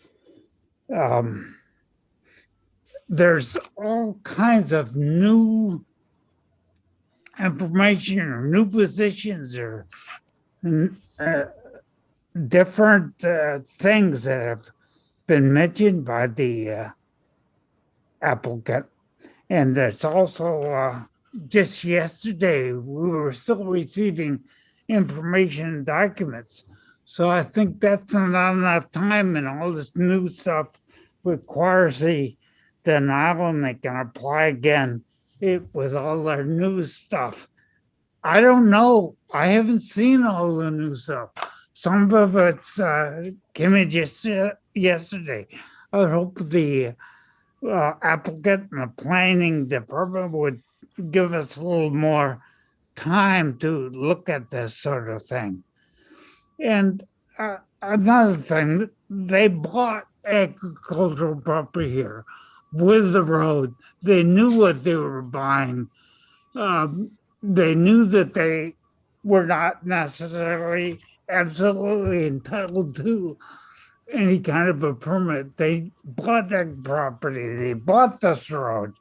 There's all kinds of new information or new positions or different things that have been mentioned by the applicant. And it's also just yesterday, we were still receiving information and documents. So I think that's not enough time, and all this new stuff requires the denial, and they can apply again with all their new stuff. I don't know. I haven't seen all the new stuff. Some of it's came in just yesterday. I would hope the applicant and the planning department would give us a little more time to look at this sort of thing. And another thing, they bought agricultural property here with the road. They knew what they were buying. They knew that they were not necessarily absolutely entitled to any kind of a permit. They bought that property. They bought this road.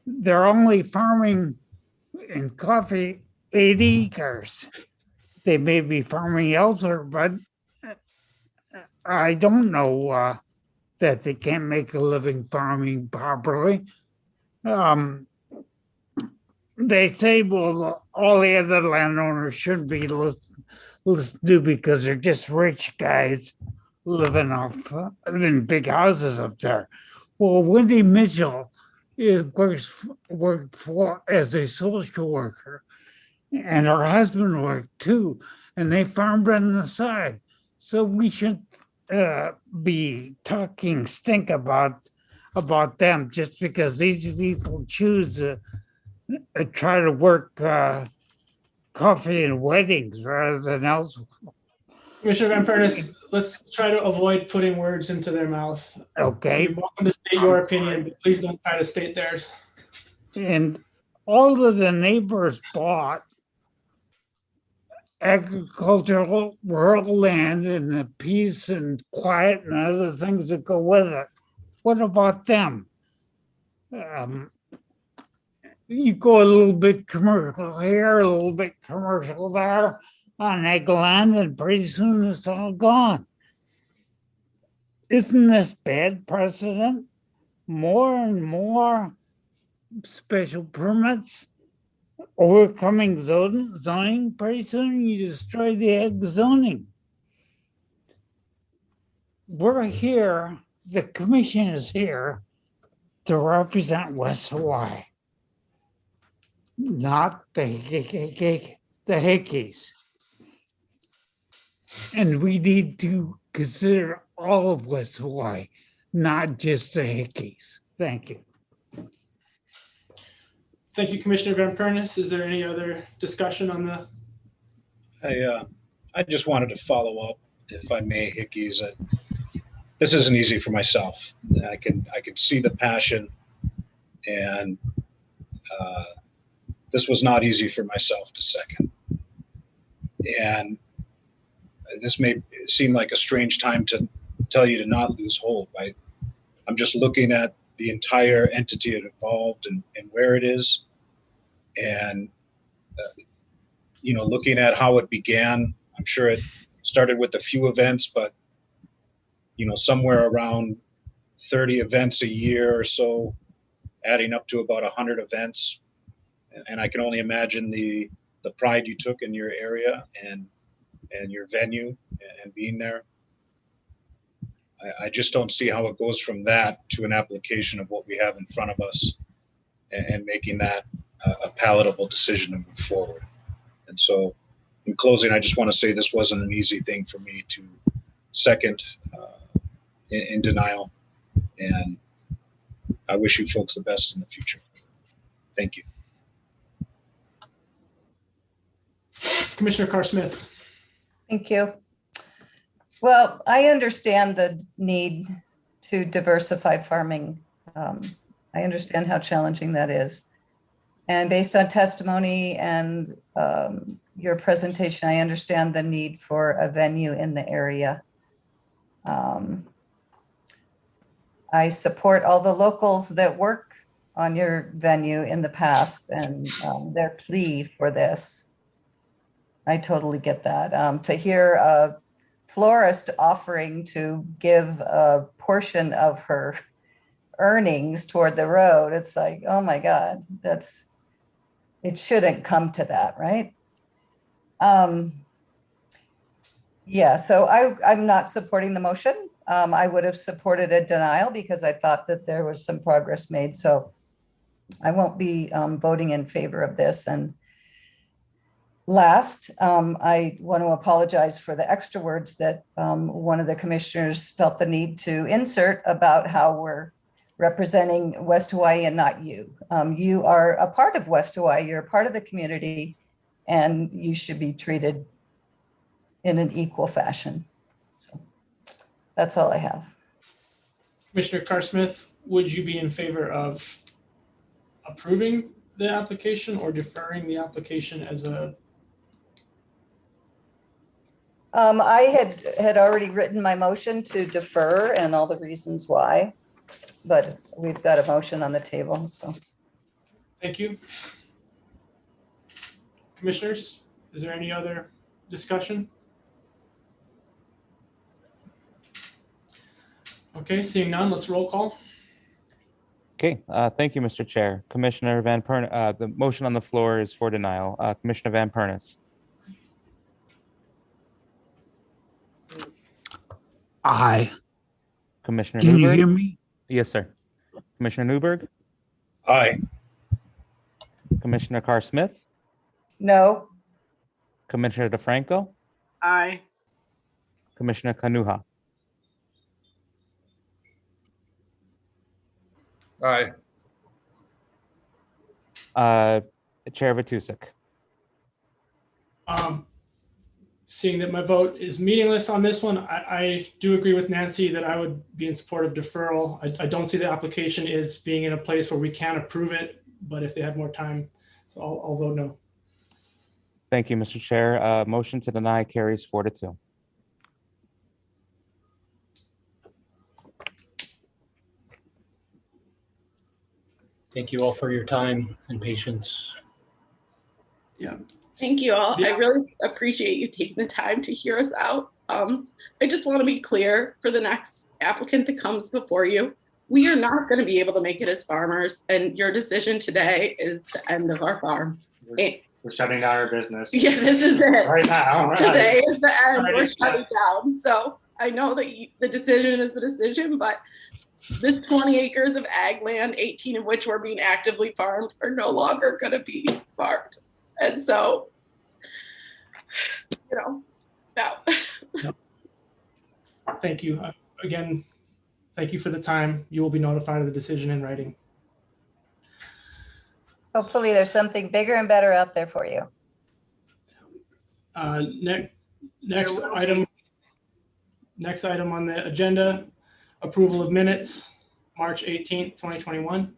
They're only farming in coffee 8 acres. They may be farming elsewhere, but I don't know that they can't make a living farming properly. They say, well, all the other landowners shouldn't be listened to because they're just rich guys living in big houses up there. Well, Wendy Mitchell worked as a social worker, and her husband worked too, and they farmed on the side. So we should be talking stink about them just because these people choose to try to work coffee and weddings rather than elsewhere. Commissioner Van Pernis, let's try to avoid putting words into their mouth. Okay. You're welcome to state your opinion, but please don't try to state theirs. And all of the neighbors bought agricultural rural land and the peace and quiet and other things that go with it. What about them? You go a little bit commercial here, a little bit commercial there on ag land, and pretty soon it's all gone. Isn't this bad precedent? More and more special permits, overcoming zoning, pretty soon you destroy the ag zoning. We're here, the commission is here to represent West Hawaii, not the Hickeys. And we need to consider all of West Hawaii, not just the Hickeys. Thank you. Thank you, Commissioner Van Pernis. Is there any other discussion on the? I just wanted to follow up, if I may, Hickeys. This isn't easy for myself. I can see the passion, and this was not easy for myself to second. And this may seem like a strange time to tell you to not lose hope. I'm just looking at the entire entity involved and where it is, and looking at how it began. I'm sure it started with a few events, but somewhere around 30 events a year or so, adding up to about 100 events. And I can only imagine the pride you took in your area and your venue and being there. I just don't see how it goes from that to an application of what we have in front of us and making that a palatable decision to move forward. And so in closing, I just want to say this wasn't an easy thing for me to second in denial. And I wish you folks the best in the future. Thank you. Commissioner Carr-Smith. Thank you. Well, I understand the need to diversify farming. I understand how challenging that is. And based on testimony and your presentation, I understand the need for a venue in the area. I support all the locals that work on your venue in the past and their plea for this. I totally get that. To hear a florist offering to give a portion of her earnings toward the road, it's like, oh my God, it shouldn't come to that, right? Yeah, so I'm not supporting the motion. I would have supported a denial because I thought that there was some progress made. So I won't be voting in favor of this. And last, I want to apologize for the extra words that one of the commissioners felt the need to insert about how we're representing West Hawaii and not you. You are a part of West Hawaii. You're a part of the community, and you should be treated in an equal fashion. So that's all I have. Commissioner Carr-Smith, would you be in favor of approving the application or deferring the application as a? I had already written my motion to defer and all the reasons why, but we've got a motion on the table, so. Thank you. Commissioners, is there any other discussion? Okay, seeing none, let's roll call. Okay, thank you, Mr. Chair. Commissioner Van Pernis, the motion on the floor is for denial. Commissioner Van Pernis. Aye. Commissioner Can you Newberg? hear me? Yes, sir. Commissioner Newberg? Aye. Commissioner Carr-Smith? No. Commissioner DeFranco? Aye. Commissioner Kanuha? Aye. Chair Vatusek. Seeing that my vote is meaningless on this one, I do agree with Nancy that I would be in support of deferral. I don't see the application as being in a place where we can approve it, but if they had more time, so I'll vote no. Thank you, Mr. Chair. Motion to deny carries 4-2. Thank you all for your time and patience. Yeah. Thank you all. I really appreciate you taking the time to hear us out. I just want to be clear for the next applicant that comes before you. We are not going to be able to make it as farmers, and your decision today is the end of our farm. We're shutting down our business. Yeah, this is it. Right now. Right. Today is the end. Right. We're shutting down. So I know that the decision is the decision, but this 20 acres of ag land, 18 of which were being actively farmed, are no longer going to be farmed. And so, no. Thank you. Again, thank you for the time. You will be notified of the decision in writing. Hopefully there's something bigger and better out there for you. Next item on the agenda, approval of minutes, March 18th, 2021.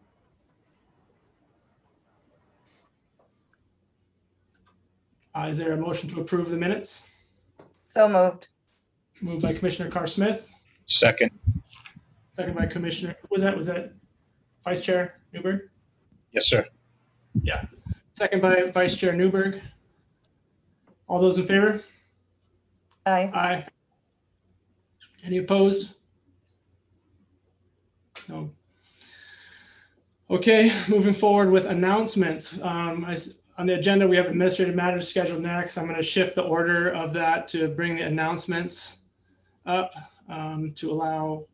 Is there a motion to approve the minutes? So moved. Moved by Commissioner Carr Smith. Second. Second by Commissioner, was that Vice Chair Newberg? Yes, sir. Yeah. Second by Vice Chair Newberg. All those in favor? Aye. Aye. Any opposed? No. Okay, moving forward with announcements. On the agenda, we have administrative matters scheduled next. I'm going to shift the order of that to bring the announcements up to allow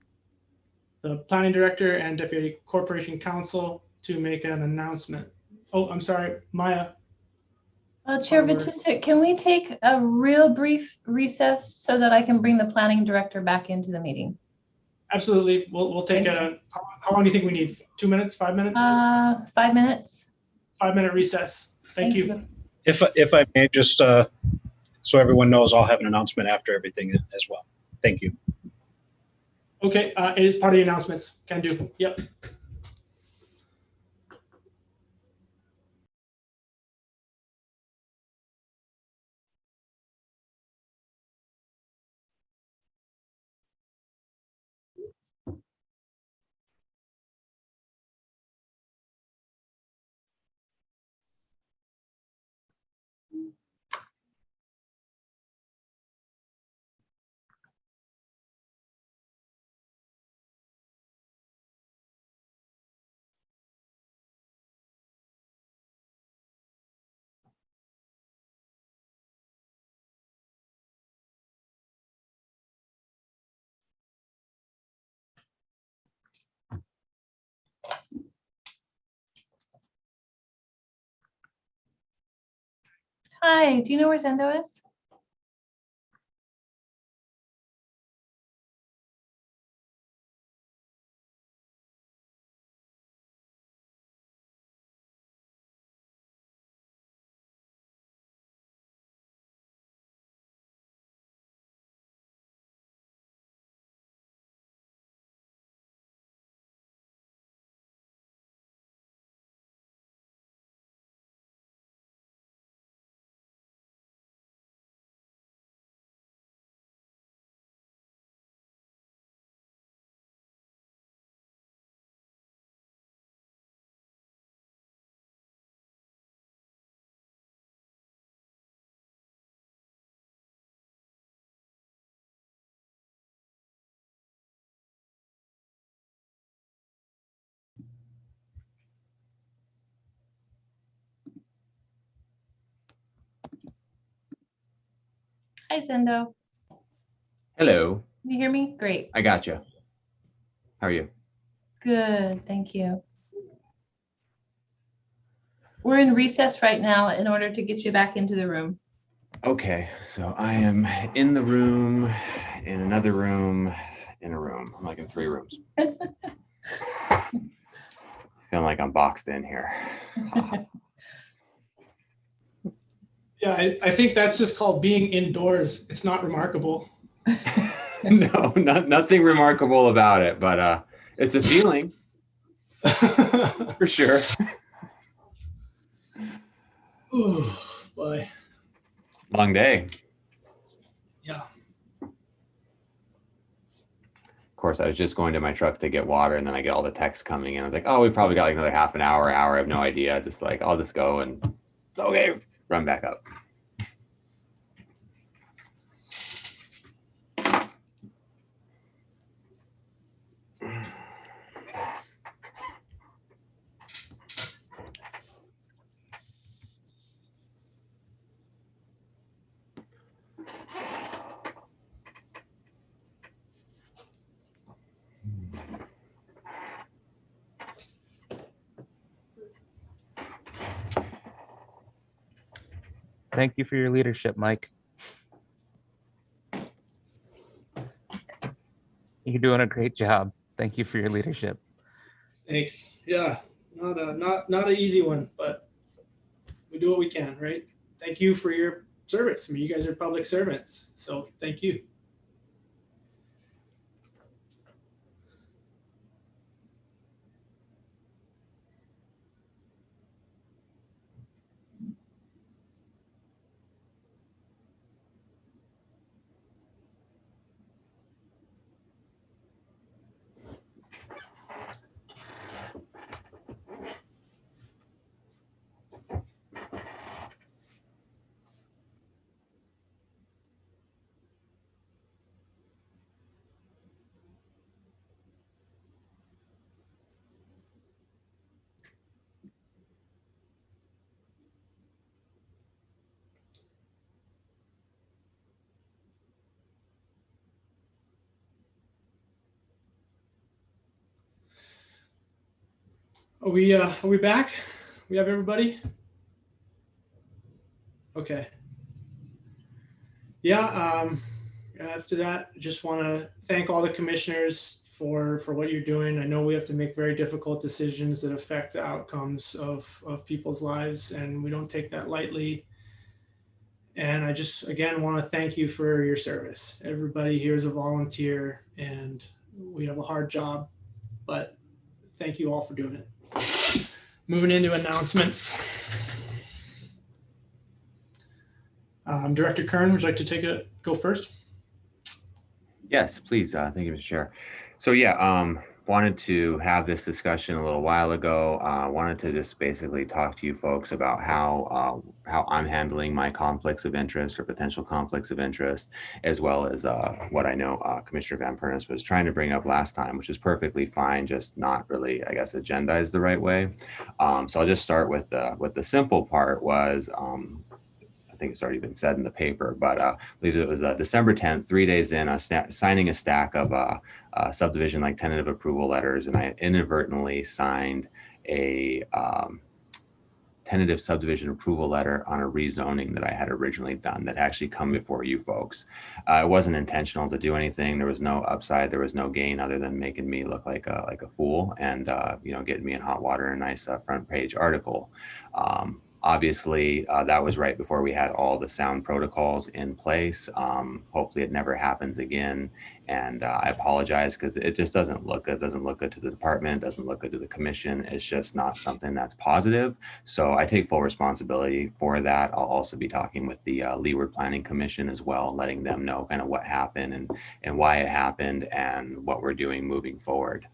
the planning director and deputy corporation counsel to make an announcement. Oh, I'm sorry, Maya. Chair Vitusic, can we take a real brief recess so that I can bring the planning director back into the meeting? Absolutely. We'll take how long do you think we need? 2 minutes, 5 minutes? 5 minutes. 5-minute recess. Thank you. If I may, just so everyone knows, I'll have an announcement after everything as well. Thank you. Okay, it is part of the announcements. Can do. Yep. Hi, do you know where Zendo is? Hi, Zendo. Hello. Can you hear me? Great. I got you. How are you? Good, thank you. We're in recess right now in order to get you back into the room. Okay, so I am in the room, in another room, in a room. I'm like in 3 rooms. Feeling like I'm boxed in here. Yeah, I think that's just called being indoors. It's not remarkable. No, nothing remarkable about it, but it's a feeling. For sure. Oh, boy. Long day. Yeah. Of course, I was just going to my truck to get water, and then I get all the texts coming in. I was like, oh, we probably got like another half an hour. I have no idea. Just like, I'll just go and, okay, run back up. Thank you for your leadership, Mike. You're doing a great job. Thank you for your leadership. Thanks. Yeah, not an easy one, but we do what we can, right? Thank you for your service. I mean, you guys are public servants, so thank you. Are we back? We have everybody? Okay. Yeah, after that, just want to thank all the commissioners for what you're doing. I know we have to make very difficult decisions that affect the outcomes of people's lives, and we don't take that lightly. And I just, again, want to thank you for your service. Everybody here is a volunteer, and we have a hard job, but thank you all for doing it. Moving into announcements. Director Kern, would you like to go first? Yes, please. Thank you, Mr. Chair. So yeah, wanted to have this discussion a little while ago. Wanted to just basically talk to you folks about how I'm handling my conflicts of interest or potential conflicts of interest, as well as what I know Commissioner Van Pernis was trying to bring up last time, which is perfectly fine, just not really, I guess, agendized the right way. So I'll just start with the simple part was, I think it's already been said in the paper, but I believe it was December 10th, 3 days in, I was signing a stack of subdivision like tentative approval letters, and I inadvertently signed a tentative subdivision approval letter on a rezoning that I had originally done that actually come before you folks. It wasn't intentional to do anything. There was no upside. There was no gain other than making me look like a fool and getting me in hot water in a nice front page article. Obviously, that was right before we had all the sound protocols in place. Hopefully it never happens again. And I apologize because it just doesn't look good. It doesn't look good to the department, doesn't look good to the commission. It's just not something that's positive. So I take full responsibility for that. I'll also be talking with the Leeward Planning Commission as well, letting them know kind of what happened and why it happened and what we're doing moving forward.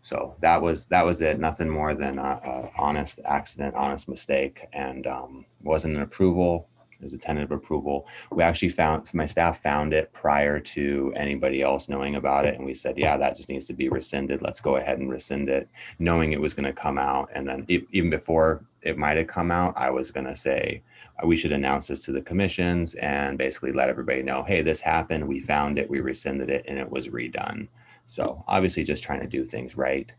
So that was it. Nothing more than a honest accident, honest mistake, and wasn't an approval. It was a tentative approval. We actually my staff found it prior to anybody else knowing about it, and we said, yeah, that just needs to be rescinded. Let's go ahead and rescind it, knowing it was going to come out. And then even before it might have come out, I was going to say we should announce this to the commissions and basically let everybody know, hey, this happened. We found it. We rescinded it, and it was redone. So obviously just trying to do things right.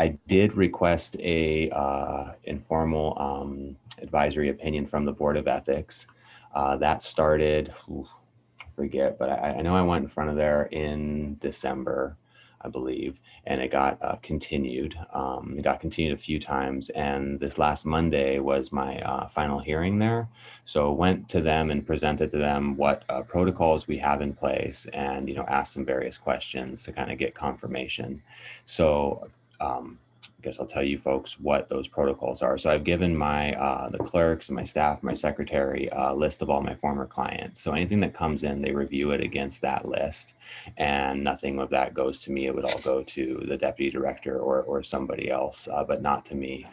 I did request a informal advisory opinion from the Board of Ethics. That started, I forget, but I know I went in front of there in December, I believe, and it got continued. It got continued a few times, and this last Monday was my final hearing there. So went to them and presented to them what protocols we have in place, and asked some various questions to kind of get confirmation. So I guess I'll tell you folks what those protocols are. So I've given my the clerks and my staff, my secretary, a list of all my former clients. So anything that comes in, they review it against that list, and nothing of that goes to me. It would all go to the deputy director or somebody else, but not to me.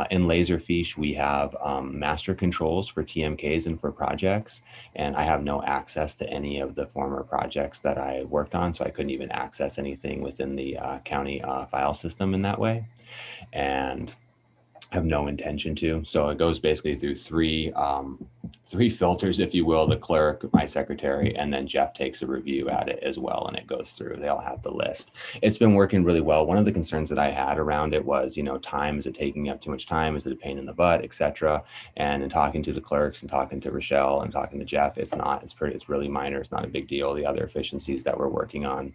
In Laserfiche, we have master controls for TMKs and for projects, and I have no access to any of the former projects that I worked on, so I couldn't even access anything within the county file system in that way, and have no intention to. So it goes basically through three filters, if you will: the clerk, my secretary, and then Jeff takes a review at it as well, and it goes through. They all have the list. It's been working really well. One of the concerns that I had around it was, time. Is it taking up too much time? Is it a pain in the butt, etc.? And in talking to the clerks and talking to Rochelle and talking to Jeff, it's not. It's really minor. It's not a big deal. The other efficiencies that we're working on,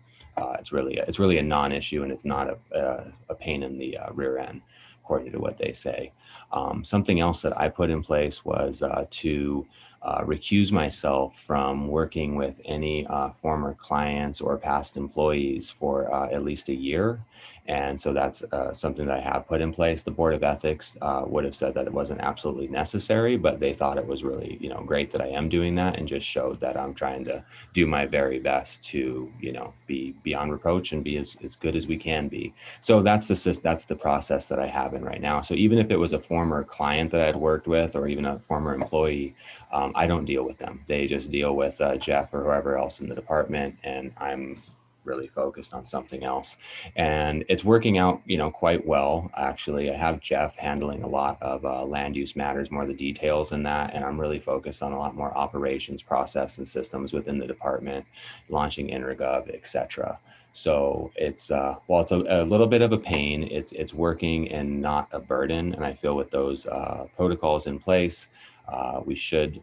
it's really a non-issue, and it's not a pain in the rear end, according to what they say. Something else that I put in place was to recuse myself from working with any former clients or past employees for at least a year. And so that's something that I have put in place. The Board of Ethics would have said that it wasn't absolutely necessary, but they thought it was really, great that I am doing that, and just showed that I'm trying to do my very best to, be beyond reproach and be as good as we can be. So that's the process that I have in right now. So even if it was a former client that I'd worked with, or even a former employee, I don't deal with them. They just deal with Jeff or whoever else in the department, and I'm really focused on something else. And it's working out, quite well. Actually, I have Jeff handling a lot of land use matters, more of the details in that, and I'm really focused on a lot more operations, process, and systems within the department, launching InterGov, etc. So it's while it's a little bit of a pain, it's working and not a burden. And I feel with those protocols in place, we should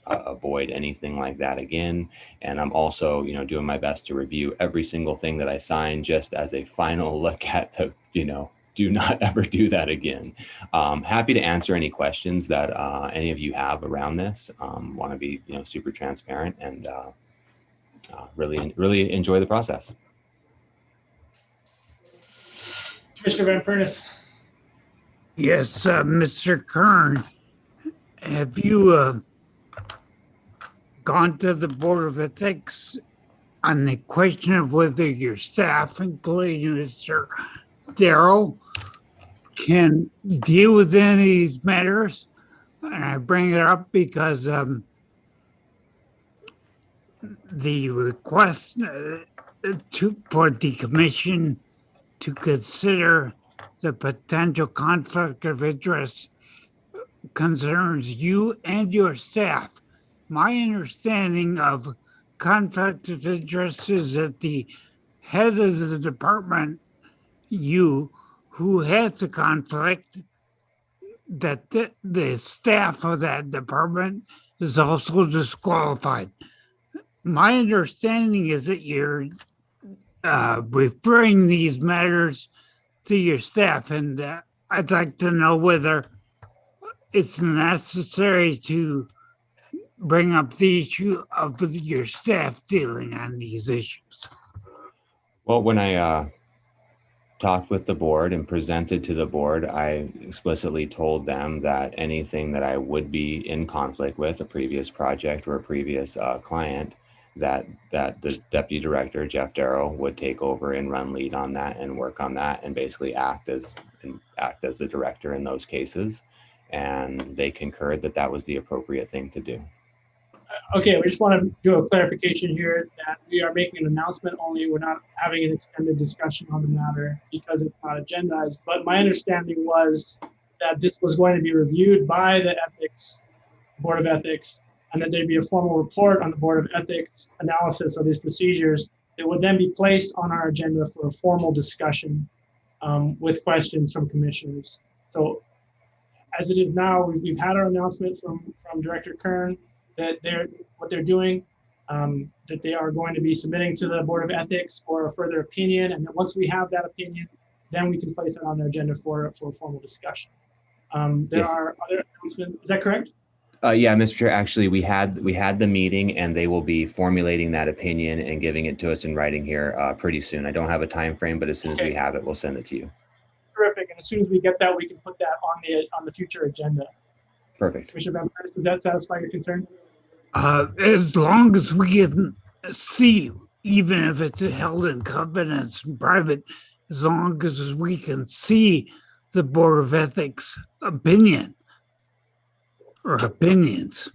avoid anything like that again. And I'm also, doing my best to review every single thing that I sign, just as a final look at the, do not ever do that again. Happy to answer any questions that any of you have around this. Want to be, super transparent, and really enjoy the process. Commissioner Van Pernis. Yes, Mr. Kern, have you gone to the Board of Ethics on the question of whether your staff, including Mr. Darrow, can deal with any of these matters? And I bring it up because the request for the commission to consider the potential conflict of interest concerns you and your staff. My understanding of conflict of interest is that the head of the department, you, who has the conflict, that the staff of that department is also disqualified. My understanding is that you're referring these matters to your staff, and I'd like to know whether it's necessary to bring up the issue of your staff dealing on these issues. Well, when I talked with the board and presented to the board, I explicitly told them that anything that I would be in conflict with, a previous project or a previous client, that the deputy director, Jeff Darrow, would take over and run lead on that and work on that, and basically act as the director in those cases. And they concurred that that was the appropriate thing to do. Okay, we just want to do a clarification here that we are making an announcement only. We're not having an extended discussion on the matter because it's not agendized. But my understanding was that this was going to be reviewed by the Board of Ethics, and that there'd be a formal report on the Board of Ethics analysis of these procedures. It would then be placed on our agenda for a formal discussion with questions from commissioners. So as it is now, we've had our announcement from Director Kern that what they're doing, that they are going to be submitting to the Board of Ethics for a further opinion. And then once we have that opinion, then we can place it on the agenda for a formal discussion. There Yes. are other announcements. Is that correct? Yeah, Mr. Chair, actually, we had the meeting, and they will be formulating that opinion and giving it to us in writing here pretty soon. I don't have a time frame, but as soon as we have it, we'll send it to you. as soon as we get that, we can put that on the future agenda. Perfect. Commissioner Van Pernis, does that satisfy your concern? As long as we can see, even if it's held in confidence and private, as long as we can see the Board of Ethics opinion or opinions.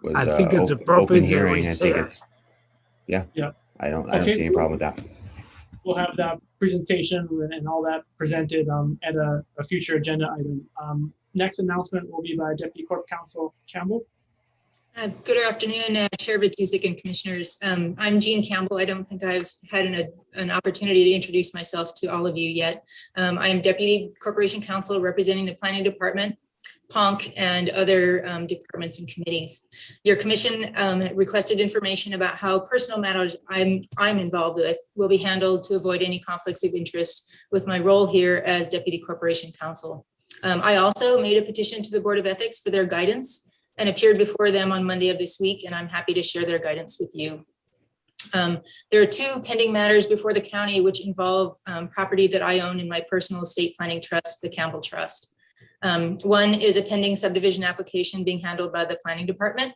Was, I think it's open appropriate that hearing. we I say think it. it's, yeah. Yeah. I don't Okay. see any problem with that. We'll have that presentation and all that presented at a future agenda item. Next announcement will be by Deputy Corp Counsel Campbell. Good afternoon, Chair Batusic and Commissioners. I'm Jean Campbell. I don't think I've had an opportunity to introduce myself to all of you yet. I am Deputy Corporation Counsel representing the Planning Department, PONC, and other departments and committees. Your commission requested information about how personal matters I'm involved with will be handled to avoid any conflicts of interest with my role here as Deputy Corporation Counsel. I also made a petition to the Board of Ethics for their guidance and appeared before them on Monday of this week, and I'm happy to share their guidance with you. There are two pending matters before the county which involve property that I own in my personal estate planning trust, the Campbell Trust. One is a pending subdivision application being handled by the Planning Department.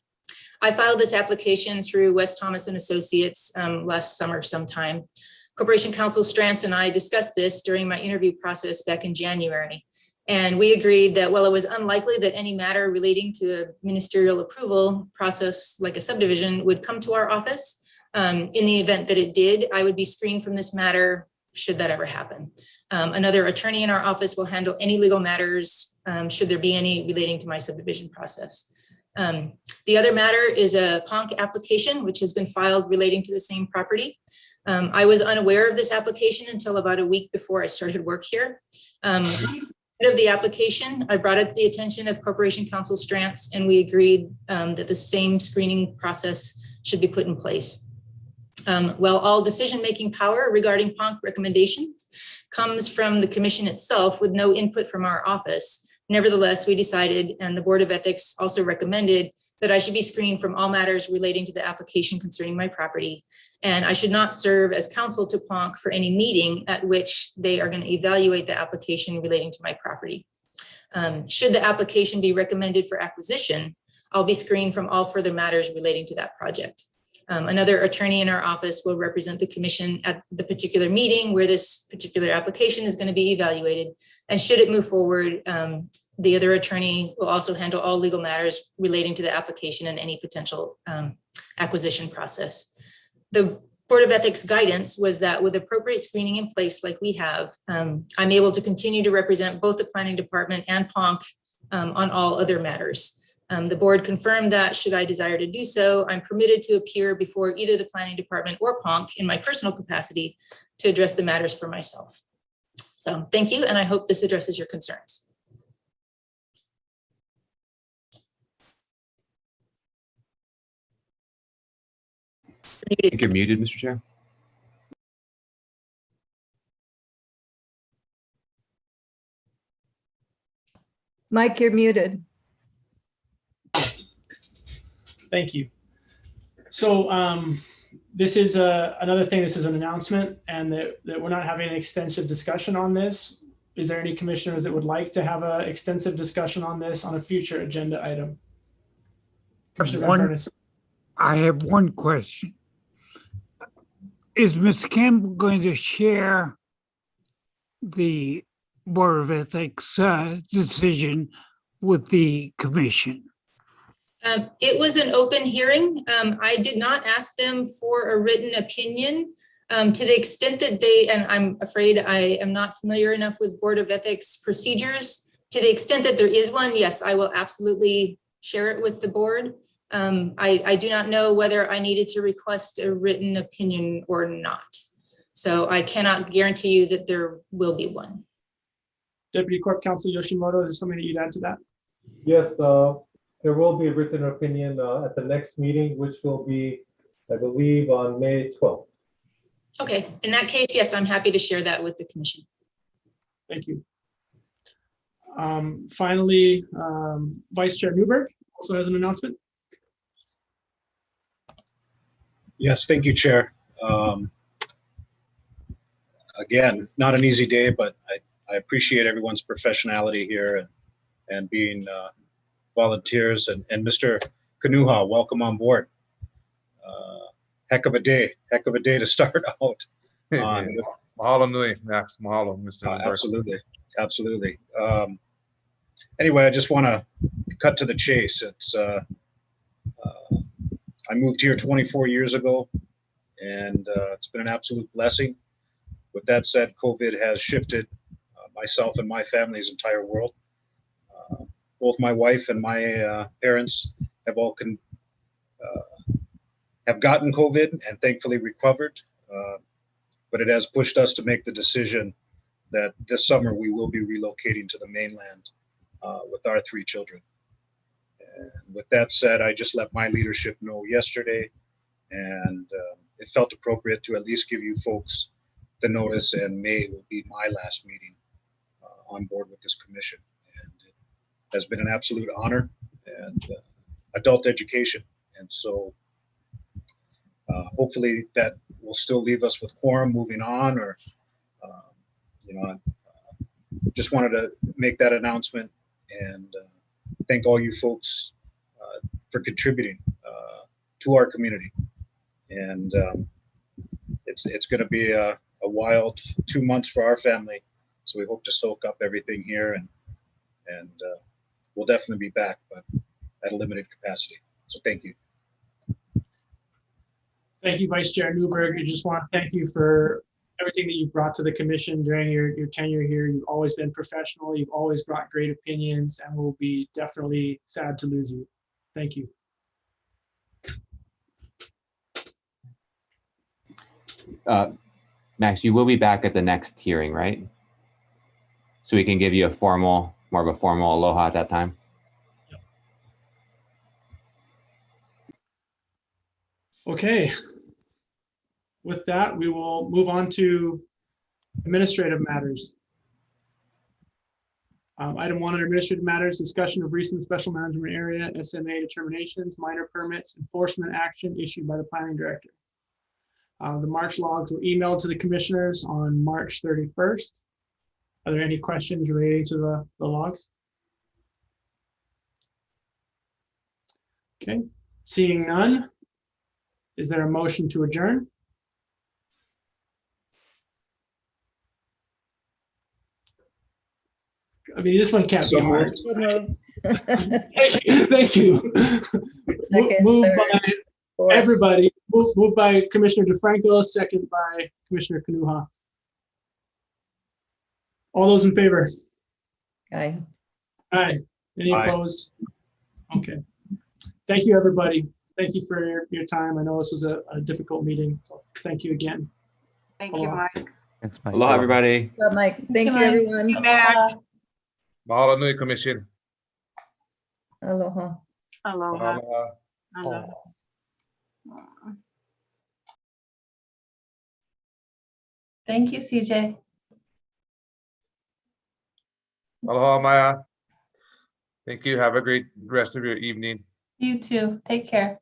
I filed this application through West Thomas and Associates last summer sometime. Corporation Counsel Strantz and I discussed this during my interview process back in January. And we agreed that while it was unlikely that any matter relating to a ministerial approval process like a subdivision would come to our office, in the event that it did, I would be screened from this matter should that ever happen. Another attorney in our office will handle any legal matters should there be any relating to my subdivision process. The other matter is a PONC application, which has been filed relating to the same property. I was unaware of this application until about a week before I started work here. Of the application, I brought it to the attention of Corporation Counsel Strantz, and we agreed that the same screening process should be put in place. While all decision-making power regarding PONC recommendations comes from the commission itself with no input from our office, nevertheless, we decided, and the Board of Ethics also recommended, that I should be screened from all matters relating to the application concerning my property. And I should not serve as counsel to PONC for any meeting at which they are going to evaluate the application relating to my property. Should the application be recommended for acquisition, I'll be screened from all further matters relating to that project. Another attorney in our office will represent the commission at the particular meeting where this particular application is going to be evaluated. And should it move forward, the other attorney will also handle all legal matters relating to the application and any potential acquisition process. The Board of Ethics guidance was that with appropriate screening in place like we have, I'm able to continue to represent both the Planning Department and PONC on all other matters. The board confirmed that should I desire to do so, I'm permitted to appear before either the Planning Department or PONC in my personal capacity to address the matters for myself. So thank you, and I hope this addresses your concerns. I think you're muted, Mr. Chair. Mike, you're muted. Thank you. So this is another thing, this is an announcement, and that we're not having an extensive discussion on this. Is there any commissioners that would like to have an extensive discussion on this on a future agenda item? Commissioner Van Pernis. I have one question. Is Ms. Campbell going to share the Board of Ethics decision with the commission? It was an open hearing. I did not ask them for a written opinion to the extent that they, and I'm afraid I am not familiar enough with Board of Ethics procedures. To the extent that there is one, yes, I will absolutely share it with the board. I do not know whether I needed to request a written opinion or not. So I cannot guarantee you that there will be one. Deputy Corp Counsel Yoshimoto, is there something that you'd add to that? Yes, there will be a written opinion at the next meeting, which will be, I believe, on May 12th. Okay, in that case, yes, I'm happy to share that with the commission. Thank you. Finally, Vice Chair Newberg also has an announcement. Yes, thank you, Chair. Again, not an easy day, but I appreciate everyone's professionality here and being volunteers. And Mr. Kanuha, welcome on board. Heck of a day to start out. Mahalo nui, Max. Mahalo, Mr. Absolutely, absolutely. Anyway, I just want to cut to the chase. It's I moved here 24 years ago, and it's been an absolute blessing. With that said, COVID has shifted myself and my family's entire world. Both my wife and my parents have all have gotten COVID and thankfully recovered. But it has pushed us to make the decision that this summer we will be relocating to the mainland with our 3 children. And with that said, I just let my leadership know yesterday, and it felt appropriate to at least give you folks the notice, and May will be my last meeting on board with this commission. And it has been an absolute honor and adult education. And so hopefully that will still leave us with quorum moving on, or, you know, just wanted to make that announcement and thank all you folks for contributing to our community. And it's going to be a wild 2 months for our family. So we hope to soak up everything here, and we'll definitely be back, but at a limited capacity. So thank you. Thank you, Vice Chair Newberg. I just want to thank you for everything that you've brought to the commission during your tenure here. You've always been professional. You've always brought great opinions, and we'll be definitely sad to lose you. Thank you. Max, you will be back at the next hearing, right? So we can give you more of a formal aloha at that time. Okay. With that, we will move on to administrative matters. Item 1 under administrative matters, discussion of recent special management area, SMA determinations, minor permits, enforcement action issued by the planning director. The March logs were emailed to the commissioners on March 31st. Are there any questions relating to the logs? Okay, seeing none, is there a motion to adjourn? I mean, this one can't be hard. Thank you. Moved by everybody. Moved by Commissioner DeFranco, second by Commissioner Kanuha. All those in favor? Aye. Aye. Any Aye. opposed? Okay. Thank you, everybody. Thank you for your time. I know this was a difficult meeting. So thank you again. Thank you, Mike. Thanks, Mike. Aloha, everybody. Well, Mike, thank you, everyone. Mahalo nui, Commission. Aloha. Aloha. Aloha. Aloha. Thank you, CJ. Aloha, Maya. Thank you. Have a great rest of your evening. You too. Take care.